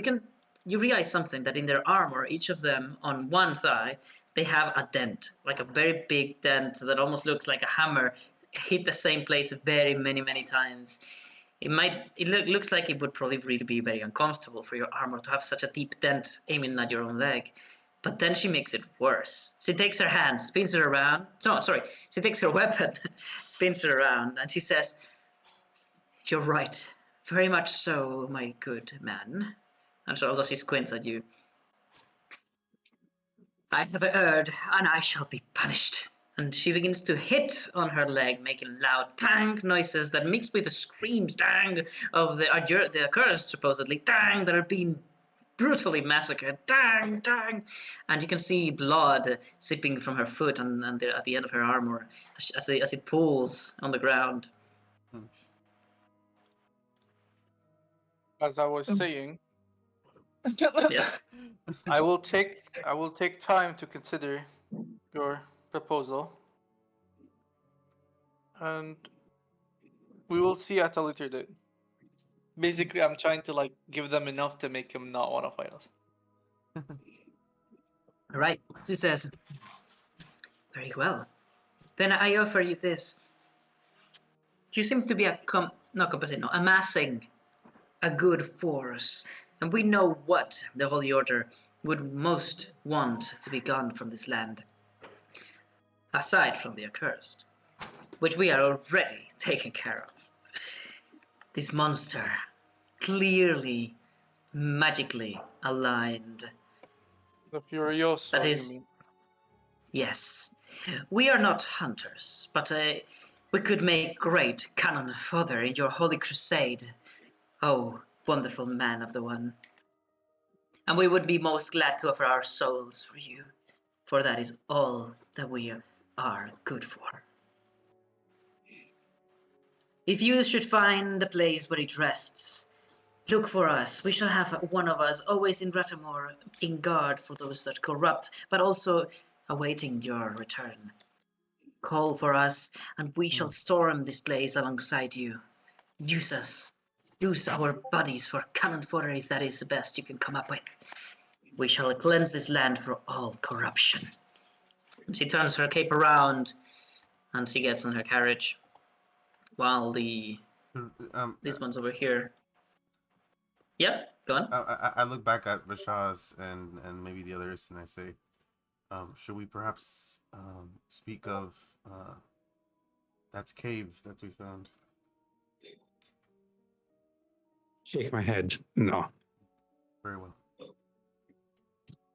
[SPEAKER 1] you realize something, that in their armor, each of them on one thigh, they have a dent, like a very big dent that almost looks like a hammer hit the same place very many times. It looks like it would probably really be very uncomfortable for your armor to have such a deep dent aiming at your own leg. But then she makes it worse. She takes her hand, spins it around. No, sorry. She takes her weapon, spins it around, and she says, "You're right. Very much so, my good man." And so although she squints at you. "I have erred, and I shall be punished." And she begins to hit on her leg, making loud tang noises that mix with the screams tang of the accursed, supposedly tang, that are being brutally massacred. Tang, tang. And you can see blood sipping from her foot and at the end of her armor as it pools on the ground.
[SPEAKER 9] As I was saying,
[SPEAKER 1] Yes.
[SPEAKER 9] I will take time to consider your proposal, and we will see at a later date. Basically, I'm trying to like give them enough to make him not want to fight us.
[SPEAKER 1] All right. She says, "Very well. Then I offer you this. You seem to be amassing a good force, and we know what the Holy Order would most want to be gone from this land, aside from the accursed, which we are already taking care of. This monster, clearly, magically aligned.
[SPEAKER 9] The Furioso,
[SPEAKER 1] That is,
[SPEAKER 9] you mean?
[SPEAKER 1] yes. We are not hunters, but we could make great cannon fodder in your holy crusade. Oh, wonderful man of the one. And we would be most glad to offer our souls for you, for that is all that we are good for. If you should find the place where it rests, look for us. We shall have one of us always in Ratamore, in guard for those that corrupt, but also awaiting your return. Call for us, and we shall storm this place alongside you. Use us. Use our bodies for cannon fodder if that is the best you can come up with. We shall cleanse this land for all corruption." And she turns her cape around, and she gets in her carriage, while this one's over here. Yep, go on.
[SPEAKER 3] I look back at Vishaz and maybe the others, and I say, should we perhaps speak of that cave that we found?
[SPEAKER 5] Shake my head. No.
[SPEAKER 3] Very well.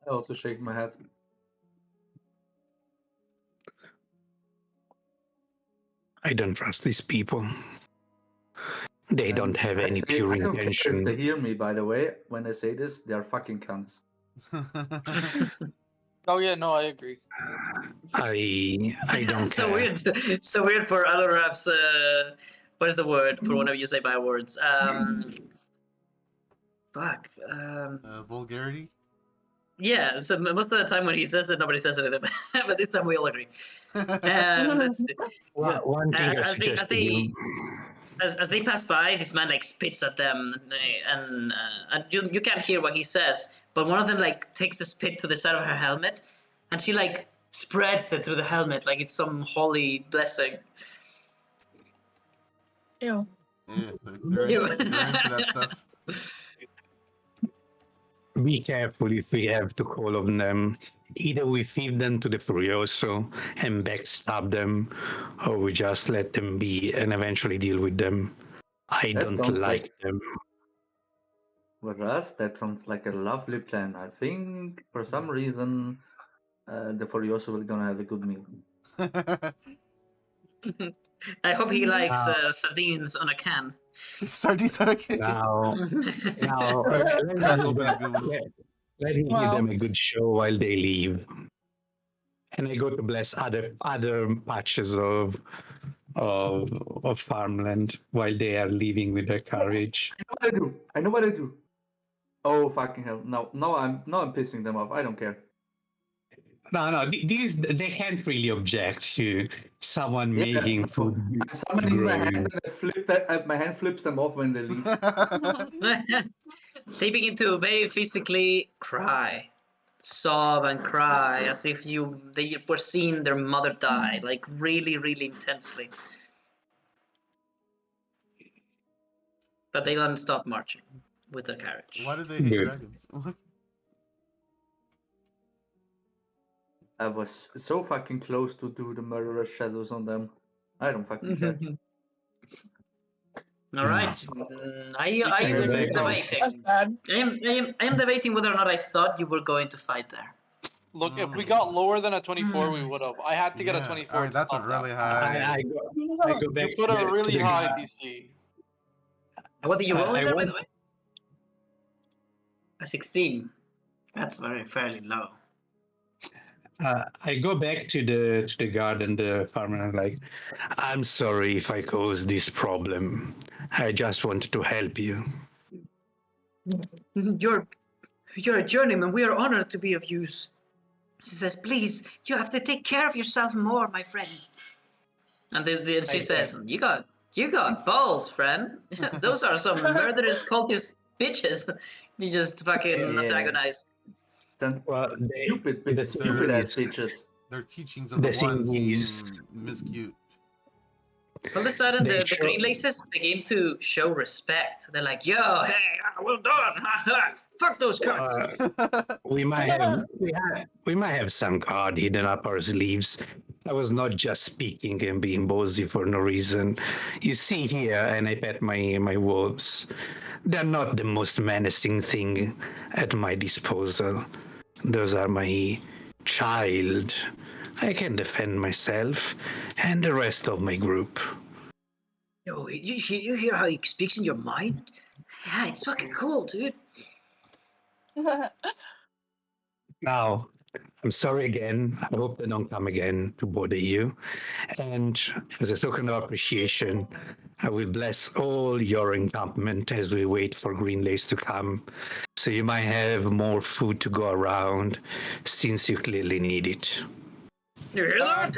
[SPEAKER 10] I also shake my head.
[SPEAKER 5] I don't trust these people. They don't have any pure
[SPEAKER 10] I don't care if
[SPEAKER 5] intention.
[SPEAKER 10] they hear me, by the way. When I say this, they are fucking cunts.
[SPEAKER 9] Oh yeah, no, I agree.
[SPEAKER 5] I don't
[SPEAKER 1] So
[SPEAKER 5] care.
[SPEAKER 1] weird. So weird for other raps. What is the word for whenever you say bad words? Fuck.
[SPEAKER 3] Vulgarity?
[SPEAKER 1] Yeah, so most of the time when he says it, nobody says anything. But this time we all agree. Let's see.
[SPEAKER 5] One thing I suggest to you.
[SPEAKER 1] As they pass by, this man like spits at them, and you can't hear what he says. But one of them like takes the spit to the side of her helmet, and she like spreads it through the helmet like it's some holy blessing.
[SPEAKER 4] Ew.
[SPEAKER 3] Yeah, they're into that stuff.
[SPEAKER 5] Be careful if we have to call on them. Either we feed them to the Furioso and backstab them, or we just let them be and eventually deal with them. I
[SPEAKER 6] That
[SPEAKER 5] don't
[SPEAKER 6] sounds
[SPEAKER 5] like
[SPEAKER 6] like
[SPEAKER 5] them.
[SPEAKER 6] Whereas that sounds like a lovely plan. I think for some reason the Furioso will gonna have a good meal.
[SPEAKER 1] I hope he likes
[SPEAKER 5] Now-
[SPEAKER 1] sardines on a can.
[SPEAKER 3] Sardines on a can.
[SPEAKER 5] Now, now
[SPEAKER 3] That will be a good one.
[SPEAKER 5] let me
[SPEAKER 4] Wow.
[SPEAKER 5] give them a good show while they leave. And I go to bless other patches of farmland while they are leaving with their carriage.
[SPEAKER 6] I know what I do. Oh fucking hell! No, I'm pissing them off. I don't care.
[SPEAKER 5] No, these they can't really object to someone
[SPEAKER 6] Yeah,
[SPEAKER 5] making
[SPEAKER 6] no.
[SPEAKER 5] food
[SPEAKER 6] I'm summoning my hand
[SPEAKER 5] growing.
[SPEAKER 6] and I flip that. My hand flips them off when they leave.
[SPEAKER 1] They begin to very physically cry, sob and cry as if they were seeing their mother die, like really, really intensely. But they don't stop marching with their carriage.
[SPEAKER 3] Why do they hate
[SPEAKER 5] Good.
[SPEAKER 3] dragons?
[SPEAKER 6] I was so fucking close to do the murderous shadows on them. I don't fucking care.
[SPEAKER 1] All right, I am
[SPEAKER 5] Okay.
[SPEAKER 1] debating.
[SPEAKER 4] That's bad.
[SPEAKER 1] I am debating whether or not I thought you were going to fight there.
[SPEAKER 9] Look, if we got lower than a 24, we would have. I had to get a
[SPEAKER 3] Yeah.
[SPEAKER 9] 24.
[SPEAKER 3] Alright, that's a
[SPEAKER 9] to stop
[SPEAKER 3] really
[SPEAKER 9] that.
[SPEAKER 3] high.
[SPEAKER 5] I go back
[SPEAKER 9] You put
[SPEAKER 5] to
[SPEAKER 9] a really
[SPEAKER 5] the
[SPEAKER 9] high
[SPEAKER 5] guy.
[SPEAKER 9] DC.
[SPEAKER 1] What did you roll
[SPEAKER 5] I
[SPEAKER 1] in there, by
[SPEAKER 5] want-
[SPEAKER 1] the way? A 16. That's fairly low.
[SPEAKER 5] I go back to the guard and the farmer and like, I'm sorry if I caused this problem. I just wanted to help you.
[SPEAKER 1] You're a journeyman. We are honored to be of use. She says, please, you have to take care of yourself more, my friend. And then she says, you got balls, friend. Those are some murderous cultist bitches. You just fucking
[SPEAKER 6] Yeah.
[SPEAKER 1] antagonize.
[SPEAKER 6] Then
[SPEAKER 5] Well,
[SPEAKER 6] stupid ass bitches.
[SPEAKER 3] Their teachings of
[SPEAKER 5] The
[SPEAKER 3] the one
[SPEAKER 5] thing
[SPEAKER 3] seem
[SPEAKER 5] is-
[SPEAKER 3] miscute.
[SPEAKER 1] All of a sudden,
[SPEAKER 5] They
[SPEAKER 1] the
[SPEAKER 5] show-
[SPEAKER 1] Greenlaces begin to show respect. They're like, yo, hey, well done. Fuck those cunts.
[SPEAKER 5] We might have some guard hidden up our sleeves. I was not just speaking and being ballsy for no reason. You see here, and I pat my wolves. They're not the most menacing thing at my disposal. Those are my child. I can defend myself and the rest of my group.
[SPEAKER 1] Yo, you hear how he speaks in your mind? Yeah, it's fucking cool, dude.
[SPEAKER 5] Now, I'm sorry again. I hope they don't come again to bother you. And as a token of appreciation, I will bless all your encampment as we wait for Greenlace to come. So you might have more food to go around, since you clearly need it.
[SPEAKER 1] You hear that?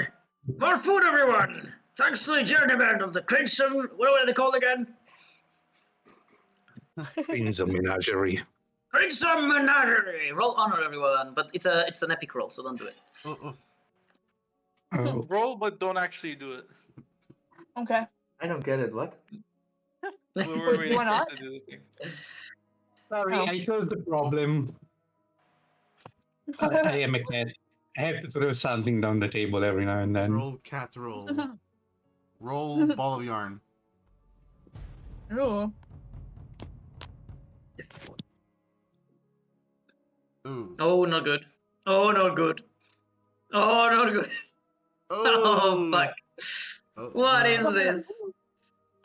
[SPEAKER 1] More food, everyone! Thanks to the journeyman of the Crimson. What are they called again?
[SPEAKER 5] Queens of Menagerie.
[SPEAKER 1] Crimson Menagerie! Roll honor, everyone. But it's an epic roll, so don't do it.
[SPEAKER 5] Oh,
[SPEAKER 9] Roll, but don't actually do it.
[SPEAKER 4] Okay.
[SPEAKER 6] I don't get it. What?
[SPEAKER 9] We're waiting
[SPEAKER 4] Why
[SPEAKER 9] for
[SPEAKER 4] not?
[SPEAKER 9] it to do the thing.
[SPEAKER 5] sorry,
[SPEAKER 4] Oh.
[SPEAKER 5] I caused the problem. I am a cat. I have to throw something down the table every now and then.
[SPEAKER 3] Roll cat roll. Roll ball of yarn.
[SPEAKER 4] Ooh.
[SPEAKER 3] Ooh.
[SPEAKER 1] Oh, not good. Oh, not good. Oh, not good. Oh, fuck.
[SPEAKER 3] Oh,
[SPEAKER 1] What
[SPEAKER 3] no.
[SPEAKER 1] is this?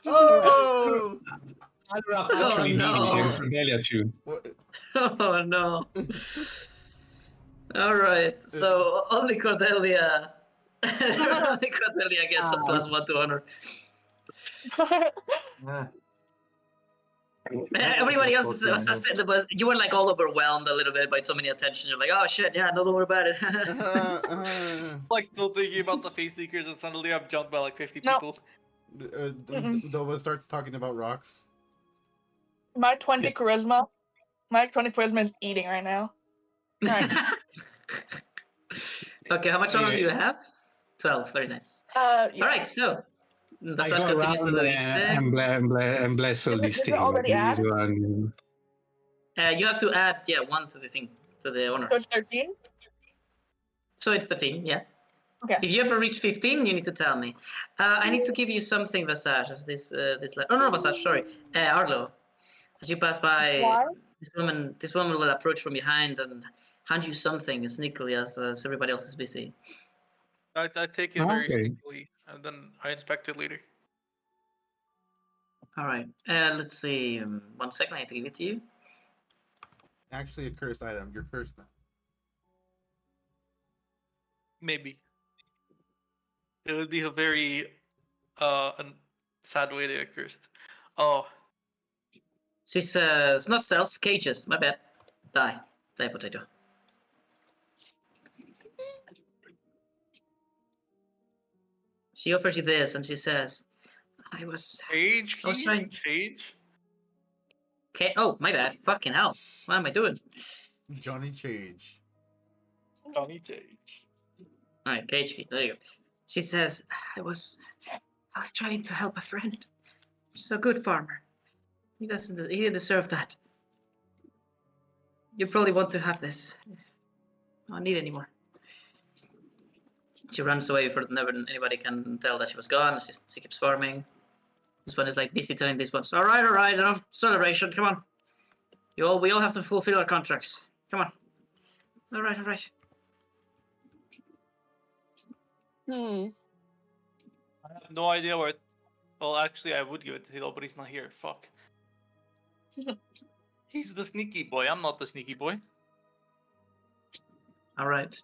[SPEAKER 3] Oh!
[SPEAKER 5] Actually,
[SPEAKER 1] no.
[SPEAKER 5] needed Cordelia too.
[SPEAKER 3] What?
[SPEAKER 1] Oh, no. All right, so only Cordelia. Only Cordelia gets a +1 to honor.
[SPEAKER 6] Ah,
[SPEAKER 1] Everybody else
[SPEAKER 6] Totally
[SPEAKER 1] was you were like all overwhelmed a little bit by so many attention. You're like, oh shit, yeah, no, don't worry about it.
[SPEAKER 9] Like still thinking about the face seekers, and suddenly I'm jumped by like 50
[SPEAKER 4] No.
[SPEAKER 9] people.
[SPEAKER 3] Nova starts talking about rocks.
[SPEAKER 4] My 20 charisma. My 20 charisma is eating right now. Right.
[SPEAKER 1] Okay, how much honor do
[SPEAKER 5] Anyway.
[SPEAKER 1] you have? 12, very nice.
[SPEAKER 4] Yeah.
[SPEAKER 1] All right, so the
[SPEAKER 5] I
[SPEAKER 1] search
[SPEAKER 5] go
[SPEAKER 1] continues to
[SPEAKER 5] around
[SPEAKER 1] the
[SPEAKER 5] and bless all
[SPEAKER 4] Did
[SPEAKER 5] these
[SPEAKER 4] it
[SPEAKER 5] things.
[SPEAKER 4] already add?
[SPEAKER 5] These one-
[SPEAKER 1] You have to add, 1 to the thing, to the honor.
[SPEAKER 4] So it's 13?
[SPEAKER 1] So it's 13, yeah.
[SPEAKER 4] Okay.
[SPEAKER 1] If you ever reach 15, you need to tell me. I need to give you something, Visage, as this oh no, Visage, sorry, Arlo. As you pass by,
[SPEAKER 4] Why?
[SPEAKER 1] this woman will approach from behind and hand you something as sneakily as everybody else is busy.
[SPEAKER 9] I take it very
[SPEAKER 5] Okay.
[SPEAKER 9] sneakily, and then I inspect it later.
[SPEAKER 1] All right. Let's see. 1 second. I need to give it to you.
[SPEAKER 3] Actually, a cursed item. You're cursed now.
[SPEAKER 9] Maybe. It would be a very sad way to get cursed. Oh,
[SPEAKER 1] She says, not cells, cages. My bad. Die. Die, potato. She offers you this, and she says, I was
[SPEAKER 9] Cage
[SPEAKER 1] trying.
[SPEAKER 9] Cage?
[SPEAKER 1] Okay. Oh, my bad. Fucking hell. What am I doing?
[SPEAKER 3] Johnny Cage.
[SPEAKER 9] Johnny Cage.
[SPEAKER 1] All right, cage key. There you go. She says, I was trying to help a friend. She's a good farmer. He didn't deserve that. You probably want to have this. I don't need any more. She runs away before never anybody can tell that she was gone. She keeps farming. This one is like busy telling this one, all right, enough celebration. Come on. We all have to fulfill our contracts. Come on. All right.
[SPEAKER 7] Hmm.
[SPEAKER 9] I have no idea where. Well, actually, I would give it to Hilo, but he's not here. Fuck. He's the sneaky boy. I'm not the sneaky boy.
[SPEAKER 1] All right.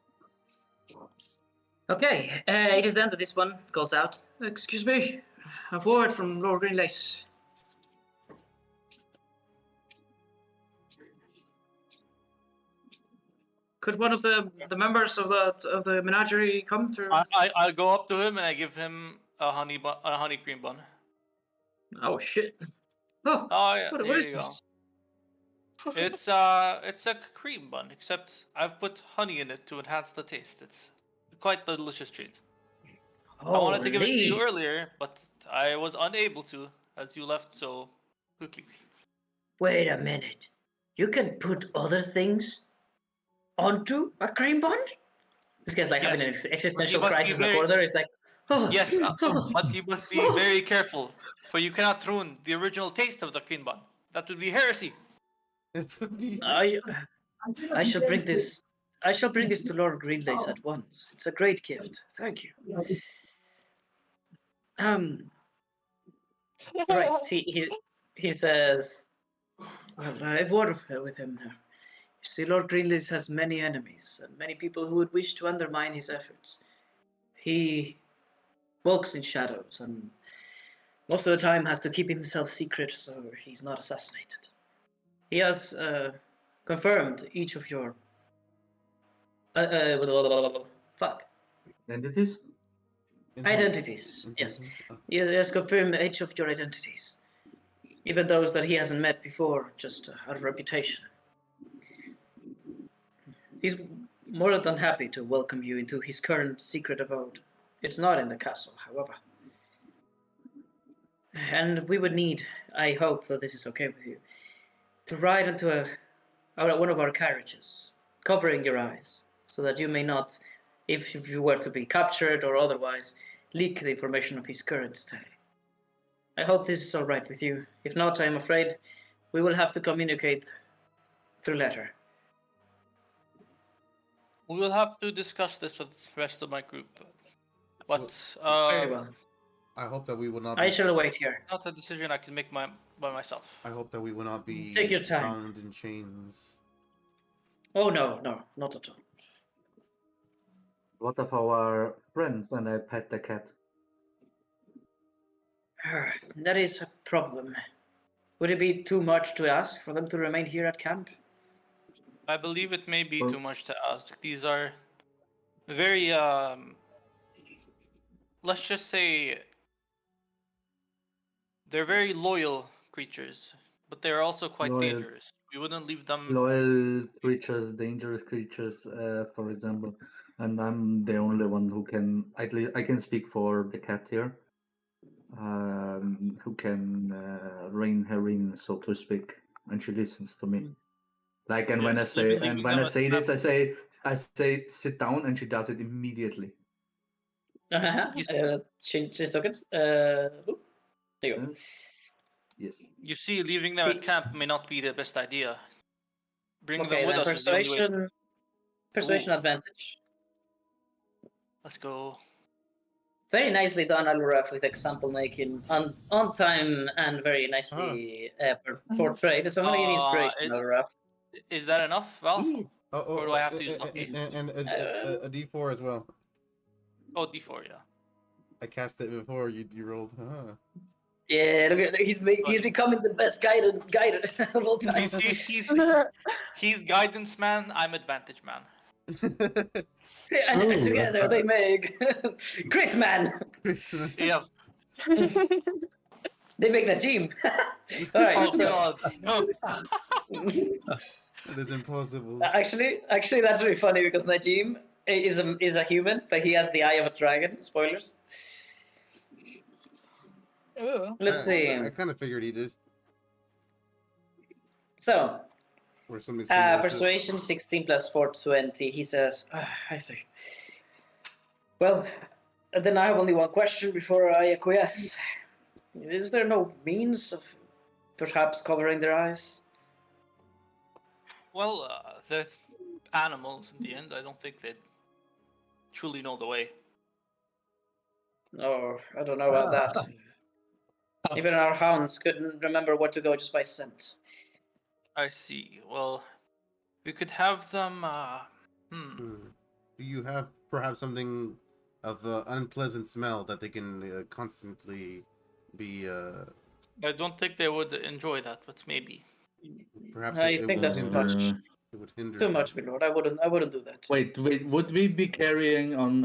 [SPEAKER 1] Okay, it is then that this one calls out. Excuse me, a word from Lord Greenlace. Could one of the members of the menagerie come through?
[SPEAKER 9] I go up to him and I give him a honey cream bun.
[SPEAKER 1] Oh shit! Oh,
[SPEAKER 9] yeah,
[SPEAKER 1] what
[SPEAKER 9] here
[SPEAKER 1] is
[SPEAKER 9] you
[SPEAKER 1] this?
[SPEAKER 9] go. It's a cream bun, except I've put honey in it to enhance the taste. It's quite a delicious treat. I wanted to give it to you
[SPEAKER 1] Holy!
[SPEAKER 9] earlier, but I was unable to, as you left so quickly.
[SPEAKER 1] Wait a minute. You can put other things onto a cream bun? This guy's like having an
[SPEAKER 9] Yes, but
[SPEAKER 1] existential crisis in the
[SPEAKER 9] very
[SPEAKER 1] corner. It's like, oh,
[SPEAKER 9] yes,
[SPEAKER 1] oh.
[SPEAKER 9] but you must be very careful, for you cannot ruin the original taste of the cream bun. That would be heresy.
[SPEAKER 3] It would be.
[SPEAKER 1] I shall bring this. I shall bring this to Lord Greenlace at once. It's a great gift. Thank you. Right. See, he says, well, I've worked with him now. You see, Lord Greenlace has many enemies and many people who would wish to undermine his efforts. He walks in shadows and most of the time has to keep himself secret so he's not assassinated. He has confirmed each of your fuck
[SPEAKER 3] Identities?
[SPEAKER 1] identities. Yes, he has confirmed each of your identities, even those that he hasn't met before, just out of reputation. He's more than happy to welcome you into his current secret abode. It's not in the castle, however. And we would need, I hope that this is okay with you, to ride into one of our carriages, covering your eyes, so that you may not, if you were to be captured or otherwise, leak the information of his current stay. I hope this is all right with you. If not, I am afraid we will have to communicate through letter.
[SPEAKER 9] We will have to discuss this with the rest of my group. But
[SPEAKER 1] Very well.
[SPEAKER 3] I hope that we will not.
[SPEAKER 1] I shall await here.
[SPEAKER 9] Not a decision I can make by myself.
[SPEAKER 3] I hope that we will not be
[SPEAKER 1] Take your time.
[SPEAKER 3] bound in chains.
[SPEAKER 1] Oh no, not at all.
[SPEAKER 6] What of our friends? And I pet the cat.
[SPEAKER 1] That is a problem. Would it be too much to ask for them to remain here at camp?
[SPEAKER 9] I believe it may be too much to ask. These are very let's just say they're very loyal creatures, but they're also quite dangerous. We wouldn't leave them.
[SPEAKER 6] Loyal creatures, dangerous creatures, for example. And I'm the only one who can. I can speak for the cat here, who can rein her in, so to speak, and she listens to me.
[SPEAKER 10] Like, and when I
[SPEAKER 9] Yes, you're
[SPEAKER 10] say
[SPEAKER 9] leaving them at
[SPEAKER 10] this,
[SPEAKER 9] camp.
[SPEAKER 10] I say sit down, and she does it immediately.
[SPEAKER 1] Change tokens. Oop. There you go.
[SPEAKER 10] Yes.
[SPEAKER 9] You see, leaving them at camp may not be the best idea. Bringing
[SPEAKER 1] Okay,
[SPEAKER 9] them with
[SPEAKER 1] then
[SPEAKER 9] us is the only way.
[SPEAKER 1] persuasion
[SPEAKER 9] Ooh.
[SPEAKER 1] advantage.
[SPEAKER 9] Let's go.
[SPEAKER 1] Very nicely done, Aluraf, with example making on time and very nicely portrayed. So I'm gonna give you inspiration, Aluraf.
[SPEAKER 9] Is that enough, Val?
[SPEAKER 3] Oh,
[SPEAKER 9] Or do I have to use lucky?
[SPEAKER 3] and a D4 as well.
[SPEAKER 9] Oh, D4, yeah.
[SPEAKER 3] I cast it before you rolled. Huh.
[SPEAKER 1] Yeah, look at he's becoming the best guide of all time.
[SPEAKER 9] He's guidance man. I'm advantage man.
[SPEAKER 1] And together they make Grit Man.
[SPEAKER 9] Yeah.
[SPEAKER 1] They make the team. All right.
[SPEAKER 9] Oh
[SPEAKER 1] so,
[SPEAKER 9] God, no.
[SPEAKER 3] That is impossible.
[SPEAKER 1] Actually, that's really funny because Najim is a human, but he has the eye of a dragon. Spoilers.
[SPEAKER 4] Ooh.
[SPEAKER 1] Let's see.
[SPEAKER 3] I kind of figured he did.
[SPEAKER 1] So,
[SPEAKER 3] Or something similar.
[SPEAKER 1] persuasion 16 plus 4, 20. He says, I see. Well, then I have only one question before I acquiesce. Is there no means of perhaps covering their eyes?
[SPEAKER 9] Well, they're animals in the end. I don't think they'd truly know the way.
[SPEAKER 1] Oh, I don't know about that. Even our hounds couldn't remember where to go just by scent.
[SPEAKER 9] I see. Well, we could have them.
[SPEAKER 3] Do you have perhaps something of unpleasant smell that they can constantly be?
[SPEAKER 9] I don't think they would enjoy that, but maybe.
[SPEAKER 3] Perhaps
[SPEAKER 1] I think that's too much.
[SPEAKER 3] It would hinder
[SPEAKER 1] Too
[SPEAKER 3] them.
[SPEAKER 1] much, my lord. I wouldn't do that.
[SPEAKER 10] Wait. Would we be carrying on?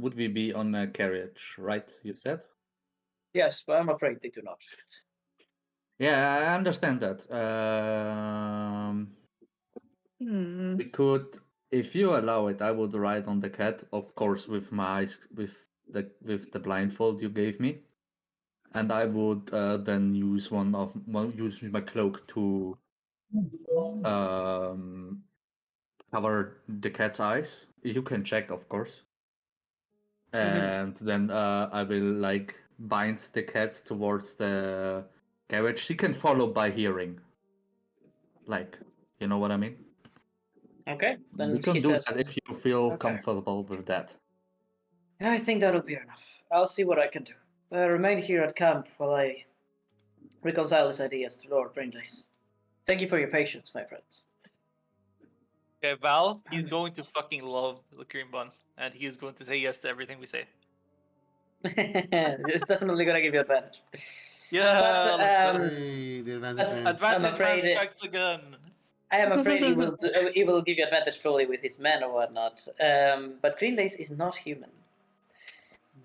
[SPEAKER 10] Would we be on a carriage? Right? You said.
[SPEAKER 1] Yes, but I'm afraid they do not.
[SPEAKER 10] Yeah, I understand that. We could, if you allow it, I would ride on the cat, of course, with my eyes, with the blindfold you gave me, and I would then use use my cloak to cover the cat's eyes. You can check, of course, and then I will like bind the cat towards the carriage. She can follow by hearing, like, you know what I mean.
[SPEAKER 1] Okay, then
[SPEAKER 10] We can
[SPEAKER 1] she
[SPEAKER 10] do
[SPEAKER 1] says,
[SPEAKER 10] that if you feel
[SPEAKER 1] okay.
[SPEAKER 10] comfortable with that.
[SPEAKER 1] I think that'll be enough. I'll see what I can do. Remain here at camp while I reconcile these ideas to Lord Greenlace. Thank you for your patience, my friends.
[SPEAKER 9] Okay, Val, he's going to fucking love the cream bun, and he is going to say yes to everything we say.
[SPEAKER 1] It's definitely gonna give you advantage.
[SPEAKER 9] Yeah,
[SPEAKER 1] But,
[SPEAKER 9] advantage
[SPEAKER 1] I'm afraid
[SPEAKER 9] man strikes again.
[SPEAKER 1] I am afraid he will give you advantage probably with his men or whatnot. But Greenlace is not human.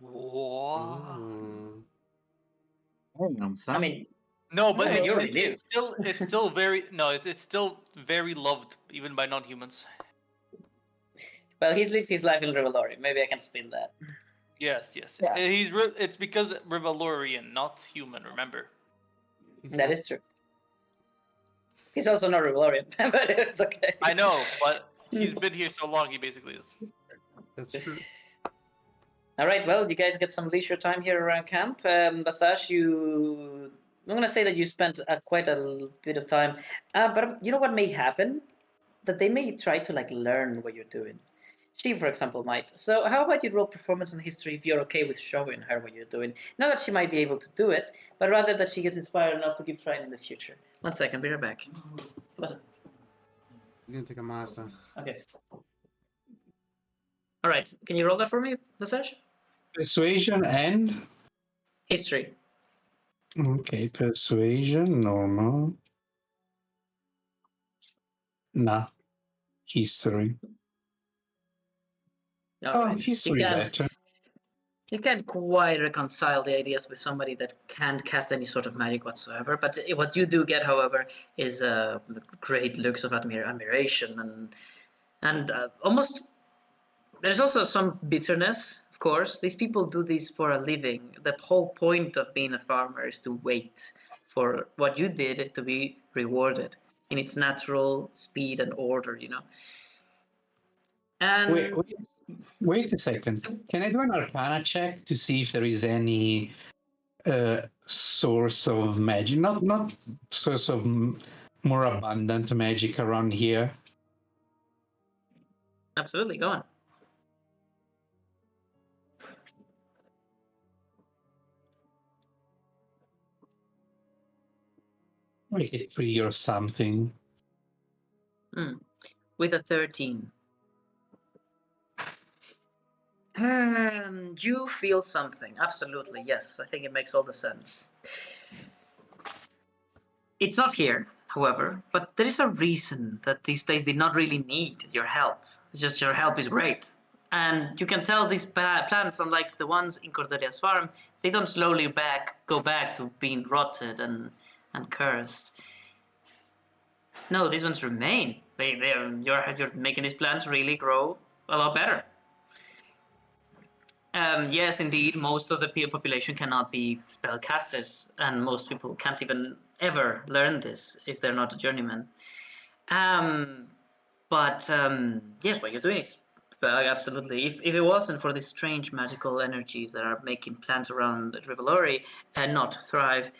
[SPEAKER 9] What?
[SPEAKER 1] I mean,
[SPEAKER 9] no, but
[SPEAKER 1] you already knew.
[SPEAKER 9] it's still very it's still very loved even by non-humans.
[SPEAKER 1] Well, he's lived his life in Revelori. Maybe I can spin that.
[SPEAKER 9] Yes.
[SPEAKER 4] Yeah.
[SPEAKER 9] It's because Revalorian, not human. Remember.
[SPEAKER 1] That is true. He's also not Revelorian, but it's okay.
[SPEAKER 9] I know, but he's been here so long. He basically is.
[SPEAKER 3] That's true.
[SPEAKER 1] All right. Well, you guys get some leisure time here around camp. Basage, I'm gonna say that you spent quite a bit of time. But you know what may happen? That they may try to like learn what you're doing. She, for example, might. So how about you roll performance and history if you're okay with showing her what you're doing? Not that she might be able to do it, but rather that she gets inspired enough to keep trying in the future. 1 second, be right back.
[SPEAKER 3] He's gonna take a master.
[SPEAKER 1] Okay. All right, can you roll that for me, Visage?
[SPEAKER 5] Persuasion and?
[SPEAKER 1] History.
[SPEAKER 5] Okay, persuasion, normal. Nah, history. History better.
[SPEAKER 1] You can't quite reconcile the ideas with somebody that can't cast any sort of magic whatsoever. But what you do get, however, is great looks of admiration and almost. There's also some bitterness, of course. These people do this for a living. The whole point of being a farmer is to wait for what you did to be rewarded in its natural speed and order, And
[SPEAKER 5] Wait a second. Can I do an Arcana check to see if there is any source of magic, not source of more abundant magic around here?
[SPEAKER 1] Absolutely, go on.
[SPEAKER 5] Make it 3 or something.
[SPEAKER 1] With a 13. You feel something. Absolutely, yes. I think it makes all the sense. It's not here, however, but there is a reason that this place did not really need your help. It's just your help is great. And you can tell these plants, unlike the ones in Cordelia's farm, they don't slowly go back to being rotted and cursed. No, these ones remain. You're making these plants really grow a lot better. Yes, indeed, most of the population cannot be spellcasters, and most people can't even ever learn this if they're not a journeyman. But yes, what you're doing is absolutely. If it wasn't for these strange magical energies that are making plants around Rivalori and not thrive,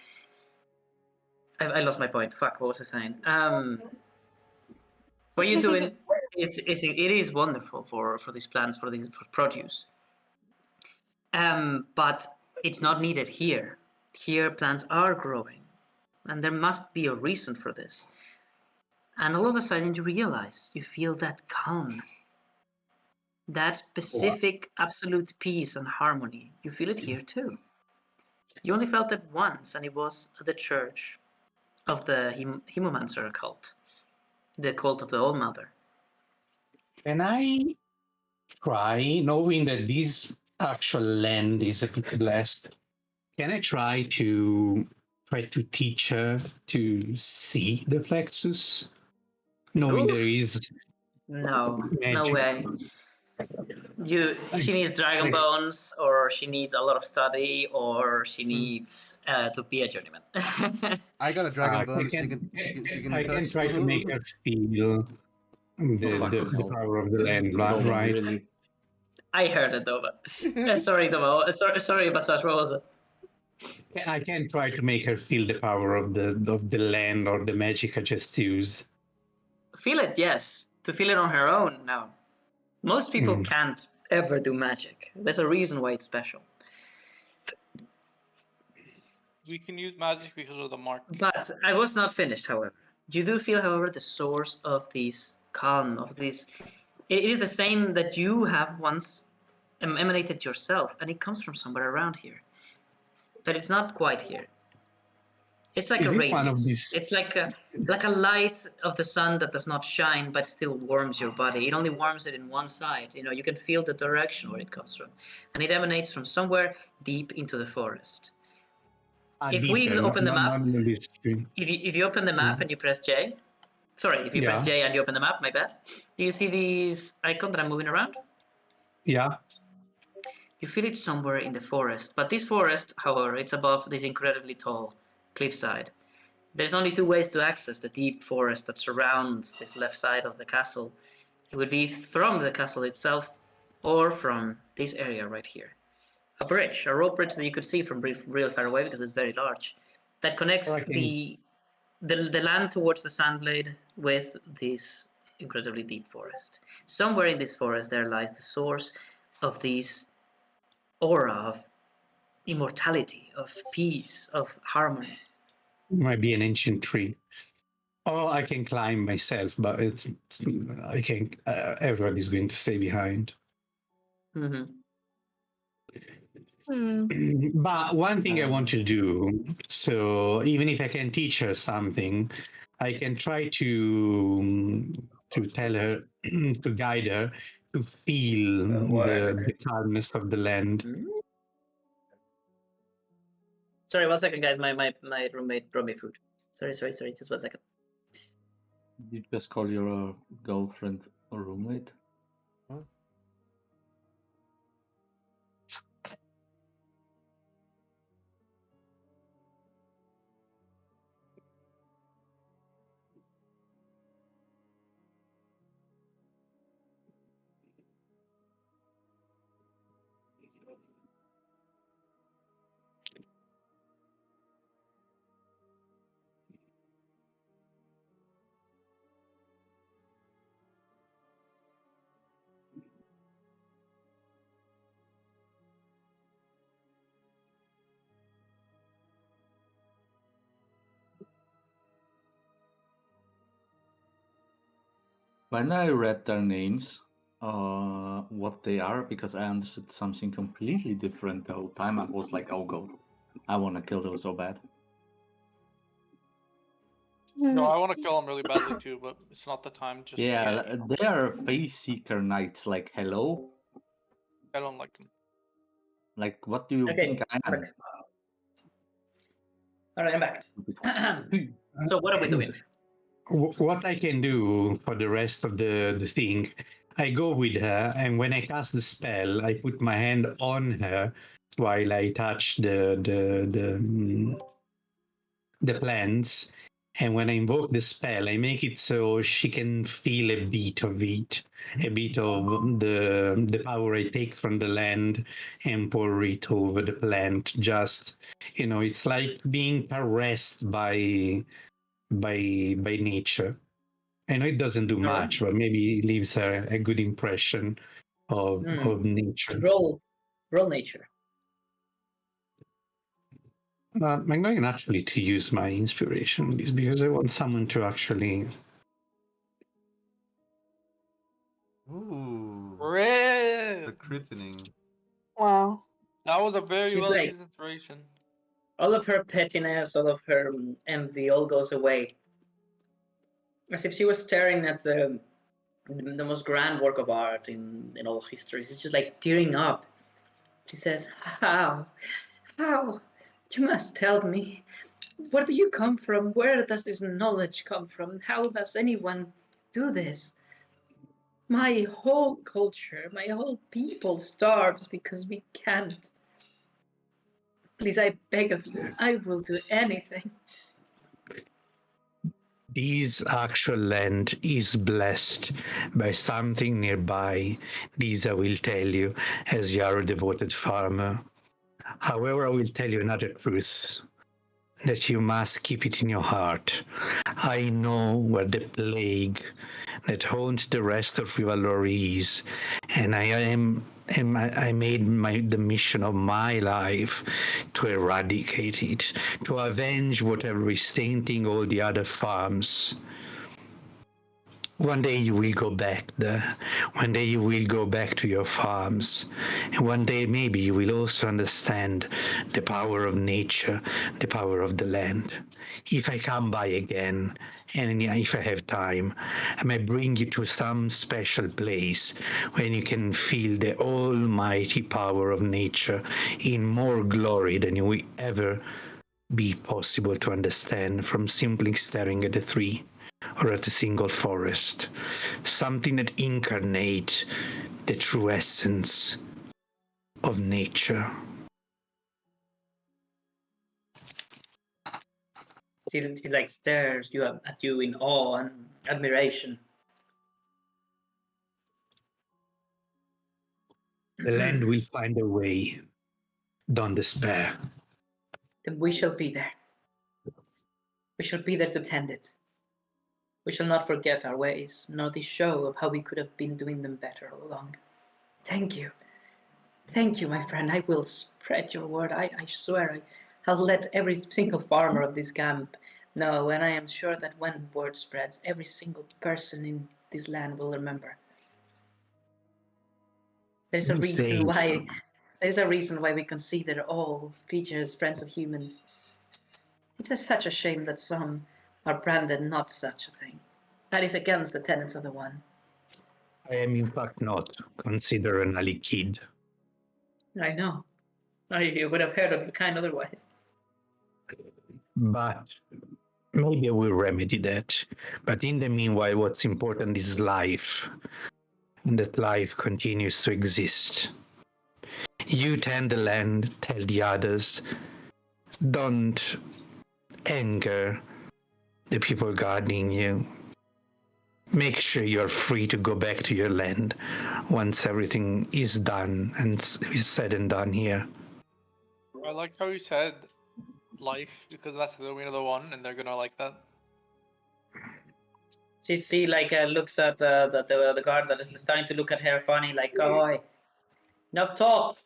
[SPEAKER 1] I lost my point. Fuck, what was I saying? What you're doing it is wonderful for these plants, for produce. But it's not needed here. Here plants are growing, and there must be a reason for this. And all of a sudden you realize, you feel that calm, that specific absolute peace and harmony. You feel it here too. You only felt it once, and it was at the church of the Hemomancer cult, the cult of the All Mother.
[SPEAKER 5] Can I try, knowing that this actual land is a bit blessed, can I try to teach her to see the plexus, knowing there is
[SPEAKER 1] No
[SPEAKER 5] magic?
[SPEAKER 1] way. She needs dragon bones, or she needs a lot of study, or she needs to be a journeyman.
[SPEAKER 3] I got a dragon bone.
[SPEAKER 5] I can try to make her feel the power of the land, right?
[SPEAKER 10] Really?
[SPEAKER 1] I heard it, though. But sorry, Domo. Sorry, Basash. What was it?
[SPEAKER 5] I can try to make her feel the power of the land or the magic I just used.
[SPEAKER 1] Feel it, yes. To feel it on her own, no. Most people can't ever do magic. There's a reason why it's special.
[SPEAKER 9] We can use magic because of the mark.
[SPEAKER 1] But I was not finished, however. You do feel, however, the source of this calm, of this. It is the same that you have once emanated yourself, and it comes from somewhere around here. But it's not quite here. It's like a radiance. It's like a light of the sun that does not shine but still warms your body. It only warms it in one side. You can feel the direction where it comes from, and it emanates from somewhere deep into the forest. If we open the map, if you open the map and you press J, if you press J and you open the map, my bad. Do you see these icons that I'm moving around?
[SPEAKER 5] Yeah.
[SPEAKER 1] You feel it somewhere in the forest, but this forest, however, it's above this incredibly tall cliffside. There's only two ways to access the deep forest that surrounds this left side of the castle. It would be from the castle itself or from this area right here. A bridge, a rope bridge that you could see from real far away because it's very large, that connects the land towards the Sandblade with this incredibly deep forest. Somewhere in this forest there lies the source of this aura of immortality, of peace, of harmony.
[SPEAKER 5] Might be an ancient tree. Oh, I can climb myself, but I can. Everybody's going to stay behind.
[SPEAKER 1] Mm-hmm.
[SPEAKER 5] But one thing I want to do, so even if I can teach her something, I can try to tell her, to guide her, to feel the calmness of the land.
[SPEAKER 1] Sorry, 1 second, guys. My roommate brought me food. Sorry. Just 1 second.
[SPEAKER 10] You just call your girlfriend or roommate?
[SPEAKER 3] Huh?
[SPEAKER 6] When I read their names, what they are, because I understood something completely different the whole time. I was like, oh god, I want to kill them so bad.
[SPEAKER 9] No, I want to kill him really badly too, but it's not the time just
[SPEAKER 6] Yeah,
[SPEAKER 9] yet.
[SPEAKER 6] they are face seeker knights. Like, hello.
[SPEAKER 9] I don't like them.
[SPEAKER 6] Like, what do you
[SPEAKER 1] Okay,
[SPEAKER 6] think I am?
[SPEAKER 1] All right, I'm back. So what are we doing?
[SPEAKER 5] What I can do for the rest of the thing, I go with her, and when I cast the spell, I put my hand on her while I touch the plants. And when I invoke the spell, I make it so she can feel a bit of it, a bit of the power I take from the land and pour it over the plant. Just, it's like being caressed by nature. I know it doesn't do much, but maybe it leaves her a good impression of nature.
[SPEAKER 1] Roll nature.
[SPEAKER 5] I'm going actually to use my inspiration because I want someone to actually.
[SPEAKER 3] Ooh.
[SPEAKER 9] Red.
[SPEAKER 3] The critining.
[SPEAKER 7] Wow.
[SPEAKER 9] That was a very
[SPEAKER 1] She's
[SPEAKER 9] well
[SPEAKER 1] like-
[SPEAKER 9] used inspiration.
[SPEAKER 1] All of her pettiness, all of her envy, all goes away. As if she was staring at the most grand work of art in all history. She's just like tearing up. She says, How? You must tell me. Where do you come from? Where does this knowledge come from? How does anyone do this? My whole culture, my whole people starves because we can't. Please, I beg of you, I will do anything.
[SPEAKER 5] This actual land is blessed by something nearby. This I will tell you, as you are a devoted farmer. However, I will tell you another truth, that you must keep it in your heart. I know where the plague that haunts the rest of Rivalry is, and I made the mission of my life to eradicate it, to avenge whatever is tainting all the other farms. One day you will go back there. One day you will go back to your farms. And one day maybe you will also understand the power of nature, the power of the land. If I come by again, and if I have time, I may bring you to some special place where you can feel the almighty power of nature in more glory than you will ever be possible to understand from simply staring at a tree or at a single forest. Something that incarnates the true essence of nature.
[SPEAKER 1] She like stares at you in awe and admiration.
[SPEAKER 5] The land will find a way. Don't despair.
[SPEAKER 1] Then we shall be there. We shall be there to tend it. We shall not forget our ways, nor the show of how we could have been doing them better all along. Thank you. Thank you, my friend. I will spread your word. I swear I'll let every single farmer of this camp know, and I am sure that when word spreads, every single person in this land will remember. There's a reason why we consider all creatures friends of humans. It's such a shame that some are branded not such a thing. That is against the tenets of the One.
[SPEAKER 5] I am in fact not considered an alley kid.
[SPEAKER 1] I know. You would have heard of the kind otherwise.
[SPEAKER 5] But maybe I will remedy that. But in the meanwhile, what's important is life. And that life continues to exist. You tend the land, tell the others. Don't anger the people guarding you. make sure you're free to go back to your land once everything is done and is said and done here.
[SPEAKER 9] I like how you said life because that's the only other one, and they're gonna like that.
[SPEAKER 1] She like looks at the guard that is starting to look at her funny, like, oh, enough talk.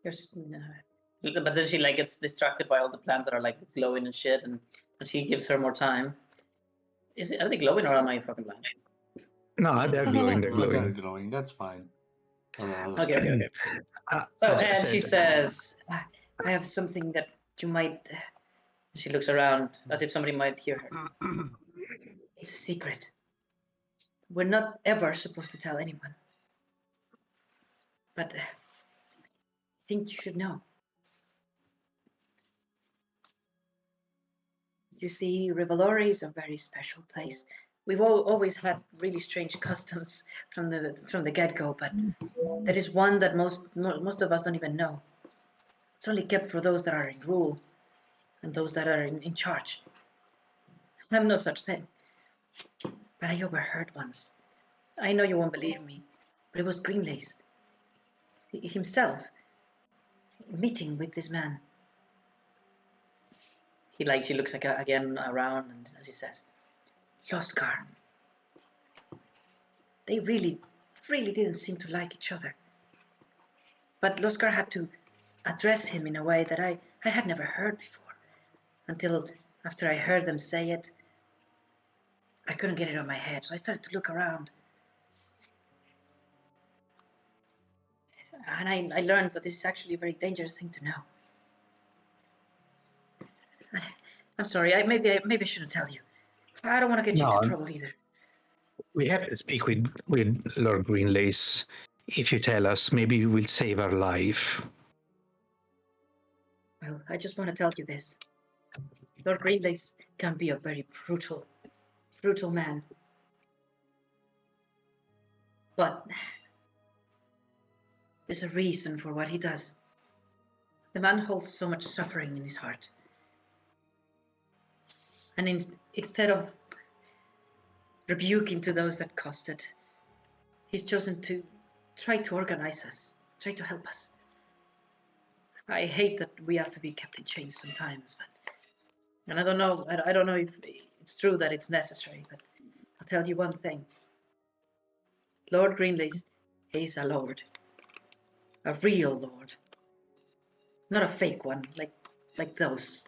[SPEAKER 1] But then she like gets distracted by all the plants that are like glowing and shit, and she gives her more time. Are they glowing or am I fucking blind?
[SPEAKER 5] No, they're glowing. They're
[SPEAKER 10] No, they're
[SPEAKER 5] glowing.
[SPEAKER 10] glowing. That's fine.
[SPEAKER 1] Okay. So
[SPEAKER 5] as I
[SPEAKER 1] and she
[SPEAKER 5] said,
[SPEAKER 1] says, "I have something that you might." She looks around as if somebody might hear her. It's a secret. We're not ever supposed to tell anyone. But I think you should know. You see, Rivalori is a very special place. We've always had really strange customs from the get-go, but there is one that most of us don't even know. It's only kept for those that are in rule and those that are in charge. I'm no such thing. But I overheard once. I know you won't believe me, but it was Greenlace himself meeting with this man. She looks like again around and she says, Loskar. They really didn't seem to like each other. But Loskar had to address him in a way that I had never heard before. Until after I heard them say it, I couldn't get it on my head, so I started to look around. And I learned that this is actually a very dangerous thing to know. I'm sorry, maybe I shouldn't tell you. I don't want to get you into trouble either.
[SPEAKER 5] We have to speak with Lord Greenlace. If you tell us, maybe we'll save our life.
[SPEAKER 1] Well, I just want to tell you this. Lord Greenlace can be a very brutal man. But there's a reason for what he does. The man holds so much suffering in his heart. And instead of rebuking to those that caused it, he's chosen to try to organize us, try to help us. I hate that we have to be kept in chains sometimes, and I don't know if it's true that it's necessary, but I'll tell you one thing. Lord Greenlace, he's a lord. A real lord. Not a fake one, like those.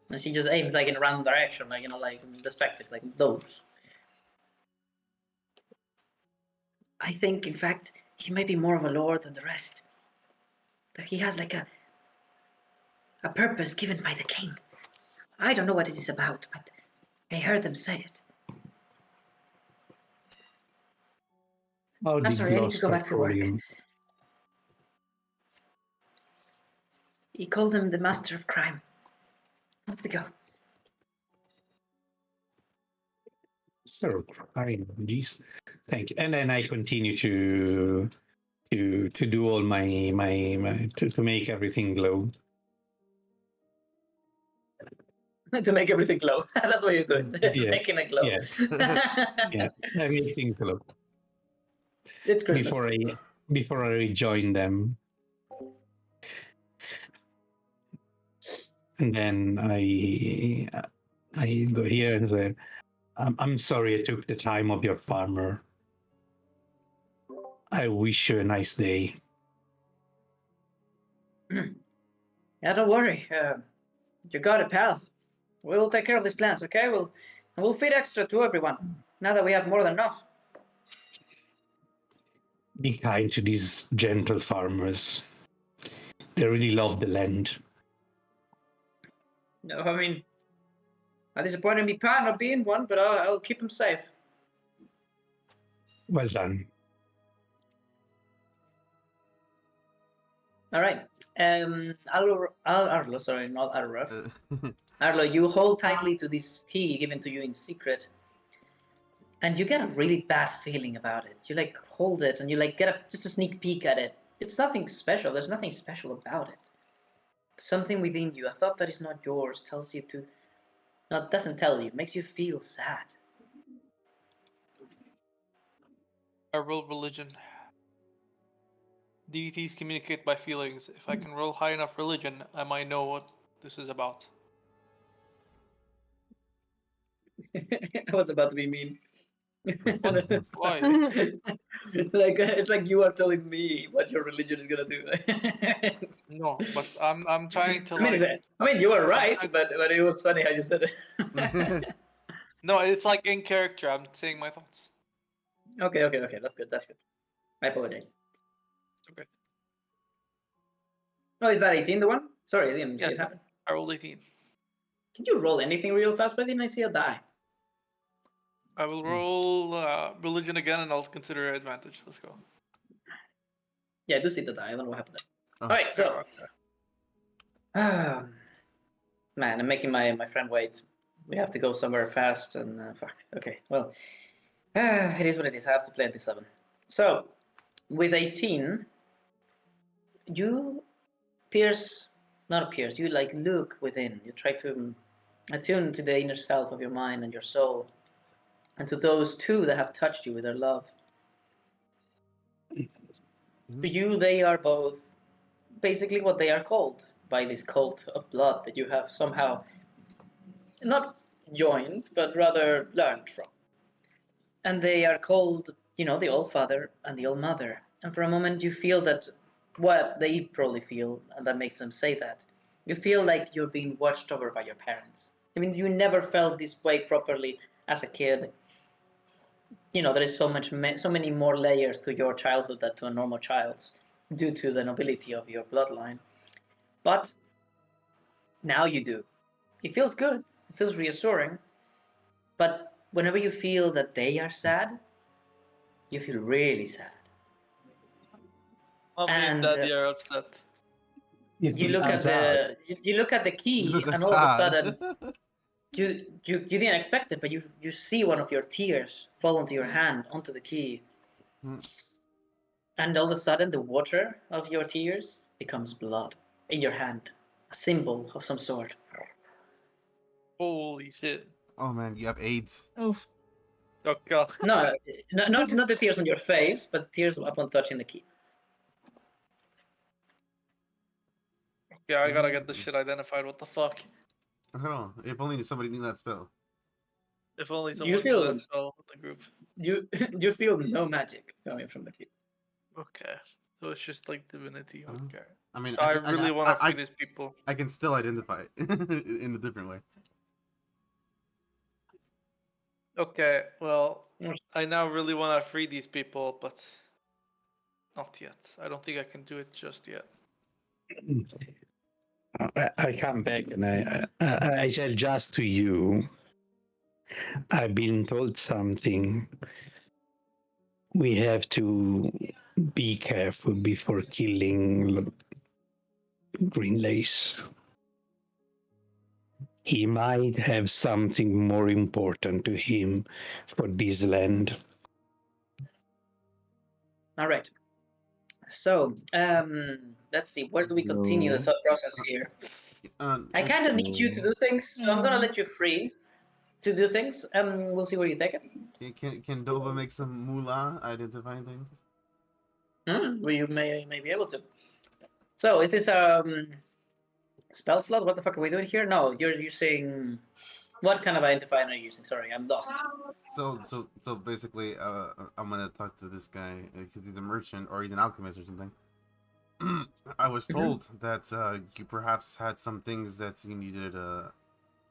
[SPEAKER 1] And she just aimed like in a random direction, like, like perspective, like those. I think, in fact, he may be more of a lord than the rest. That he has like a purpose given by the king. I don't know what it is about, but I heard them say it. I'm sorry, I need to go back to work. He called him the master of crime. I have to go.
[SPEAKER 5] So, jeez. Thank you. And then I continue to do all my to make everything glow.
[SPEAKER 1] To make everything glow. That's what you're doing. It's making it glow.
[SPEAKER 5] Yeah, everything glow.
[SPEAKER 1] It's Christmas.
[SPEAKER 5] Before I rejoin them. And then I go here and say, I'm sorry I took the time of your farmer. I wish you a nice day.
[SPEAKER 1] Yeah, don't worry. You got it, pal. We'll take care of these plants, okay? We'll feed extra to everyone, now that we have more than enough.
[SPEAKER 5] Be kind to these gentle farmers. They really love the land.
[SPEAKER 1] No, I mean, I'm disappointed in me pa not being one, but I'll keep him safe.
[SPEAKER 5] Well done.
[SPEAKER 1] All right. Arlo, sorry, not Arruf. Arlo, you hold tightly to this key given to you in secret, and you get a really bad feeling about it. You like hold it, and you like get just a sneak peek at it. It's nothing special. There's nothing special about it. Something within you, a thought that is not yours, tells you to. No, it doesn't tell you. It makes you feel sad.
[SPEAKER 9] I roll religion. Deities communicate by feelings. If I can roll high enough religion, I might know what this is about.
[SPEAKER 1] I was about to be mean.
[SPEAKER 9] What? Why?
[SPEAKER 1] Like it's like you are telling me what your religion is gonna do.
[SPEAKER 9] No, but I'm trying to
[SPEAKER 1] I mean,
[SPEAKER 9] like.
[SPEAKER 1] I mean, you are right,
[SPEAKER 9] trying-
[SPEAKER 1] but it was funny how you said it.
[SPEAKER 9] No, it's like in character. I'm saying my thoughts.
[SPEAKER 1] Okay, that's good. That's good. I apologize.
[SPEAKER 9] It's okay.
[SPEAKER 1] Oh, is that 18 the one? Sorry, I didn't see
[SPEAKER 9] Yes,
[SPEAKER 1] it happen.
[SPEAKER 9] I rolled 18.
[SPEAKER 1] Can you roll anything real fast? Why didn't I see a die?
[SPEAKER 9] I will roll religion again, and I'll consider advantage. Let's go.
[SPEAKER 1] Yeah, I do see the die. I don't know what happened there.
[SPEAKER 3] Oh.
[SPEAKER 1] All right, so
[SPEAKER 9] Okay.
[SPEAKER 1] man, I'm making my friend wait. We have to go somewhere fast, and fuck. Okay, well, it is what it is. I have to play until 7. So, with 18, you not pierce. You like look within. You try to attune to the inner self of your mind and your soul, and to those two that have touched you with their love. To you, they are both basically what they are called by this cult of blood that you have somehow not joined, but rather learned from. And they are called, the All Father and the All Mother. And for a moment, you feel that what they probably feel, and that makes them say that. You feel like you're being watched over by your parents. I mean, you never felt this way properly as a kid. There is so many more layers to your childhood than to a normal child's, due to the nobility of your bloodline. But now you do. It feels good. It feels reassuring. But whenever you feel that they are sad, you feel really sad.
[SPEAKER 9] Mommy and Daddy are upset.
[SPEAKER 1] You look at the key, and all of a sudden, you didn't expect it, but you see one of your tears fall onto your hand, onto the key, and all of a sudden, the water of your tears becomes blood in your hand, a symbol of some sort.
[SPEAKER 9] Holy shit.
[SPEAKER 3] Oh man, you have AIDS.
[SPEAKER 7] Oof.
[SPEAKER 9] Oh god.
[SPEAKER 1] No, not the tears on your face, but tears upon touching the key.
[SPEAKER 9] Yeah, I gotta get this shit identified. What the fuck?
[SPEAKER 3] Oh, if only somebody knew that spell.
[SPEAKER 9] If only
[SPEAKER 1] You
[SPEAKER 9] someone
[SPEAKER 1] feel-
[SPEAKER 9] knew that spell with the group.
[SPEAKER 1] You feel no magic coming from the key.
[SPEAKER 9] Okay. So it's just like divinity. Okay.
[SPEAKER 3] I mean,
[SPEAKER 9] So I really want to free these people.
[SPEAKER 3] I can still identify it in a different way.
[SPEAKER 9] Okay, well, I now really want to free these people, but not yet. I don't think I can do it just yet.
[SPEAKER 5] I come back and I said just to you. I've been told something. We have to be careful before killing Greenlace. He might have something more important to him for this land.
[SPEAKER 1] All right. So, let's see. Where do we continue the thought process here? I kind of need you to do things, so I'm gonna let you free to do things, and we'll see where you take it.
[SPEAKER 3] Can Dova make some moolah identifying things?
[SPEAKER 1] Well, you may be able to. So, is this spell slot? What the fuck are we doing here? No, you're using. What kind of identifier are you using? Sorry, I'm lost.
[SPEAKER 3] So basically, I'm gonna talk to this guy because he's a merchant or he's an alchemist or something. I was told that you perhaps had some things that you needed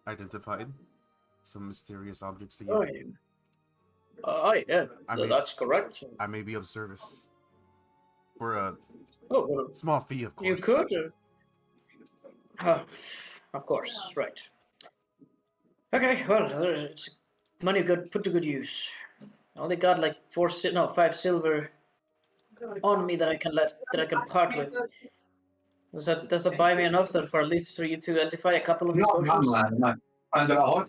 [SPEAKER 3] identified, some mysterious objects to you.
[SPEAKER 1] Oh yeah, that's correct.
[SPEAKER 3] I may be of service for a
[SPEAKER 1] well,
[SPEAKER 3] small fee, of course.
[SPEAKER 1] You could. Of course, right. Okay, well, it's money put to good use. I only got like 5 silver on me that I can part with. Does that buy me enough for at least for you to identify a couple of these potions?
[SPEAKER 5] No.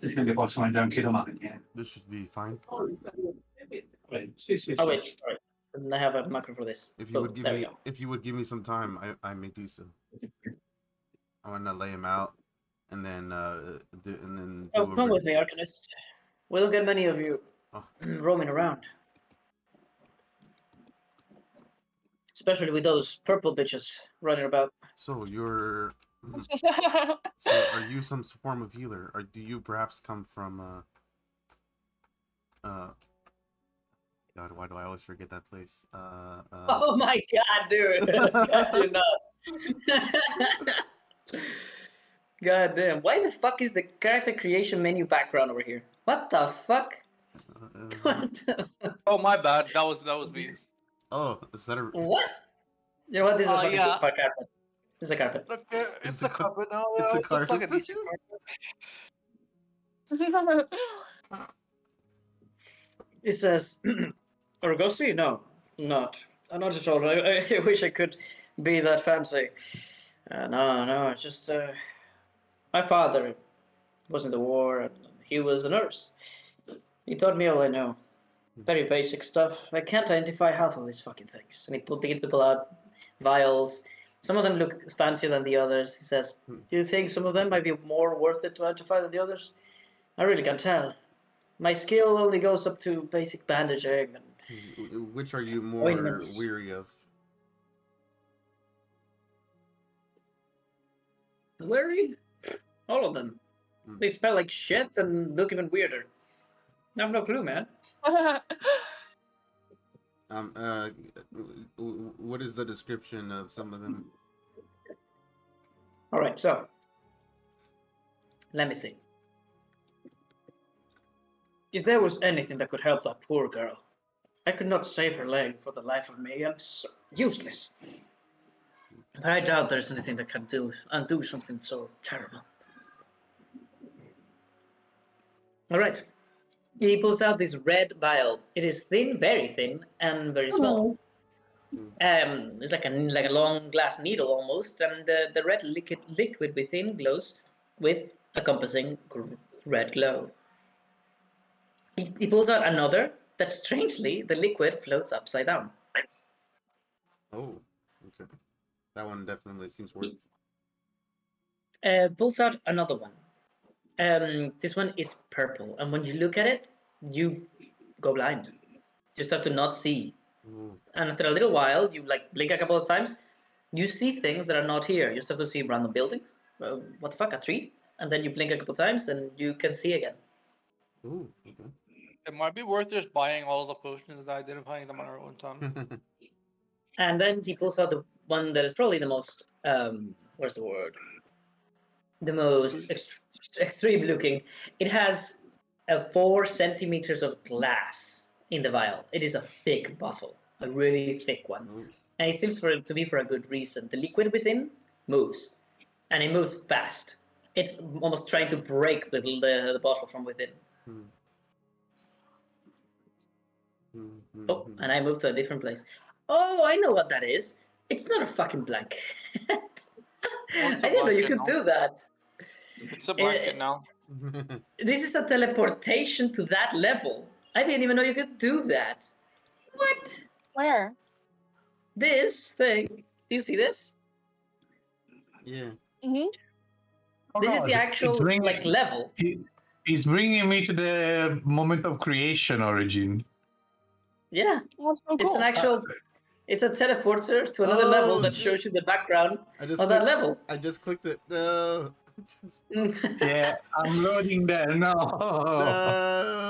[SPEAKER 3] This should be fine.
[SPEAKER 1] Oh wait, sorry. I have a macro for this.
[SPEAKER 3] If you would give me some time, I may do so. I want to lay him out, and then
[SPEAKER 1] come with me, Arcanist. We don't get many of you roaming around. especially with those purple bitches running about.
[SPEAKER 3] So you're. So are you some form of healer, or do you perhaps come from God, why do I always forget that place?
[SPEAKER 1] Oh my god, dude! God, you're not. God damn! Why the fuck is the character creation menu background over here? What the fuck? What the fuck?
[SPEAKER 9] Oh, my bad. That was me.
[SPEAKER 3] Oh, is that a?
[SPEAKER 1] What? You know what? This is a fucking
[SPEAKER 9] yeah.
[SPEAKER 1] carpet. This is a carpet.
[SPEAKER 9] Look,
[SPEAKER 3] It's
[SPEAKER 9] it's
[SPEAKER 3] a
[SPEAKER 9] a carpet now.
[SPEAKER 3] it's a
[SPEAKER 9] It looks like a
[SPEAKER 3] carpet.
[SPEAKER 9] decent carpet.
[SPEAKER 1] It says, Orgosi? No, not. Not at all. I wish I could be that fancy. No, just, my father was in the war, and he was a nurse. He taught me all I know. Very basic stuff. I can't identify half of these fucking things. And he begins to pull out vials. Some of them look fancier than the others. He says, do you think some of them might be more worth it to identify than the others? I really can't tell. My skill only goes up to basic bandaging and
[SPEAKER 3] Which are you more
[SPEAKER 1] ointments.
[SPEAKER 3] weary of?
[SPEAKER 1] Weary? All of them. They smell like shit and look even weirder. I have no clue, man.
[SPEAKER 3] What is the description of some of them?
[SPEAKER 1] All right, so let me see. If there was anything that could help that poor girl, I could not save her leg for the life of me. I'm so useless. But I doubt there's anything that can undo something so terrible. All right. He pulls out this red vial. It is thin, very thin, and very small. It's like a long glass needle almost, and the red liquid within glows with a compassing red glow. He pulls out another that strangely the liquid floats upside down.
[SPEAKER 3] Oh, okay. That one definitely seems worth.
[SPEAKER 1] Pulls out another one. This one is purple, and when you look at it, you go blind. You start to not see. And after a little while, you like blink a couple of times, you see things that are not here. You start to see random buildings. What the fuck, a tree? And then you blink a couple of times, and you can see again.
[SPEAKER 3] Ooh, okay.
[SPEAKER 9] It might be worth just buying all the potions and identifying them on our own time.
[SPEAKER 1] And then he pulls out the one that is probably the most, what's the word? The most extreme looking. It has 4 centimeters of glass in the vial. It is a thick bottle, a really thick one. And it seems to be for a good reason. The liquid within moves, and it moves fast. It's almost trying to break the bottle from within. Oh, and I moved to a different place. Oh, I know what that is. It's not a fucking blanket. I didn't know you could do that.
[SPEAKER 9] It's a blanket now.
[SPEAKER 1] This is a teleportation to that level. I didn't even know you could do that. What?
[SPEAKER 7] Where?
[SPEAKER 1] This thing. Do you see this?
[SPEAKER 3] Yeah.
[SPEAKER 7] Mm-hmm.
[SPEAKER 1] This is the actual like level.
[SPEAKER 5] It's bringing me to the moment of creation origin.
[SPEAKER 1] Yeah.
[SPEAKER 7] That's so cool.
[SPEAKER 1] It's an actual. It's a teleporter to another level that shows you the background of that level.
[SPEAKER 3] I just clicked it. No.
[SPEAKER 5] Yeah, I'm loading there. No.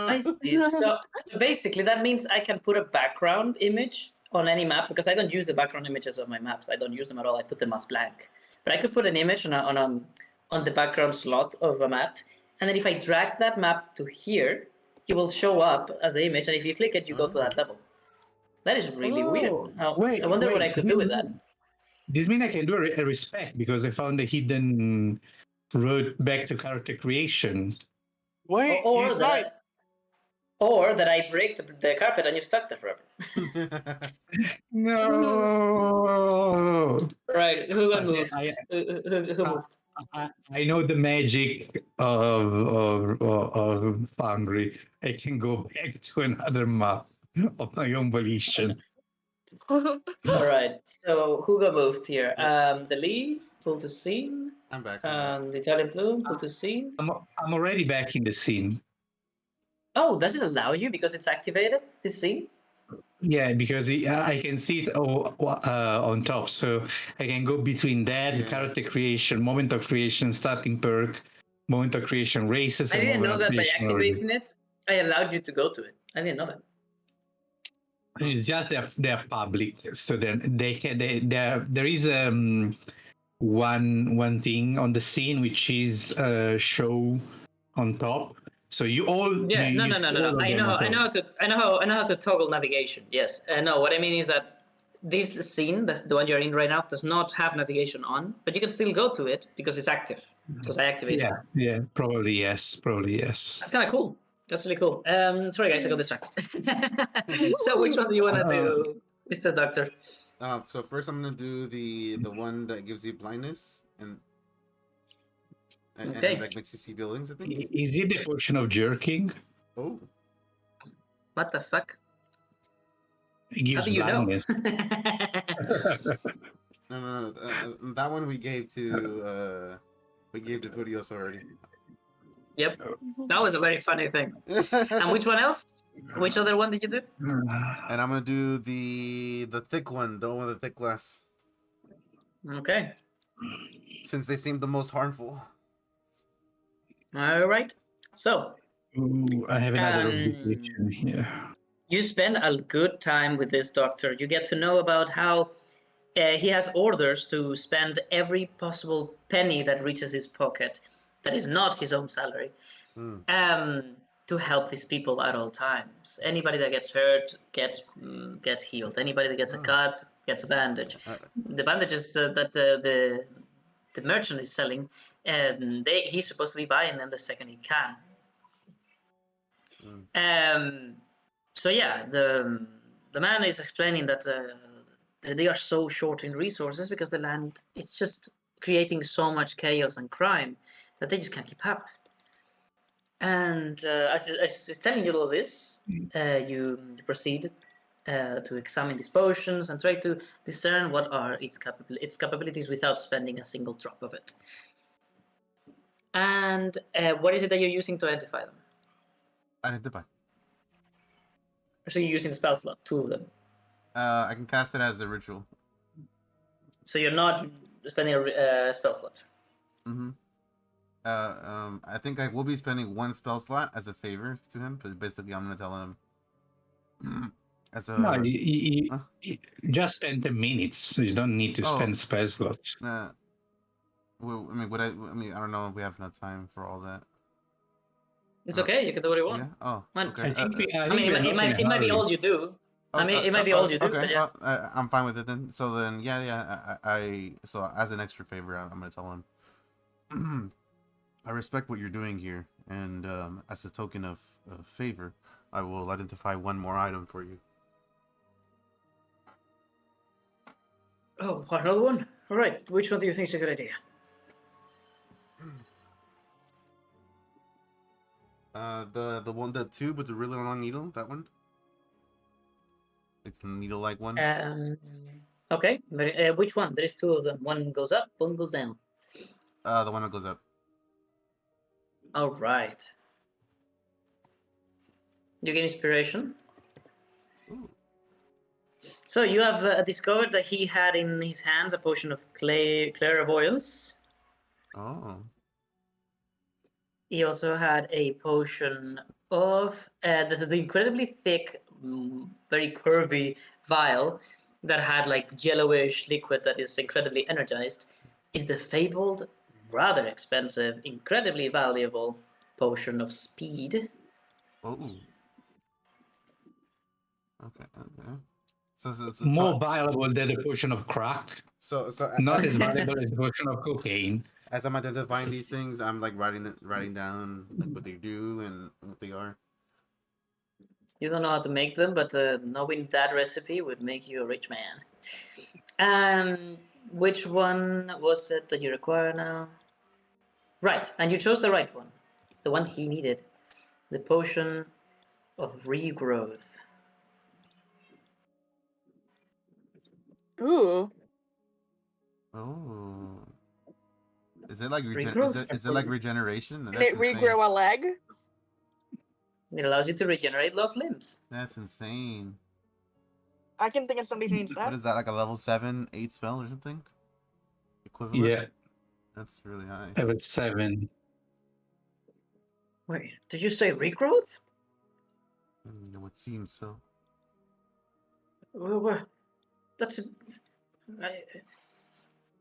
[SPEAKER 1] I see. So basically, that means I can put a background image on any map because I don't use the background images of my maps. I don't use them at all. I put them as blank. But I could put an image on the background slot of a map, and then if I drag that map to here, it will show up as the image. And if you click it, you go to that level. That is really weird. I wonder what I could do with that.
[SPEAKER 5] This means I can do a respect because I found a hidden road back to character creation.
[SPEAKER 9] Wait, he's right.
[SPEAKER 1] Or that I break the carpet and you're stuck there forever.
[SPEAKER 5] No.
[SPEAKER 1] Right, who got moved? Who moved?
[SPEAKER 5] I know the magic of Foundry. I can go back to another map of my own volition.
[SPEAKER 1] All right, so who got moved here? The Lee, pull to scene.
[SPEAKER 3] I'm back.
[SPEAKER 1] The Italian Plume, pull to scene.
[SPEAKER 5] I'm already back in the scene.
[SPEAKER 1] Oh, does it allow you because it's activated, this scene?
[SPEAKER 5] Yeah, because I can see it on top, so I can go between that,
[SPEAKER 3] Yeah.
[SPEAKER 5] character creation, moment of creation, starting perk, moment of creation, races,
[SPEAKER 1] I
[SPEAKER 5] and
[SPEAKER 1] didn't
[SPEAKER 5] moment
[SPEAKER 1] know
[SPEAKER 5] of
[SPEAKER 1] that by
[SPEAKER 5] creation already.
[SPEAKER 1] activating it, I allowed you to go to it. I didn't know that.
[SPEAKER 5] It's just they're public, so then they can there is one thing on the scene which is show on top. So you all
[SPEAKER 1] Yeah,
[SPEAKER 5] you
[SPEAKER 1] no.
[SPEAKER 5] see all of
[SPEAKER 1] I
[SPEAKER 5] them
[SPEAKER 1] know,
[SPEAKER 5] on top.
[SPEAKER 1] I know how to toggle navigation. Yes, no. What I mean is that this scene, that's the one you're in right now, does not have navigation on, but you can still go to it because it's active. Because I activated it.
[SPEAKER 5] Yeah, probably yes.
[SPEAKER 1] That's kind of cool. That's really cool. Sorry guys, I got distracted. So which one do you want to do, Mr. Doctor?
[SPEAKER 3] So first I'm gonna do the one that gives you blindness and
[SPEAKER 1] Okay.
[SPEAKER 3] like makes you see buildings. I think.
[SPEAKER 5] Is it the portion of jerking?
[SPEAKER 3] Oh.
[SPEAKER 1] What the fuck?
[SPEAKER 5] It gives
[SPEAKER 1] How do you
[SPEAKER 5] blindness.
[SPEAKER 3] No. That one we gave to Viridios already.
[SPEAKER 1] Yep, that was a very funny thing. And which one else? Which other one did you do?
[SPEAKER 3] And I'm gonna do the thick one, the one with the thick glass.
[SPEAKER 1] Okay.
[SPEAKER 3] Since they seem the most harmful.
[SPEAKER 1] All right. So.
[SPEAKER 5] Ooh, I have another obligation here.
[SPEAKER 1] You spend a good time with this doctor. You get to know about how he has orders to spend every possible penny that reaches his pocket, that is not his own salary, to help these people at all times. Anybody that gets hurt gets healed. Anybody that gets a cut gets a bandage. The bandages that the merchant is selling, he's supposed to be buying them the second he can. So yeah, the man is explaining that they are so short in resources because the land is just creating so much chaos and crime that they just can't keep up. And as he's telling you all this, you proceed to examine these potions and try to discern what are its capabilities without spending a single drop of it. And what is it that you're using to identify them?
[SPEAKER 3] Identify.
[SPEAKER 1] So you're using the spell slot, 2 of them.
[SPEAKER 3] I can cast it as a ritual.
[SPEAKER 1] So you're not spending a spell slot.
[SPEAKER 3] Mm-hmm. I think I will be spending 1 spell slot as a favor to him, but basically I'm gonna tell him as a.
[SPEAKER 5] No, you just spend the minutes. You don't need to spend spell slots.
[SPEAKER 3] Well, I mean, I don't know if we have enough time for all that.
[SPEAKER 1] It's okay. You can do what you want.
[SPEAKER 3] Yeah. Oh,
[SPEAKER 1] Fine.
[SPEAKER 3] okay.
[SPEAKER 1] It might be all you do. It might be all you do.
[SPEAKER 3] Okay.
[SPEAKER 1] But yeah.
[SPEAKER 3] I'm fine with it then. So then, yeah. So as an extra favor, I'm gonna tell him. I respect what you're doing here, and as a token of favor, I will identify 1 more item for you.
[SPEAKER 1] Oh, another one? All right. Which one do you think is a good idea?
[SPEAKER 3] The tube with the really long needle, that one. Like the needle-like one.
[SPEAKER 1] Okay. But, which one? There is 2 of them. One goes up, one goes down.
[SPEAKER 3] The one that goes up.
[SPEAKER 1] All right. You get inspiration.
[SPEAKER 3] Ooh.
[SPEAKER 1] So you have discovered that he had in his hands a potion of clairvoyance.
[SPEAKER 3] Oh.
[SPEAKER 1] He also had a potion of the incredibly thick, very curvy vial that had like yellowish liquid that is incredibly energized. Is the fabled, rather expensive, incredibly valuable potion of speed.
[SPEAKER 3] Oh. Okay. So
[SPEAKER 5] more valuable than the potion of crack.
[SPEAKER 3] So
[SPEAKER 5] not as valuable as the potion of cocaine.
[SPEAKER 3] As I'm identifying these things, I'm like writing down like what they do and what they are.
[SPEAKER 1] You don't know how to make them, but knowing that recipe would make you a rich man. Which one was it that you require now? Right, and you chose the right one. The one he needed. The potion of regrowth.
[SPEAKER 7] Ooh.
[SPEAKER 3] Oh. Is it like
[SPEAKER 1] Regrowth?
[SPEAKER 3] is it like regeneration?
[SPEAKER 7] Can it regrow a leg?
[SPEAKER 1] It allows you to regenerate lost limbs.
[SPEAKER 3] That's insane.
[SPEAKER 7] I can think of somebody who needs
[SPEAKER 3] What
[SPEAKER 7] that.
[SPEAKER 3] is that, like a level 7, 8 spell or something? Equivalent?
[SPEAKER 5] Yeah,
[SPEAKER 3] That's really nice.
[SPEAKER 5] level 7.
[SPEAKER 1] Wait, did you say regrowth?
[SPEAKER 3] It would seem so.
[SPEAKER 1] That's.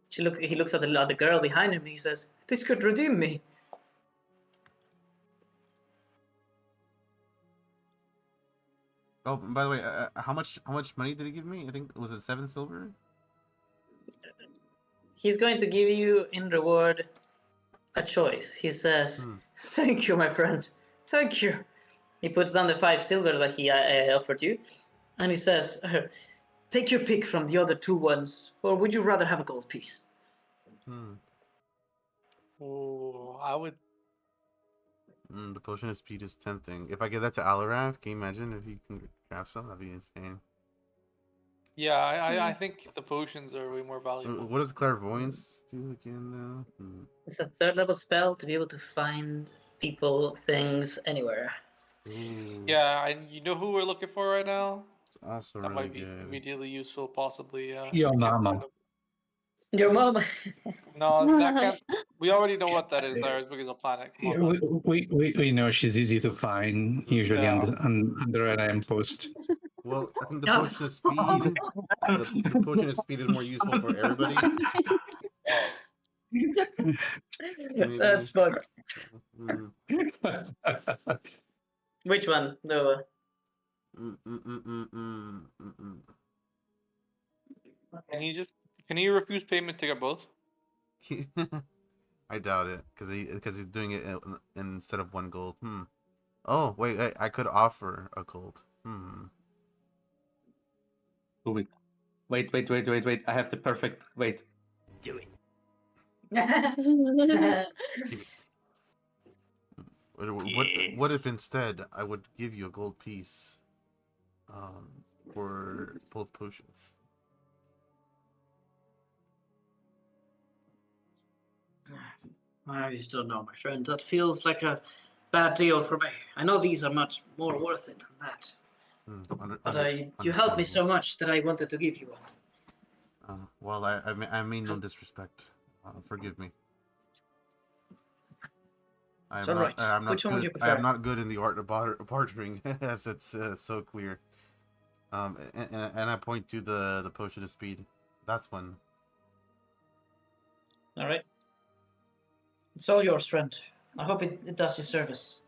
[SPEAKER 1] He looks at the other girl behind him. He says, "This could redeem me."
[SPEAKER 3] Oh, by the way, how much money did he give me? I think was it 7 silver?
[SPEAKER 1] He's going to give you in reward a choice. He says, "Thank you, my friend. Thank you." He puts down the 5 silver that he offered you, and he says, "Take your pick from the other 2 ones, or would you rather have a gold piece?"
[SPEAKER 9] Oh, I would.
[SPEAKER 3] The potion of speed is tempting. If I give that to Alarav, can you imagine if he can grab some? That'd be insane.
[SPEAKER 9] Yeah, I think the potions are way more valuable.
[SPEAKER 3] What does clairvoyance do again?
[SPEAKER 1] It's a 3rd level spell to be able to find people, things, anywhere.
[SPEAKER 3] Ooh,
[SPEAKER 9] Yeah, and you know who we're looking for right now?
[SPEAKER 3] it's also
[SPEAKER 9] That
[SPEAKER 3] really
[SPEAKER 9] might be
[SPEAKER 3] good.
[SPEAKER 9] immediately useful, possibly.
[SPEAKER 5] Your mama.
[SPEAKER 1] Your mom.
[SPEAKER 9] No, that can't. We already know what that is. There is because of planet. Come
[SPEAKER 5] Yeah,
[SPEAKER 9] on, man.
[SPEAKER 5] we know she's easy to find, usually
[SPEAKER 9] Yeah.
[SPEAKER 5] under an lamppost.
[SPEAKER 3] Well, I think the
[SPEAKER 1] No.
[SPEAKER 3] potion of speed, the potion of speed is more useful for everybody. Maybe.
[SPEAKER 1] That's fucked.
[SPEAKER 3] Mm,
[SPEAKER 1] Which one, Nova?
[SPEAKER 3] mm, mm, mm, mm, mm, mm, mm.
[SPEAKER 9] Can he refuse payment to get both?
[SPEAKER 3] I doubt it, because he's doing it instead of 1 gold. Oh wait, I could offer a gold.
[SPEAKER 10] Wait. Wait. I have the perfect. Wait.
[SPEAKER 1] Do it.
[SPEAKER 3] What if instead I would give you a gold piece, for both potions?
[SPEAKER 1] I just don't know, my friend. That feels like a bad deal for me. I know these are much more worth it than that. But you helped me so much that I wanted to give you one.
[SPEAKER 3] Well, I mean no disrespect. Forgive me.
[SPEAKER 1] It's all right.
[SPEAKER 3] I'm not
[SPEAKER 1] Which one would
[SPEAKER 3] good.
[SPEAKER 1] you
[SPEAKER 3] I am
[SPEAKER 1] prefer?
[SPEAKER 3] not good in the art of bartering, as it's so clear. And I point to the potion of speed. That's one.
[SPEAKER 1] All right. It's all yours, friend. I hope it does you service.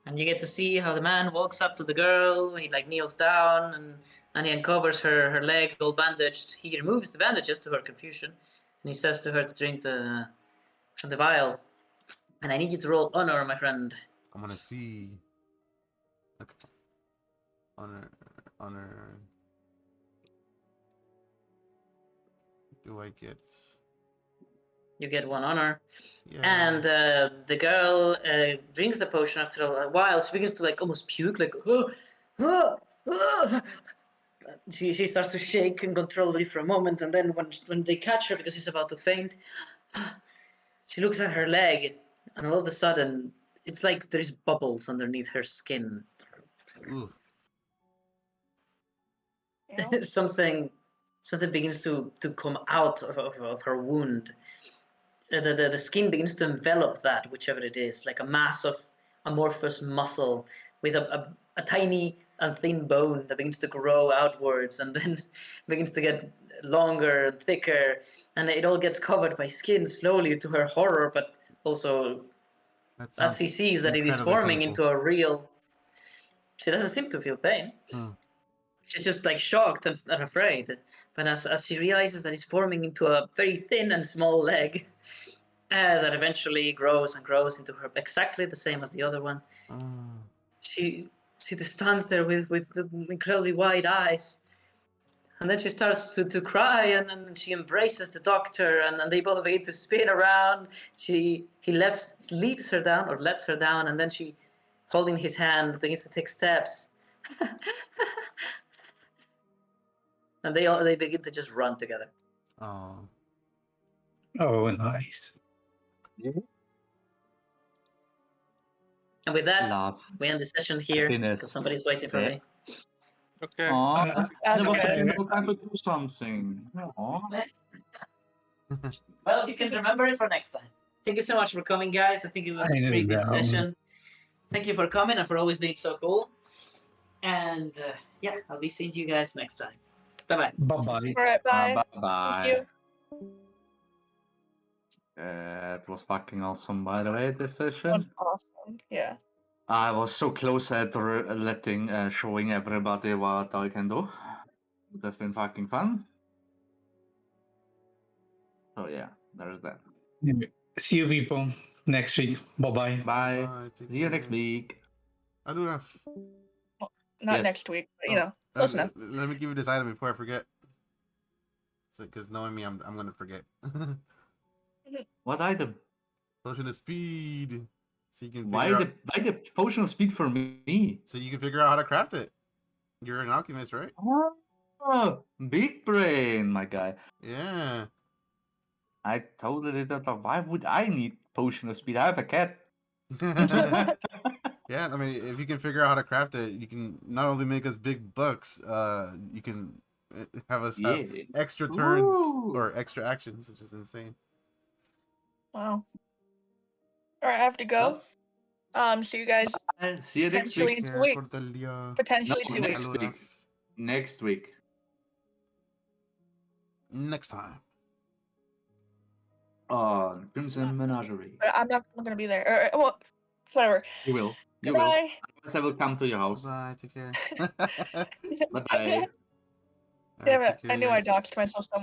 [SPEAKER 1] And you get to see how the man walks up to the girl. He like kneels down and he uncovers her leg all bandaged. He removes the bandages to her confusion, and he says to her to drink from the vial. And I need you to roll honor, my friend.
[SPEAKER 3] I'm gonna see. Okay. Honor. Do I get?
[SPEAKER 1] You get 1 honor.
[SPEAKER 3] Yeah.
[SPEAKER 1] And the girl drinks the potion after a while. She begins to like almost puke, like She starts to shake uncontrollably for a moment, and then when they catch her because she's about to faint, she looks at her leg, and all of a sudden, it's like there's bubbles underneath her skin.
[SPEAKER 3] Ooh.
[SPEAKER 1] something begins to come out of her wound. The skin begins to envelop that, whichever it is, like a mass of amorphous muscle with a tiny and thin bone that begins to grow outwards and then begins to get longer and thicker, and it all gets covered by skin slowly to her horror, but also as he sees that it is forming into a real... She doesn't seem to feel pain. She's just like shocked and afraid. But as she realizes that it's forming into a very thin and small leg, that eventually grows and grows into her exactly the same as the other one. She just stands there with the incredibly wide eyes, and then she starts to cry, and she embraces the doctor, and they both begin to spin around. He leaves her down, or lets her down, and then she, holding his hand, begins to take steps. And they begin to just run together.
[SPEAKER 5] Oh, nice.
[SPEAKER 1] And with that, we end the session here because somebody's waiting for me.
[SPEAKER 9] Okay.
[SPEAKER 10] Aw,
[SPEAKER 7] That's
[SPEAKER 10] there was
[SPEAKER 7] good.
[SPEAKER 10] no time to do something. Aw.
[SPEAKER 1] Well, you can remember it for next time. Thank you so much for coming, guys. I think it was
[SPEAKER 5] I
[SPEAKER 1] a pretty good
[SPEAKER 5] know.
[SPEAKER 1] session. Thank you for coming and for always being so cool. And yeah, I'll be seeing you guys next time. Bye-bye.
[SPEAKER 5] Bye-bye.
[SPEAKER 7] All right, bye. Thank
[SPEAKER 10] Bye-bye.
[SPEAKER 7] you.
[SPEAKER 10] It was fucking awesome, by the way, this
[SPEAKER 7] That
[SPEAKER 10] session.
[SPEAKER 7] was awesome. Yeah.
[SPEAKER 10] I was so close at showing everybody what I can do. It has been fucking fun. So yeah, there's that.
[SPEAKER 5] See you people next week. Bye-bye.
[SPEAKER 10] Bye.
[SPEAKER 3] Bye, take
[SPEAKER 10] See you
[SPEAKER 3] care.
[SPEAKER 10] next week.
[SPEAKER 3] I do have.
[SPEAKER 7] Not
[SPEAKER 10] Yes.
[SPEAKER 7] next week, but
[SPEAKER 3] Oh,
[SPEAKER 7] close enough.
[SPEAKER 3] let me give you this item before I forget. So, because knowing me, I'm gonna forget.
[SPEAKER 10] What item?
[SPEAKER 3] Potion of speed. So you can
[SPEAKER 10] Why
[SPEAKER 3] figure
[SPEAKER 10] the potion of speed for me?
[SPEAKER 3] So you can figure out how to craft it. You're an alchemist, right?
[SPEAKER 10] Oh, big brain, my guy.
[SPEAKER 3] Yeah.
[SPEAKER 10] I totally don't know. Why would I need potion of speed? I have a cat.
[SPEAKER 3] Yeah, I mean, if you can figure out how to craft it, you can not only make us big bucks, you can have us have
[SPEAKER 10] Yeah.
[SPEAKER 3] extra turns
[SPEAKER 10] Ooh.
[SPEAKER 3] or extra actions, which is insane.
[SPEAKER 7] Wow. All right, I have to go. See you guys
[SPEAKER 10] See you next
[SPEAKER 7] potentially
[SPEAKER 10] week.
[SPEAKER 7] in 2 weeks.
[SPEAKER 3] Cordelia.
[SPEAKER 7] Potentially
[SPEAKER 10] No,
[SPEAKER 7] 2 weeks.
[SPEAKER 10] next week. Next week.
[SPEAKER 3] Next time.
[SPEAKER 10] On Crimson Menagerie.
[SPEAKER 7] But I'm not gonna be there. Or, well, whatever.
[SPEAKER 10] You will. You
[SPEAKER 7] Goodbye.
[SPEAKER 10] will. Otherwise I will come to your house.
[SPEAKER 3] Bye. Take care.
[SPEAKER 10] Bye-bye.
[SPEAKER 7] Damn it! I knew I doxed myself somewhere.